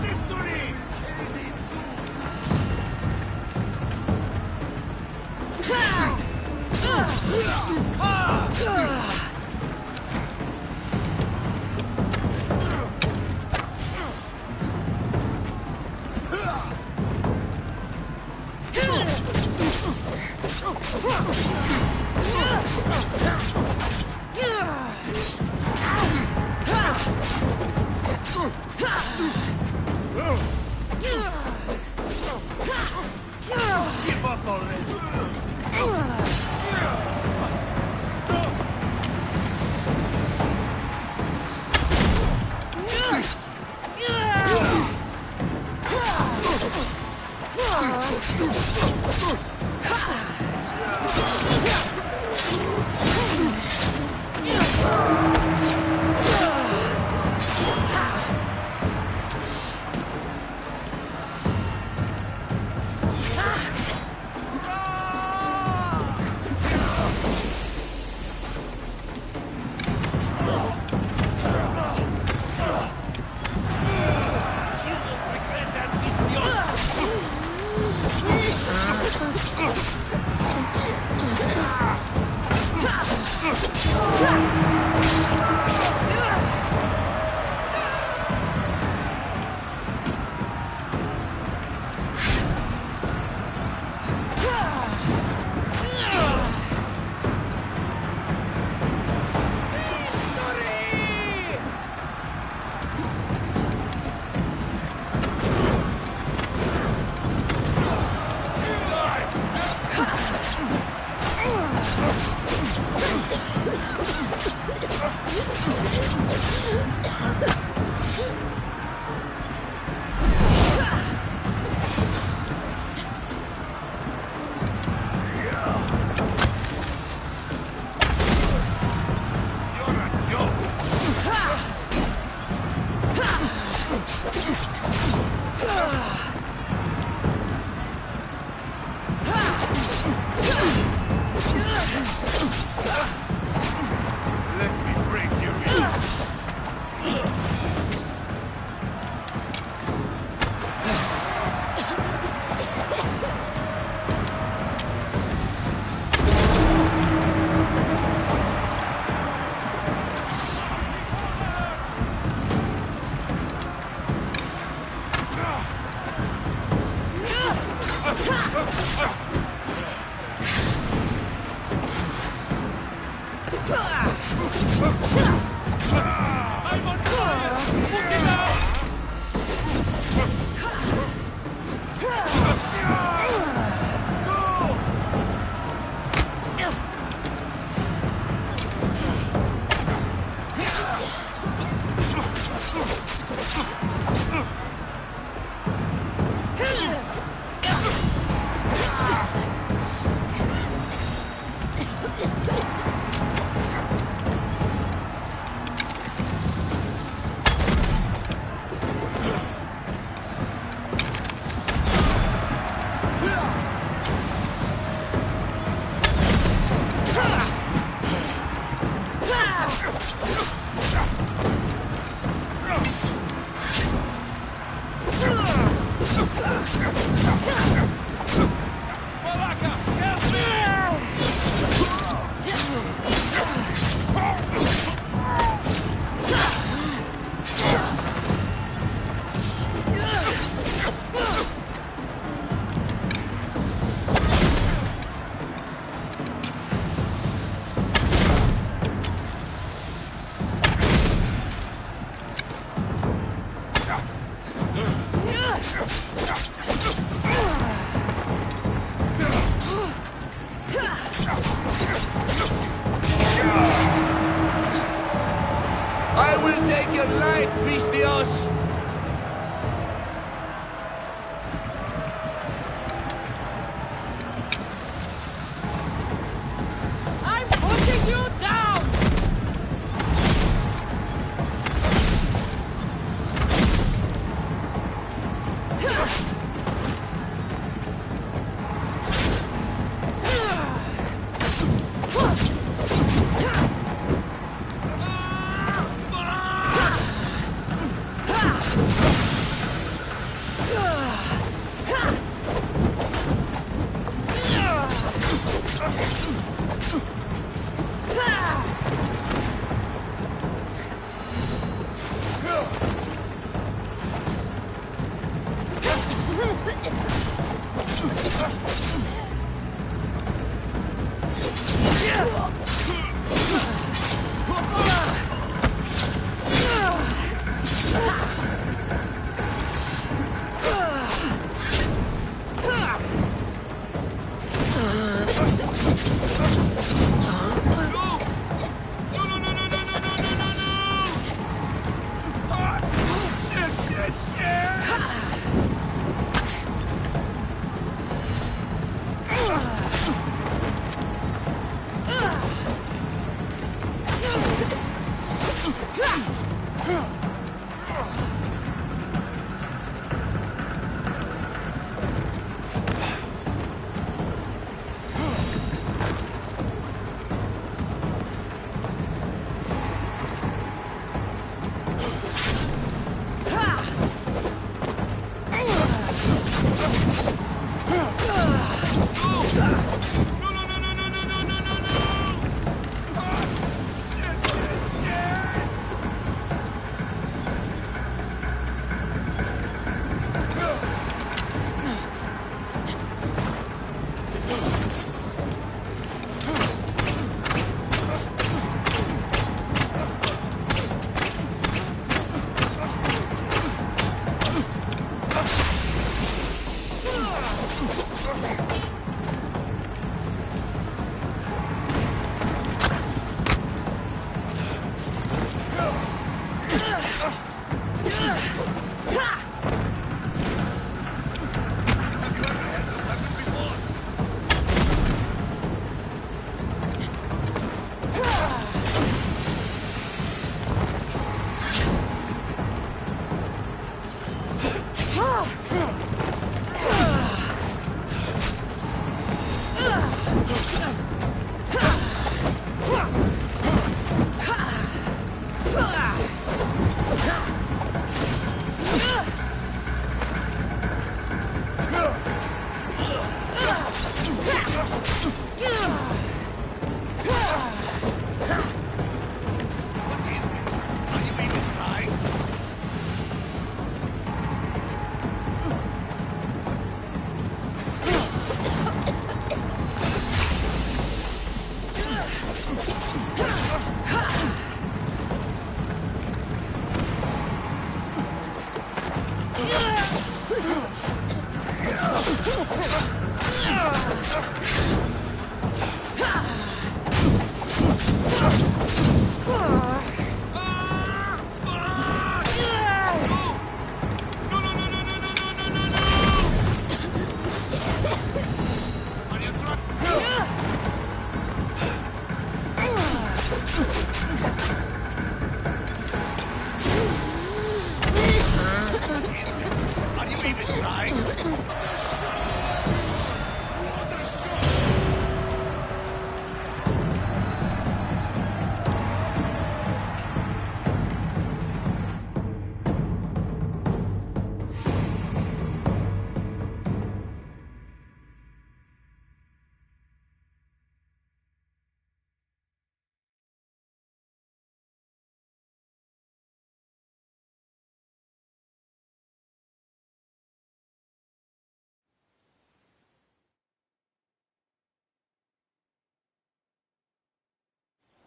Victory! Give up already! I will take your life, mis Dios! I'm putting you down! Ha!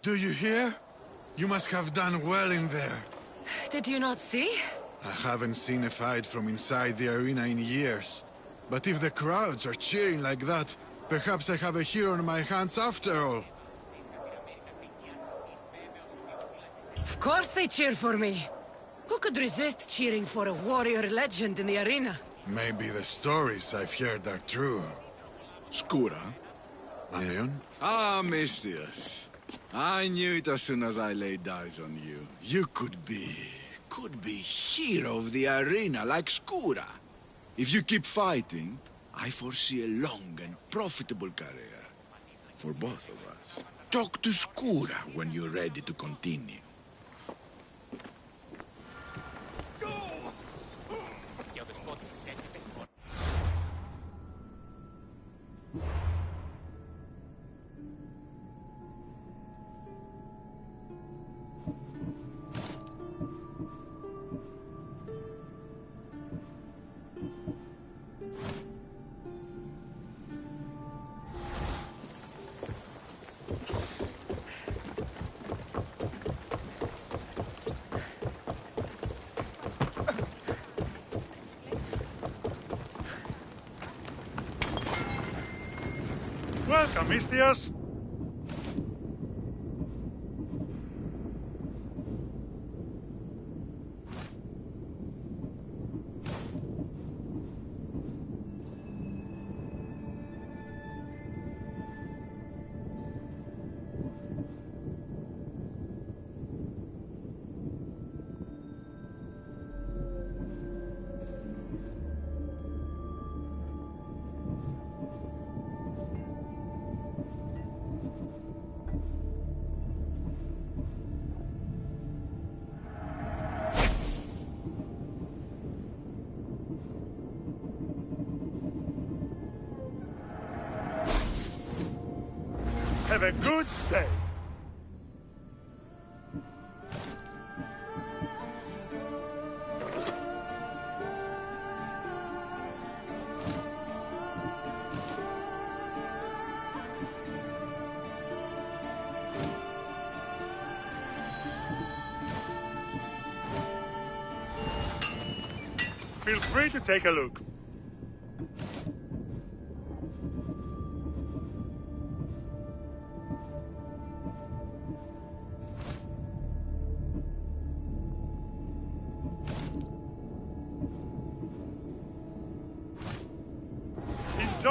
Do you hear? You must have done well in there. Did you not see? I haven't seen a fight from inside the arena in years. But if the crowds are cheering like that, perhaps I have a hero on my hands after all. Of course they cheer for me. Who could resist cheering for a warrior legend in the arena? Maybe the stories I've heard are true. Skura? Leon? Ah, Mistius. I knew it as soon as I laid eyes on you. You could be hero of the arena like Skura. If you keep fighting, I foresee a long and profitable career. For both of us. Talk to Skura when you're ready to continue. Welcome, Mistias. Have a good day. Feel free to take a look.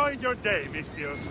enjoyed your day, Mistios.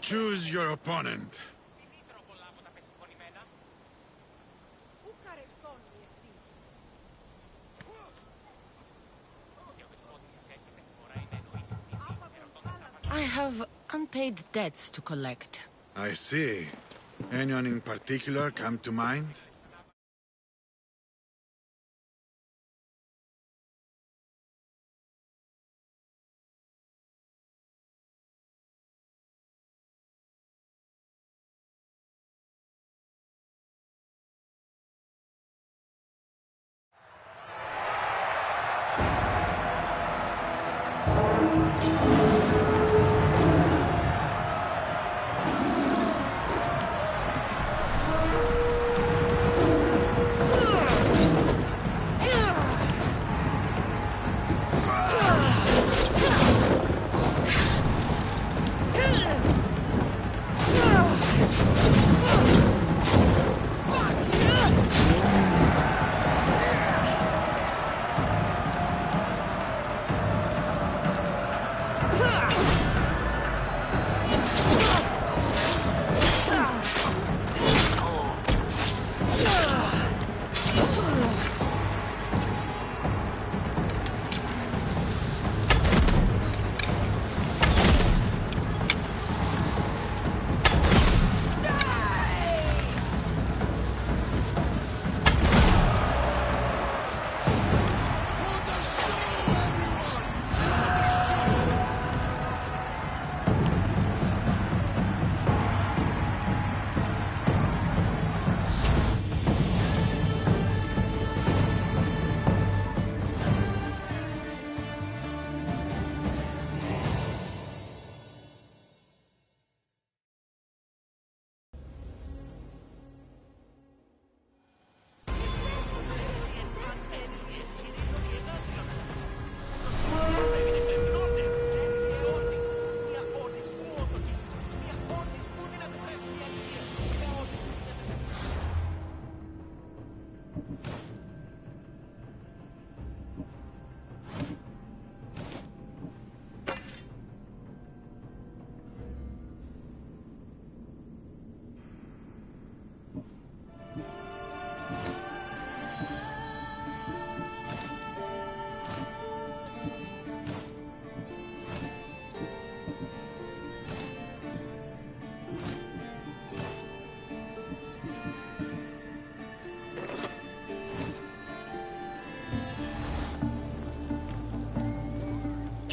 Choose your opponent. I have unpaid debts to collect. I see. Anyone in particular come to mind?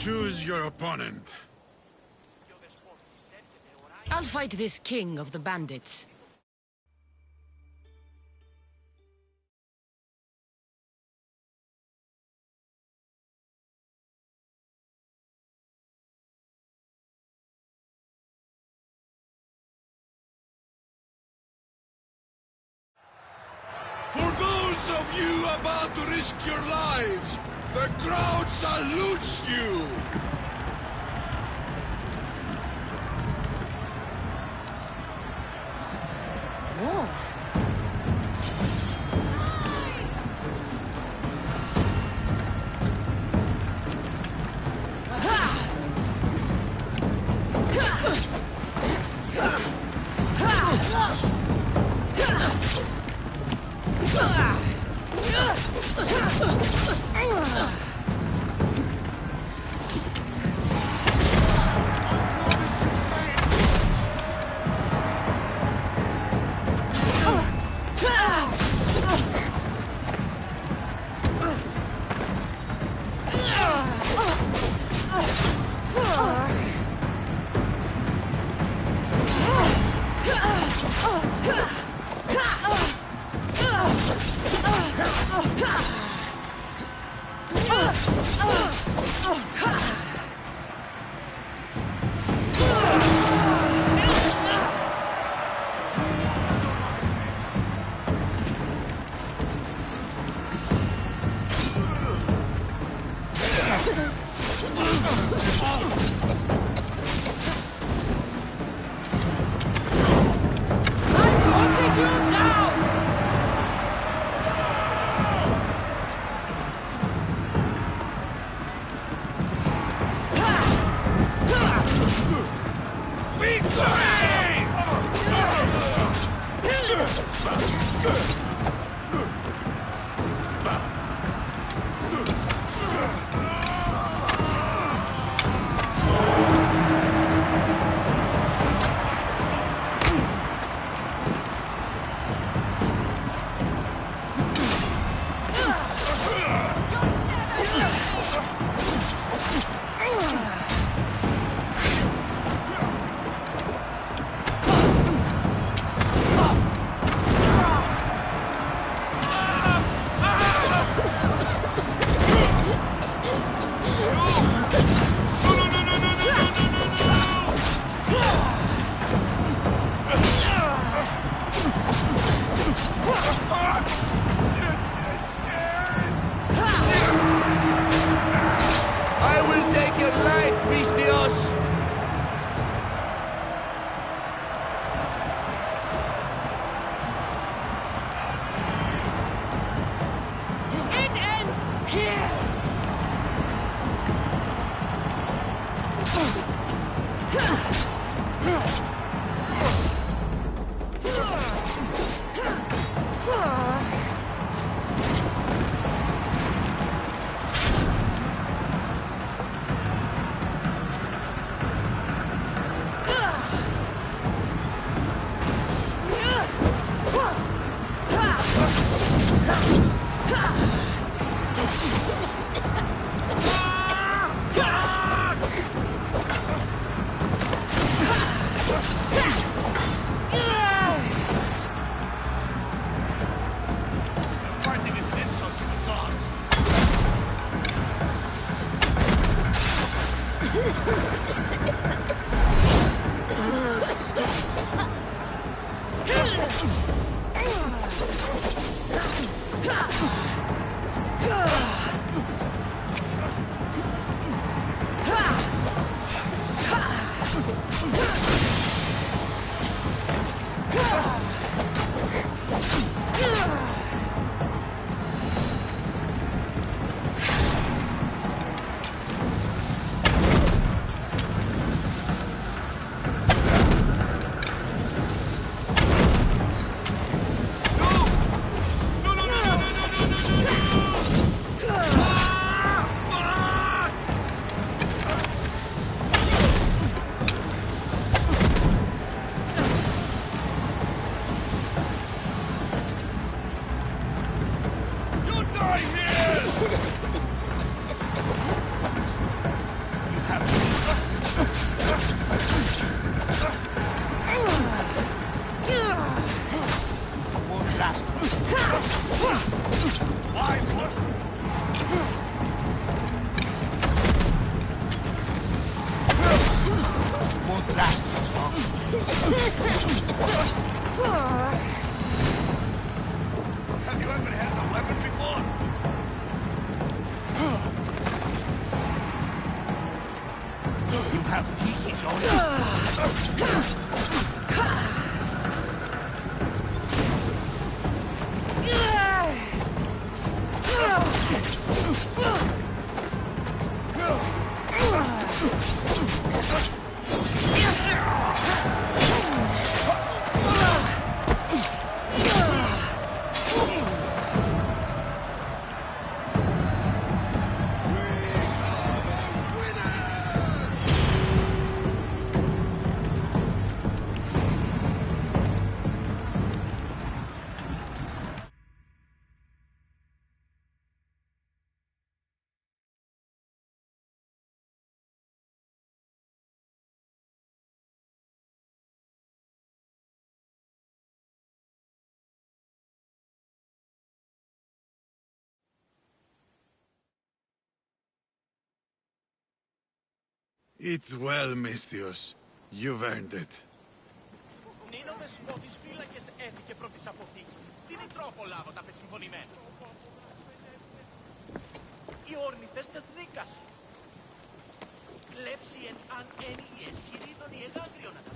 Choose your opponent. I'll fight this king of the bandits. For those of you about to risk your lives, the crowd salutes you! More. It's well, Misthios. You've earned it. Νίνο δεσπότης φύλακες έθηκε πρώτης αποθήκης. Τι νητρόπο λάβω τα πεσυμφωνημένα. Οι όρνηθες τεθνίκας. Κλέψει εν αν ένιες κυρίδων οι εγάγριον ατα.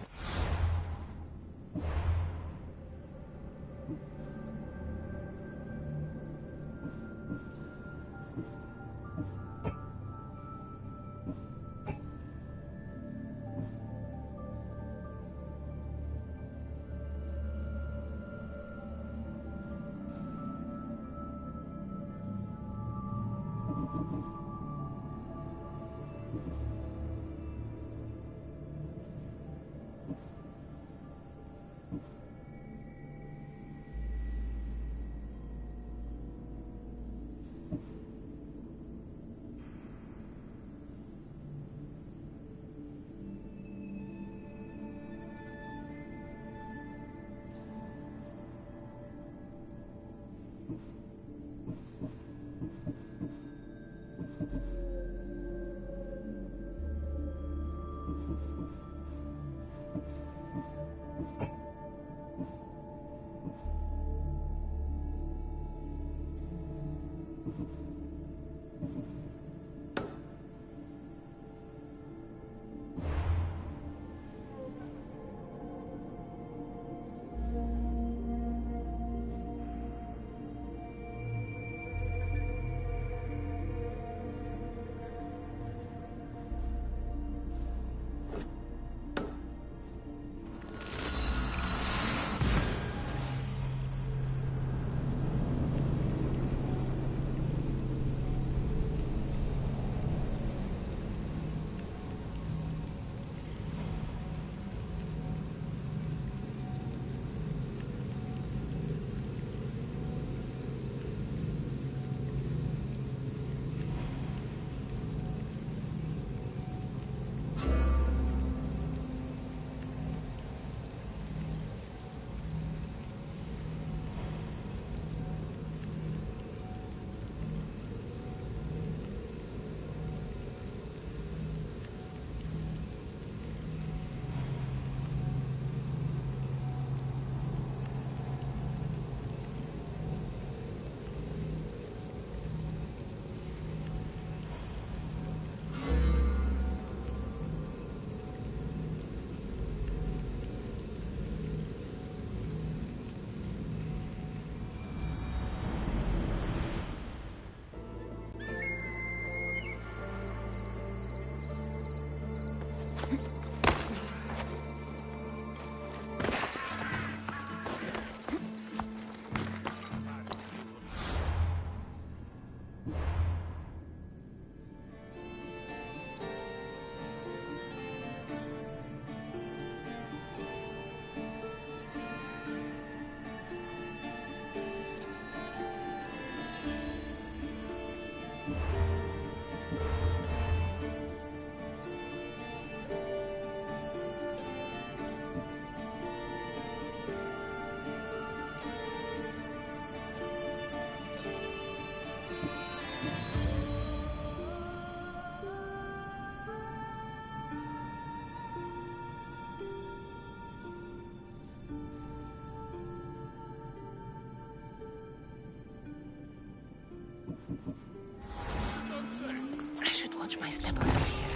I should watch my step over here.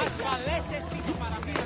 Ασφαλές εστί το παραπέρα.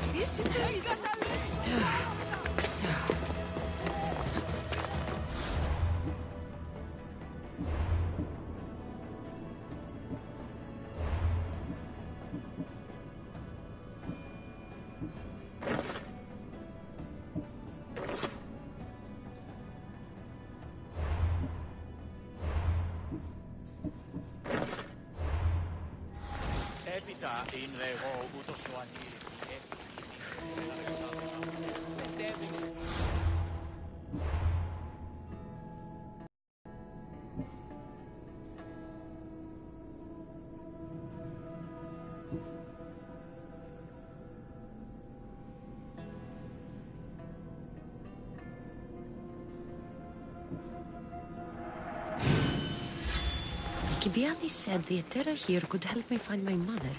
Kibiali said the Etera here could help me find my mother.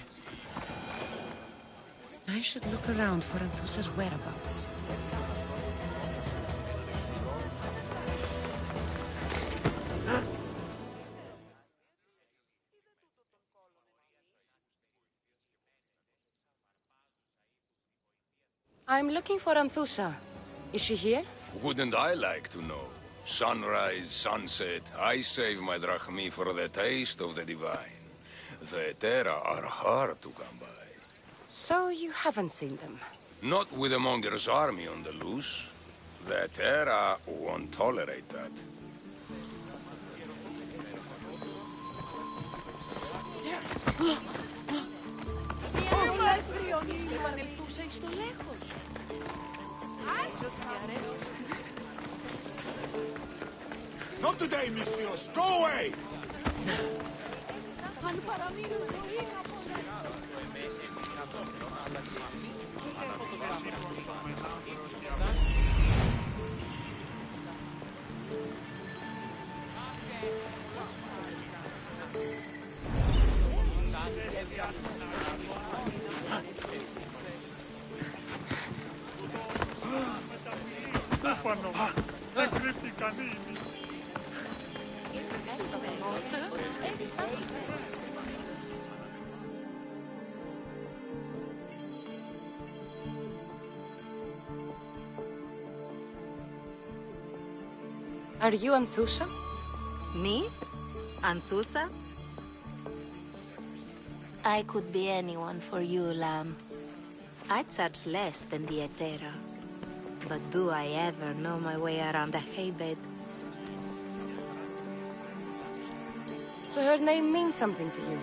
I should look around for Anthusa's whereabouts. I'm looking for Anthusa. Is she here? Wouldn't I like to know? Sunrise, sunset, I save my drachmi for the taste of the divine. The Etera are hard to come by. So you haven't seen them? Not with a monger's army on the loose. The Etera won't tolerate that. Not today, Misthios! Go away! Are you Anthusa? Me? Anthusa? I could be anyone for you, Lamb. I charge less than the Etera. But do I ever know my way around a haybed? So her name means something to you?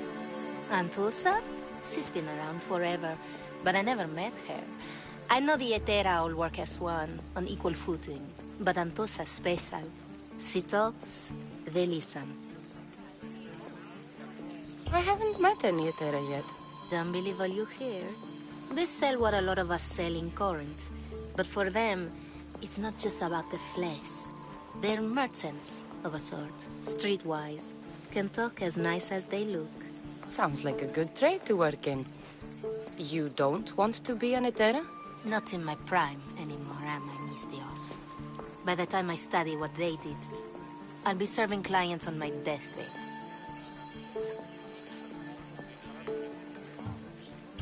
Anthusa? She's been around forever, but I never met her. I know the Etera all work as one, on equal footing. But Anthusa's special. She talks, they listen. I haven't met any Etera yet. Don't believe all you hear. They sell what a lot of us sell in Corinth. But for them, it's not just about the flesh. They're merchants, of a sort, streetwise. Can talk as nice as they look. Sounds like a good trade to work in. You don't want to be an Etera? Not in my prime anymore, am I, Misthios? By the time I study what they did, I'll be serving clients on my deathbed.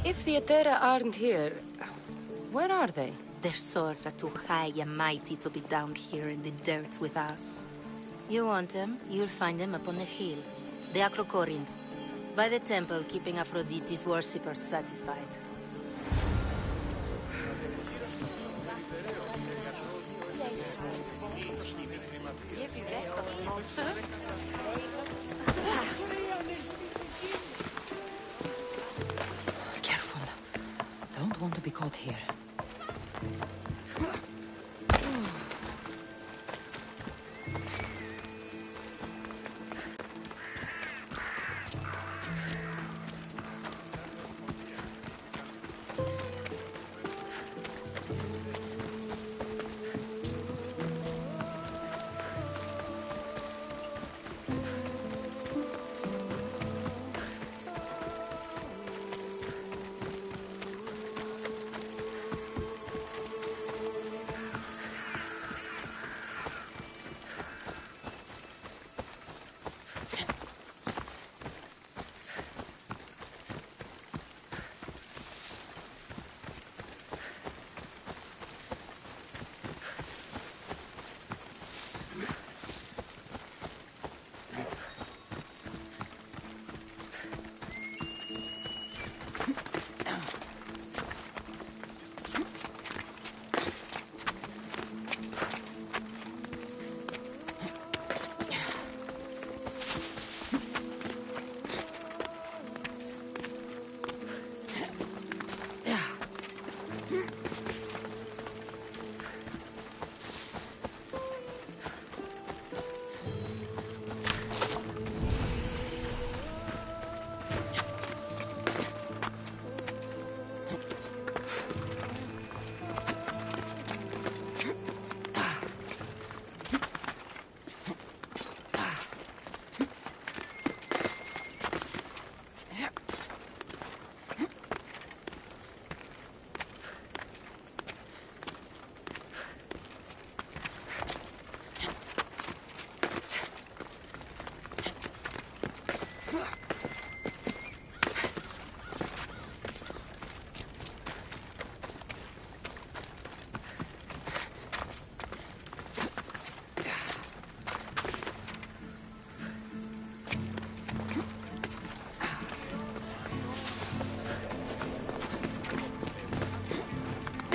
If the Etera aren't here, where are they? Their swords are too high and mighty to be down here in the dirt with us. You want them, you'll find them up on the hill. The Acro Corinth. By the temple, keeping Aphrodite's worshippers satisfied. Careful. Don't want to be caught here.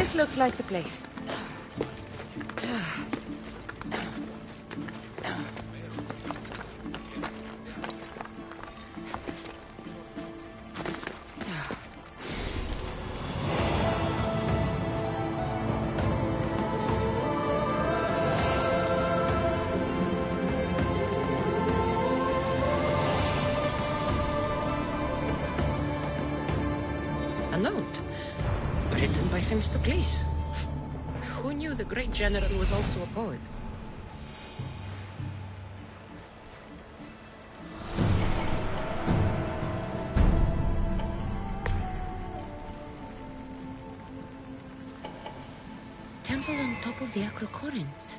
This looks like the place. A note written by Themistocles. Who knew the great general was also a poet? Temple on top of the Acrocorinth.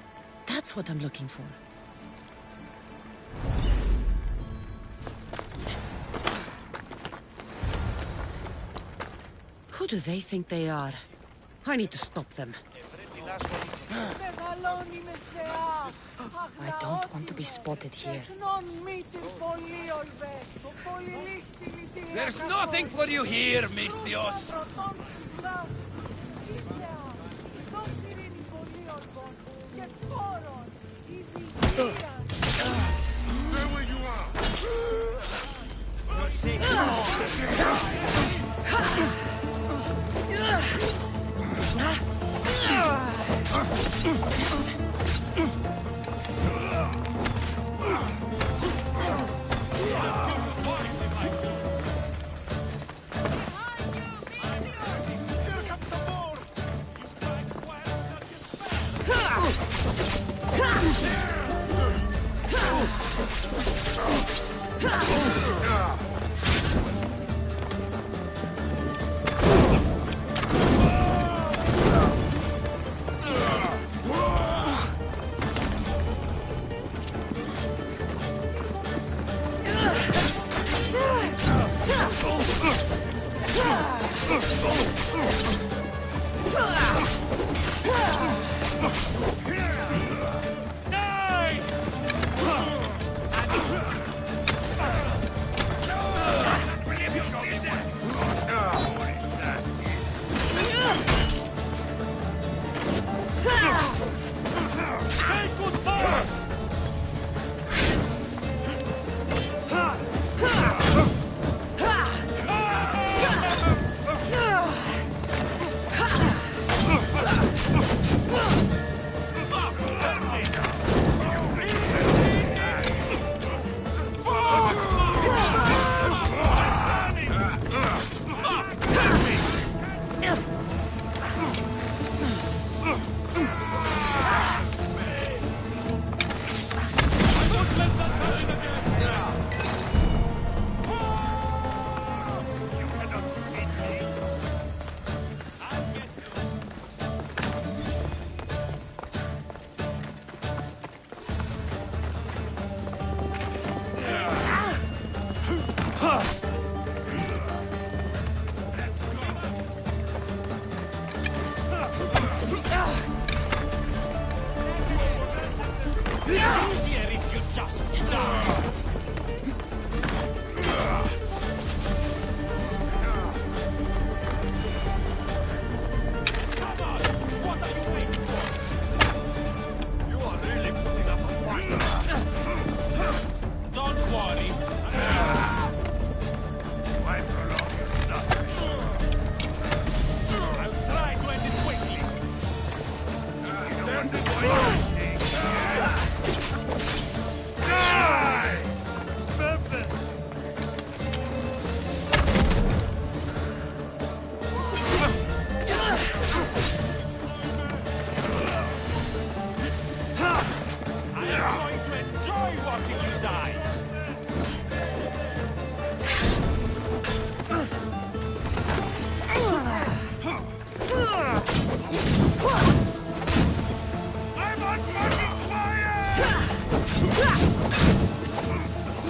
That's what I'm looking for. Who do they think they are? I need to stop them. I don't want to be spotted here. There's nothing for you here, Mistios. Stay where you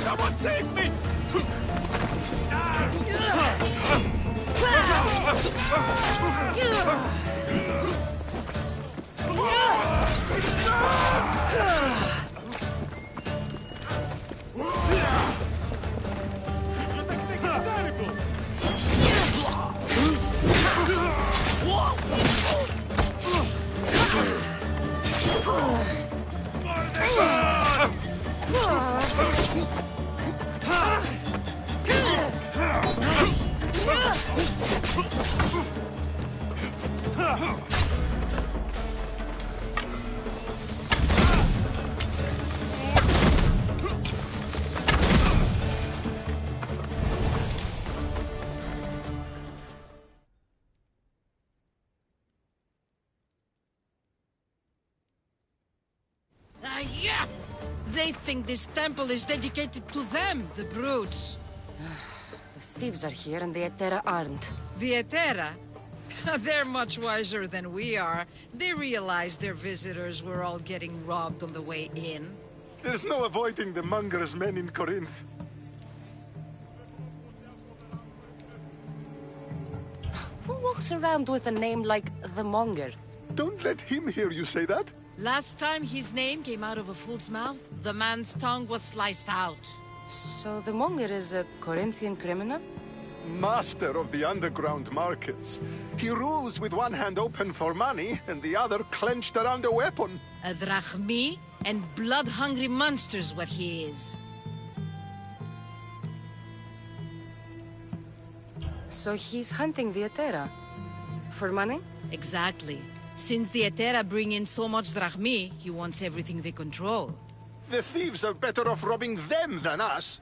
Someone save me! Your technique is terrible! Yeah! They think this temple is dedicated to them, the brutes. The thieves are here and the Etera aren't. The Etera? They're much wiser than we are. They realized their visitors were all getting robbed on the way in. There's no avoiding the monger's men in Corinth. Who walks around with a name like the Monger? Don't let him hear you say that. Last time his name came out of a fool's mouth, the man's tongue was sliced out. So the Monger is a Corinthian criminal? Master of the underground markets. He rules with one hand open for money and the other clenched around a weapon. A drachmi and blood-hungry monster's what he is. So he's hunting the Etera? For money? Exactly. Since the Etera bring in so much drachmi, he wants everything they control. The thieves are better off robbing them than us.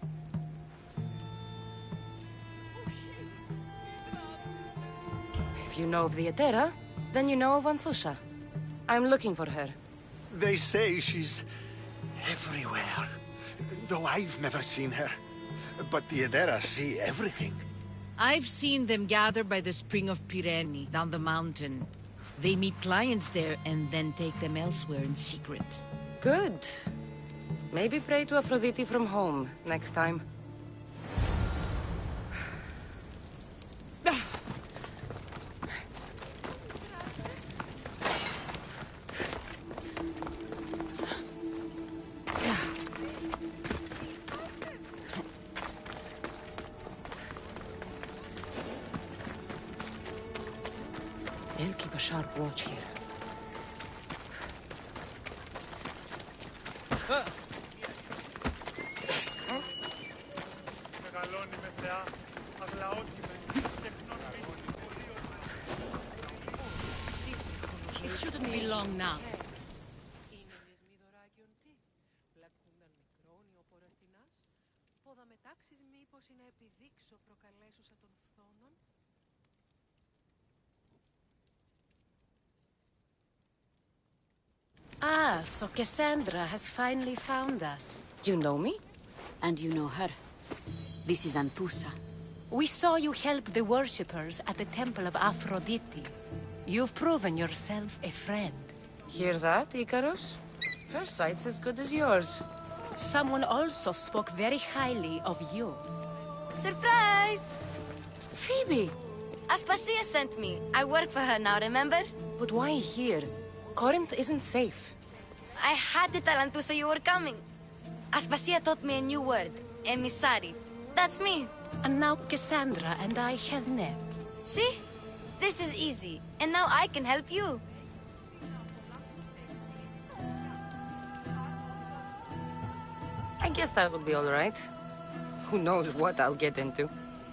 If you know of the Etera, then you know of Anthusa. I'm looking for her. They say she's everywhere, though I've never seen her. But the Edera see everything. I've seen them gather by the spring of Pirene, down the mountain. They meet clients there and then take them elsewhere in secret. Good. Maybe pray to Aphrodite from home next time. They'll keep a sharp watch here. It shouldn't be long now. Ah, so Cassandra has finally found us. You know me? And you know her. This is Anthusa. We saw you help the worshippers at the temple of Aphrodite. You've proven yourself a friend. Hear that, Icarus? Her sight's as good as yours. Someone also spoke very highly of you. Surprise! Phoebe! Aspasia sent me. I work for her now, remember? But why here? Corinth isn't safe. I had to tell Anthusa you were coming. Aspasia taught me a new word. Emissary. That's me. And now Cassandra and I have met. See? This is easy. And now I can help you. I guess that will be all right. Who knows what I'll get into.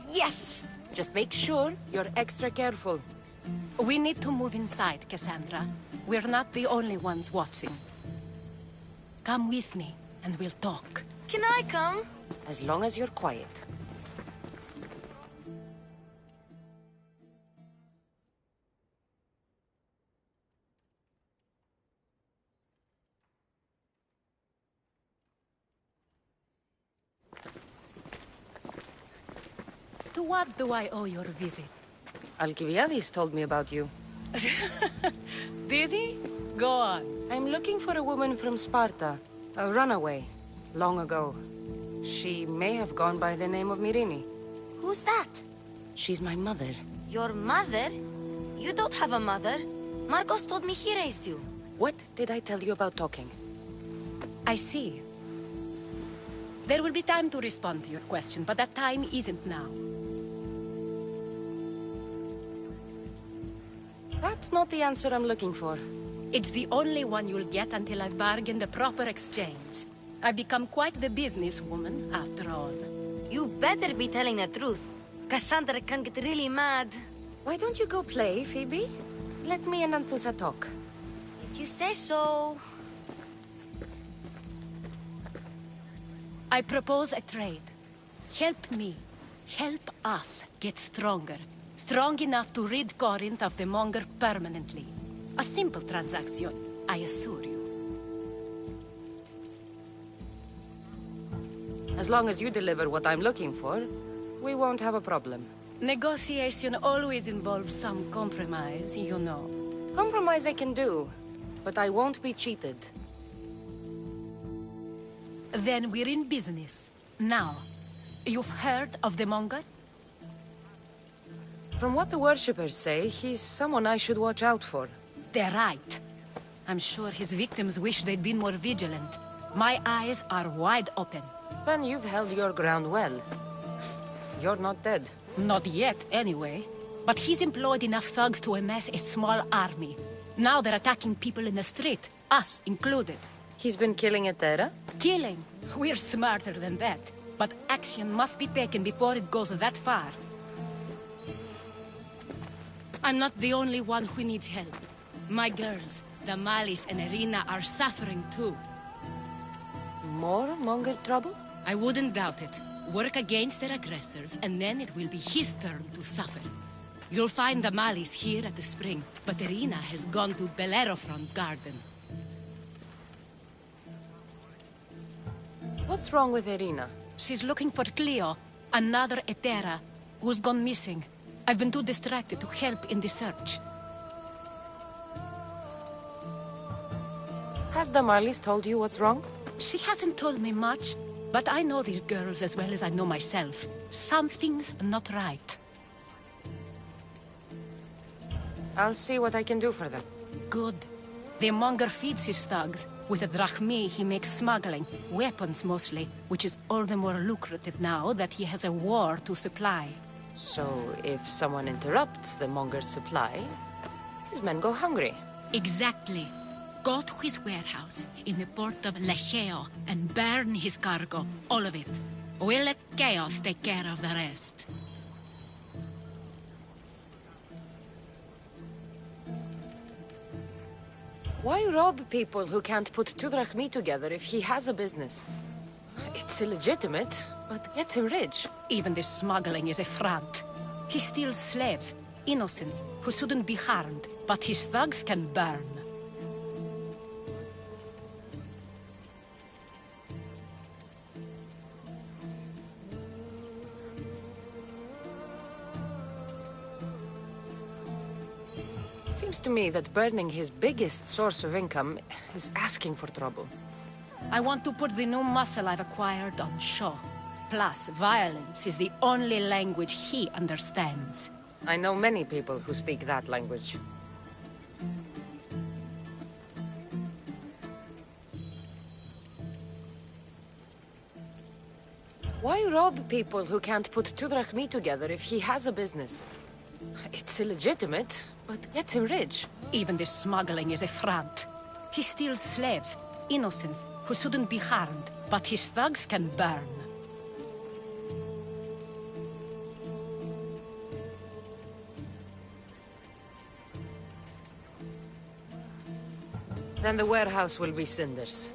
Yes! Just make sure you're extra careful. We need to move inside, Cassandra. We're not the only ones watching. Come with me, and we'll talk. Can I come? As long as you're quiet. To what do I owe your visit? Alcibiades told me about you. Did he? Go on. I'm looking for a woman from Sparta. A runaway. Long ago. She may have gone by the name of Myrine. Who's that? She's my mother. Your mother? You don't have a mother. Marcos told me he raised you. What did I tell you about talking? I see. There will be time to respond to your question, but that time isn't now. That's not the answer I'm looking for. It's the only one you'll get until I've bargained a proper exchange. I've become quite the businesswoman, after all. You better be telling the truth. Cassandra can get really mad. Why don't you go play, Phoebe? Let me and Anthusa talk. If you say so. I propose a trade. Help me. Help us get stronger. Strong enough to rid Corinth of the Monger permanently. A simple transaction, I assure you. As long as you deliver what I'm looking for, we won't have a problem. Negotiation always involves some compromise, you know. Compromise I can do, but I won't be cheated. Then we're in business. Now, you've heard of the Monger? From what the worshippers say, he's someone I should watch out for. They're right. I'm sure his victims wish they'd been more vigilant. My eyes are wide open. Then you've held your ground well. You're not dead. Not yet, anyway. But he's employed enough thugs to amass a small army. Now they're attacking people in the street, us included. He's been killing Etera? Killing? We're smarter than that. But action must be taken before it goes that far. I'm not the only one who needs help. My girls, Damalis and Irina, are suffering too. More Monger trouble? I wouldn't doubt it. Work against their aggressors, and then it will be his turn to suffer. You'll find Damalis here at the spring, but Irina has gone to Bellerophon's garden. What's wrong with Irina? She's looking for Cleo, another Etera, who's gone missing. I've been too distracted to help in the search. Has Damalis told you what's wrong? She hasn't told me much, but I know these girls as well as I know myself. Something's not right. I'll see what I can do for them. Good. The Monger feeds his thugs. With the drachmi, he makes smuggling, weapons mostly, which is all the more lucrative now that he has a war to supply. So, if someone interrupts the Monger's supply, his men go hungry. Exactly. Go to his warehouse in the port of Lecheo and burn his cargo, all of it. We'll let chaos take care of the rest. Why rob people who can't put 2 drachmi together if he has a business? It's illegitimate, but gets him rich. Even the smuggling is a front. He steals slaves, innocents, who shouldn't be harmed, but his thugs can burn. Seems to me that burning his biggest source of income is asking for trouble. I want to put the new muscle I've acquired on show. Plus, violence is the only language he understands. I know many people who speak that language. Why rob people who can't put 2 drachmi together if he has a business? It's illegitimate, but gets him rich. Even the smuggling is a front. He steals slaves, innocents, who shouldn't be harmed, but his thugs can burn. Then the warehouse will be cinders.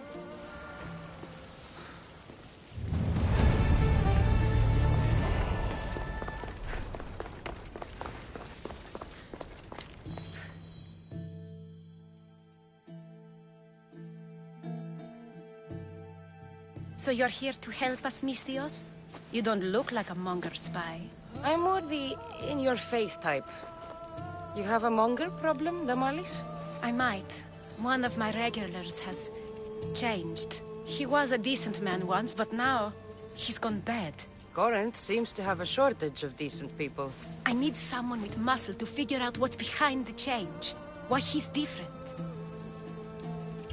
So you're here to help us, Mistios? You don't look like a Monger spy. I'm more the in-your-face type. You have a Monger problem, Damalis? I might. One of my regulars has changed. He was a decent man once, but now he's gone bad. Corinth seems to have a shortage of decent people. I need someone with muscle to figure out what's behind the change. Why he's different.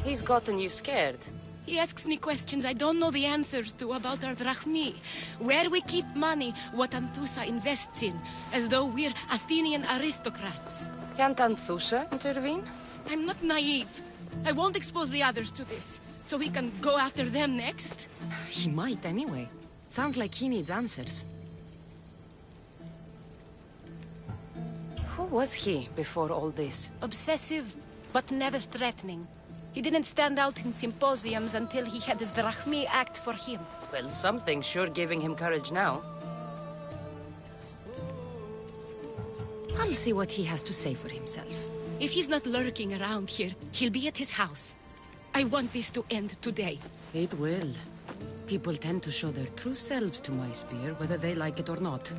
He's gotten you scared. He asks me questions I don't know the answers to about our drachmi. Where we keep money, what Anthusa invests in. As though we're Athenian aristocrats. Can't Anthusa intervene? I'm not naive. I won't expose the others to this. So he can go after them next? He might anyway. Sounds like he needs answers. Who was he before all this? Obsessive, but never threatening. He didn't stand out in symposiums until he had his drachmi act for him. Well, something's sure giving him courage now. I'll see what he has to say for himself. If he's not lurking around here, he'll be at his house. I want this to end today. It will. People tend to show their true selves to my spear, whether they like it or not.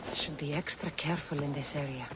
I should be extra careful in this area.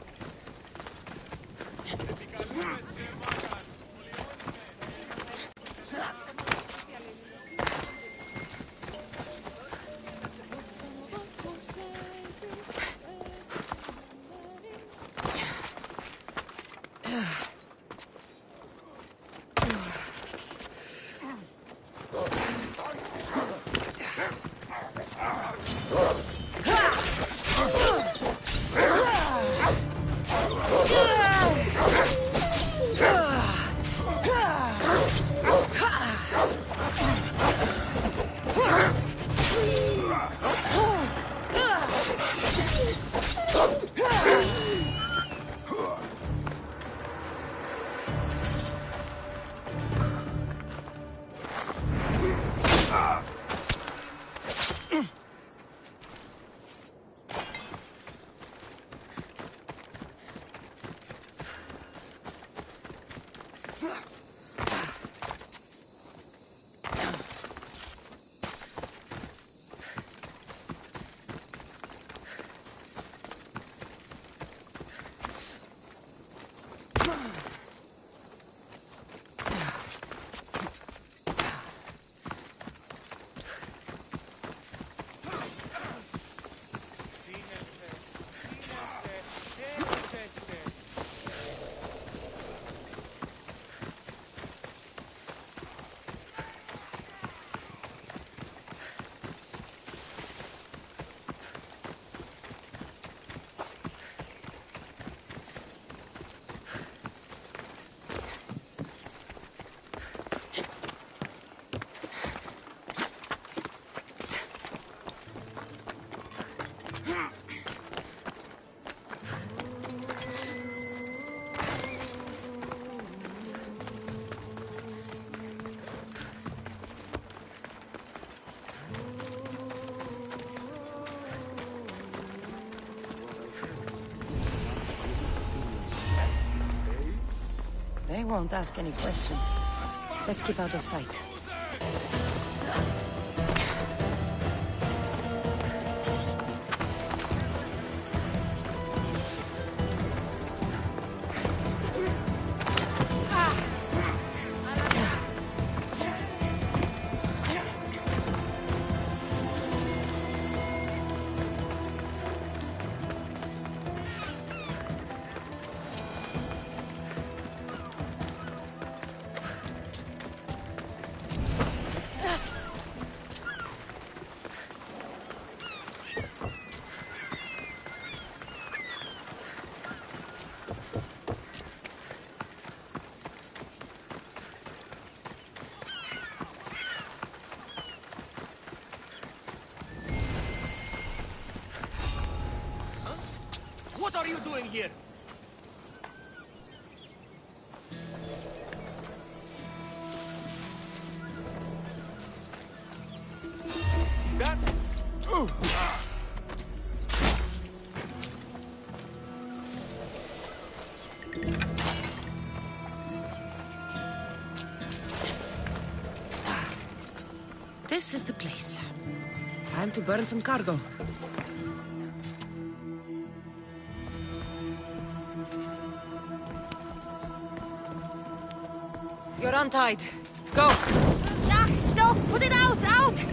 They won't ask any questions. Let's keep out of sight. What are you doing here? That... This is the place. Time to burn some cargo. You're untied. Go! Put it out! Out!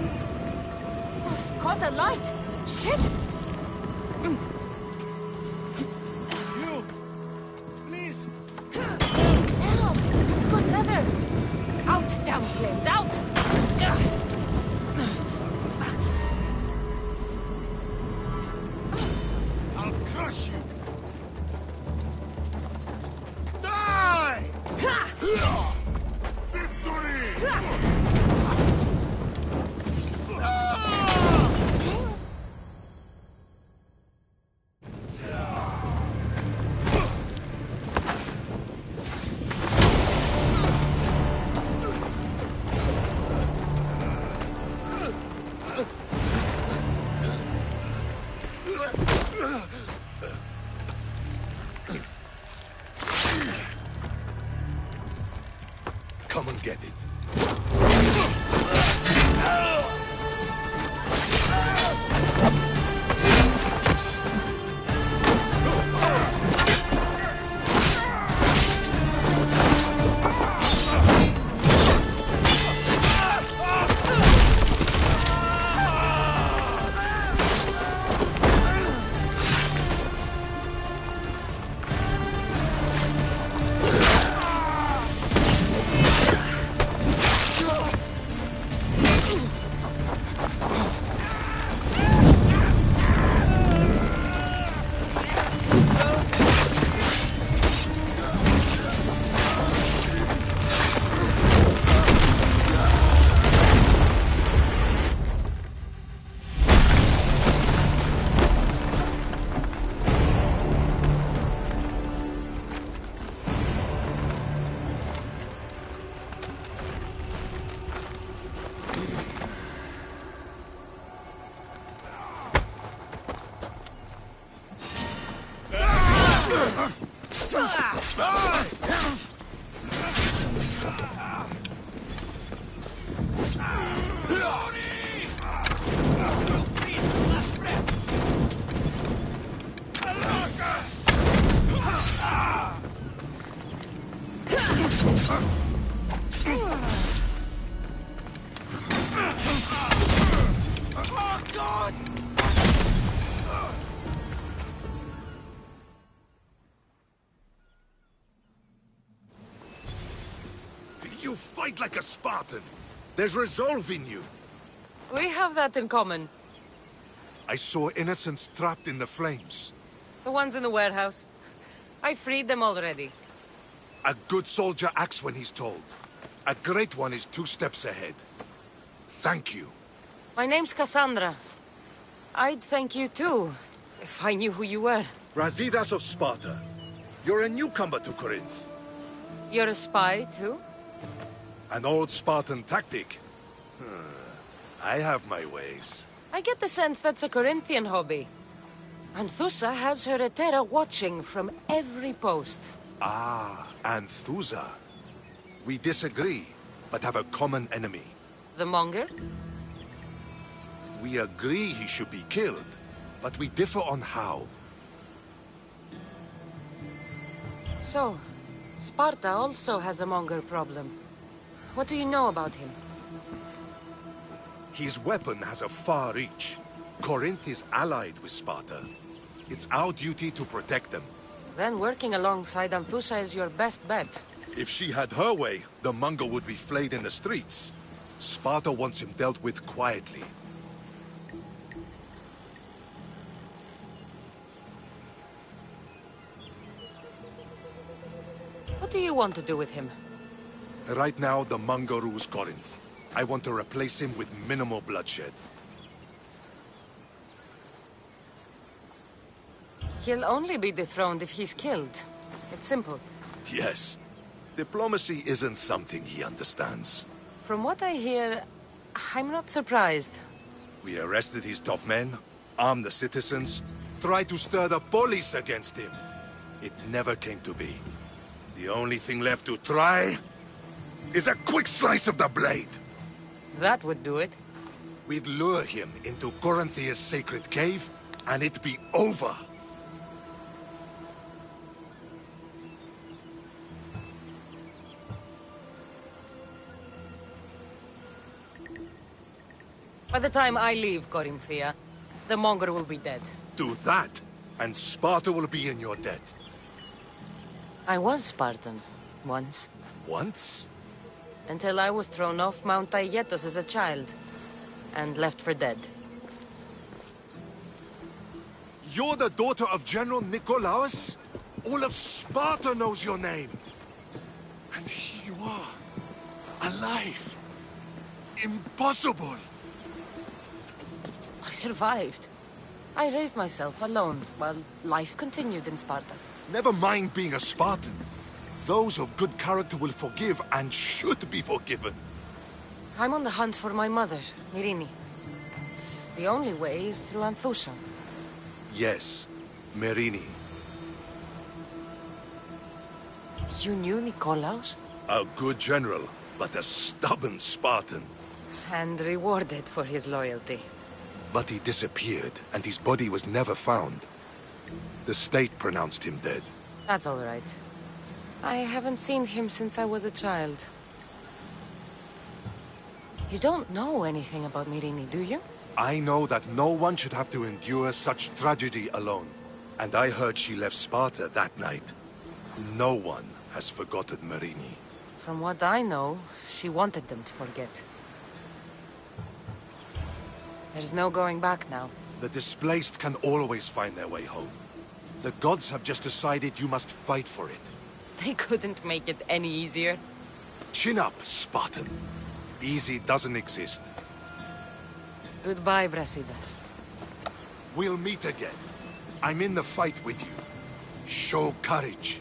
I've caught a light. Shit! You! Please! Now, it's good leather. Out, damn flames, out! I'll crush you! Die! Victory! Come and get it. You fight like a Spartan. There's resolve in you. We have that in common. I saw innocents trapped in the flames. The ones in the warehouse. I freed them already. A good soldier acts when he's told. A great one is 2 steps ahead. Thank you. My name's Cassandra. I'd thank you too, if I knew who you were. Brasidas of Sparta. You're a newcomer to Corinth. You're a spy too? An old Spartan tactic. I have my ways. I get the sense that's a Corinthian hobby. Anthusa has her Etera watching from every post. Ah, Anthusa. We disagree, but have a common enemy. The Monger? We agree he should be killed, but we differ on how. So, Sparta also has a Monger problem. What do you know about him? His weapon has a far reach. Corinth is allied with Sparta. It's our duty to protect them. Then working alongside Anthusa is your best bet. If she had her way, the Monger would be flayed in the streets. Sparta wants him dealt with quietly. What do you want to do with him? Right now, the Monger rules Corinth. I want to replace him with minimal bloodshed. He'll only be dethroned if he's killed. It's simple. Yes. Diplomacy isn't something he understands. From what I hear, I'm not surprised. We arrested his top men, armed the citizens, tried to stir the police against him. It never came to be. The only thing left to try is a quick slice of the blade. That would do it. We'd lure him into Corinthia's sacred cave, and it'd be over. By the time I leave Corinthia, the monger will be dead. Do that, and Sparta will be in your debt. I was Spartan, once. Once? Until I was thrown off Mount Aietos as a child, and left for dead. You're the daughter of General Nikolaos? All of Sparta knows your name. And here you are, alive. Impossible. I survived. I raised myself alone, while life continued in Sparta. Never mind being a Spartan. Those of good character will forgive and should be forgiven. I'm on the hunt for my mother, Myrrine. And the only way is through Anthusa. Yes, Myrrine. You knew Nikolaos? A good general, but a stubborn Spartan. And rewarded for his loyalty. But he disappeared, and his body was never found. The state pronounced him dead. That's all right. I haven't seen him since I was a child. You don't know anything about Myrrine, do you? I know that no one should have to endure such tragedy alone. And I heard she left Sparta that night. No one has forgotten Myrrine. From what I know, she wanted them to forget. There's no going back now. The displaced can always find their way home. The gods have just decided you must fight for it. They couldn't make it any easier. Chin up, Spartan. Easy doesn't exist. Goodbye, Brasidas. We'll meet again. I'm in the fight with you. Show courage.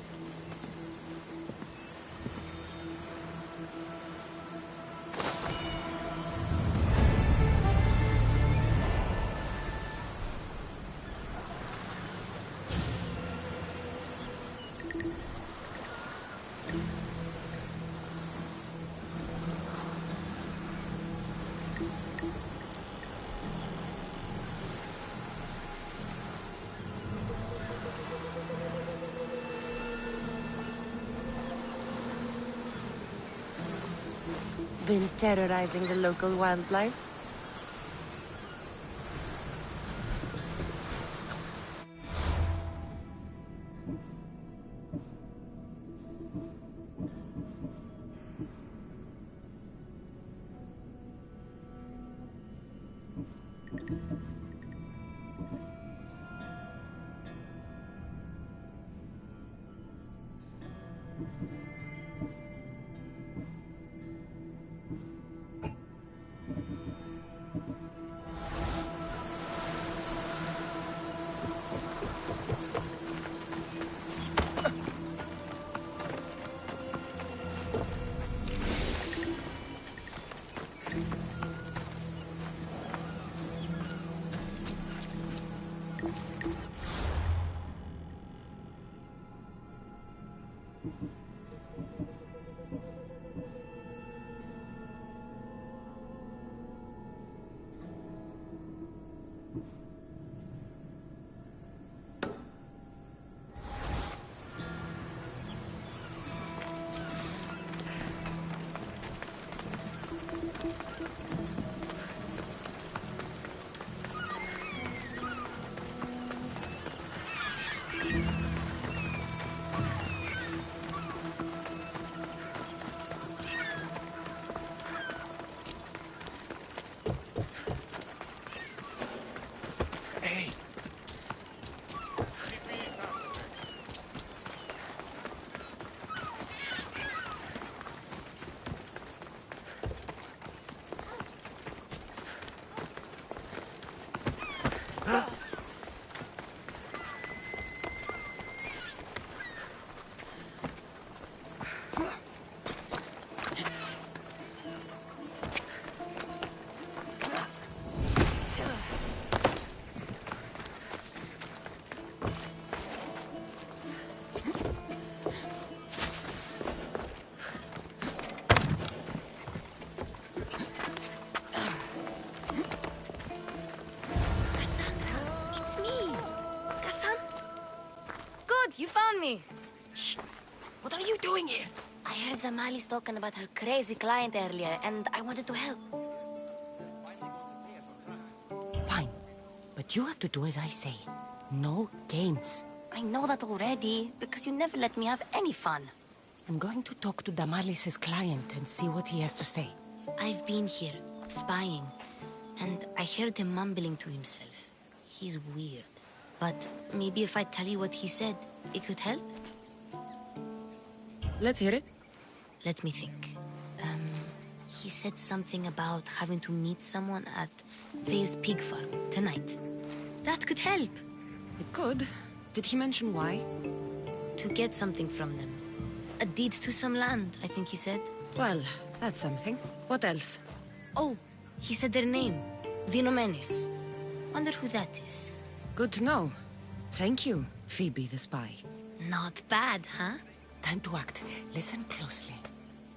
Been terrorizing the local wildlife? You found me. Shh. What are you doing here? I heard the Mali's talking about her crazy client earlier, and I wanted to help. But you have to do as I say. No games. I know that already, because you never let me have any fun. I'm going to talk to Damalis' client and see what he has to say. I've been here, spying, and I heard him mumbling to himself. He's weird. But maybe if I tell you what he said, it could help? Let's hear it. Let me think. He said something about having to meet someone at Faye's pig farm tonight. That could help. It could. Did he mention why? To get something from them. A deed to some land, I think he said. Well, that's something. What else? Oh, he said their name. The Nomenes. Wonder who that is. Good to know. Thank you, Phoebe the spy. Not bad, huh? Time to act. Listen closely.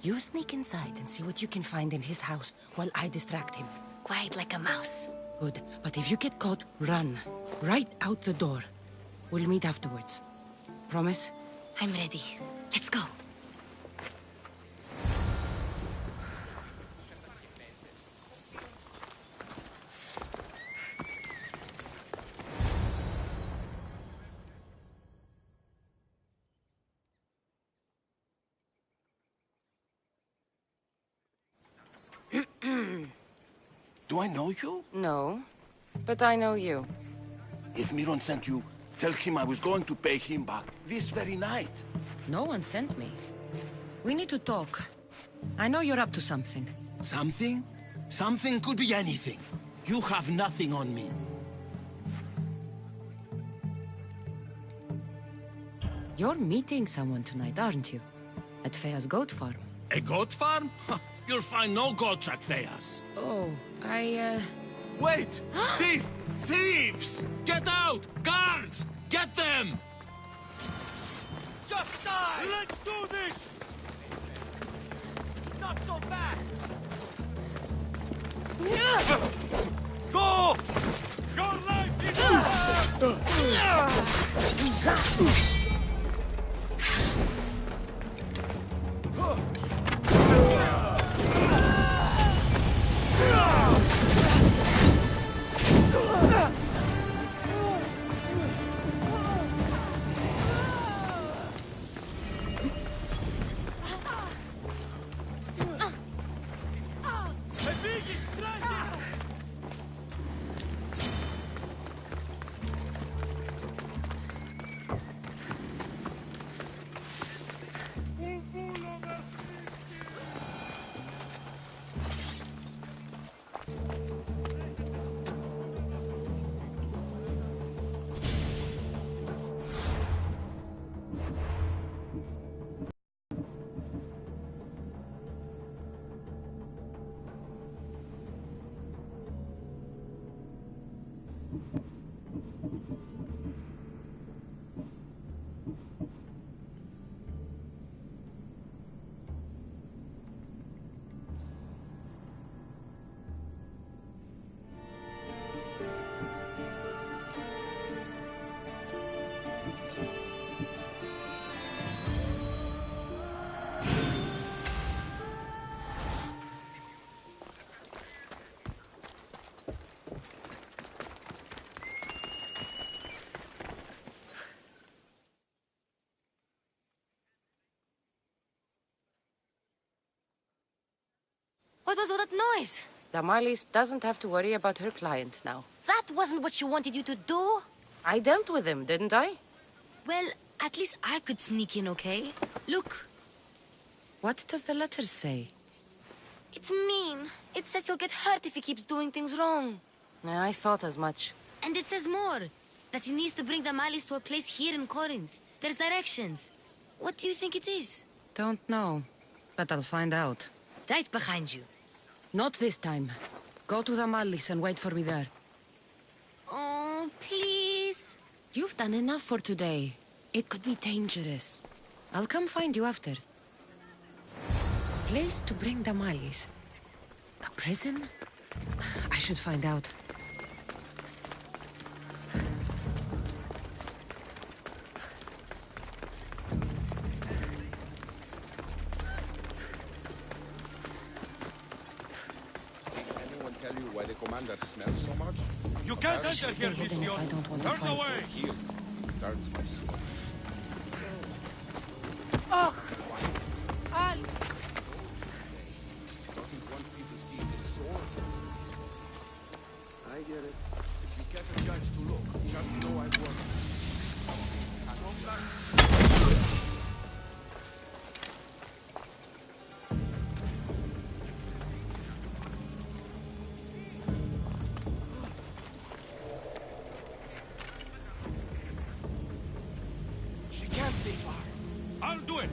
You sneak inside and see what you can find in his house while I distract him. Quiet like a mouse. Good. But if you get caught, run. Right out the door. We'll meet afterwards. Promise? I'm ready. Let's go. Do I know you? No, but I know you. If Miron sent you, tell him I was going to pay him back this very night. No one sent me. We need to talk. I know you're up to something. Something? Something could be anything. You have nothing on me. You're meeting someone tonight, aren't you? At Fea's goat farm. A goat farm? You'll find no goats at Thea's. Oh, Wait! Thief! Thieves! Get out! Guards! Get them! Just die! Let's do this! Not so fast! Go! Your life is What was all that noise? Damalis doesn't have to worry about her client now. That wasn't what she wanted you to do. I dealt with him, didn't I? Well, at least I could sneak in, okay? Look. What does the letter say? It's mean. It says he'll get hurt if he keeps doing things wrong. I thought as much. And it says more. That he needs to bring Damalis to a place here in Corinth. There's directions. What do you think it is? Don't know. But I'll find out. Right behind you. Not this time. Go to Damalis and wait for me there. Oh, please. You've done enough for today. It could be dangerous. I'll come find you after. Place to bring Damalis. A prison? I should find out. Tell you why the commander I've smelled so much. You can't Perhaps enter here, Pistios. Turn away! Here, it turns my soul. Oh! Al! Doesn't want people to see his sores. I get it. If you get a chance to look, just know I've worked. She can't be far. I'll do it.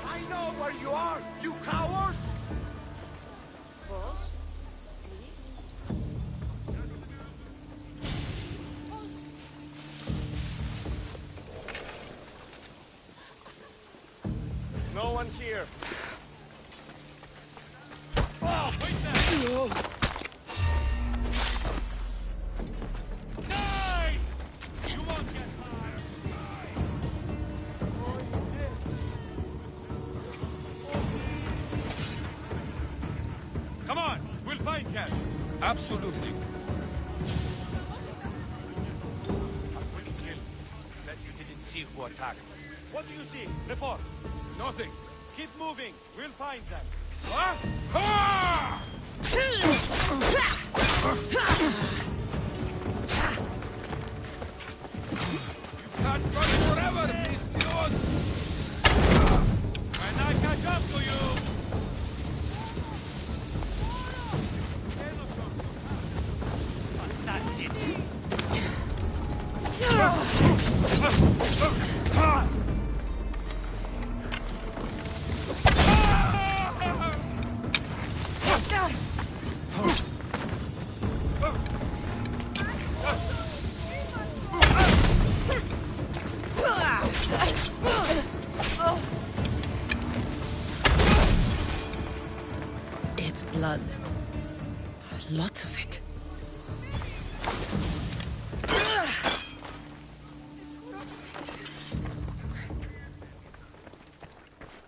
I know where you are, you coward! Boss? There's no one here. Oh, wait there! Die! You won't get fired! Come on, we'll find Cat. Absolutely. I will kill. Bet you didn't see who attacked. What do you see? Report. Nothing. Keep moving. We'll find them. What? Ah! Can't run forever, Pistios! When I catch up to you! That's it. It's blood. Lots of it.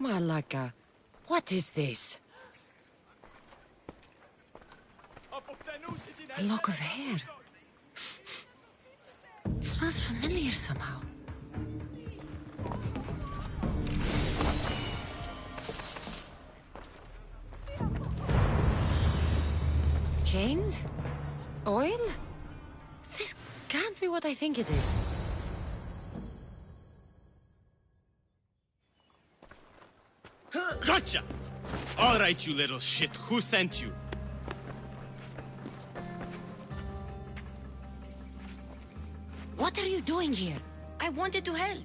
Malaka, what is this? A lock of hair. It smells familiar somehow. Chains? Oil? This can't be what I think it is. Gotcha! All right, you little shit. Who sent you? What are you doing here? I wanted to help.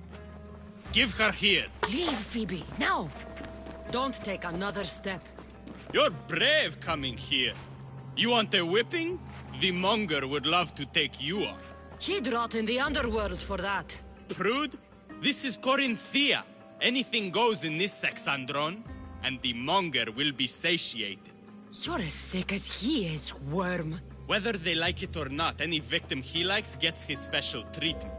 Give her here. Leave, Phoebe, now! Don't take another step. You're brave coming here. You want a whipping? The monger would love to take you on. He'd rot in the underworld for that. Prude, this is Corinthia. Anything goes in this Sexandron, and the monger will be satiated. You're as sick as he is, worm. Whether they like it or not, any victim he likes gets his special treatment.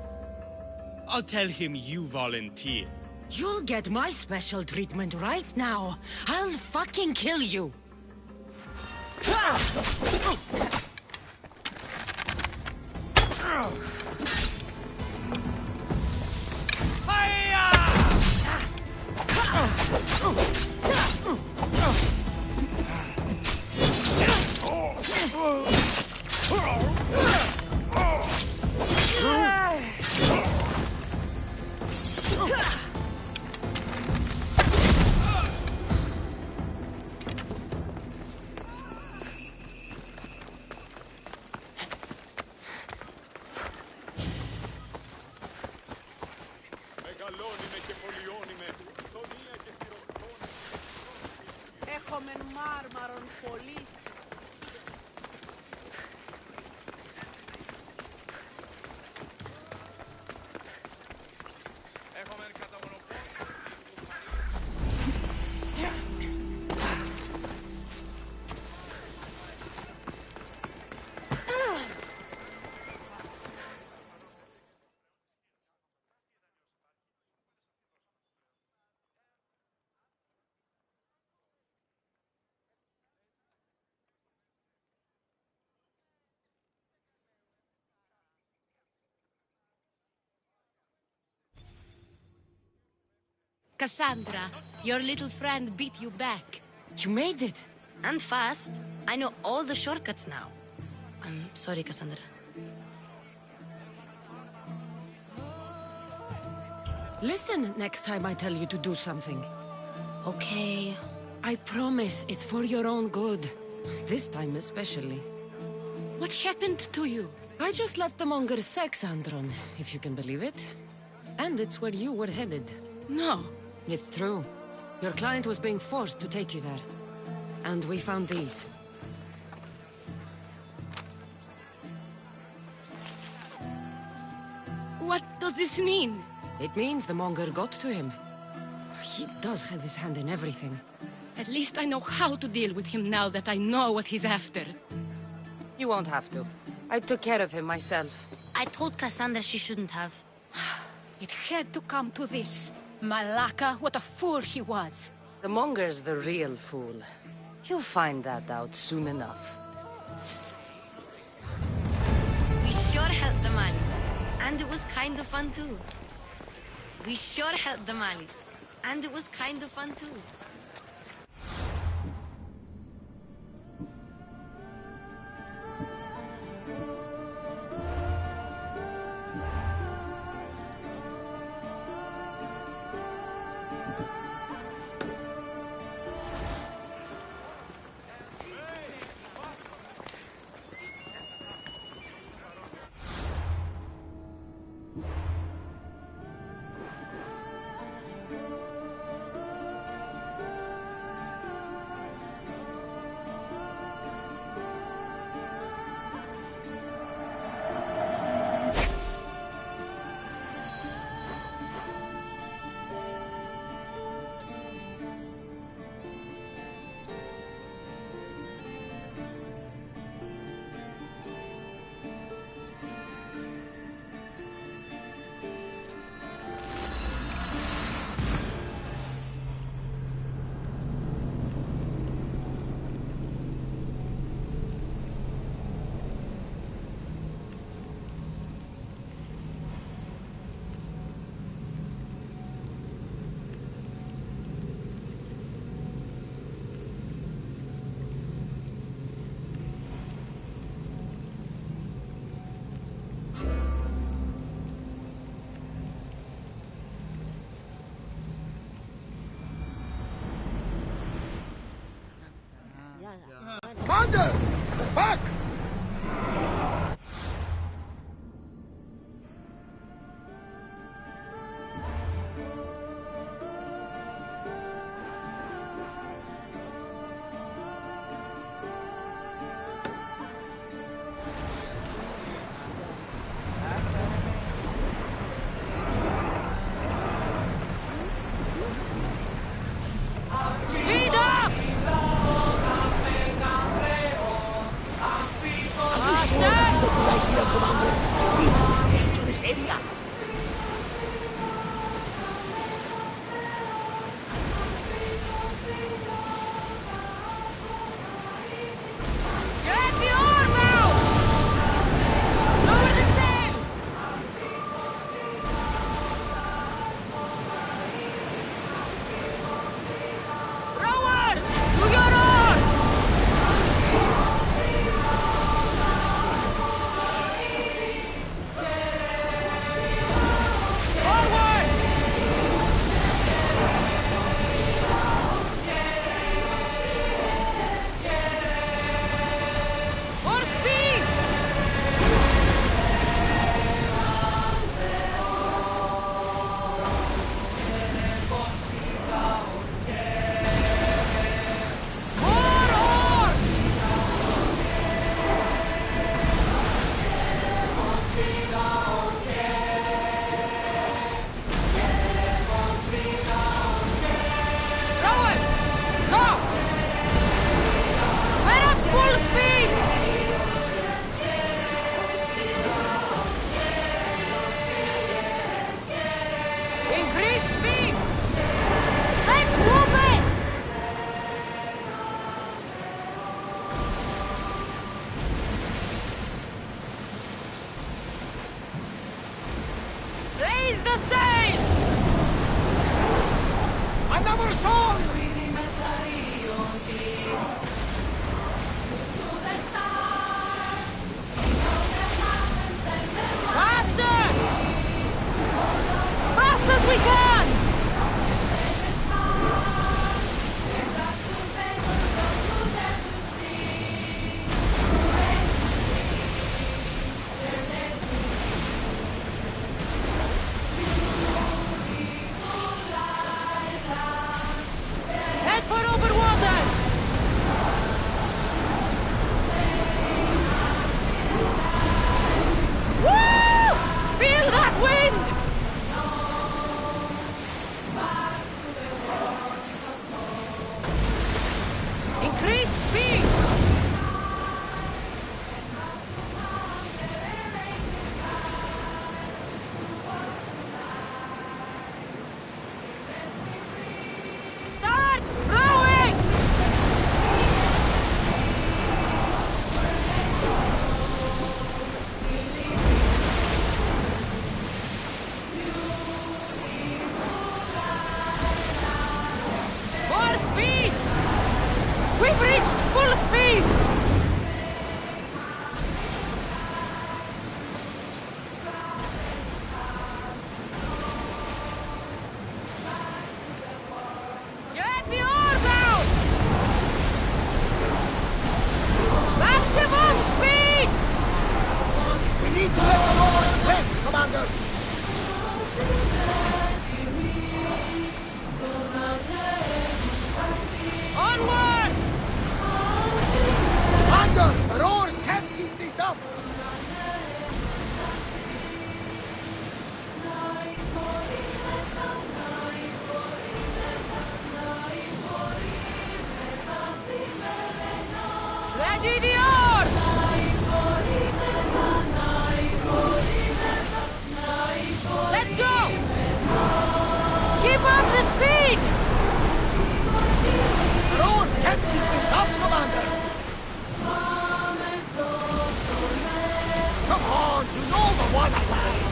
I'll tell him you volunteer. You'll get my special treatment right now. I'll fucking kill you. Έχομεν μάρμαρον πολλής. Έχομεν κατά μονοπόλιο. Cassandra, your little friend beat you back. You made it. And fast. I know all the shortcuts now. I'm sorry, Cassandra. Listen next time I tell you to do something. Okay. I promise it's for your own good. This time especially. What happened to you? I just left the Monger's sex, Andron, if you can believe it. And it's where you were headed. No. It's true. Your client was being forced to take you there. And we found these. What does this mean? It means the Monger got to him. He does have his hand in everything. At least I know how to deal with him now that I know what he's after. You won't have to. I took care of him myself. I told Cassandra she shouldn't have. It had to come to this. Malaka, what a fool he was. The Monger's the real fool. You'll find that out soon enough. We sure helped the Malis. And it was kind of fun too. We sure helped the Malis. And it was kind of fun too. Commander! Back! Speed up! This is a dangerous area. Get the arm out! Lower the sail! Row another song! Faster! Fast as we can! Head for over water! Woo! Feel that wind! Increase speed! Start rowing! More speed! We've reached full speed! Get the oars out! Maximum speed! We need to let the oars rest, Commander! Onward! Commander, the oars can't keep this up! Ready the oars! Let's go! Keep up the speed! The oars can't keep this up, Commander! Come on, you know the water line!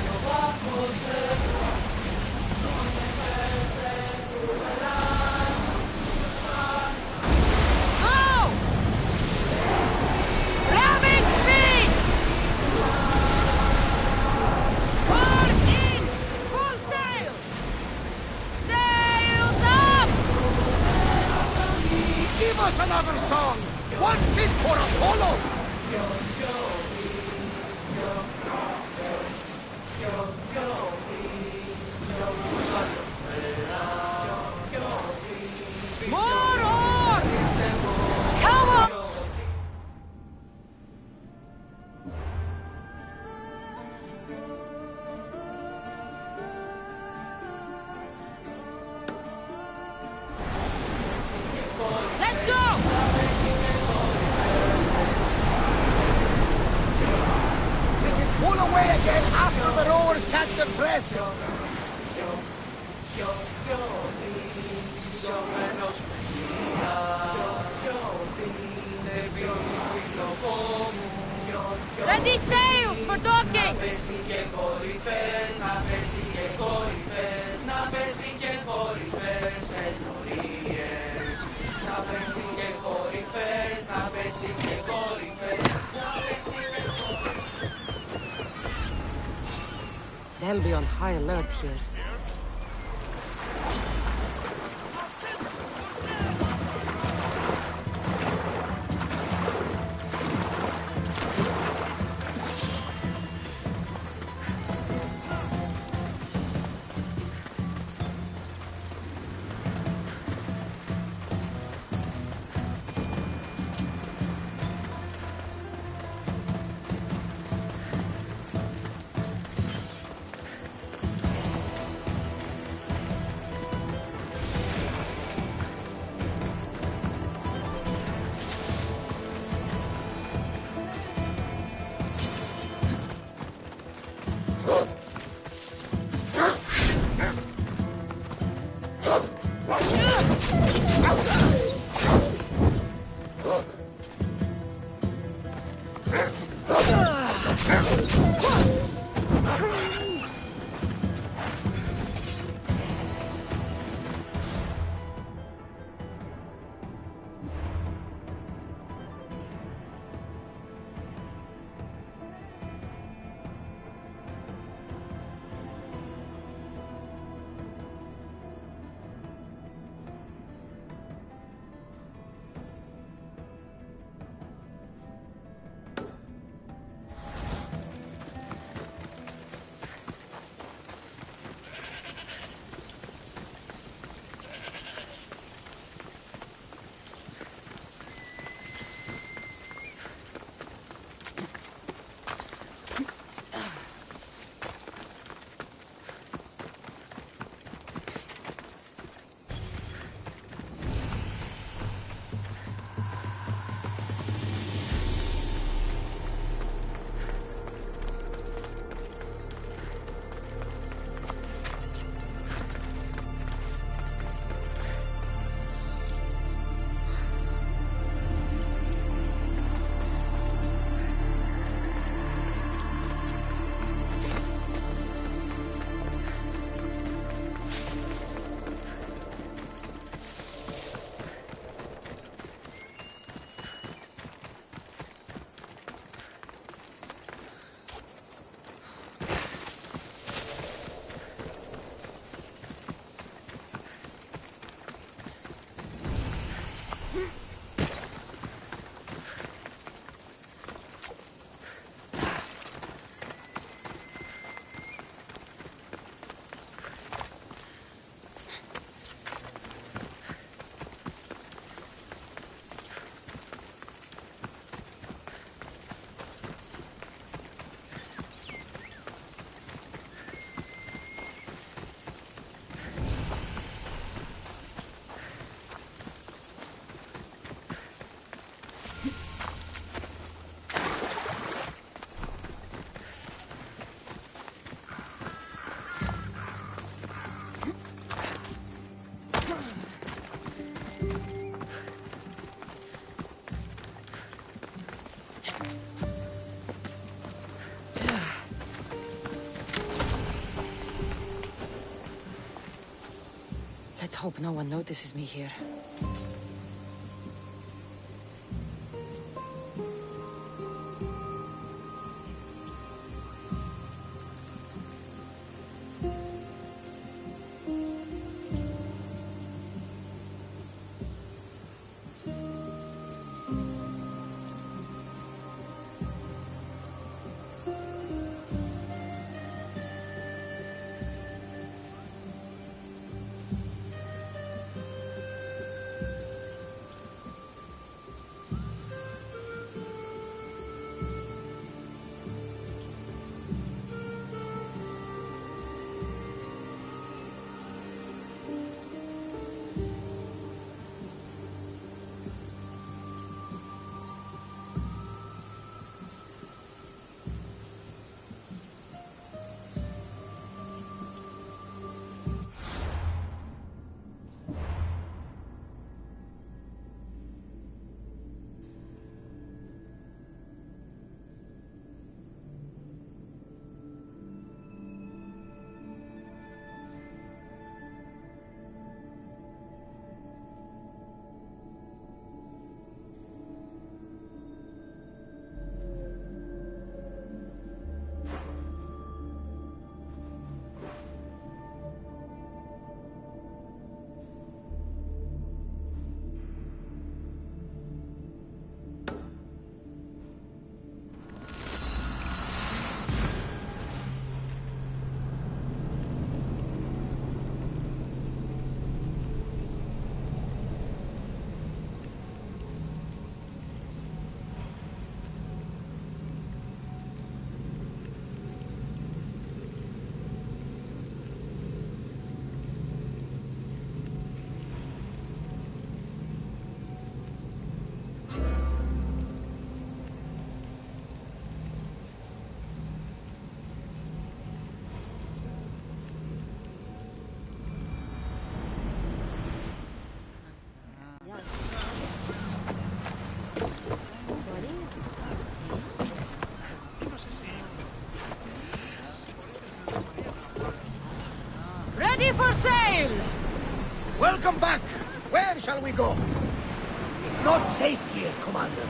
Go! Ramming speed! Port in! Full sail! Sails up! Give us another song! One fit for Apollo! More oars! Come on! Let's go! We can pull away again after the rowers catch their breaths! Ready sails for docking! They'll be on high alert here. Let's hope no one notices me here. Ready for sail! Welcome back! Where shall we go? It's not safe here, Commander.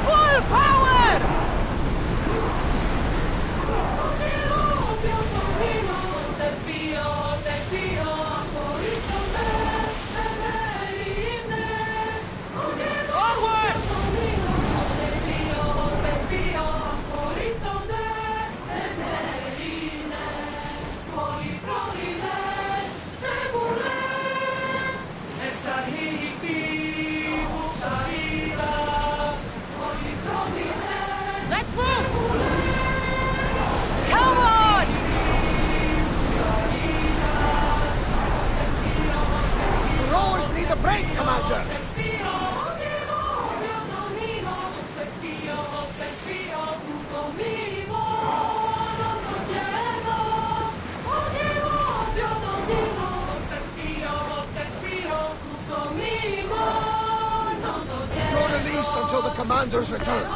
Full power! Let's move! Come on! Rowers need a break, Commander! You're released until the Commander's return.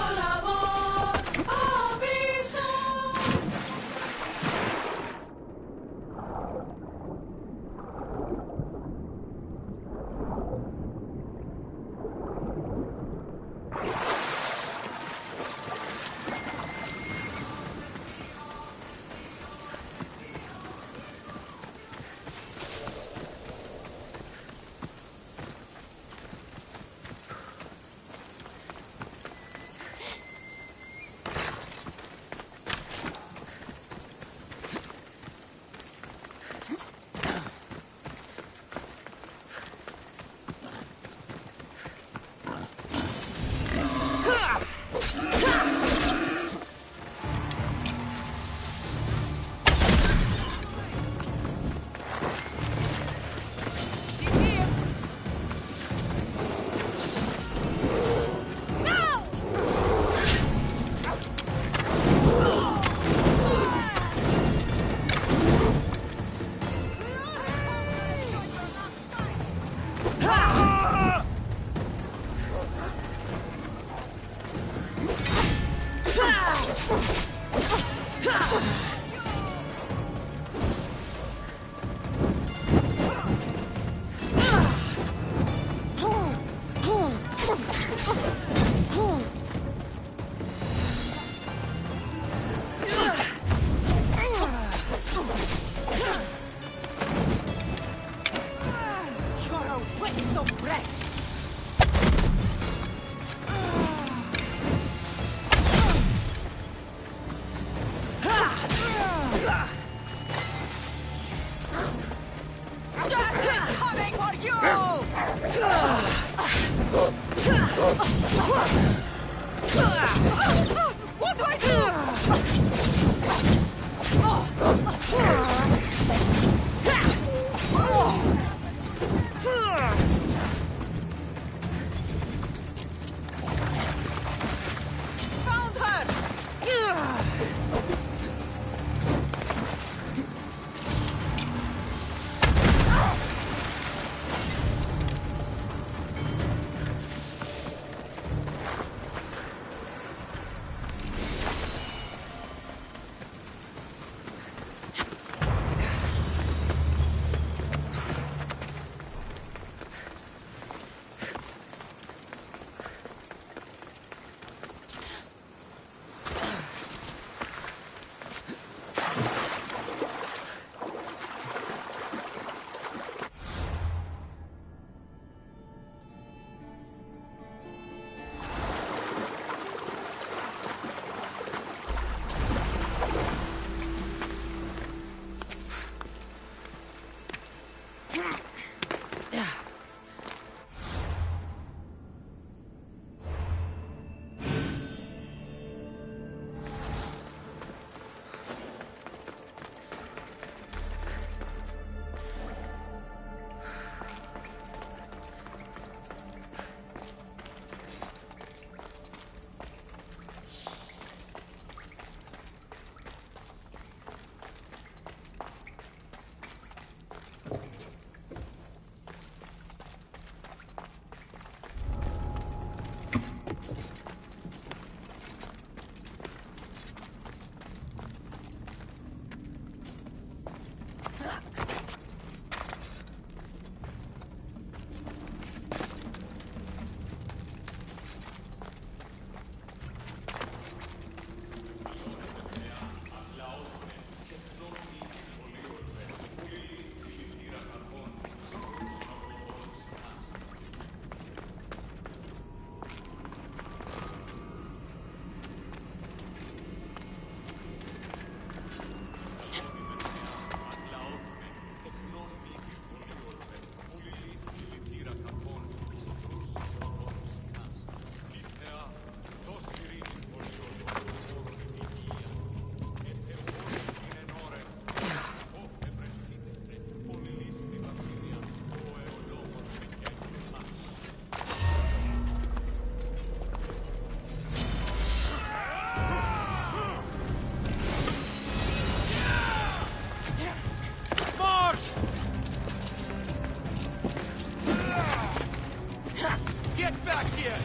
What do I do? Found her! Get back here!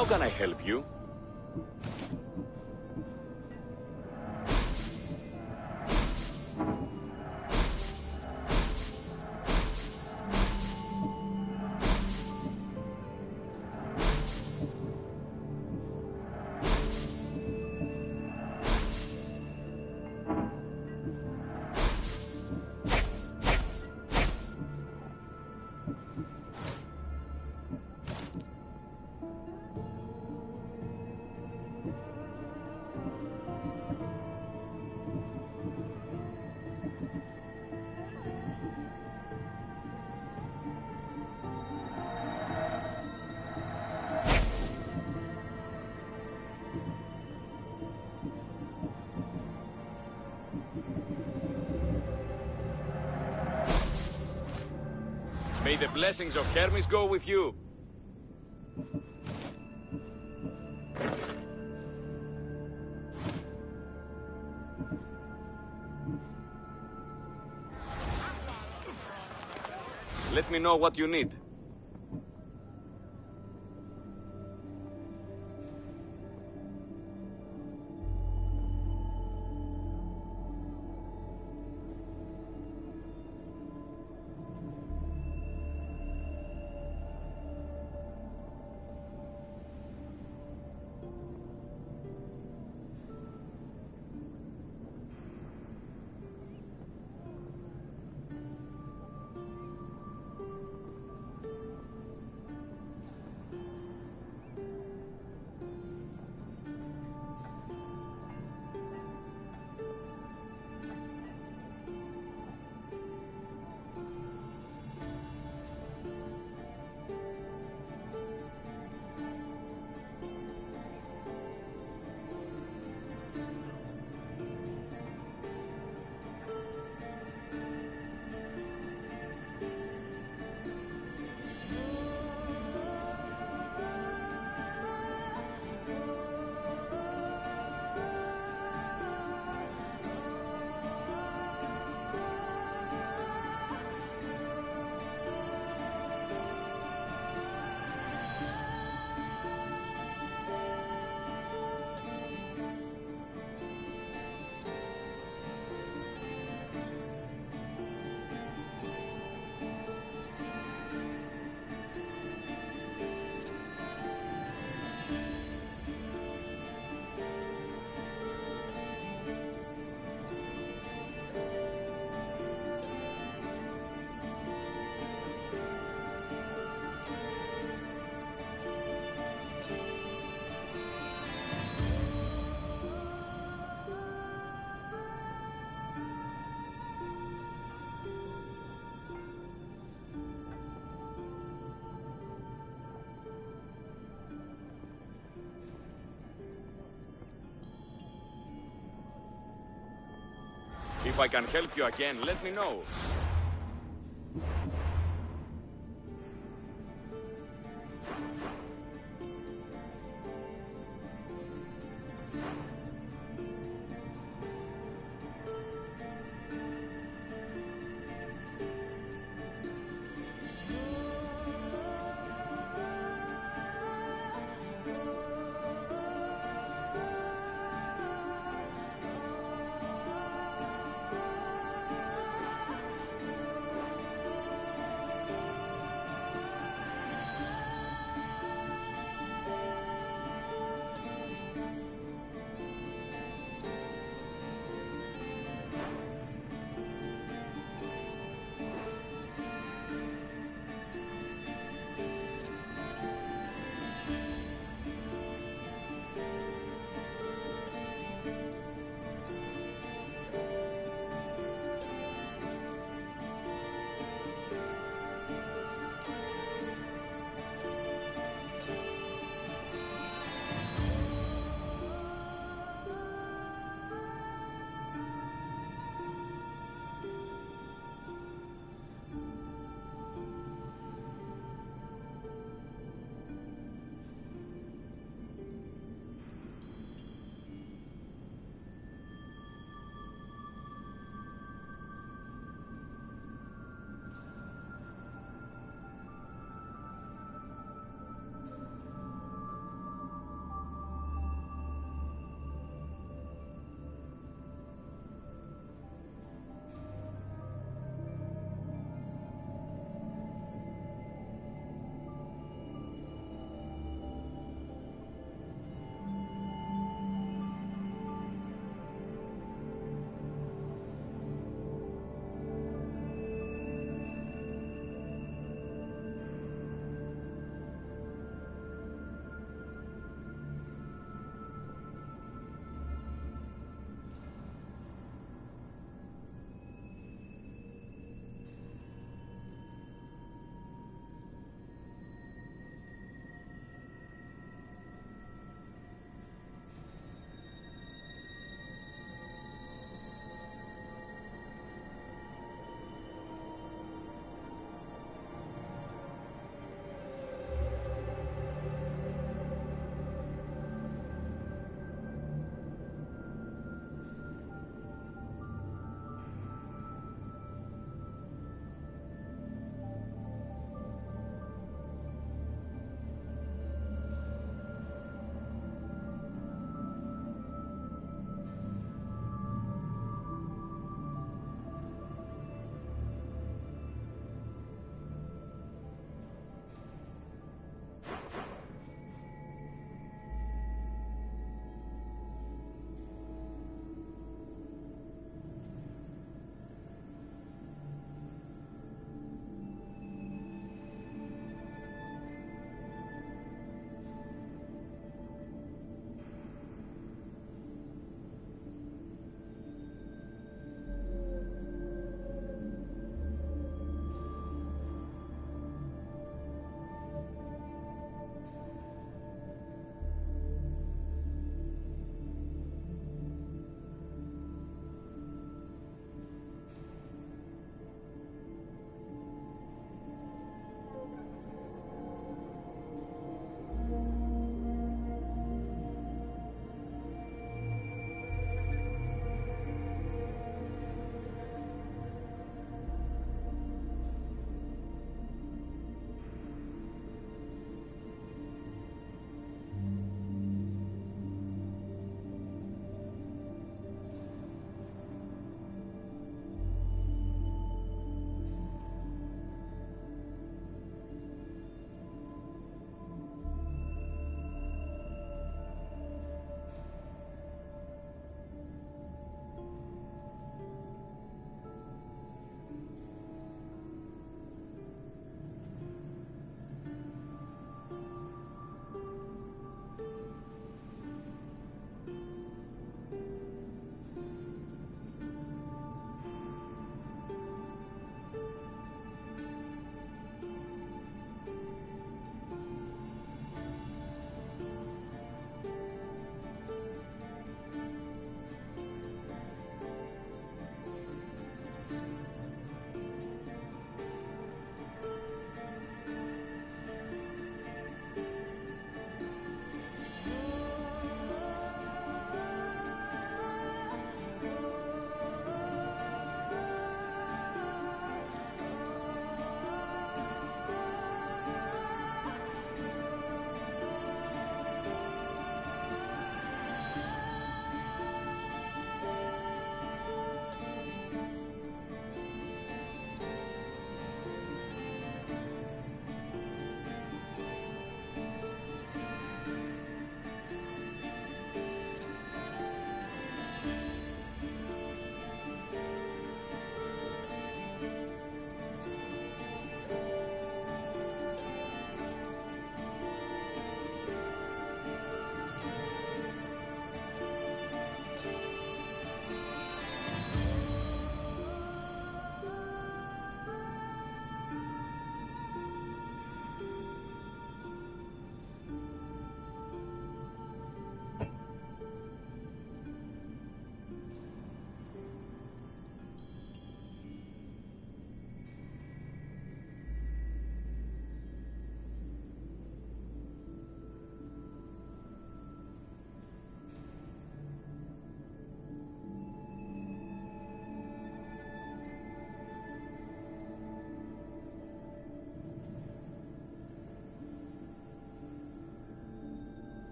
How can I help you? May the blessings of Hermes go with you. Let me know what you need. I can help you again, let me know.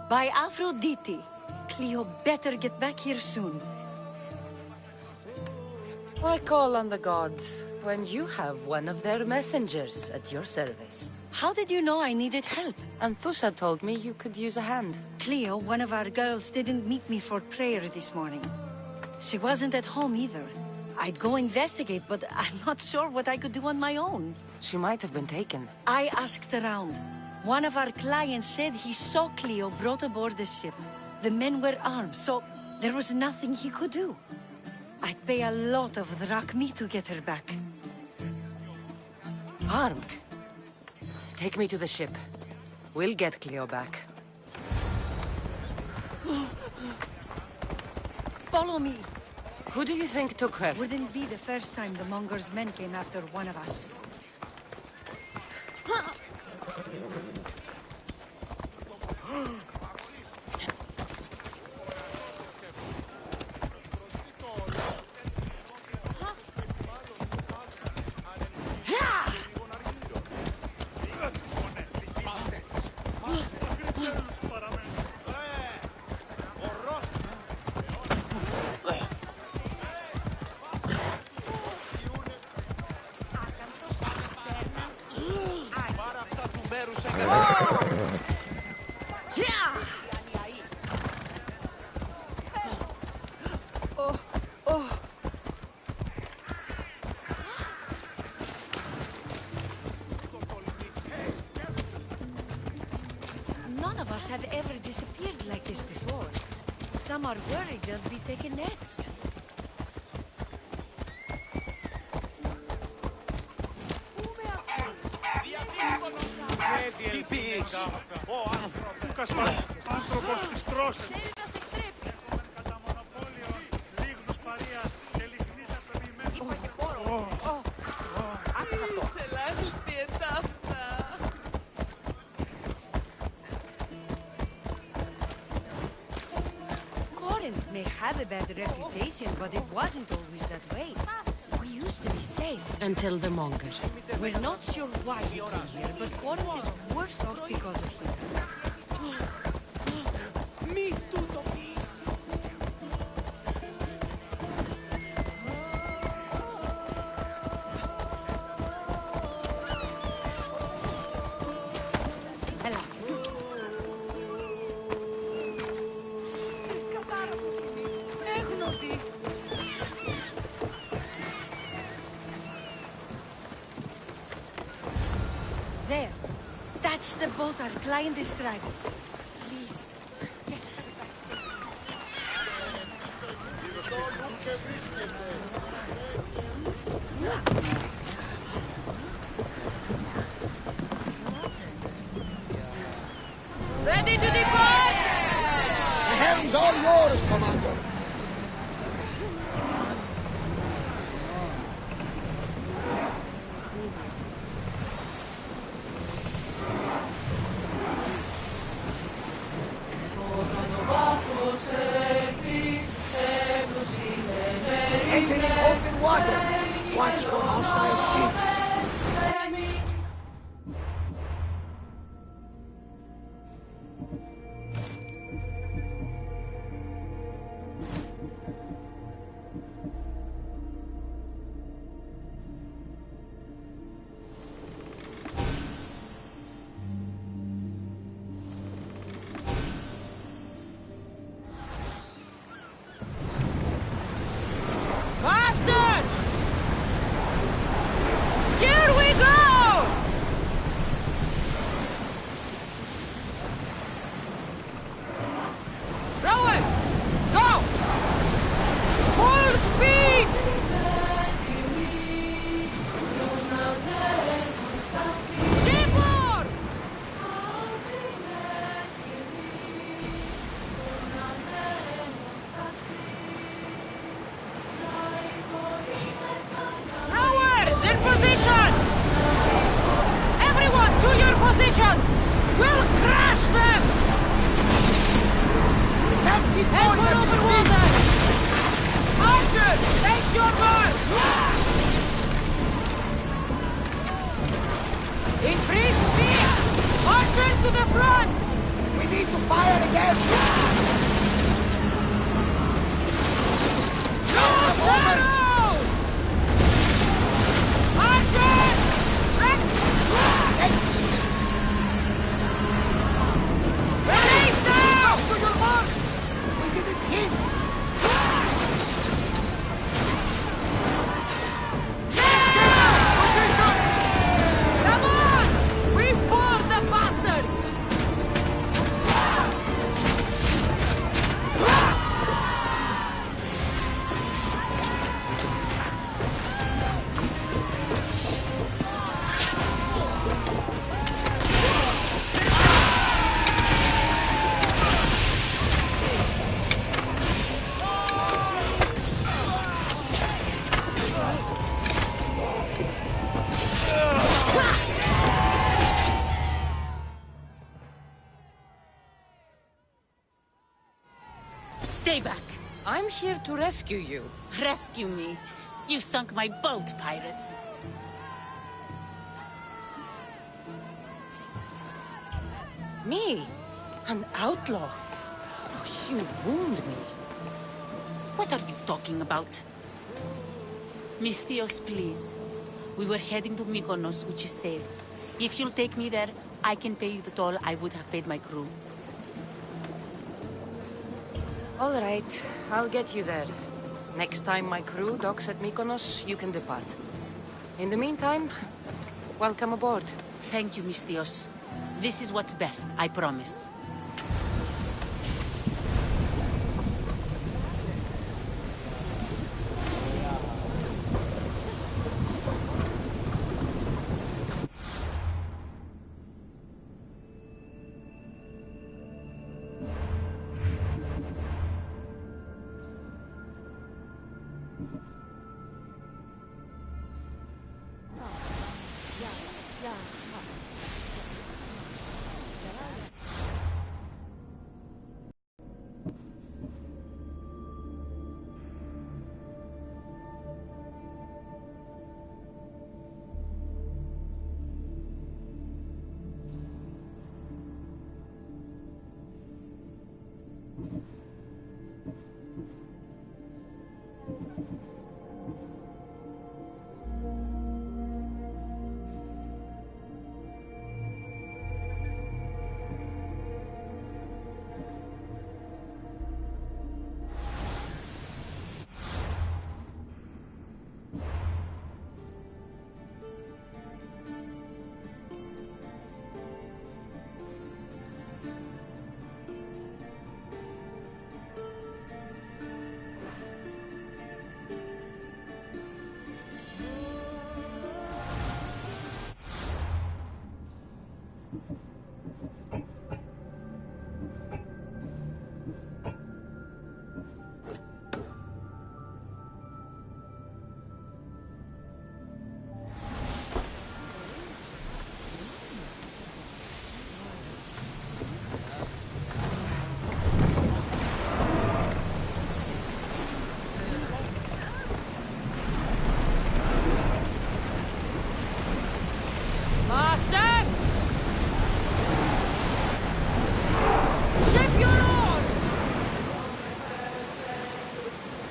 By Aphrodite, Cleo better get back here soon. Why call on the gods when you have one of their messengers at your service? How did you know I needed help? Anthusa told me you could use a hand. Cleo, one of our girls, didn't meet me for prayer this morning. She wasn't at home either. I'd go investigate, but I'm not sure what I could do on my own. She might have been taken. I asked around. One of our clients said he saw Cleo brought aboard the ship. The men were armed, so there was nothing he could do. I'd pay a lot of drachmi to get her back. Armed? Take me to the ship. We'll get Cleo back. Follow me. Who do you think took her? Wouldn't be the first time the Monger's men came after one of us. None of us have ever disappeared like this before. Some are worried they'll be taken next. Τι πήγες! Ο άνθρωπος! Ο άνθρωπος της τρώσεων! Κατά μονοπόλιο, λίγνους παρείας και λιχνίτας πεποιημένου. Corinth may have a bad reputation, but it wasn't always that way. We used to be safe. Until the Monger. We're not sure why he came here, but Corinth is worse off because of him. Me tutto peace. Έλα. Βρίσκα πάρα το σημείο. Έγνωτη. There. That's the boat our client described. Please, get her back Ready to depart! The helm's all yours, Commander. Anything in open water. Watch for hostile ships. Bastard! Here we go! keep Head going for at over the speed! water! Archers, take your mark! Increase speed! Archers to the front! We need to fire again! Use arrows! Archers! Raise down! To your mark! We didn't hit! Come on! We board the bastards! Stay back. I'm here to rescue you. Rescue me. You sunk my boat, pirate. Me? An outlaw? Oh, you wound me. What are you talking about? Mystios, please. We were heading to Mykonos, which is safe. If you'll take me there, I can pay you the toll I would have paid my crew. All right, I'll get you there. Next time my crew docks at Mykonos, you can depart. In the meantime, welcome aboard. Thank you, Mystios. This is what's best, I promise.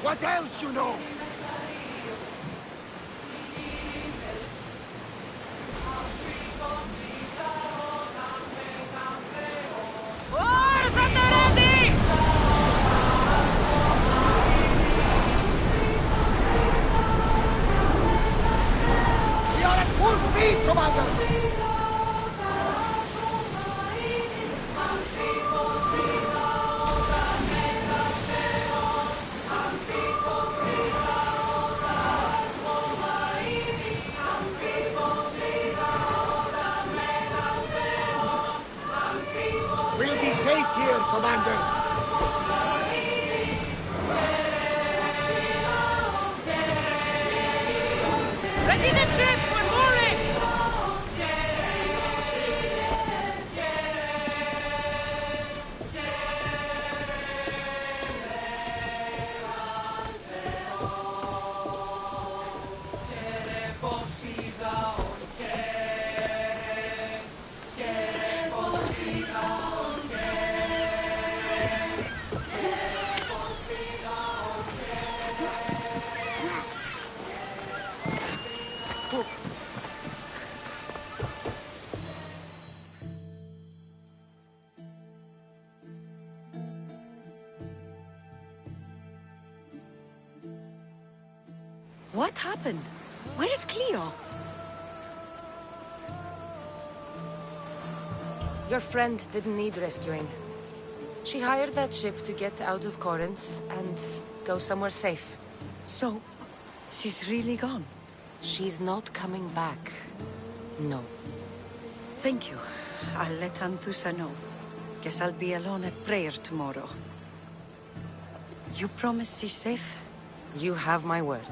What else you know? Oars at the ready! We are at full speed, Commander! We'll be safe here, Commander. Ready the ship! We're mooring! What happened? Where is Cleo? Your friend didn't need rescuing. She hired that ship to get out of Corinth and go somewhere safe. So, she's really gone? She's not coming back. No. Thank you. I'll let Anthusa know. Guess I'll be alone at prayer tomorrow. You promise she's safe? You have my word.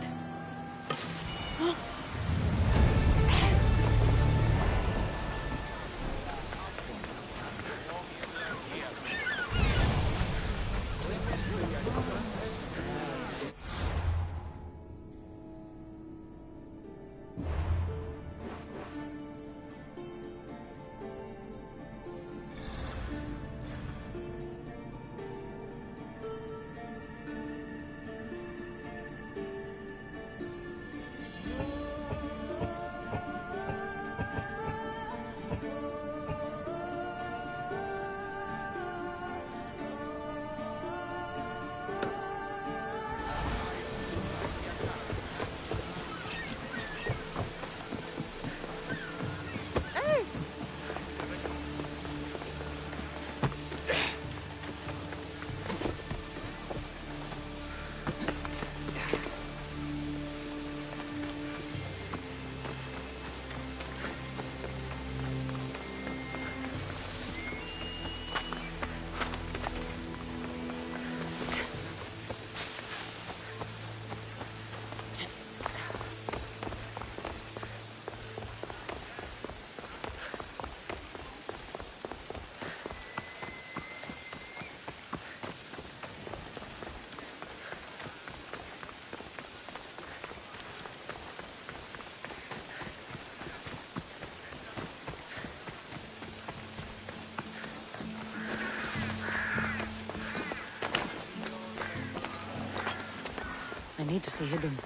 I need to stay hidden.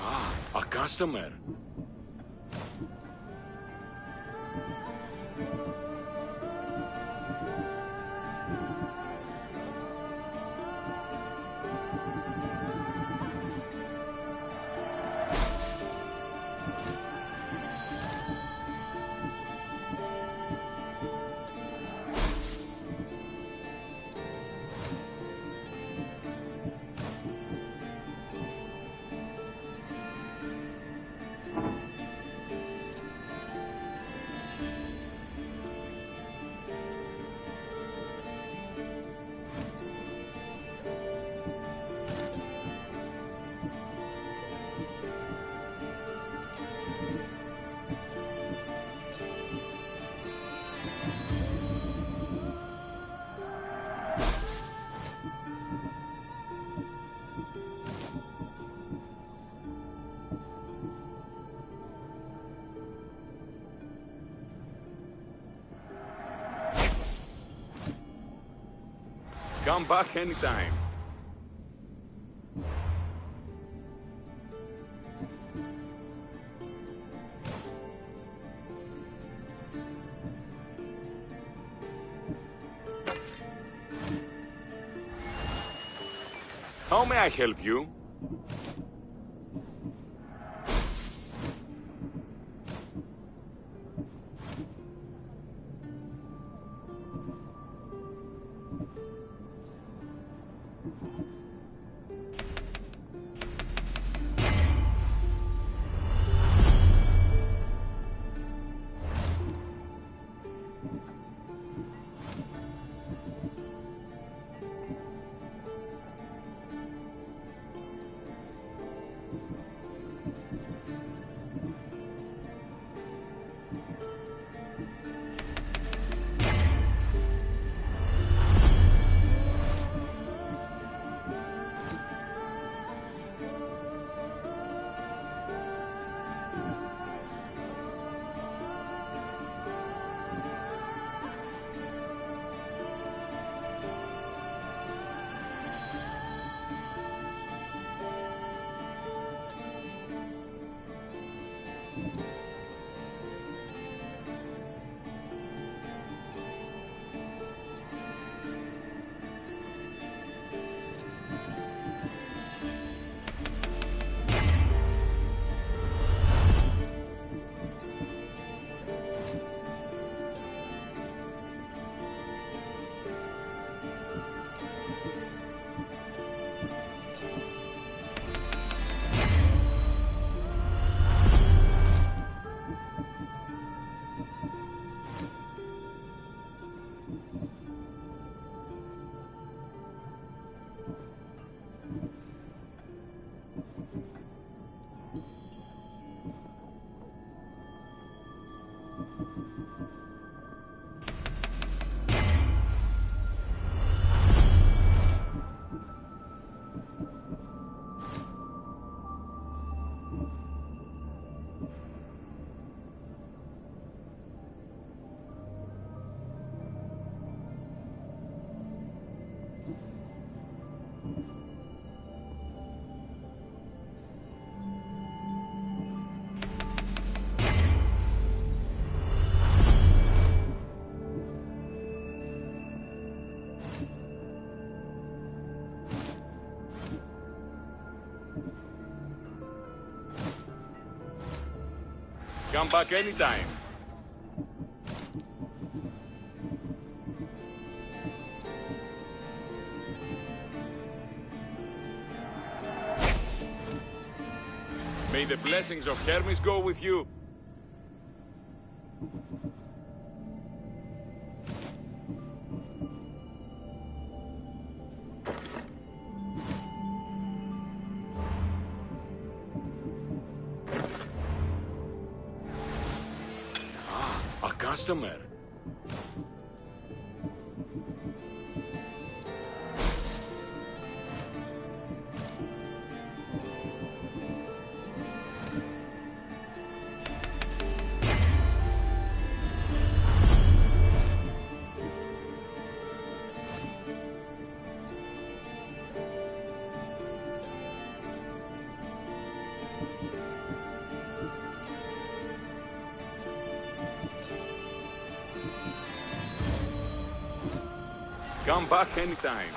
Ah, a customer. Come back anytime. How may I help you? Come back anytime. May the blessings of Hermes go with you. A customer. Come back anytime.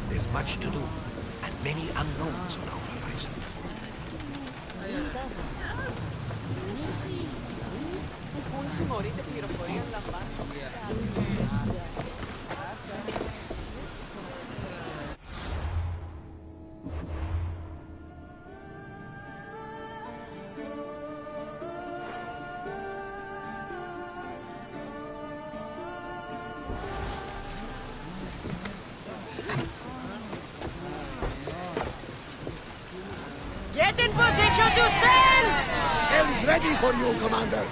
There's much to do, and many unknowns on our horizon. Get in position to sail! Hell's ready for you, Commander.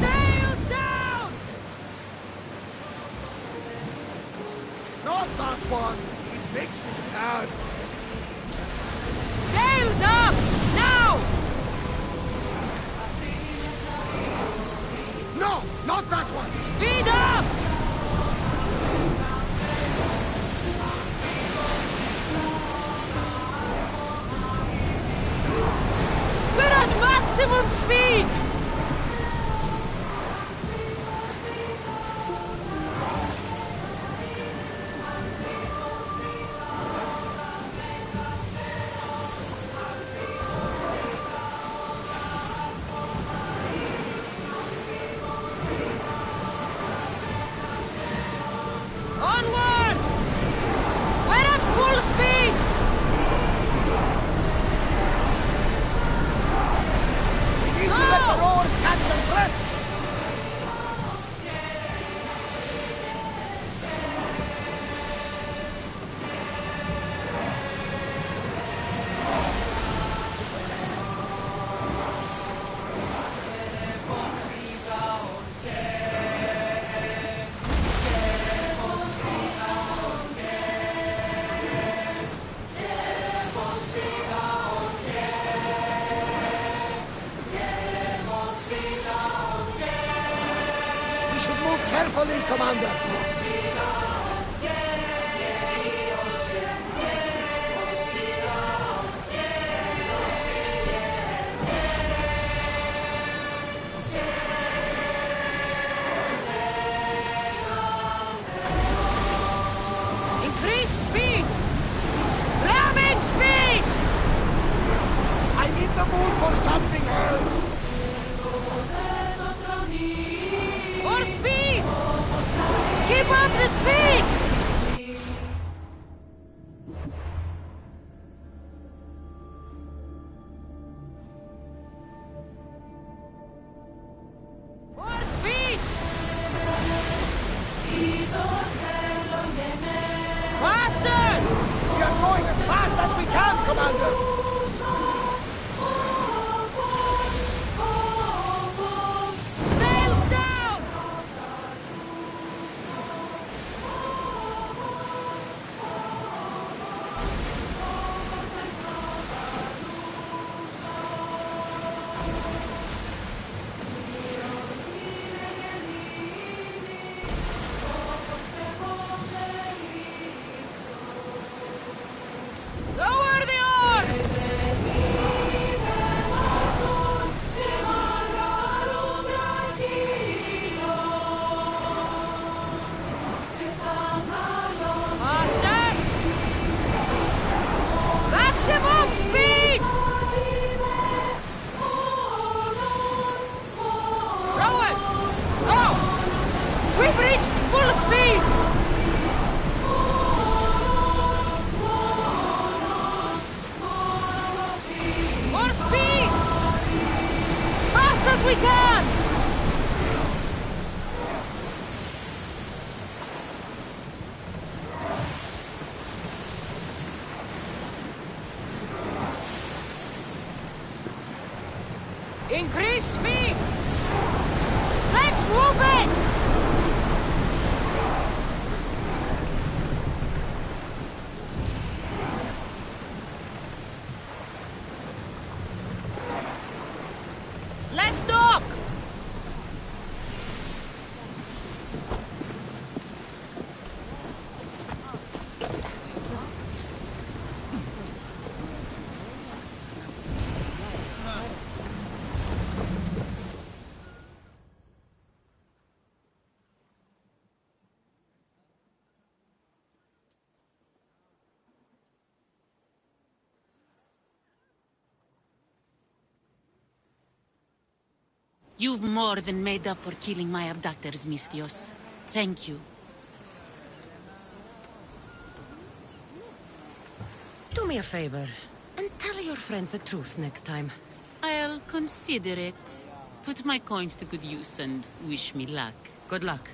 Sail down! Not that one. It makes me sad. Sails up! Now! No, not that one. Speed up! We're at maximum speed! Onward! We're at full speed! We need to let the rowers catch their breath. We should move carefully, Commander. Increase speed! Ramming speed! I need the moon for something else. More speed! Keep up the speed! More speed! Faster! We are going as fast as we can, Commander. Sails down! Lower the oars! Faster! Maximum speed! Rowers, go! We've reached full speed! More speed! Fast as we can! Increase speed! Let's move it! Let's dock! You've more than made up for killing my abductors, Mistios. Thank you. Do me a favor, and tell your friends the truth next time. I'll consider it. Put my coins to good use and wish me luck. Good luck.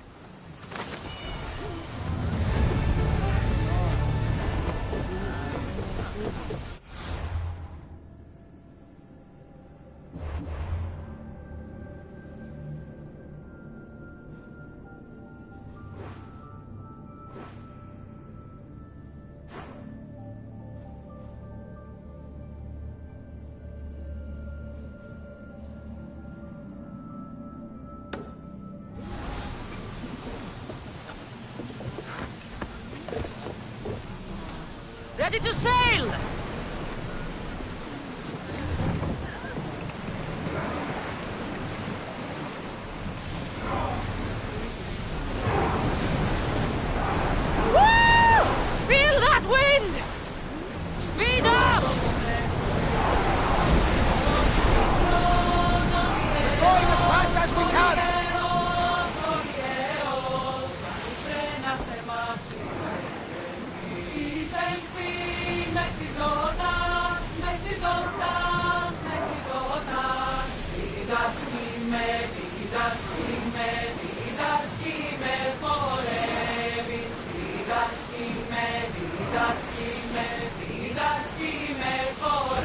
Ready to sail! Woo! Feel that wind! Speed up! We're going as fast as we can!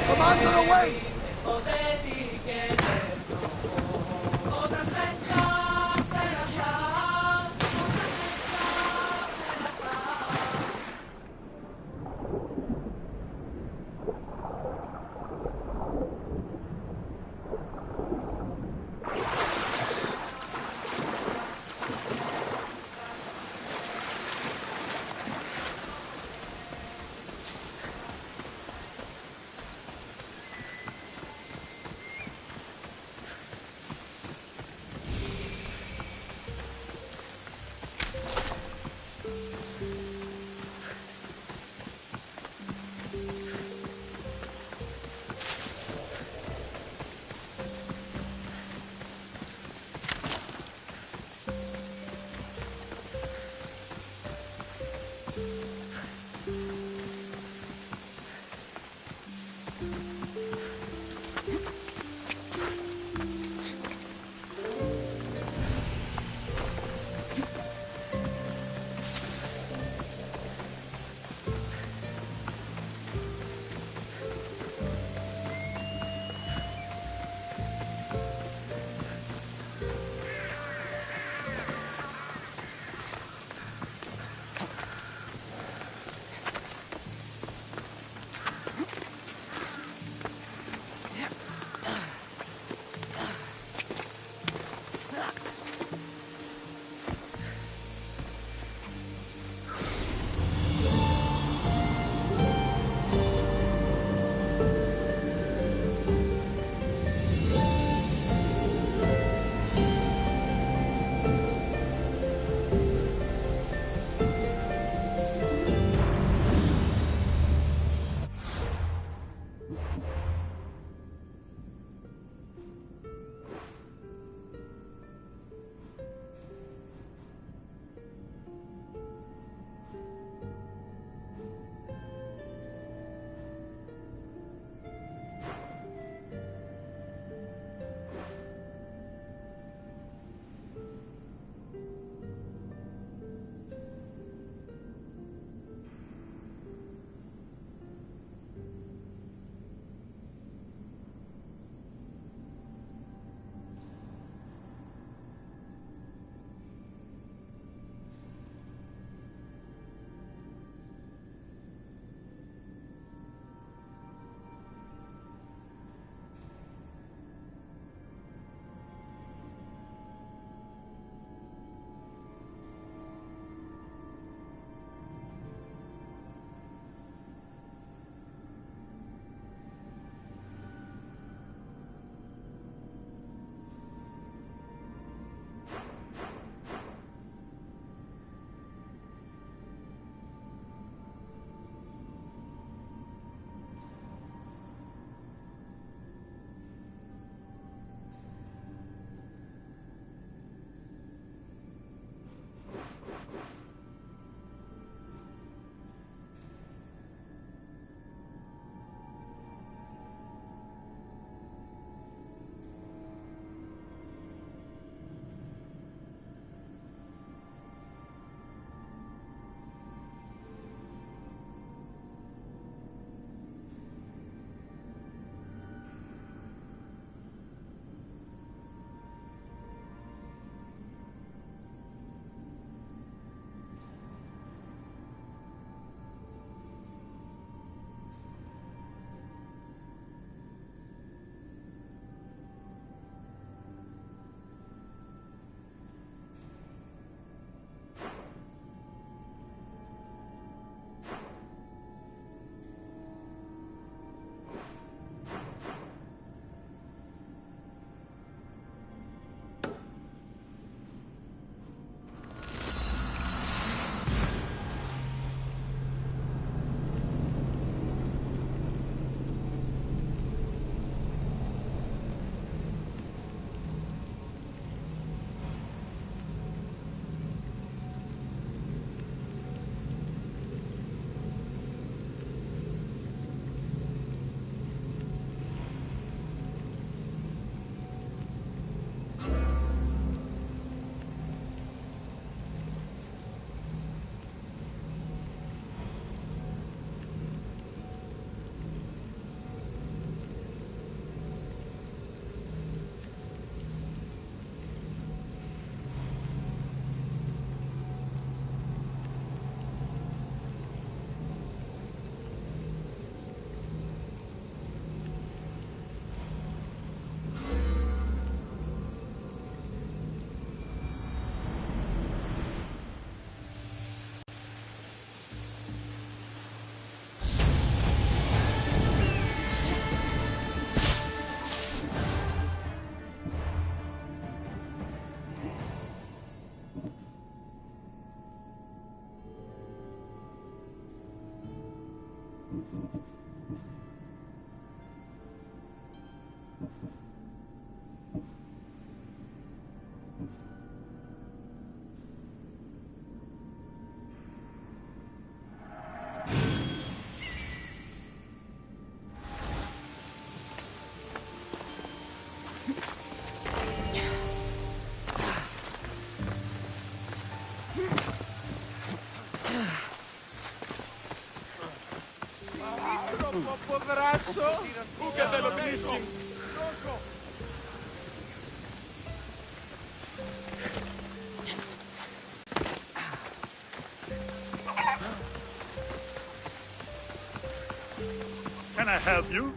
Commander, away! Troppo poverasso! Che te lo mischi! Can I help you?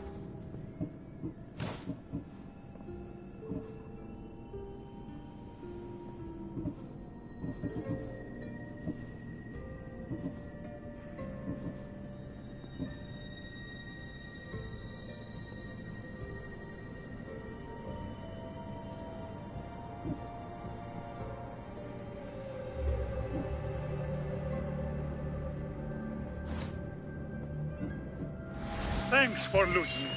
Thanks for looting.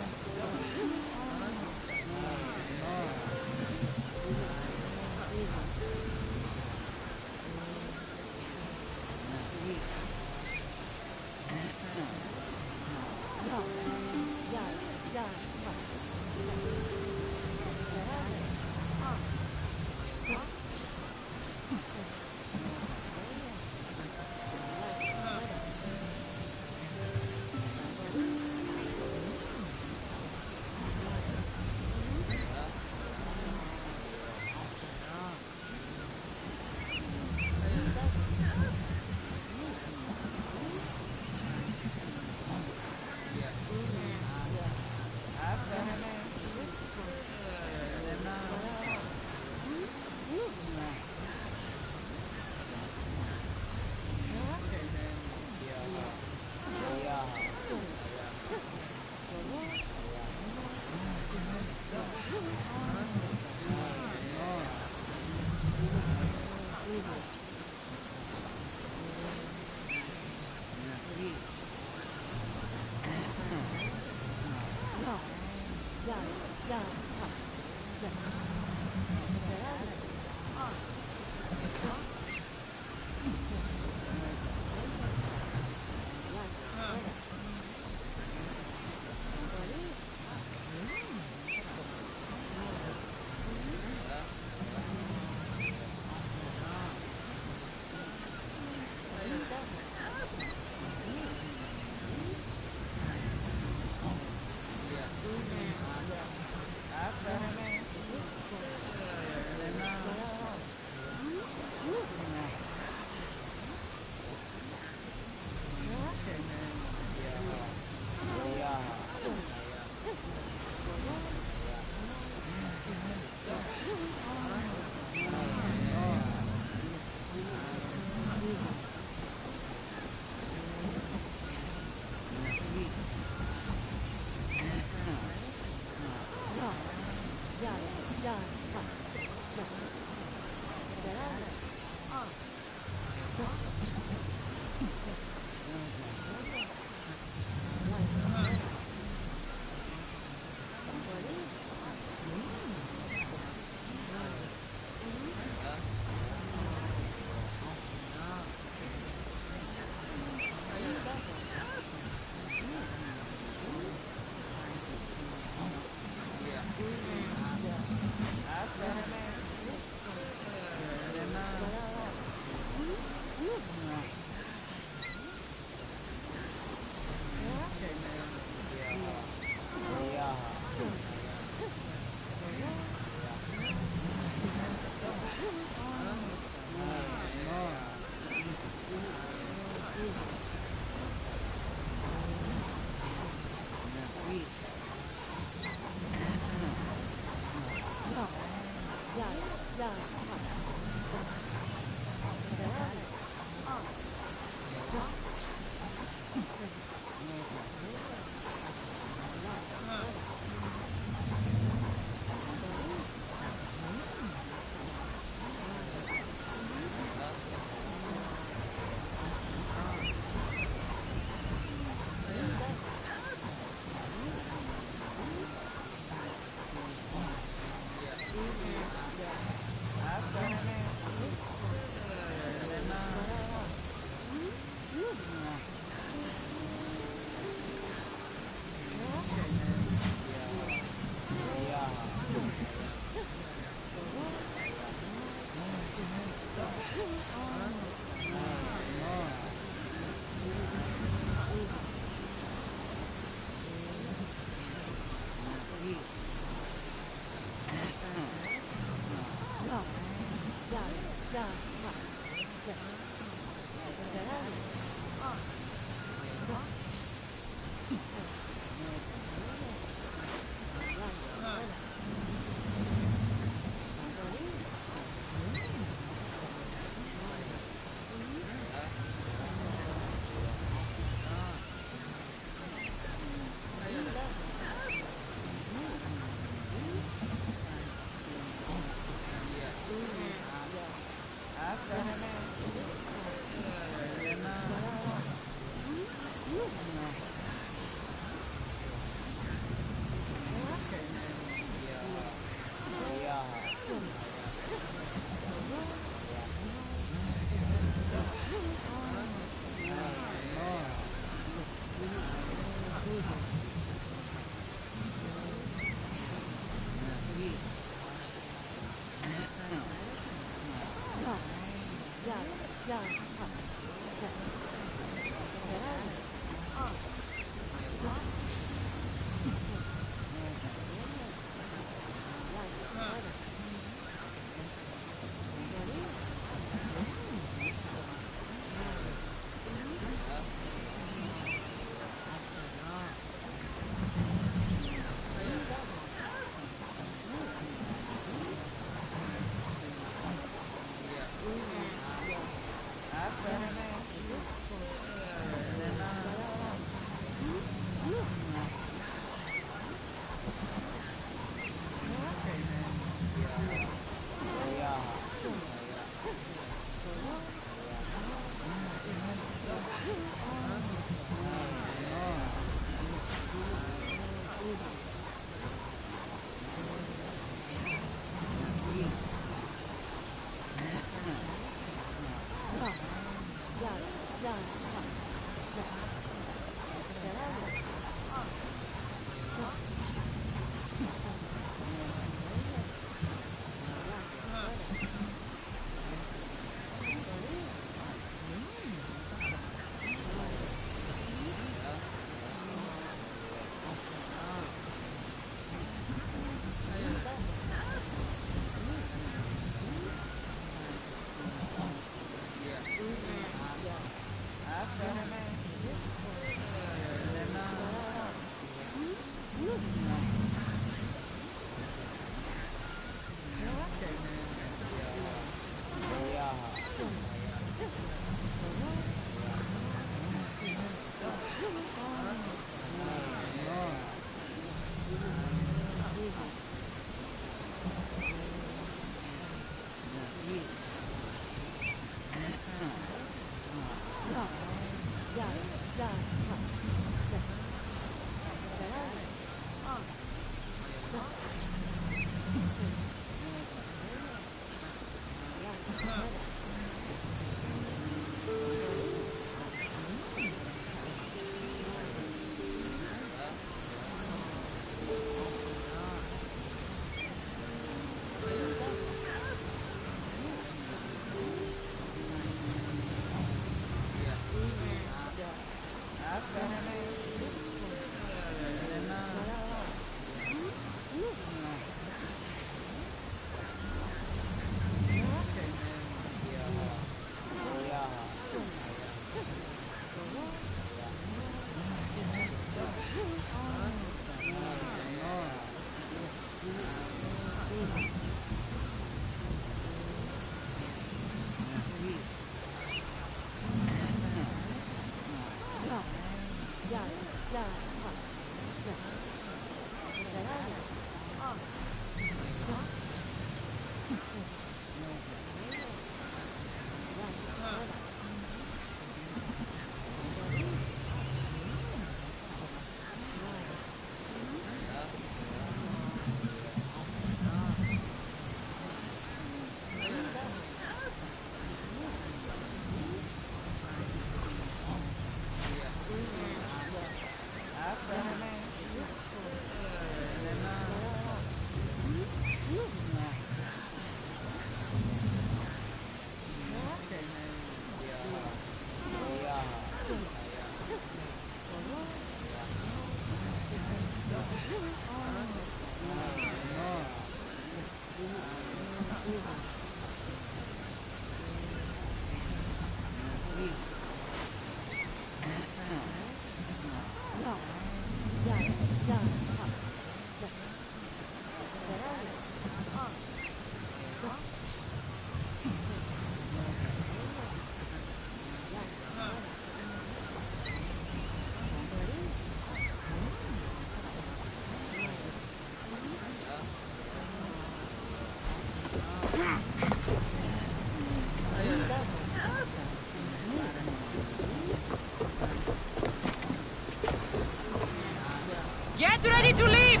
Get ready to leave!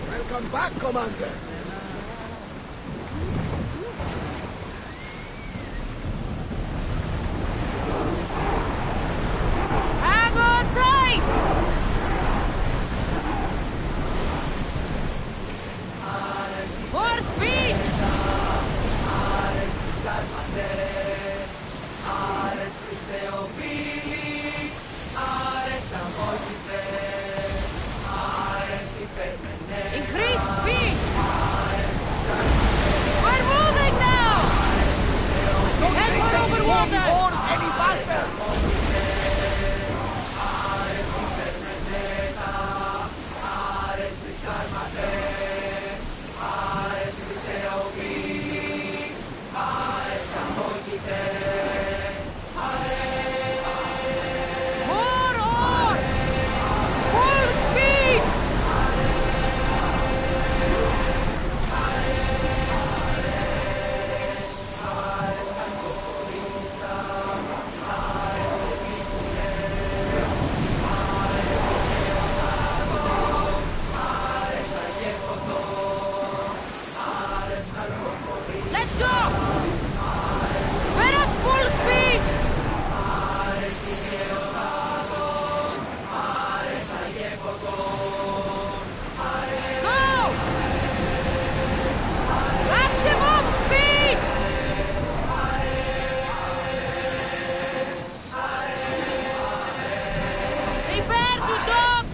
Welcome back, Commander. Hang on tight! More speed! Increase speed! We're moving now! Head for over water! Any faster! More on! Full speed! Let's go! We're at full speed! Go! Maximum speed! Prepare to dock!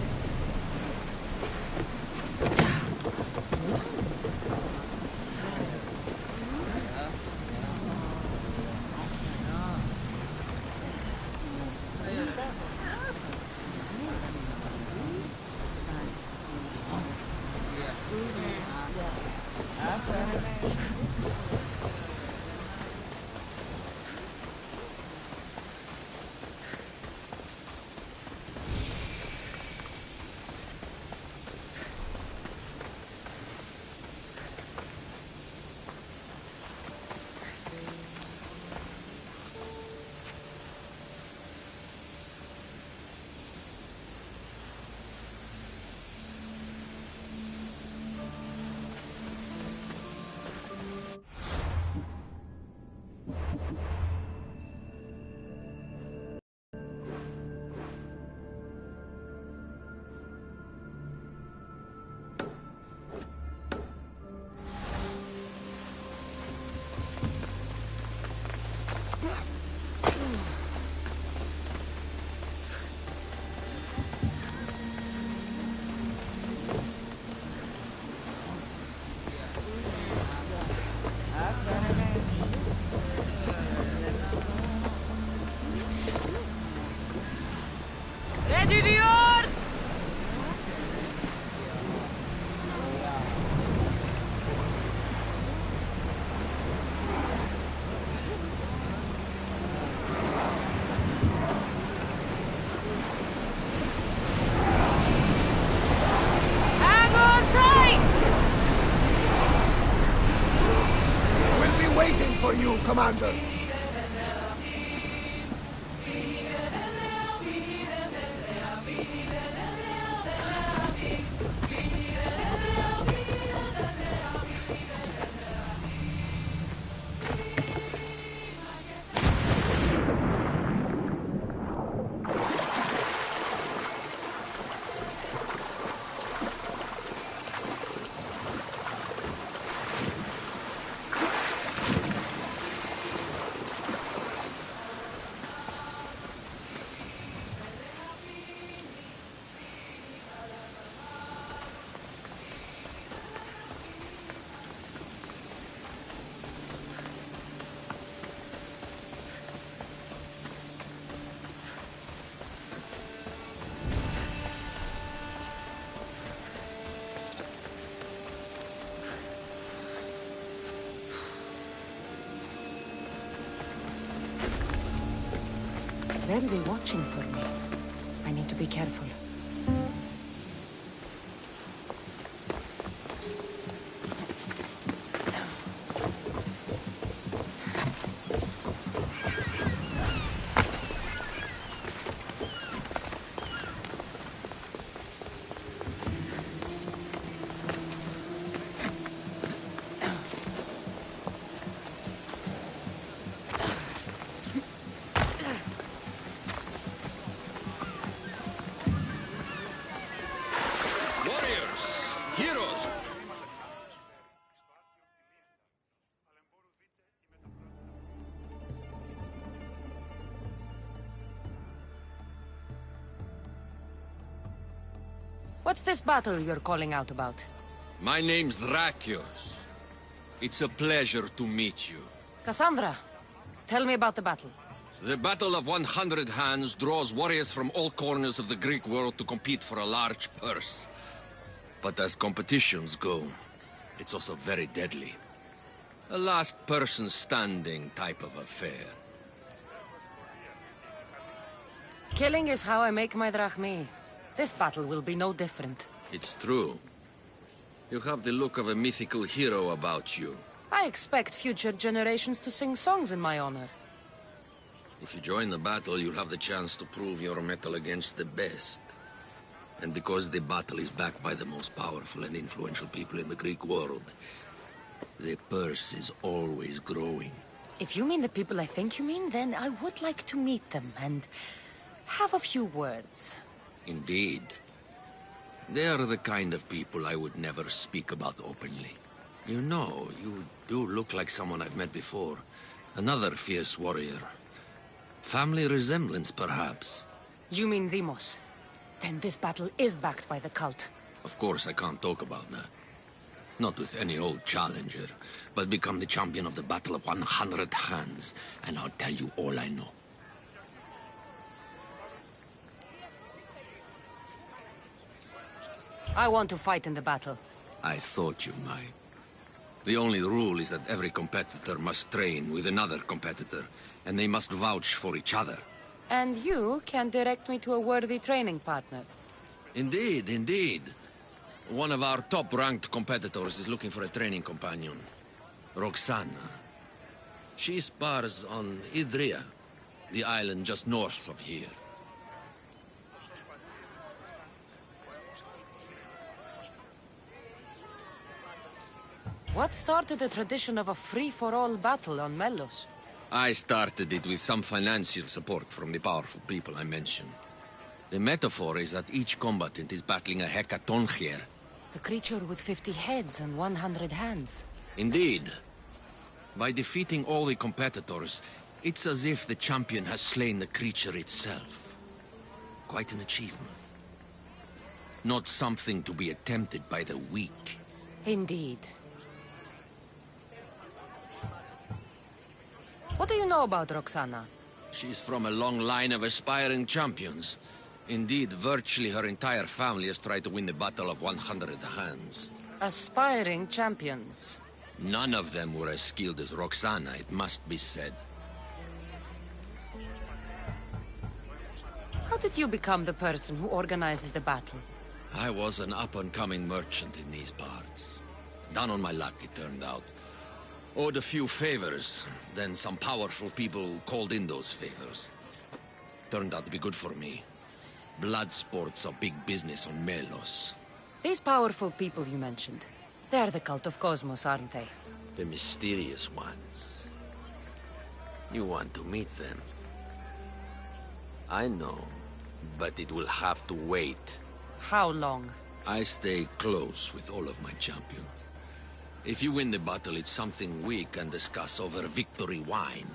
Commander. They'll be watching for me. I need to be careful. What's this battle you're calling out about? My name's Drakios. It's a pleasure to meet you. Cassandra, tell me about the battle. The Battle of 100 Hands draws warriors from all corners of the Greek world to compete for a large purse. But as competitions go, it's also very deadly. A last person standing type of affair. Killing is how I make my drachmi. This battle will be no different. It's true. You have the look of a mythical hero about you. I expect future generations to sing songs in my honor. If you join the battle, you'll have the chance to prove your mettle against the best. And because the battle is backed by the most powerful and influential people in the Greek world, the purse is always growing. If you mean the people I think you mean, then I would like to meet them and have a few words. Indeed. They are the kind of people I would never speak about openly. You know, you do look like someone I've met before. Another fierce warrior. Family resemblance, perhaps. You mean Demos? Then this battle is backed by the cult. Of course I can't talk about that. Not with any old challenger, but become the champion of the Battle of 100 Hands, and I'll tell you all I know. I want to fight in the battle. I thought you might. The only rule is that every competitor must train with another competitor, and they must vouch for each other. And you can direct me to a worthy training partner. Indeed, indeed. One of our top-ranked competitors is looking for a training companion. Roxana. She spars on Idria, the island just north of here. What started the tradition of a free-for-all battle on Melos? I started it with some financial support from the powerful people I mentioned. The metaphor is that each combatant is battling a hecatoncheir. The creature with 50 heads and 100 hands. Indeed. By defeating all the competitors, it's as if the champion has slain the creature itself. Quite an achievement. Not something to be attempted by the weak. Indeed. What do you know about Roxana? She's from a long line of aspiring champions. Indeed, virtually her entire family has tried to win the Battle of 100 Hands. Aspiring champions. None of them were as skilled as Roxana, it must be said. How did you become the person who organizes the battle? I was an up-and-coming merchant in these parts. Down on my luck, it turned out. Owed a few favors, then some powerful people called in those favors. Turned out to be good for me. Blood sports are big business on Melos. These powerful people you mentioned, they're the cult of Cosmos, aren't they? The mysterious ones. You want to meet them? I know, but it will have to wait. How long? I stay close with all of my champions. If you win the battle, it's something we can discuss over victory wine.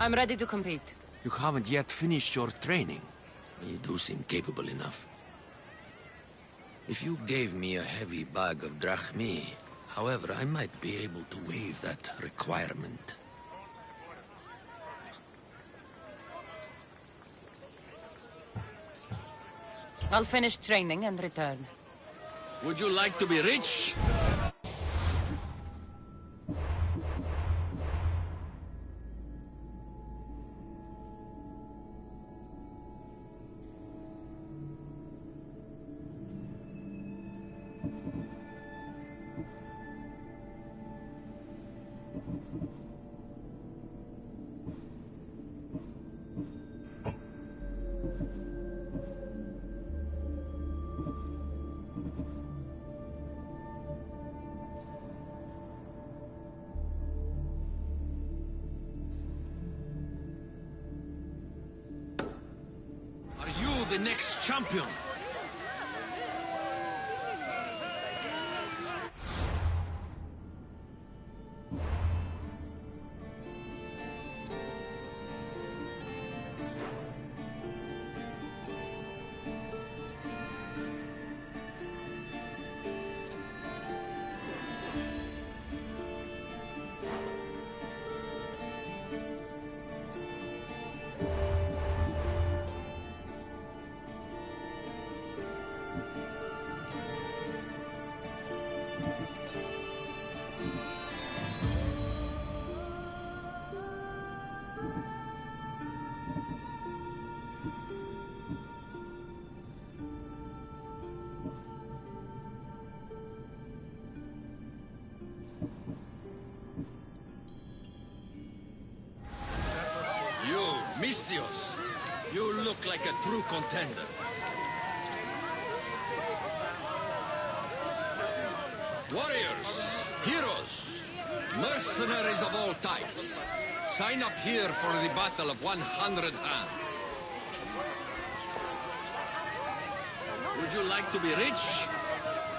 I'm ready to compete. You haven't yet finished your training. You do seem capable enough. If you gave me a heavy bag of drachmi, however, I might be able to waive that requirement. I'll finish training and return. Would you like to be rich? The next champion. Mistios, you look like a true contender. Warriors, heroes, mercenaries of all types, sign up here for the battle of 100 hands. Would you like to be rich?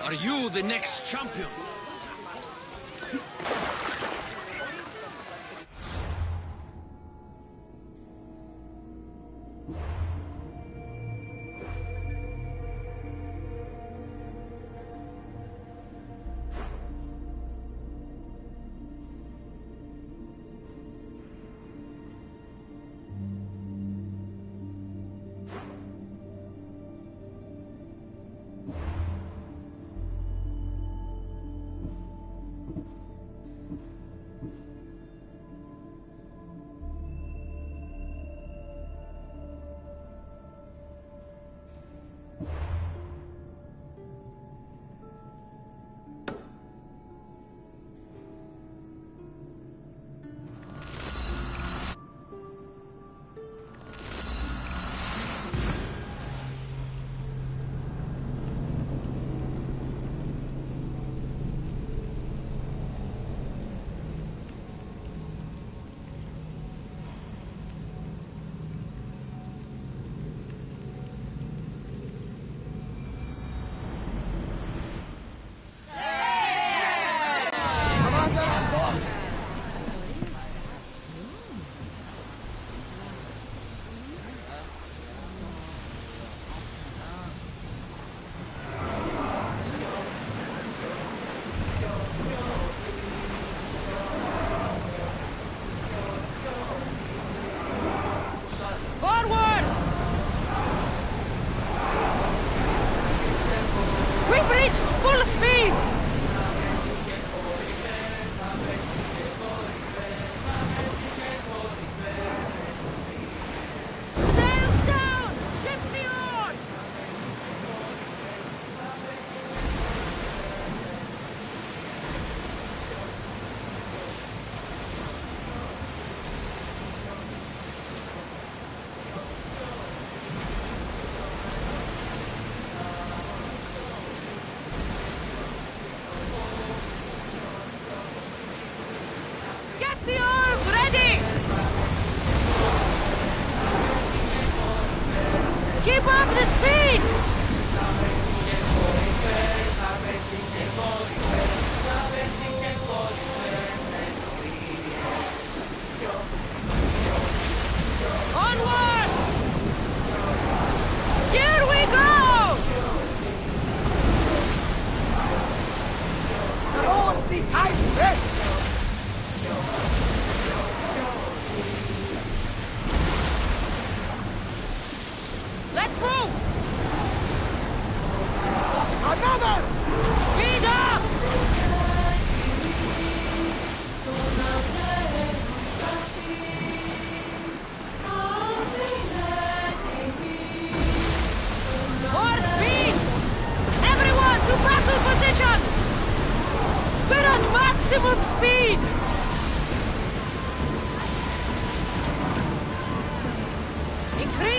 Are you the next champion?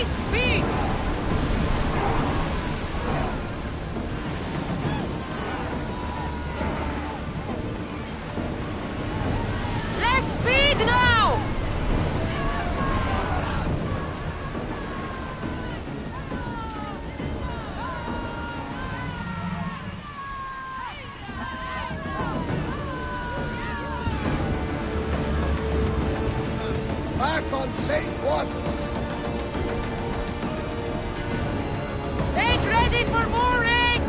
Hey, speed! Less speed now! Back on safe waters. Make ready for mooring!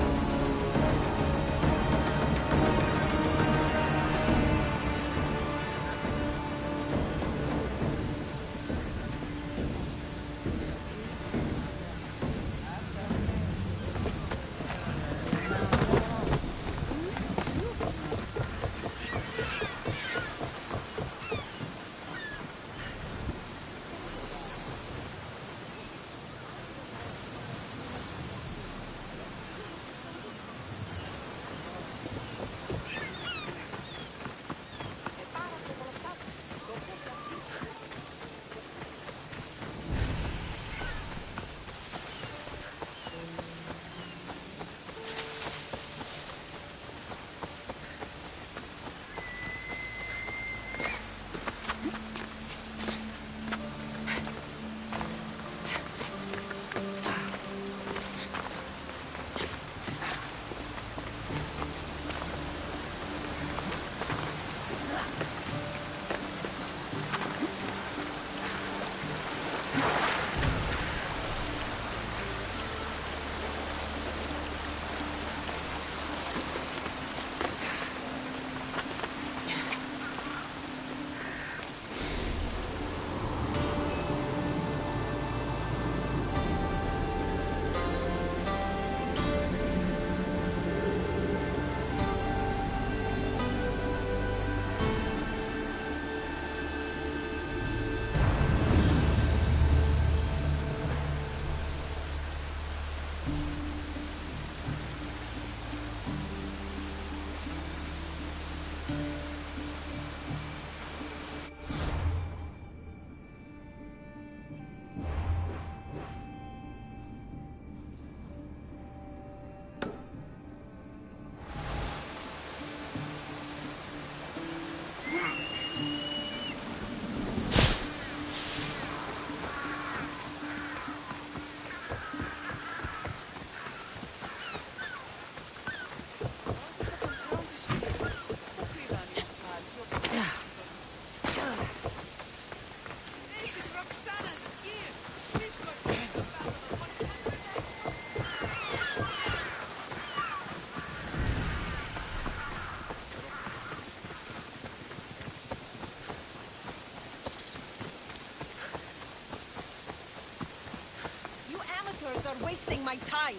Are wasting my time.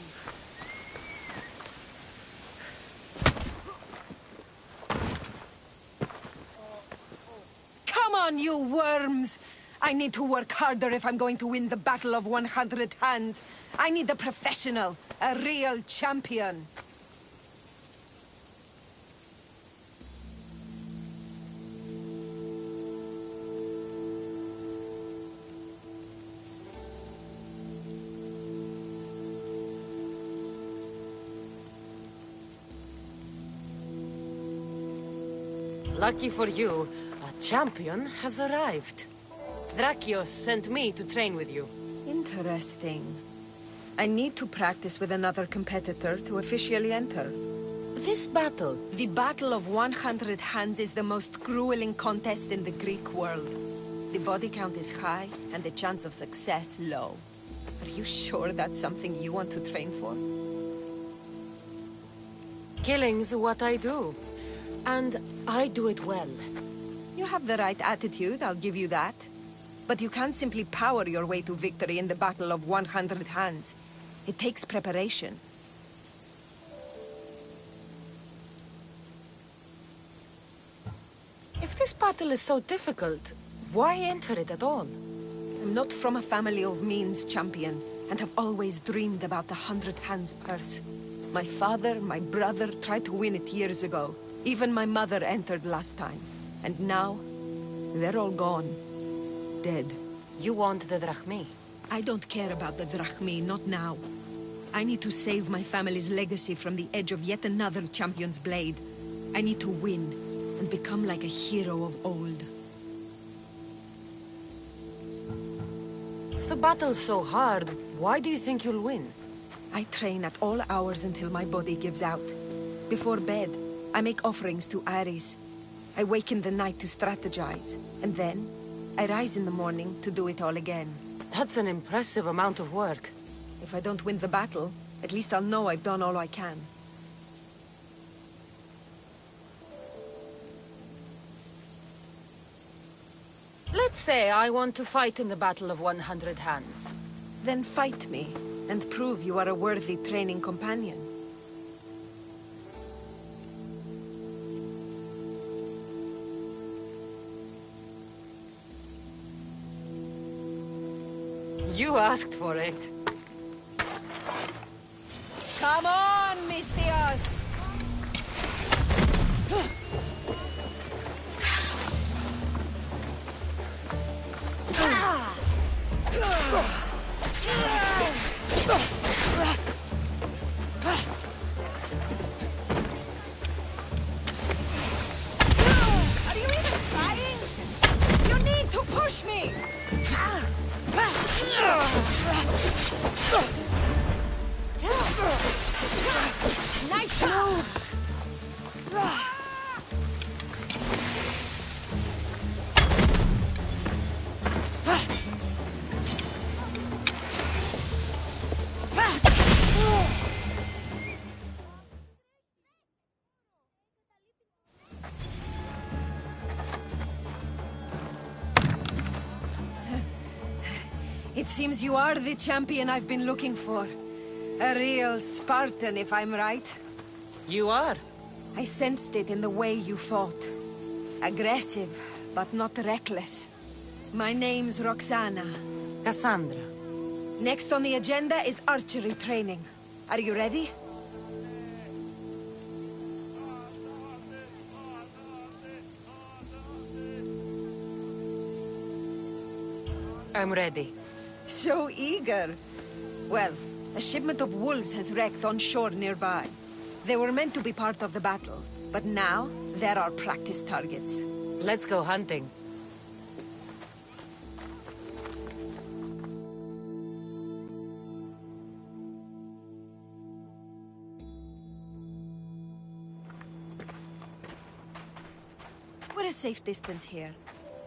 Come on, you worms! I need to work harder if I'm going to win the Battle of 100 Hands. I need a professional, a real champion. Lucky for you, a champion has arrived. Drakios sent me to train with you. Interesting. I need to practice with another competitor to officially enter. This battle, the Battle of 100 Hands, is the most grueling contest in the Greek world. The body count is high, and the chance of success low. Are you sure that's something you want to train for? Killing's what I do. And I do it well. You have the right attitude, I'll give you that. But you can't simply power your way to victory in the Battle of 100 Hands. It takes preparation. If this battle is so difficult, why enter it at all? I'm not from a family of means, champion, and have always dreamed about the 100 Hands purse. My father, my brother tried to win it years ago. Even my mother entered last time. And now, they're all gone. Dead. You want the drachmi? I don't care about the Drachmi, not now. I need to save my family's legacy from the edge of yet another champion's blade. I need to win, and become like a hero of old. If the battle's so hard, why do you think you'll win? I train at all hours until my body gives out. Before bed, I make offerings to Ares. I wake in the night to strategize, and then I rise in the morning to do it all again. That's an impressive amount of work. If I don't win the battle, at least I'll know I've done all I can. Let's say I want to fight in the Battle of 100 Hands. Then fight me, and prove you are a worthy training companion. You asked for it. Come on, Mistios! Are you even trying? You need to push me! Nice move! It seems you are the champion I've been looking for. A real Spartan, if I'm right. You are. I sensed it in the way you fought. Aggressive, but not reckless. My name's Roxana. Cassandra. Next on the agenda is archery training. Are you ready? I'm ready. So eager. Well, a shipment of wolves has wrecked on shore nearby. They were meant to be part of the battle, but now they're our practice targets. Let's go hunting. We're a safe distance here.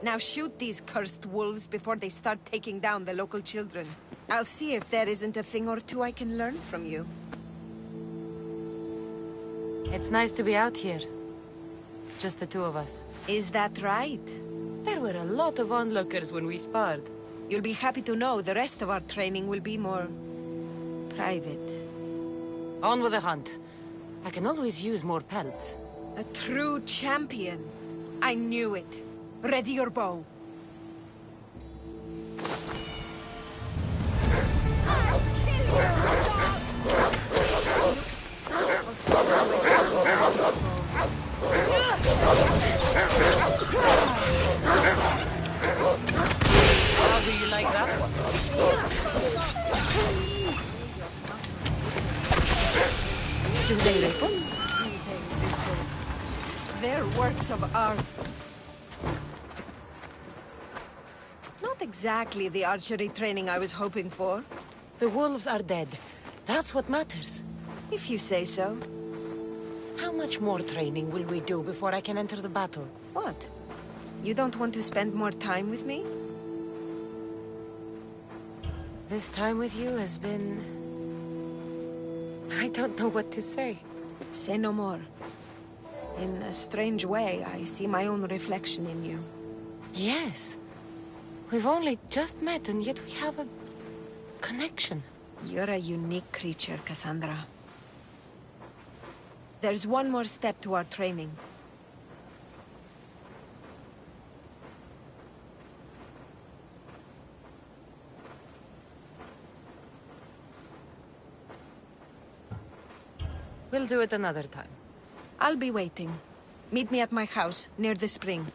Now shoot these cursed wolves before they start taking down the local children. I'll see if there isn't a thing or two I can learn from you. It's nice to be out here. Just the two of us. Is that right? There were a lot of onlookers when we sparred. You'll be happy to know the rest of our training will be more... private. On with the hunt. I can always use more pelts. A true champion. I knew it. Ready your bow. How do you like that one? Do they ripple? They're works of art. Not exactly the archery training I was hoping for. The wolves are dead. That's what matters. If you say so. How much more training will we do before I can enter the battle? What? You don't want to spend more time with me? This time with you has been... I don't know what to say. Say no more. In a strange way, I see my own reflection in you. Yes. We've only just met, and yet we have a... connection. You're a unique creature, Cassandra. There's one more step to our training. We'll do it another time. I'll be waiting. Meet me at my house, near the spring.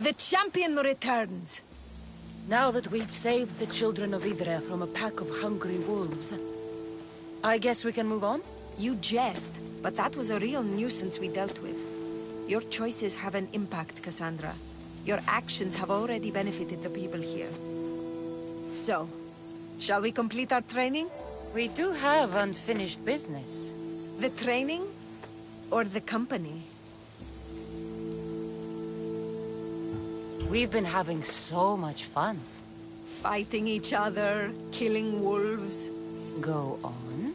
The champion returns! Now that we've saved the children of Idre from a pack of hungry wolves, I guess we can move on? You jest, but that was a real nuisance we dealt with. Your choices have an impact, Cassandra. Your actions have already benefited the people here. So, shall we complete our training? We do have unfinished business. The training? Or the company? We've been having so much fun. Fighting each other, killing wolves. Go on.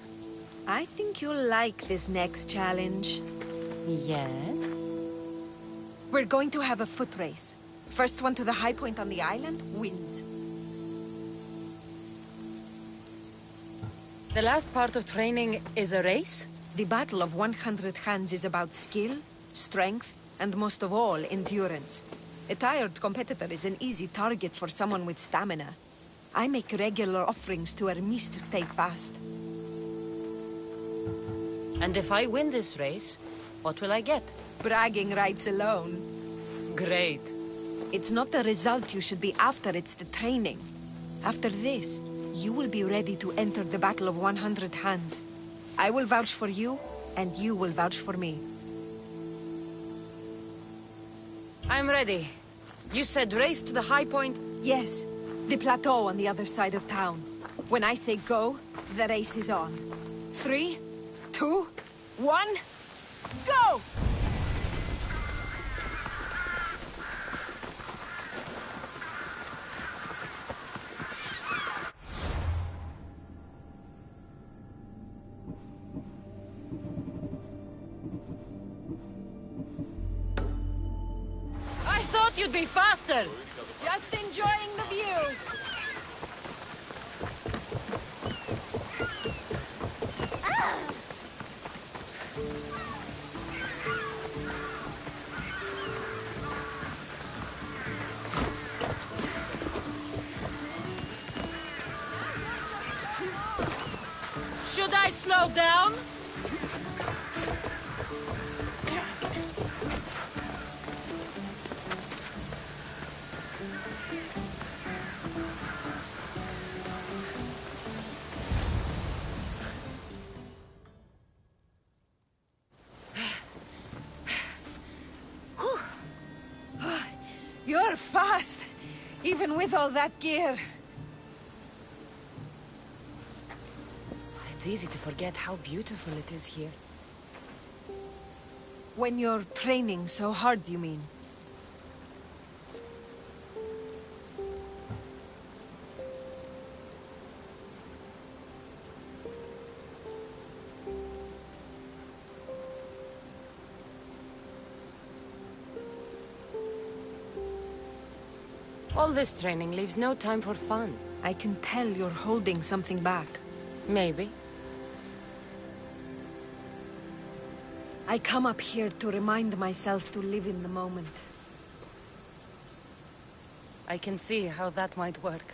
I think you'll like this next challenge. Yeah? We're going to have a foot race. First one to the high point on the island wins. The last part of training is a race? The Battle of 100 Hands is about skill, strength, and most of all, endurance. A tired competitor is an easy target for someone with stamina. I make regular offerings to Hermes to stay fast. And if I win this race, what will I get? Bragging rights alone. Great. It's not the result you should be after, it's the training. After this, you will be ready to enter the Battle of 100 Hands. I will vouch for you, and you will vouch for me. I'm ready. You said race to the high point? Yes, the plateau on the other side of town. When I say go, the race is on. 3, 2, 1, go! I thought you'd be faster! Just enjoying the view! Should I slow down? You're fast, even with all that gear. It's easy to forget how beautiful it is here. When you're training so hard, you mean? All this training leaves no time for fun. I can tell you're holding something back. Maybe. I come up here to remind myself to live in the moment. I can see how that might work.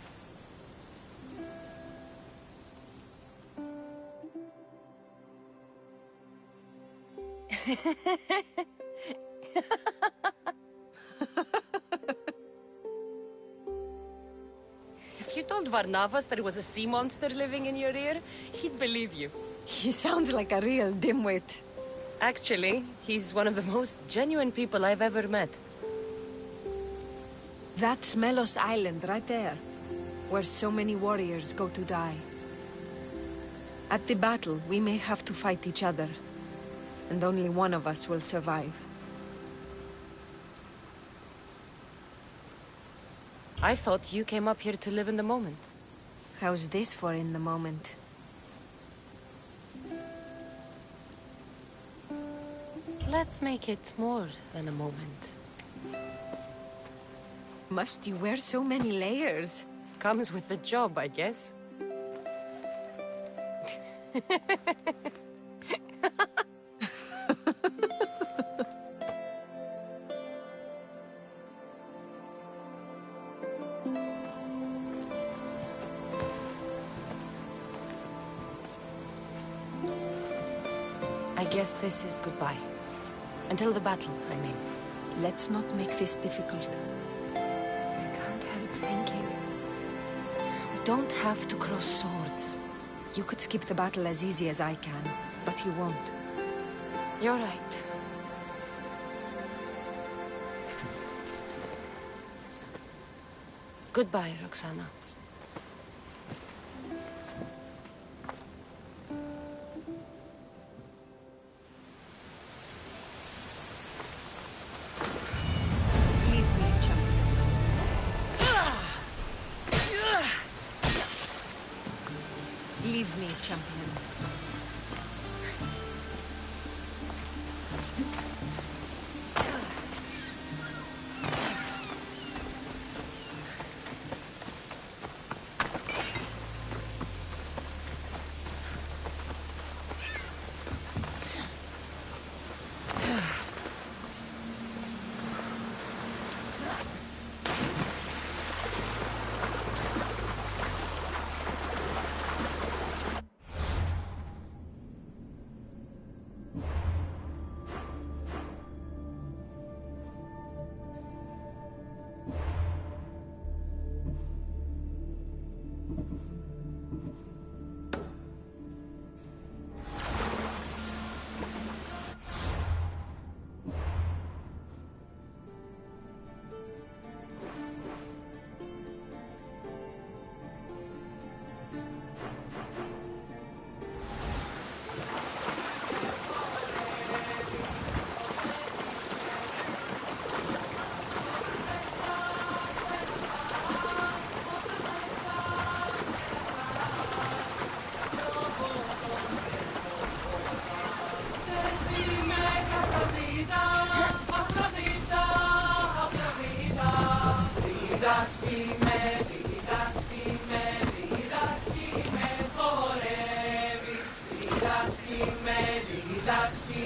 If you told Varnavas there was a sea monster living in your ear, he'd believe you. He sounds like a real dimwit. Actually, he's one of the most genuine people I've ever met. That's Melos Island right there, where so many warriors go to die. At the battle, we may have to fight each other, and only one of us will survive. I thought you came up here to live in the moment. How's this for in the moment? Let's make it more than a moment. Must you wear so many layers? Comes with the job, I guess. I guess this is goodbye. Until the battle, I mean. Let's not make this difficult. don't have to cross swords. You could skip the battle as easy as I can, but you won't. You're right. Goodbye, Roxana. Leave me, champion.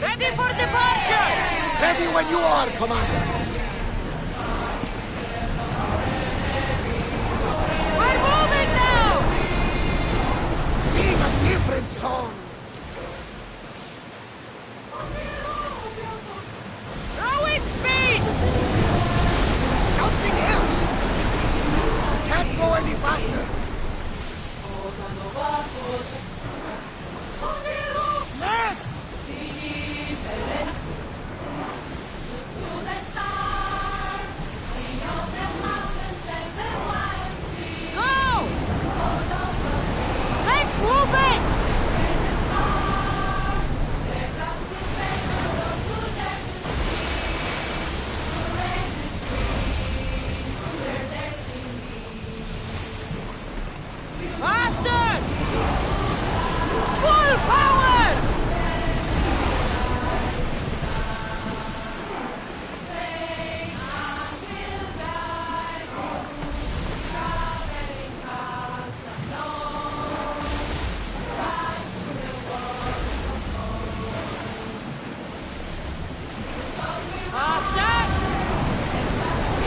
Ready for departure! Ready when you are, Commander. We're moving now! Sing a different song. Rowing speed! Something else. Can't go any faster. Legs! Go! Let's move it! Faster! Full power! Faster!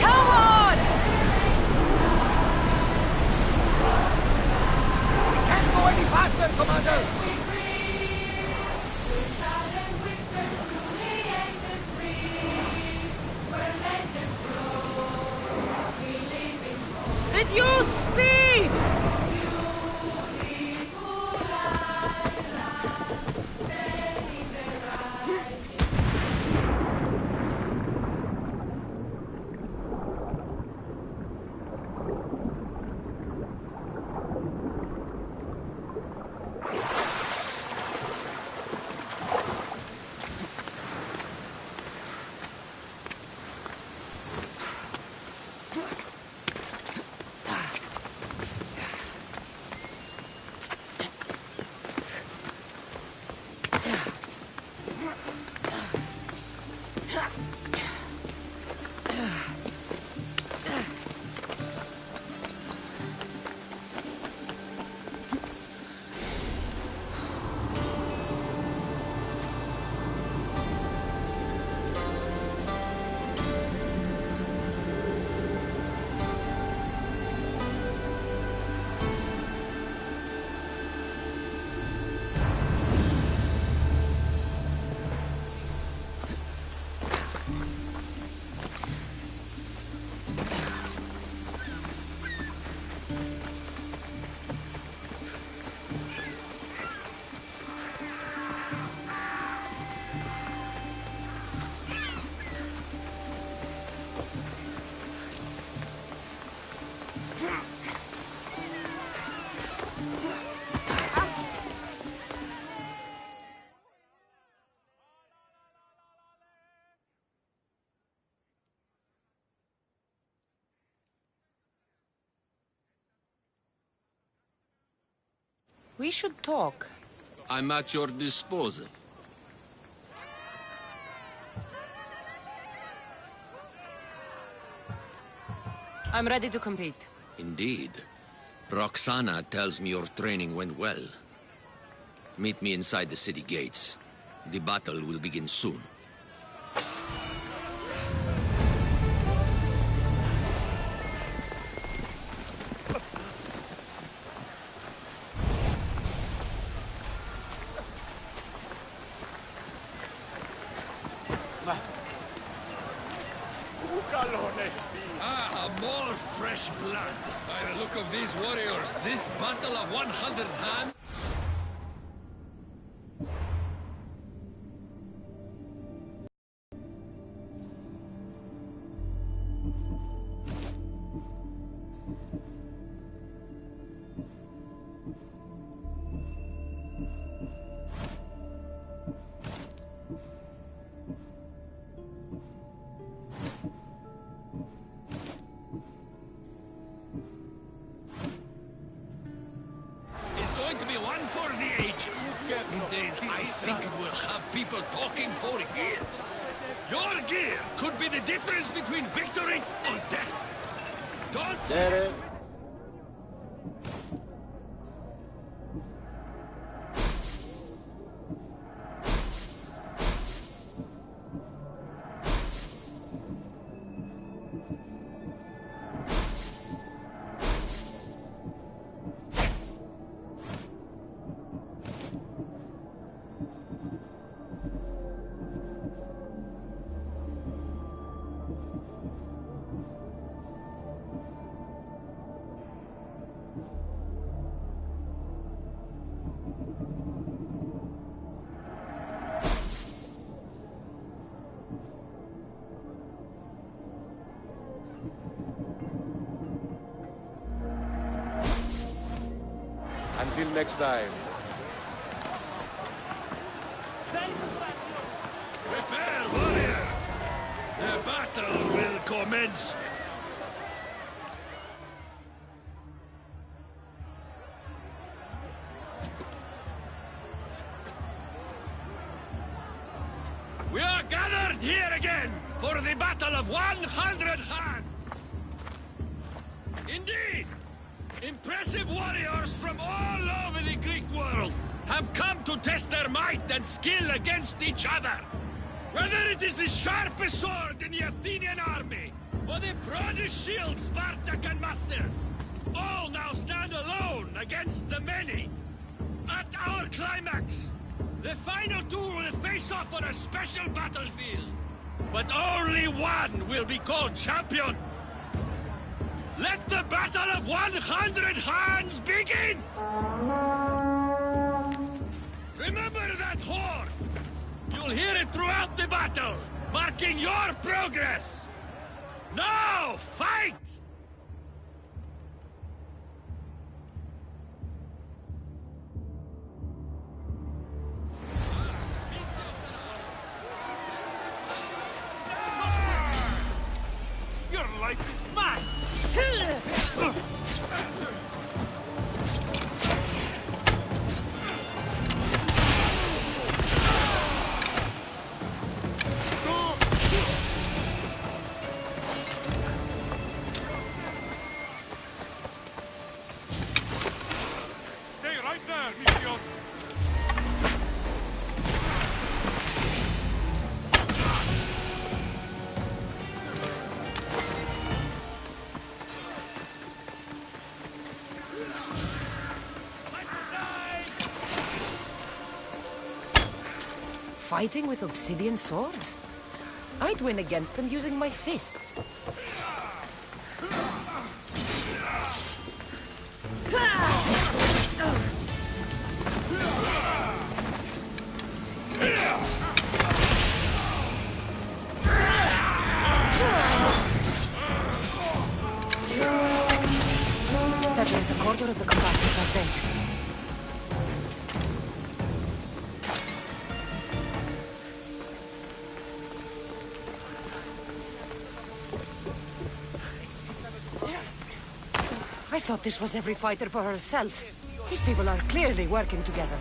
Come on! Can't go any faster, Commander. Reduce speed! We should talk. I'm at your disposal. I'm ready to compete. Indeed. Roxana tells me your training went well. Meet me inside the city gates. The battle will begin soon. More fresh blood. By the look of these warriors, this battle of 100 hands... Indeed, I think it will have people talking for years. Your gear could be the difference between victory or death. Don't... Until next time. Prepare, warrior! The battle will commence! We are gathered here again for the battle of 100 hands! Indeed! Impressive warriors from all over the Greek world have come to test their might and skill against each other. Whether it is the sharpest sword in the Athenian army, or the broadest shield Sparta can muster, all now stand alone against the many. At our climax, the final two will face off on a special battlefield. But only one will be called champion. Let the battle of 100 hands begin! Remember that horn! You'll hear it throughout the battle, marking your progress! Now, fight! Your life is mine! Stay right there, Misios! Fighting with obsidian swords? I'd win against them using my fists. That means a quarter of the combatants are dead. I thought this was every fighter for herself. These people are clearly working together.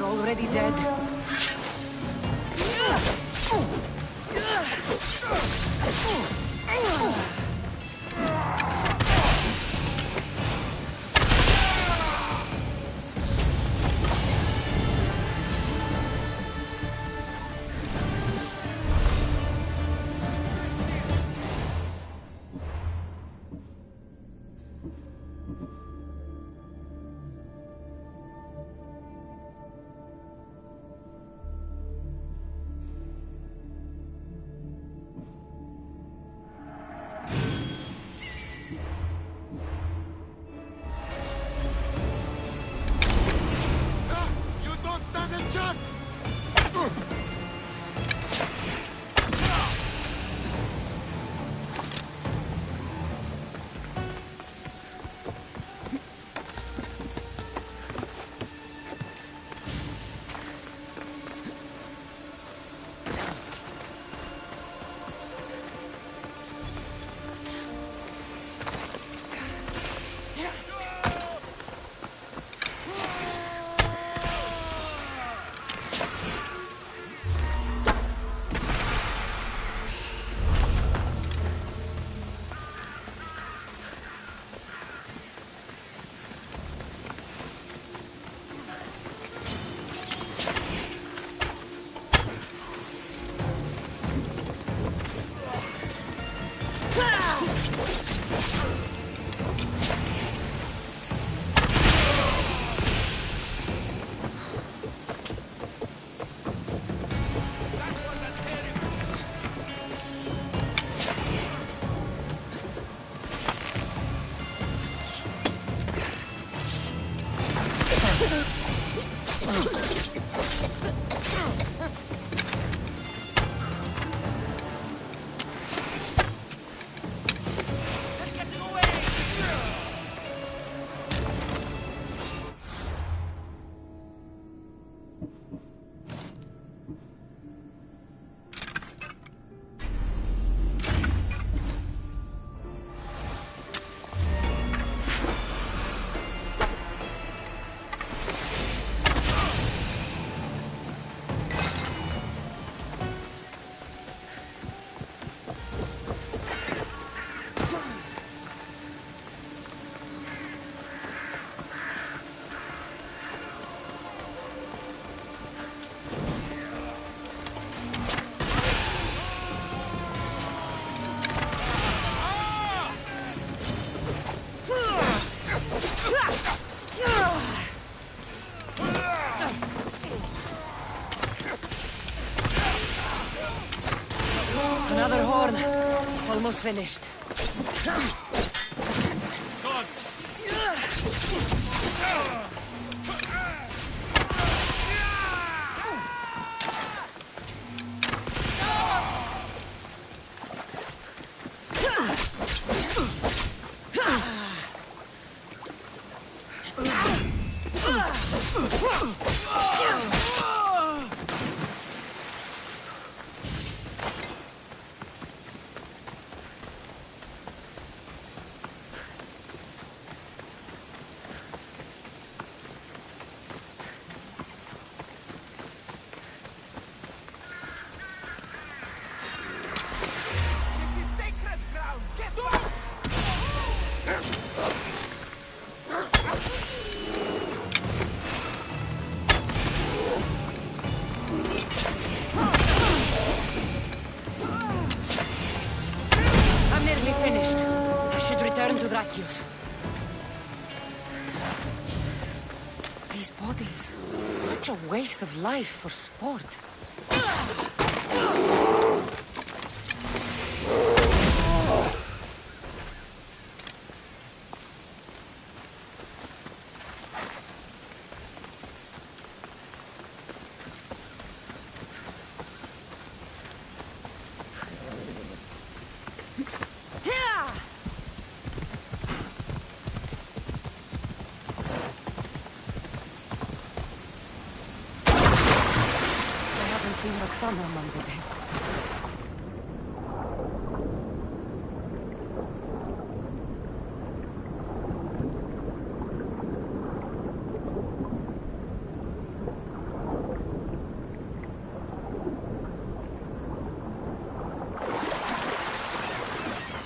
Already dead. Another horn. Almost finished. Gods! Drakios. These bodies. Such a waste of life for sport. Roxana among the dead.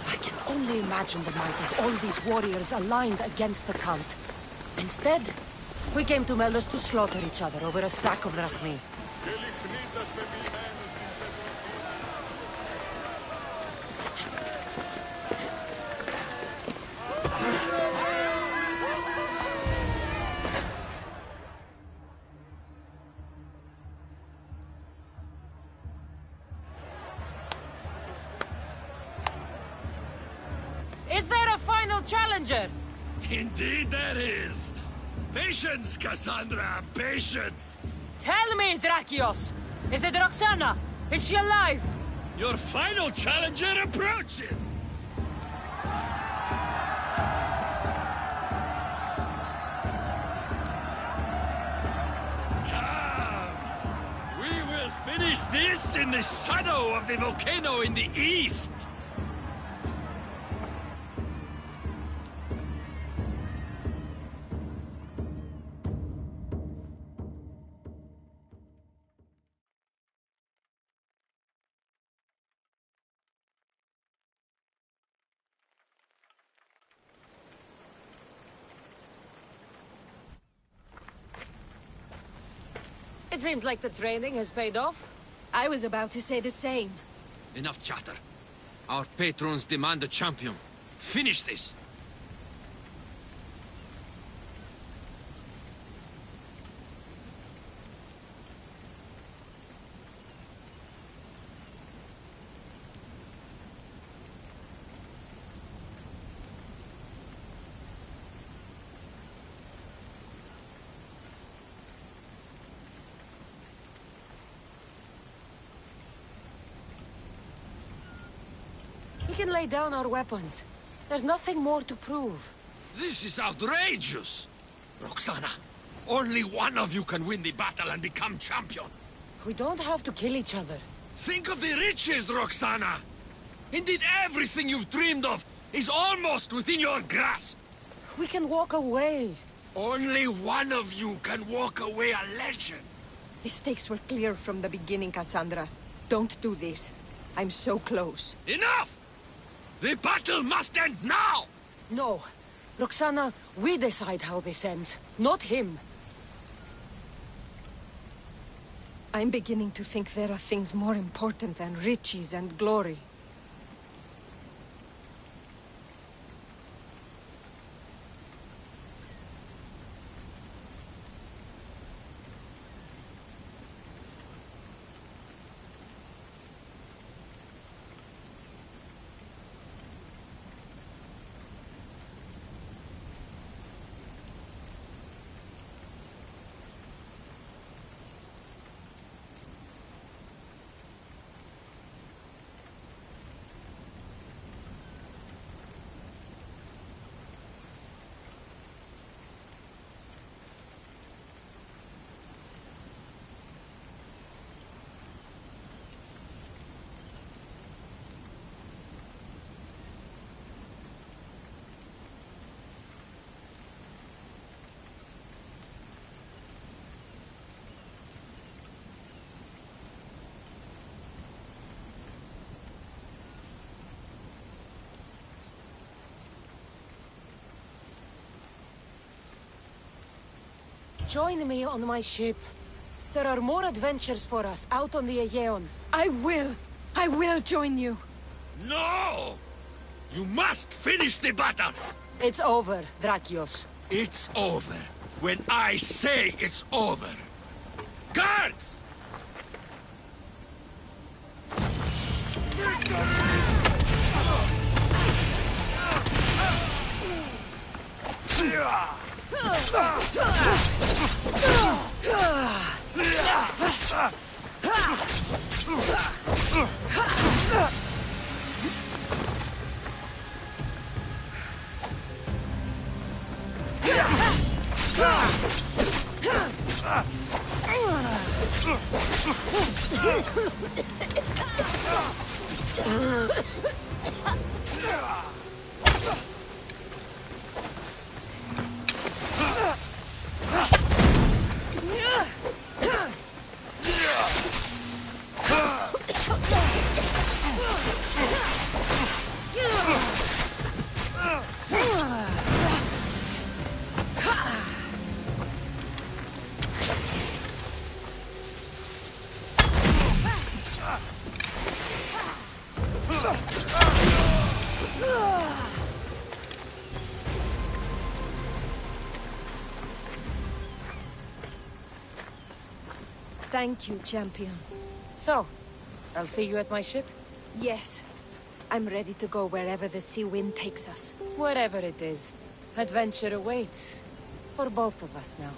I can only imagine the might of all these warriors aligned against the cult. Instead, we came to Melos to slaughter each other over a sack of drachmi. Is there a final challenger? Indeed there is. Patience, Cassandra, patience. Tell me, Drakios! Is it Roxana? Is she alive? Your final challenger approaches! Come! We will finish this in the shadow of the volcano in the east! It seems like the training has paid off. I was about to say the same. Enough chatter. Our patrons demand a champion. Finish this! We can lay down our weapons. There's nothing more to prove. This is outrageous! Roxana, only one of you can win the battle and become champion. We don't have to kill each other. Think of the riches, Roxana! Indeed, everything you've dreamed of is almost within your grasp. We can walk away. Only one of you can walk away a legend. The stakes were clear from the beginning, Cassandra. Don't do this. I'm so close. Enough! The battle must end now! No. Roxana, we decide how this ends, not him. I'm beginning to think there are things more important than riches and glory. Join me on my ship. There are more adventures for us out on the Aegean. I will join you. No! You must finish the battle! It's over, Drakios. It's over when I say it's over. Guards! Thank you, champion. So, I'll see you at my ship? Yes. I'm ready to go wherever the sea wind takes us. Wherever it is, adventure awaits. For both of us now.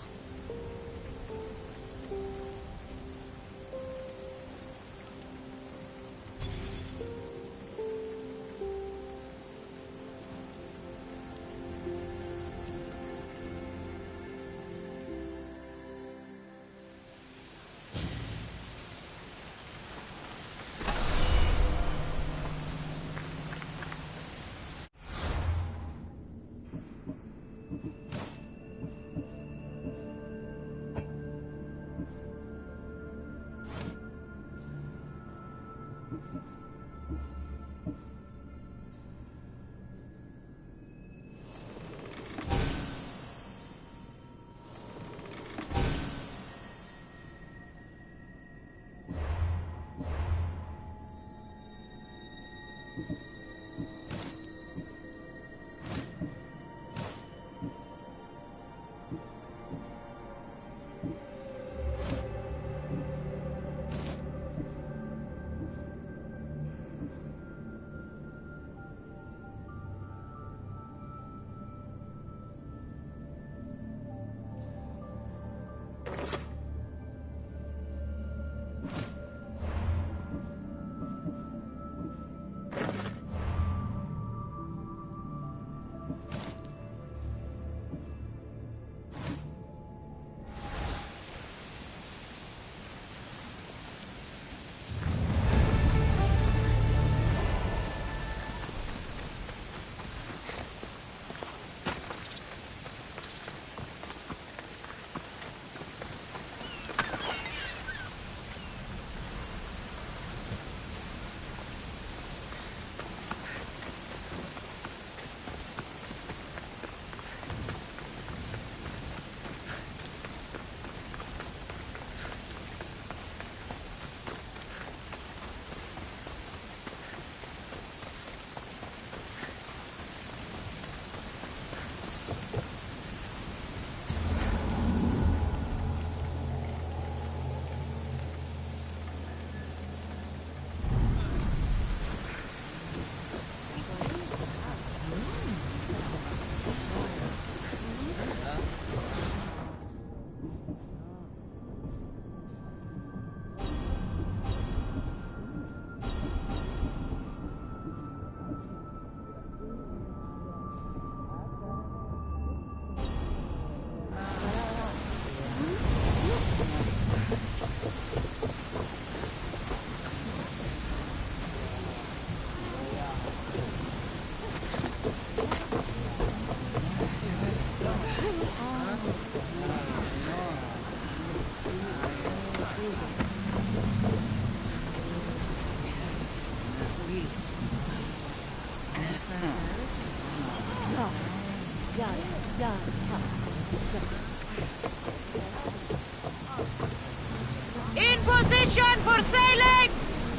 In position for sailing!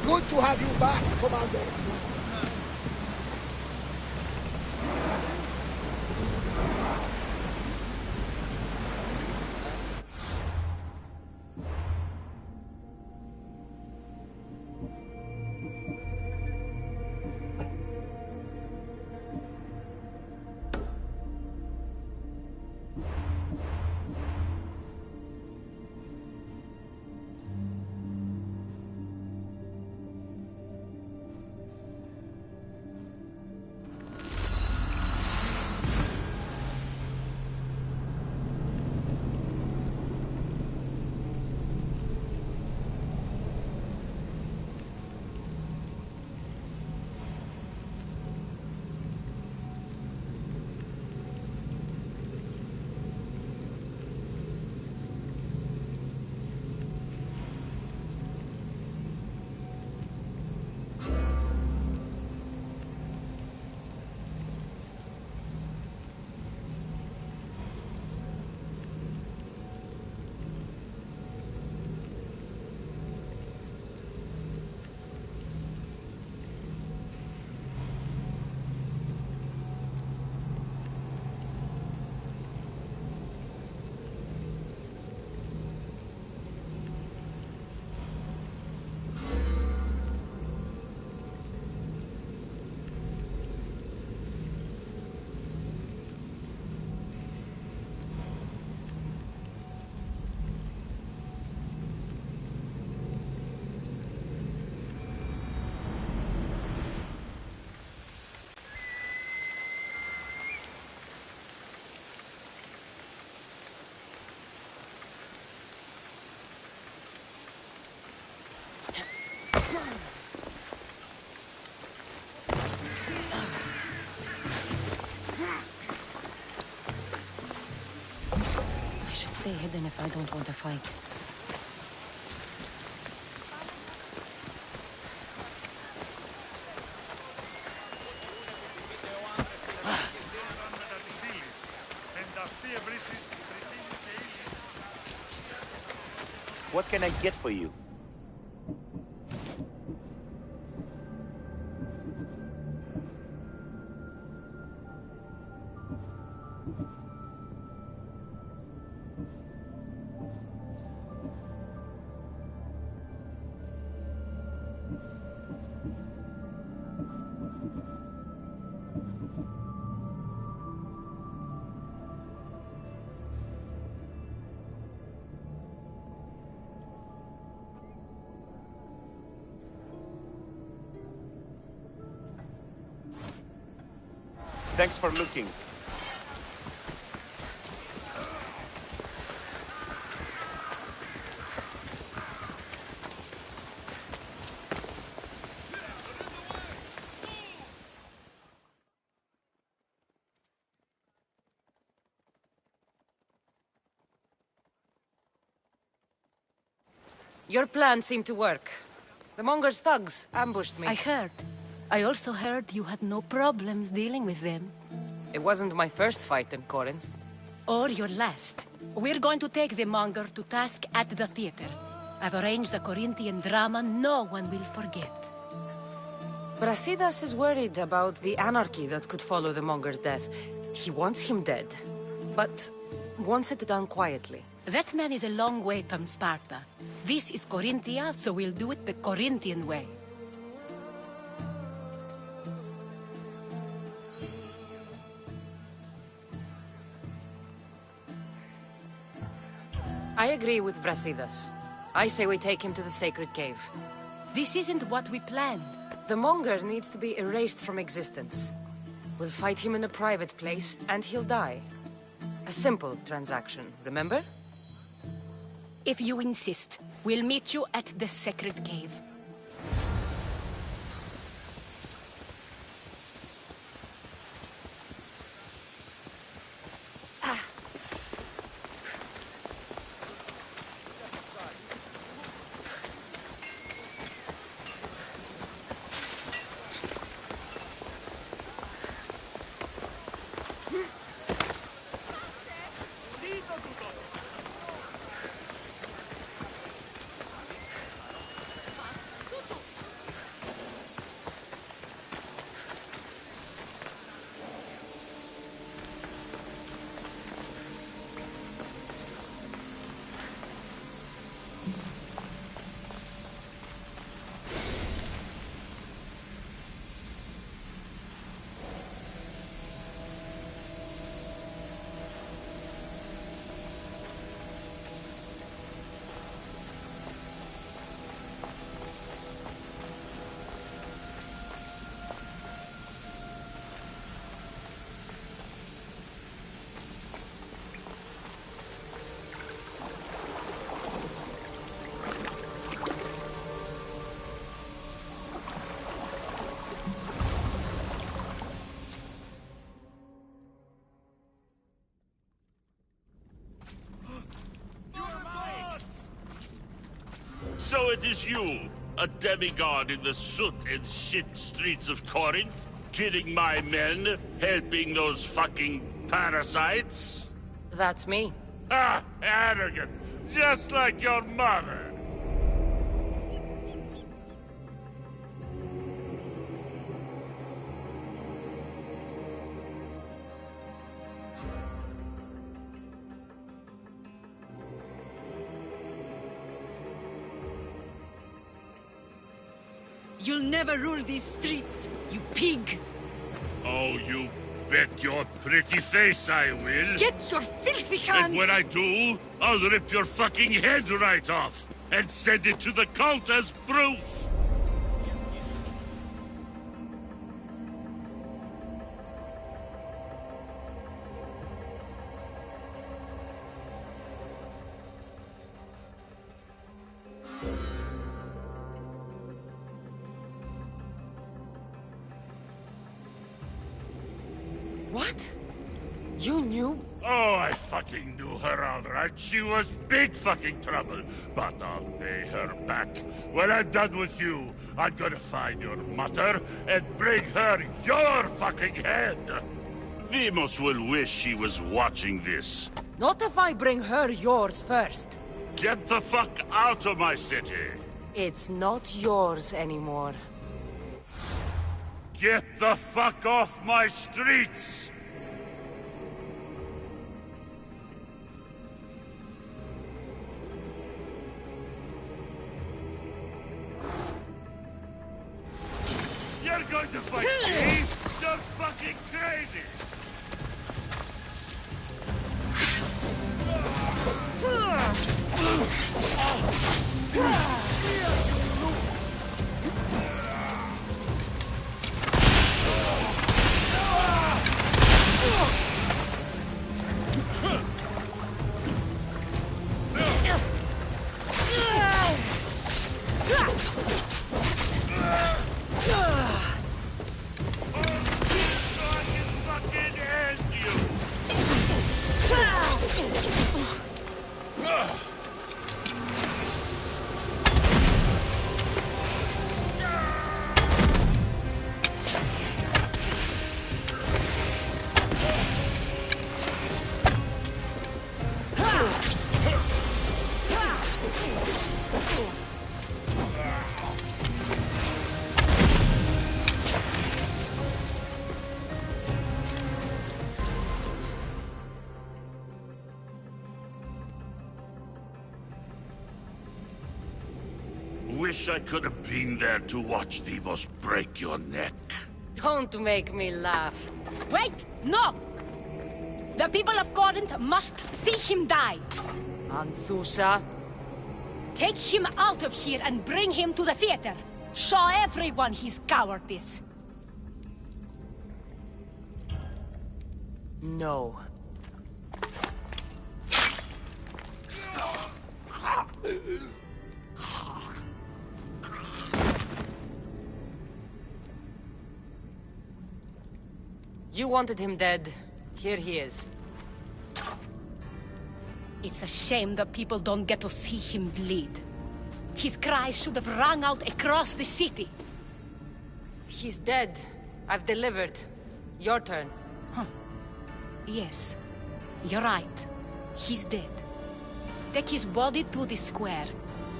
Good to have you back, Commander. I should stay hidden if I don't want to fight. What can I get for you? Thanks for looking. Your plan seemed to work. The Monger's thugs ambushed me. I heard. I also heard you had no problems dealing with them. It wasn't my first fight in Corinth. Or your last. We're going to take the Monger to task at the theater. I've arranged a Corinthian drama no one will forget. Brasidas is worried about the anarchy that could follow the Monger's death. He wants him dead, but wants it done quietly. That man is a long way from Sparta. This is Corinthia, so we'll do it the Corinthian way. I agree with Brasidas. I say we take him to the sacred cave. This isn't what we planned. The Monger needs to be erased from existence. We'll fight him in a private place, and he'll die. A simple transaction, remember? If you insist, we'll meet you at the sacred cave. So it is you, a demigod in the soot and shit streets of Corinth, killing my men, helping those fucking parasites? That's me. Ah, arrogant, just like your mother. You'll never rule these streets, you pig! Oh, you bet your pretty face I will. Get your filthy hands! And when I do, I'll rip your fucking head right off and send it to the cult as proof! knew? Oh, I fucking knew her all right. She was big fucking trouble. But I'll pay her back. When I'm done with you, I'm gonna find your mother and bring her your fucking head. Demos will wish she was watching this. Not if I bring her yours first. Get the fuck out of my city. It's not yours anymore. Get the fuck off my streets! You're going to fight me? You're fucking crazy! Wish I could have been there to watch Demos break your neck. Don't make me laugh. Wait! No! The people of Corinth must see him die. Anthusa? Take him out of here and bring him to the theater. Show everyone his cowardice. No. You wanted him dead. Here he is. It's a shame that people don't get to see him bleed. His cries should have rung out across the city. He's dead. I've delivered. Your turn. Yes, you're right. He's dead. Take his body to the square.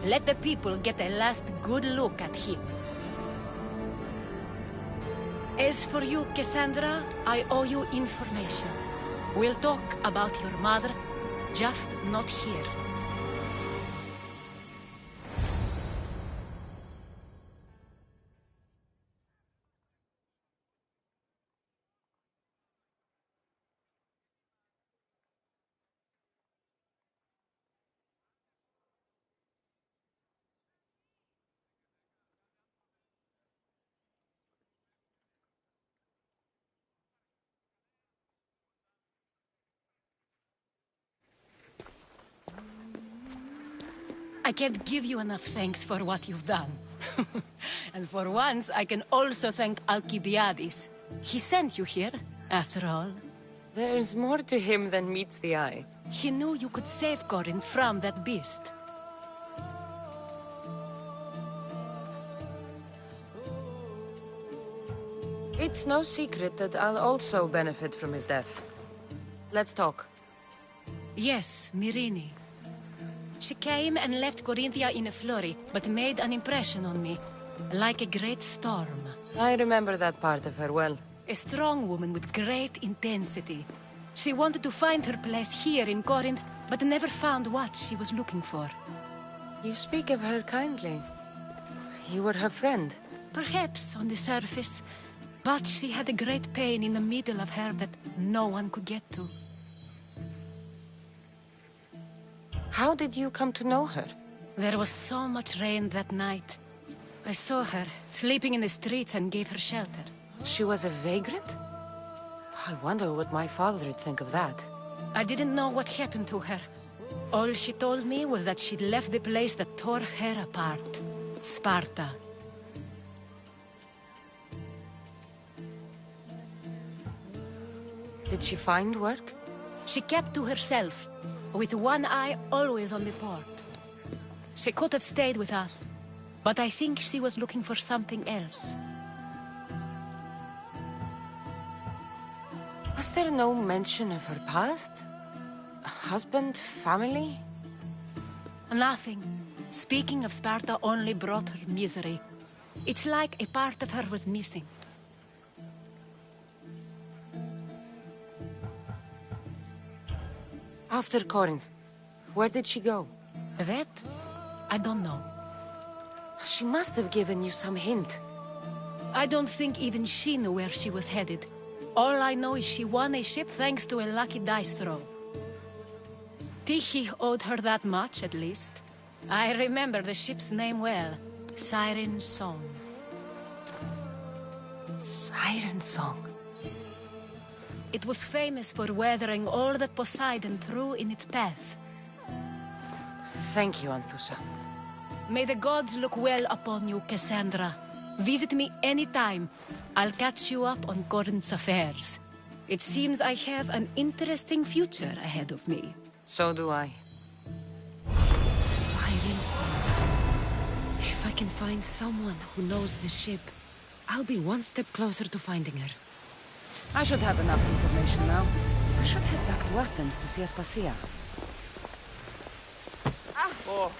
Let the people get a last good look at him. As for you, Cassandra, I owe you information. We'll talk about your mother, just not here. I can't give you enough thanks for what you've done. And for once, I can also thank Alcibiades. He sent you here, after all. There's more to him than meets the eye. He knew you could save Corinth from that beast. It's no secret that I'll also benefit from his death. Let's talk. Yes, Myrine. She came and left Corinthia in a flurry, but made an impression on me. Like a great storm. I remember that part of her well. A strong woman with great intensity. She wanted to find her place here in Corinth, but never found what she was looking for. You speak of her kindly. You were her friend. Perhaps on the surface, but she had a great pain in the middle of her that no one could get to. How did you come to know her? There was so much rain that night. I saw her, sleeping in the streets, and gave her shelter. She was a vagrant? I wonder what my father would think of that. I didn't know what happened to her. All she told me was that she'd left the place that tore her apart. Sparta. Did she find work? She kept to herself, with one eye always on the port. She could have stayed with us, but I think she was looking for something else. Was there no mention of her past? Husband, family? Nothing. Speaking of Sparta only brought her misery. It's like a part of her was missing. After Corinth, where did she go? That? I don't know. She must have given you some hint. I don't think even she knew where she was headed. All I know is she won a ship thanks to a lucky dice throw. Tyche owed her that much, at least. I remember the ship's name well. Siren Song. Siren Song? It was famous for weathering all that Poseidon threw in its path. Thank you, Anthusa. May the gods look well upon you, Cassandra. Visit me anytime. I'll catch you up on Corinth's affairs. It seems I have an interesting future ahead of me. So do I. Siren Song. If I can find someone who knows the ship, I'll be one step closer to finding her. I should have enough information now. I should head back to Athens to see Aspasia. Oh,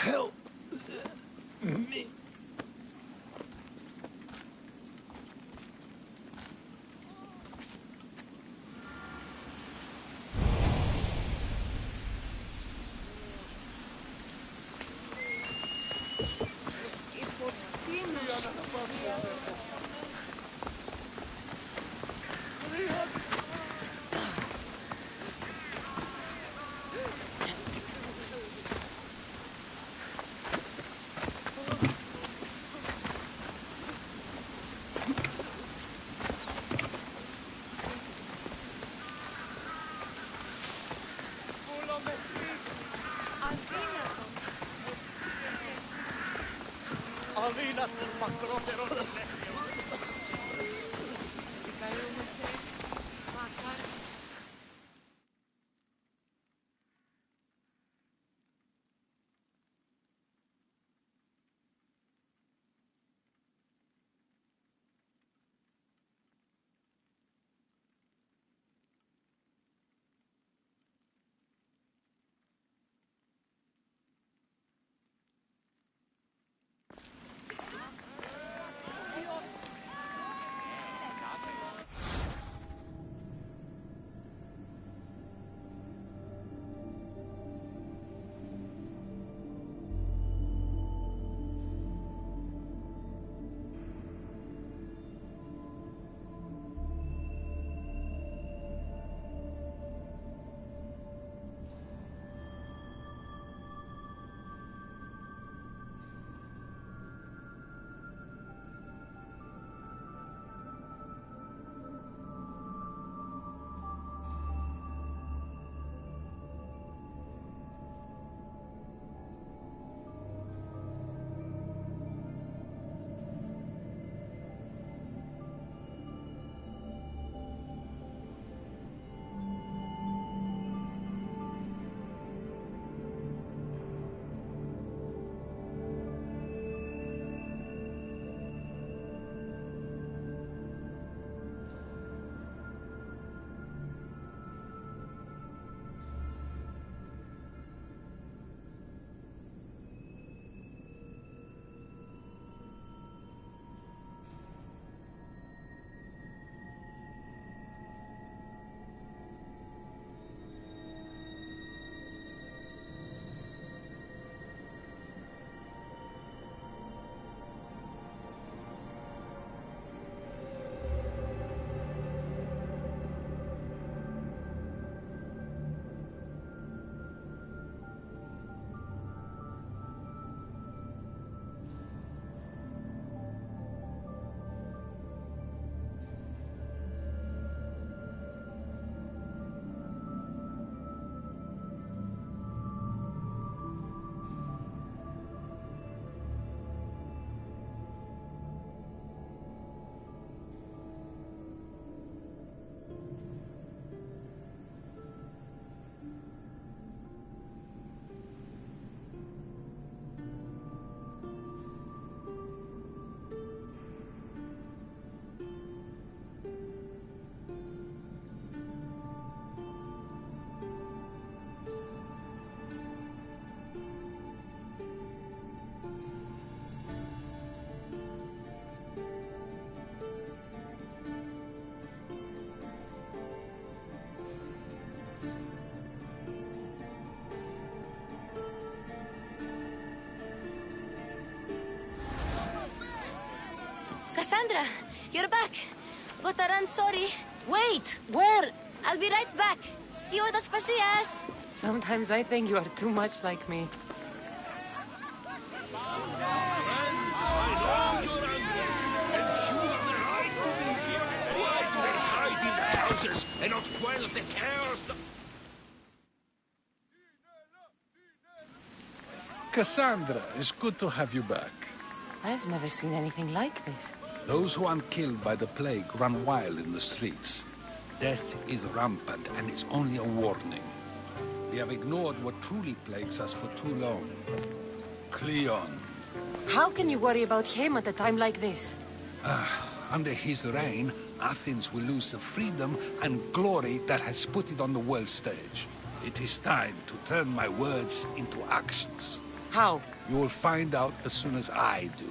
Help me. Cassandra, you're back. Gotta run, sorry. Wait! Where? I'll be right back. See you at the Spacias. Sometimes I think you are too much like me. And not quell the chaos. Cassandra, it's good to have you back. I've never seen anything like this. Those who aren't killed by the plague run wild in the streets. Death is rampant, and it's only a warning. We have ignored what truly plagues us for too long. Cleon. How can you worry about him at a time like this? Under his reign, Athens will lose the freedom and glory that has put it on the world stage. It is time to turn my words into actions. How? You will find out as soon as I do.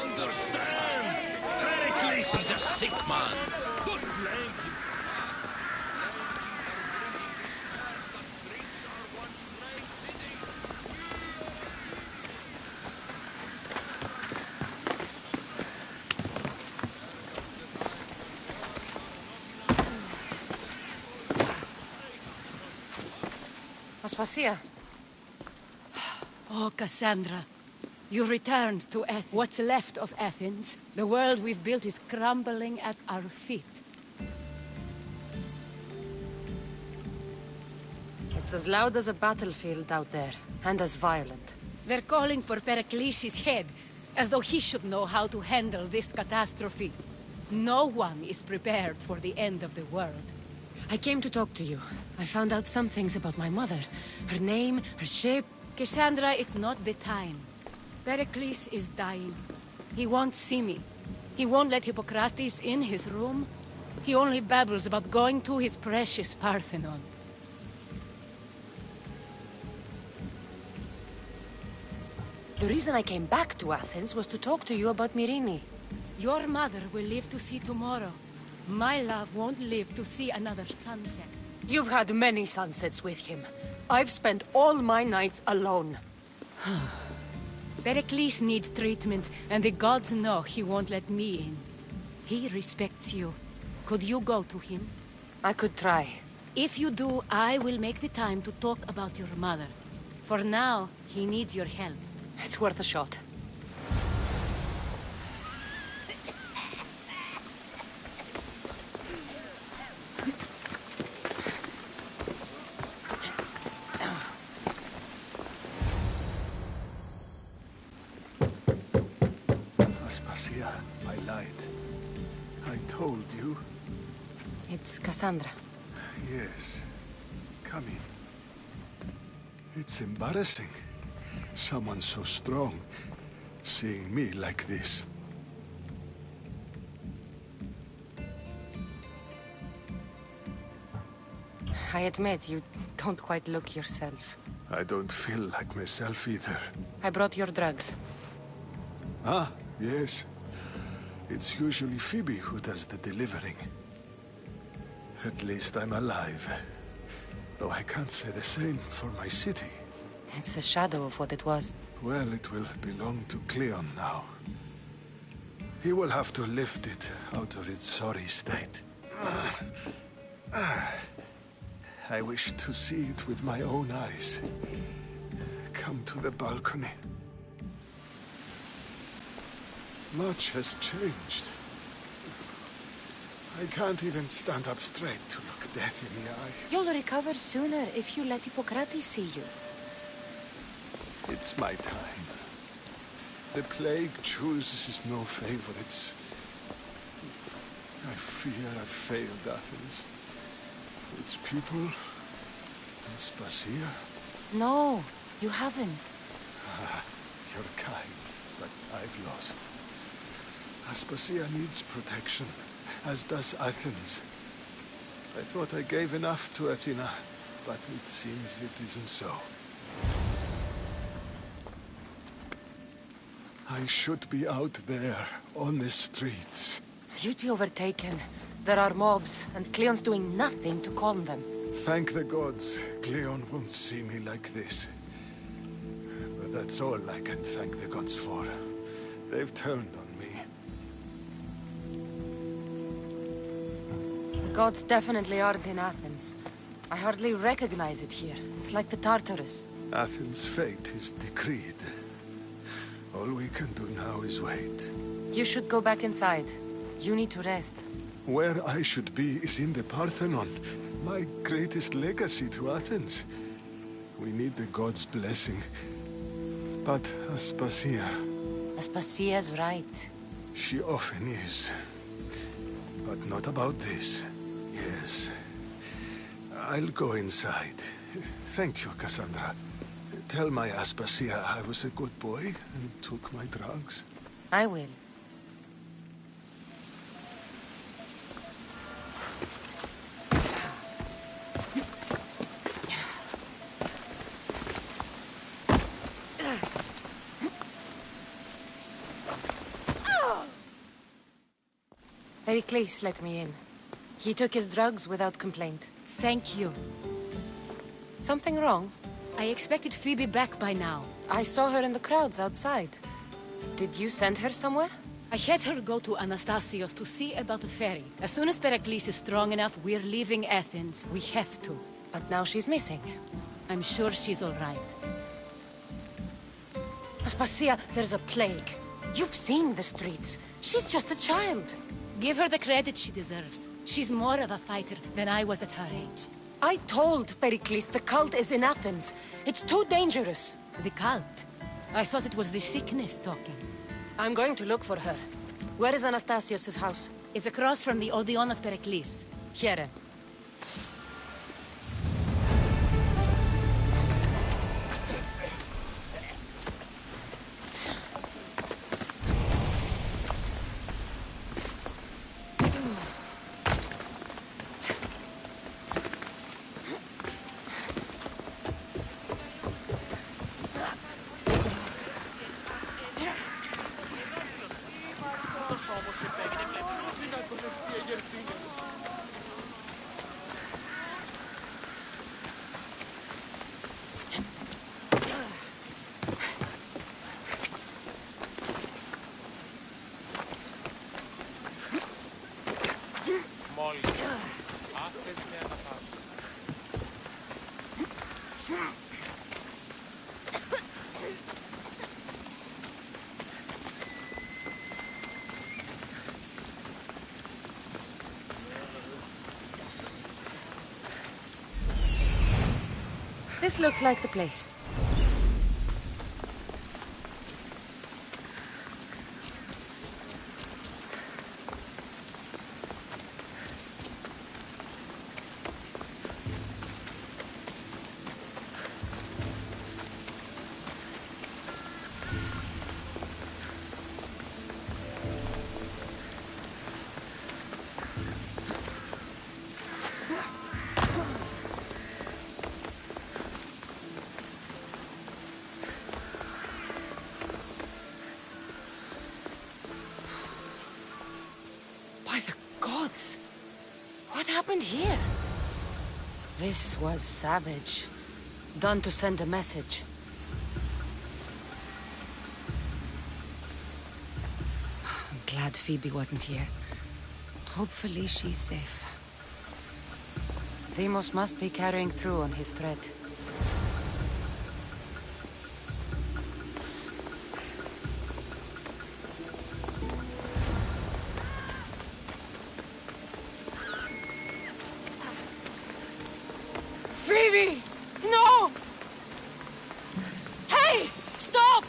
Understand! Pericles is a sick man. Don't blame him. Aspasia. Oh, Cassandra. You returned to Athens. What's left of Athens? The world we've built is crumbling at our feet. It's as loud as a battlefield out there, and as violent. They're calling for Pericles' head. As though he should know how to handle this catastrophe. No one is prepared for the end of the world. I came to talk to you. I found out some things about my mother. Her name, her shape. Cassandra, it's not the time. Pericles is dying. He won't see me. He won't let Hippocrates in his room. He only babbles about going to his precious Parthenon. The reason I came back to Athens was to talk to you about Myrine. Your mother will live to see tomorrow. My love won't live to see another sunset. You've had many sunsets with him. I've spent all my nights alone. Pericles needs treatment, and the gods know he won't let me in. He respects you. Could you go to him? I could try. If you do, I will make the time to talk about your mother. For now, he needs your help. It's worth a shot. Aspasia, I lied. I told you. It's Cassandra. Yes. Come in. It's embarrassing. Someone so strong, seeing me like this. I admit, you don't quite look yourself. I don't feel like myself either. I brought your drugs. Ah, yes. It's usually Phoebe who does the delivering. At least I'm alive. Though I can't say the same for my city. It's a shadow of what it was. Well, it will belong to Cleon now. He will have to lift it out of its sorry state. I wish to see it with my own eyes. Come to the balcony. Much has changed. I can't even stand up straight to look death in the eye. You'll recover sooner if you let Hippocrates see you. It's my time. The plague chooses no favorites. I fear I've failed Athens. Its people, Aspasia. No, you haven't. Ah, you're kind, but I've lost. Aspasia needs protection, as does Athens. I thought I gave enough to Athena, but it seems it isn't so. I should be out there, on the streets. You'd be overtaken. There are mobs, and Cleon's doing nothing to calm them. Thank the gods, Cleon won't see me like this. But that's all I can thank the gods for. They've turned on me. The gods definitely aren't in Athens. I hardly recognize it here. It's like the Tartarus. Athens' fate is decreed. All we can do now is wait. You should go back inside. You need to rest. Where I should be is in the Parthenon, my greatest legacy to Athens. We need the gods' blessing. But Aspasia... Aspasia's right. She often is. But not about this. Yes. I'll go inside. Thank you, Cassandra. Tell my Aspasia I was a good boy and took my drugs. I will. Pericles let me in. He took his drugs without complaint. Thank you. Something wrong? I expected Phoebe back by now. I saw her in the crowds outside. Did you send her somewhere? I had her go to Anastasios to see about a ferry. As soon as Pericles is strong enough, we're leaving Athens. We have to. But now she's missing. I'm sure she's all right. Aspasia, there's a plague. You've seen the streets. She's just a child. Give her the credit she deserves. She's more of a fighter than I was at her age. I told Pericles the cult is in Athens. It's too dangerous. The cult? I thought it was the sickness talking. I'm going to look for her. Where is Anastasios' house? It's across from the Odeon of Pericles. Here. This looks like the place. What happened here? This was savage. Done to send a message. I'm glad Phoebe wasn't here. Hopefully she's safe. Deimos must be carrying through on his threat. Phoebe! No! Hey! Stop!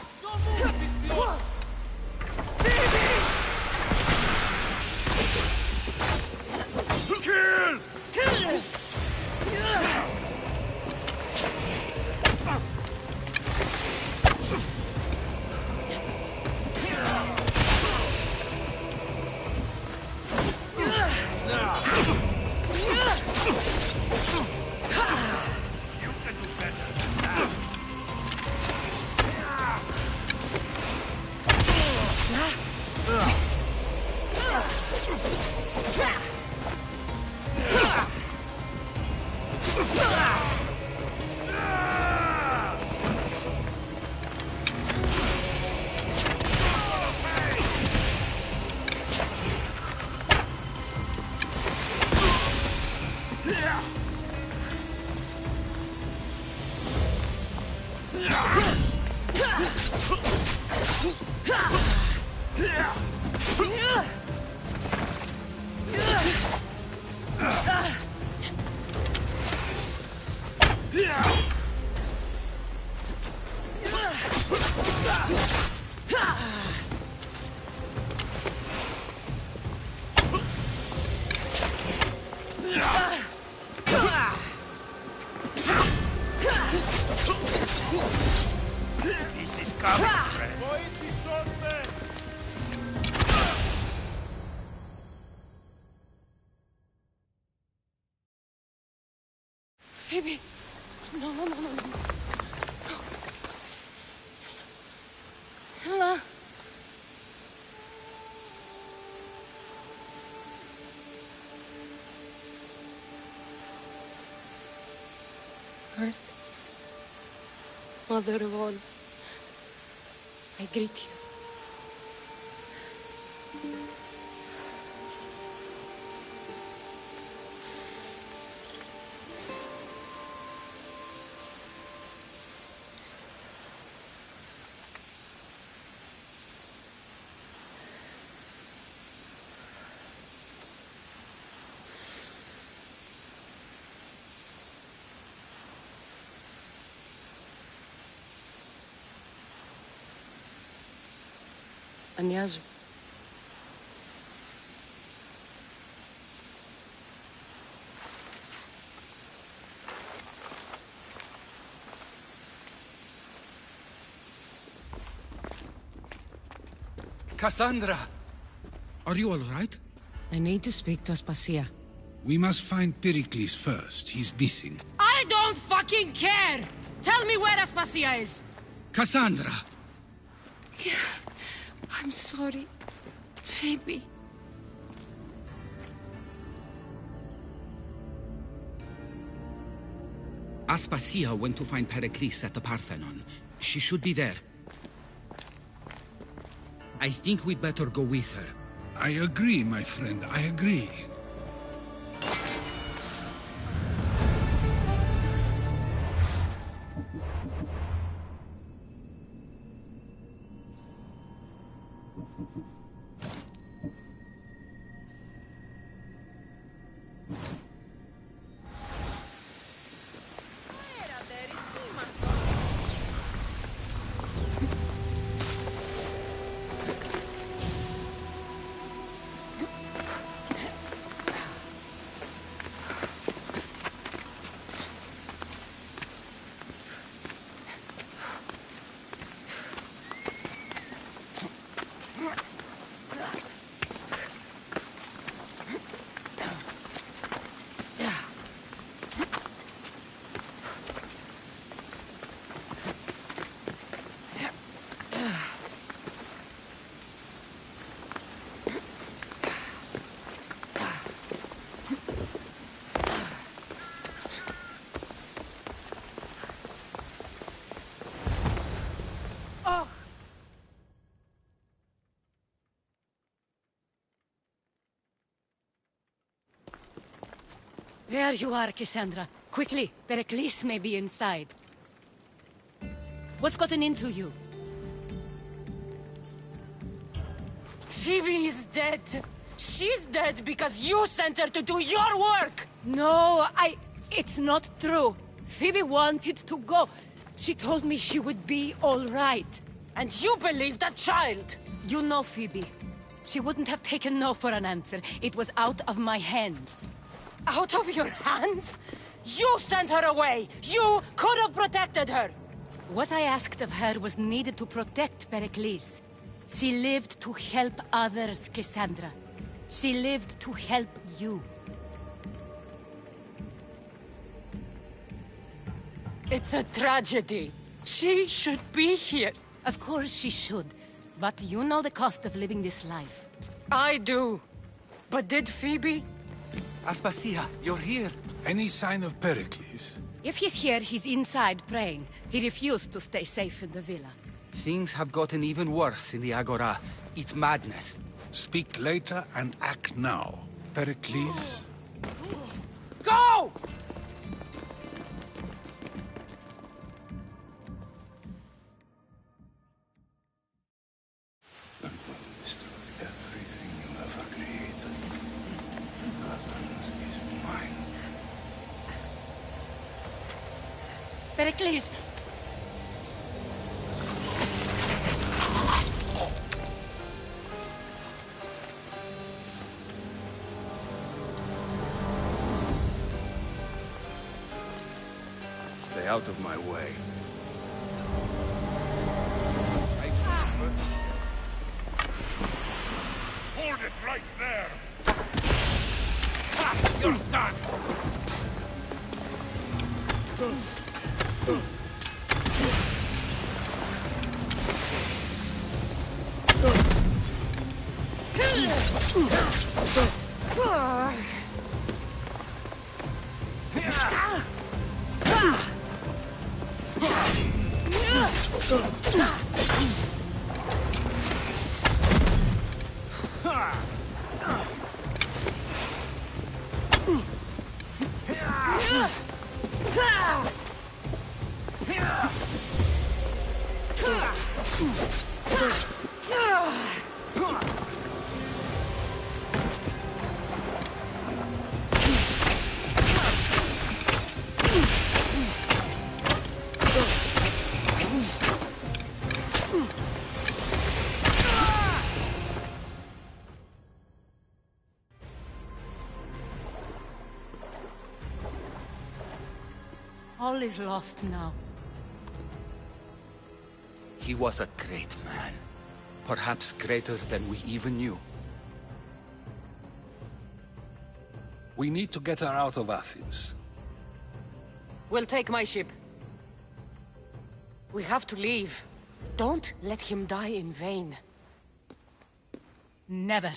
Kill! This is coming, friend. Phoebe! No, no, no, no, no. Ella! Earth, Mother of all, I greet you. Ανιάζω. Cassandra! Are you all right? I need to speak to Aspasia. We must find Pericles first. He's missing. I don't fucking care! Tell me where Aspasia is! Cassandra! I'm sorry, Phoebe. Aspasia went to find Pericles at the Parthenon. She should be there. I think we'd better go with her. I agree, my friend. I agree. There you are, Cassandra. Quickly, Pericles may be inside. What's gotten into you? Phoebe is dead! She's dead because you sent her to do your work! No, it's not true. Phoebe wanted to go. She told me she would be all right. And you believe that child? You know Phoebe. She wouldn't have taken no for an answer. It was out of my hands. Out of your hands? You sent her away! You could have protected her! What I asked of her was needed to protect Pericles. She lived to help others, Cassandra. She lived to help you. It's a tragedy. She should be here. Of course she should. But you know the cost of living this life. I do. But did Phoebe? Aspasia, you're here. Any sign of Pericles? If he's here, he's inside praying. He refused to stay safe in the villa. Things have gotten even worse in the Agora. It's madness. Speak later and act now. Pericles? Go! Pericles! Stay out of my way. Hold it right there! Ha! You're done! All is lost now. He was a great man. Perhaps greater than we even knew. We need to get her out of Athens. We'll take my ship. We have to leave. Don't let him die in vain. Never.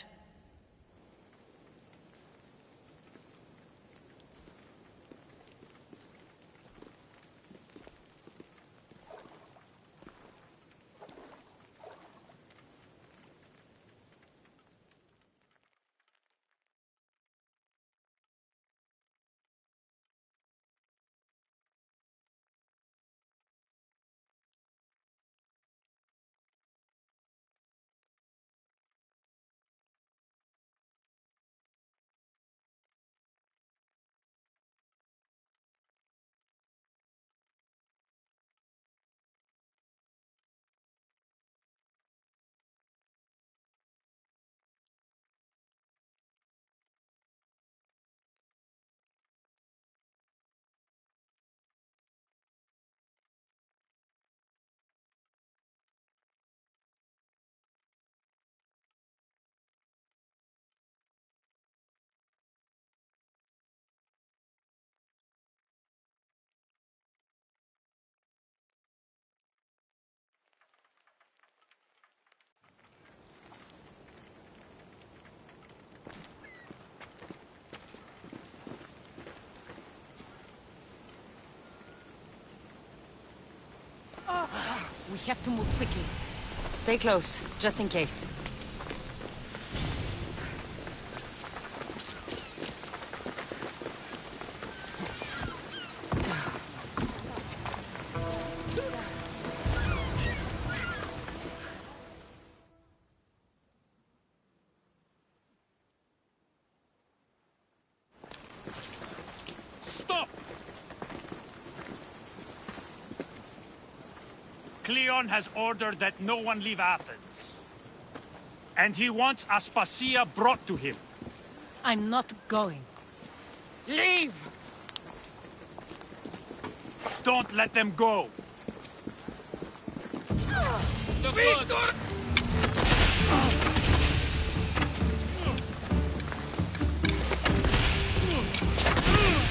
We have to move quickly. Stay close, just in case. Stop! Cleon has ordered that no one leave Athens. And he wants Aspasia brought to him. I'm not going. Leave! Don't let them go! Victor!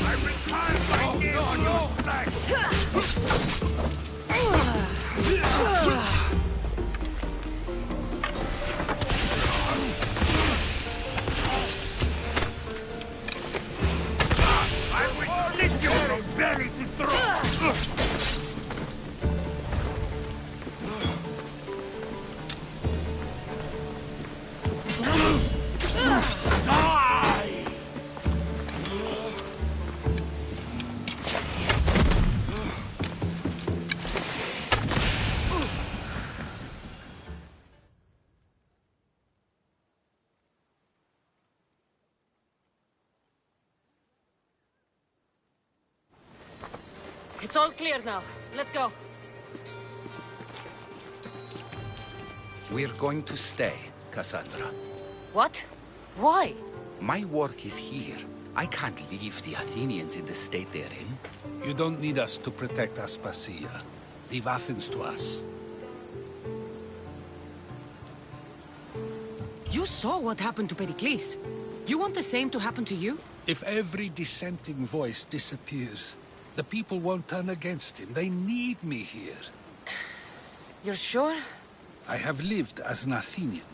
I will turn my ear on your flag! I will slit you from belly to throat! Die! It's all clear now. Let's go. We're going to stay, Cassandra. What? Why? My work is here. I can't leave the Athenians in the state they're in. You don't need us to protect Aspasia. Leave Athens to us. You saw what happened to Pericles. You want the same to happen to you? If every dissenting voice disappears, the people won't turn against him. They need me here. You're sure? I have lived as an Athenian,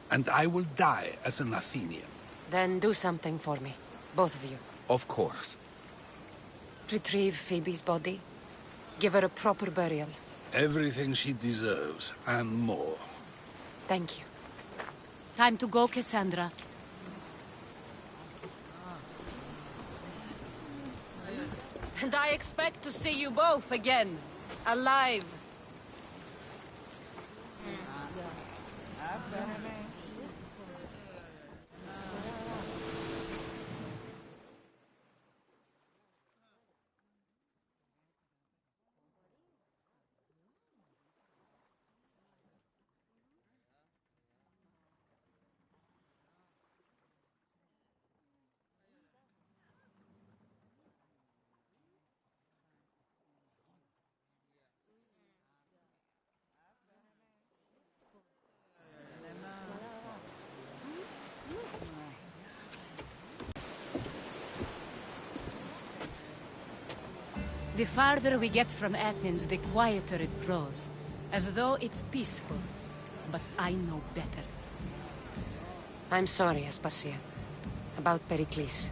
and I will die as an Athenian. Then do something for me. Both of you. Of course. Retrieve Phoebe's body. Give her a proper burial. Everything she deserves, and more. Thank you. Time to go, Cassandra. And I expect to see you both again. Alive. The farther we get from Athens, the quieter it grows. As though it's peaceful. But I know better. I'm sorry, Aspasia. About Pericles.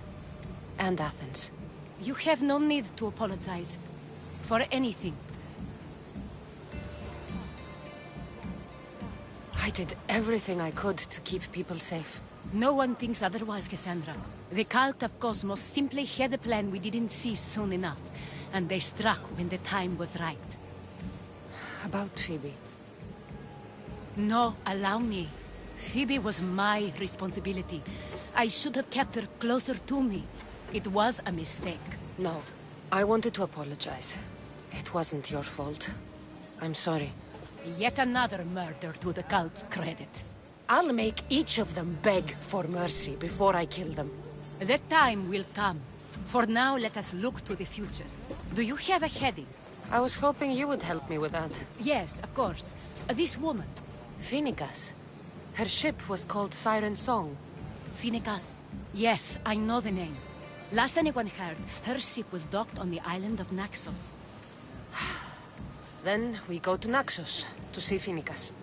And Athens. You have no need to apologize. For anything. I did everything I could to keep people safe. No one thinks otherwise, Cassandra. The cult of Cosmos simply had a plan we didn't see soon enough. And they struck when the time was right. About Phoebe. No, allow me. Phoebe was my responsibility. I should have kept her closer to me. It was a mistake. No, I wanted to apologize. It wasn't your fault. I'm sorry. Yet another murder to the cult's credit. I'll make each of them beg for mercy before I kill them. That time will come. For now, let us look to the future. Do you have a heading? I was hoping you would help me with that. Yes, of course. This woman. Phoenicas. Her ship was called Siren Song. Phoenicas. Yes, I know the name. Last anyone heard, her ship was docked on the island of Naxos. Then we go to Naxos to see Phoenicas.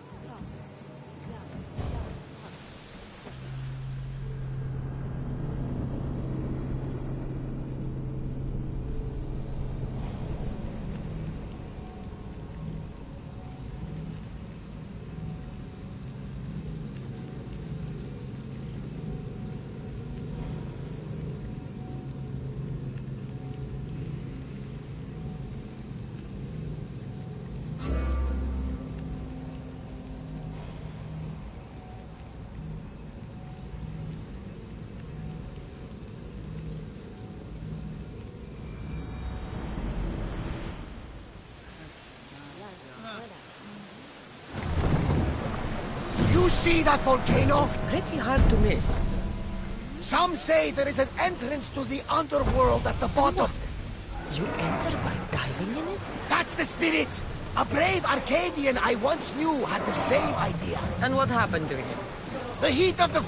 You see that volcano? It's pretty hard to miss. Some say there is an entrance to the underworld at the bottom. You enter by diving in it? That's the spirit! A brave Arcadian I once knew had the same idea. And what happened to him? The heat of the...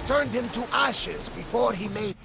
turned him to ashes before he made...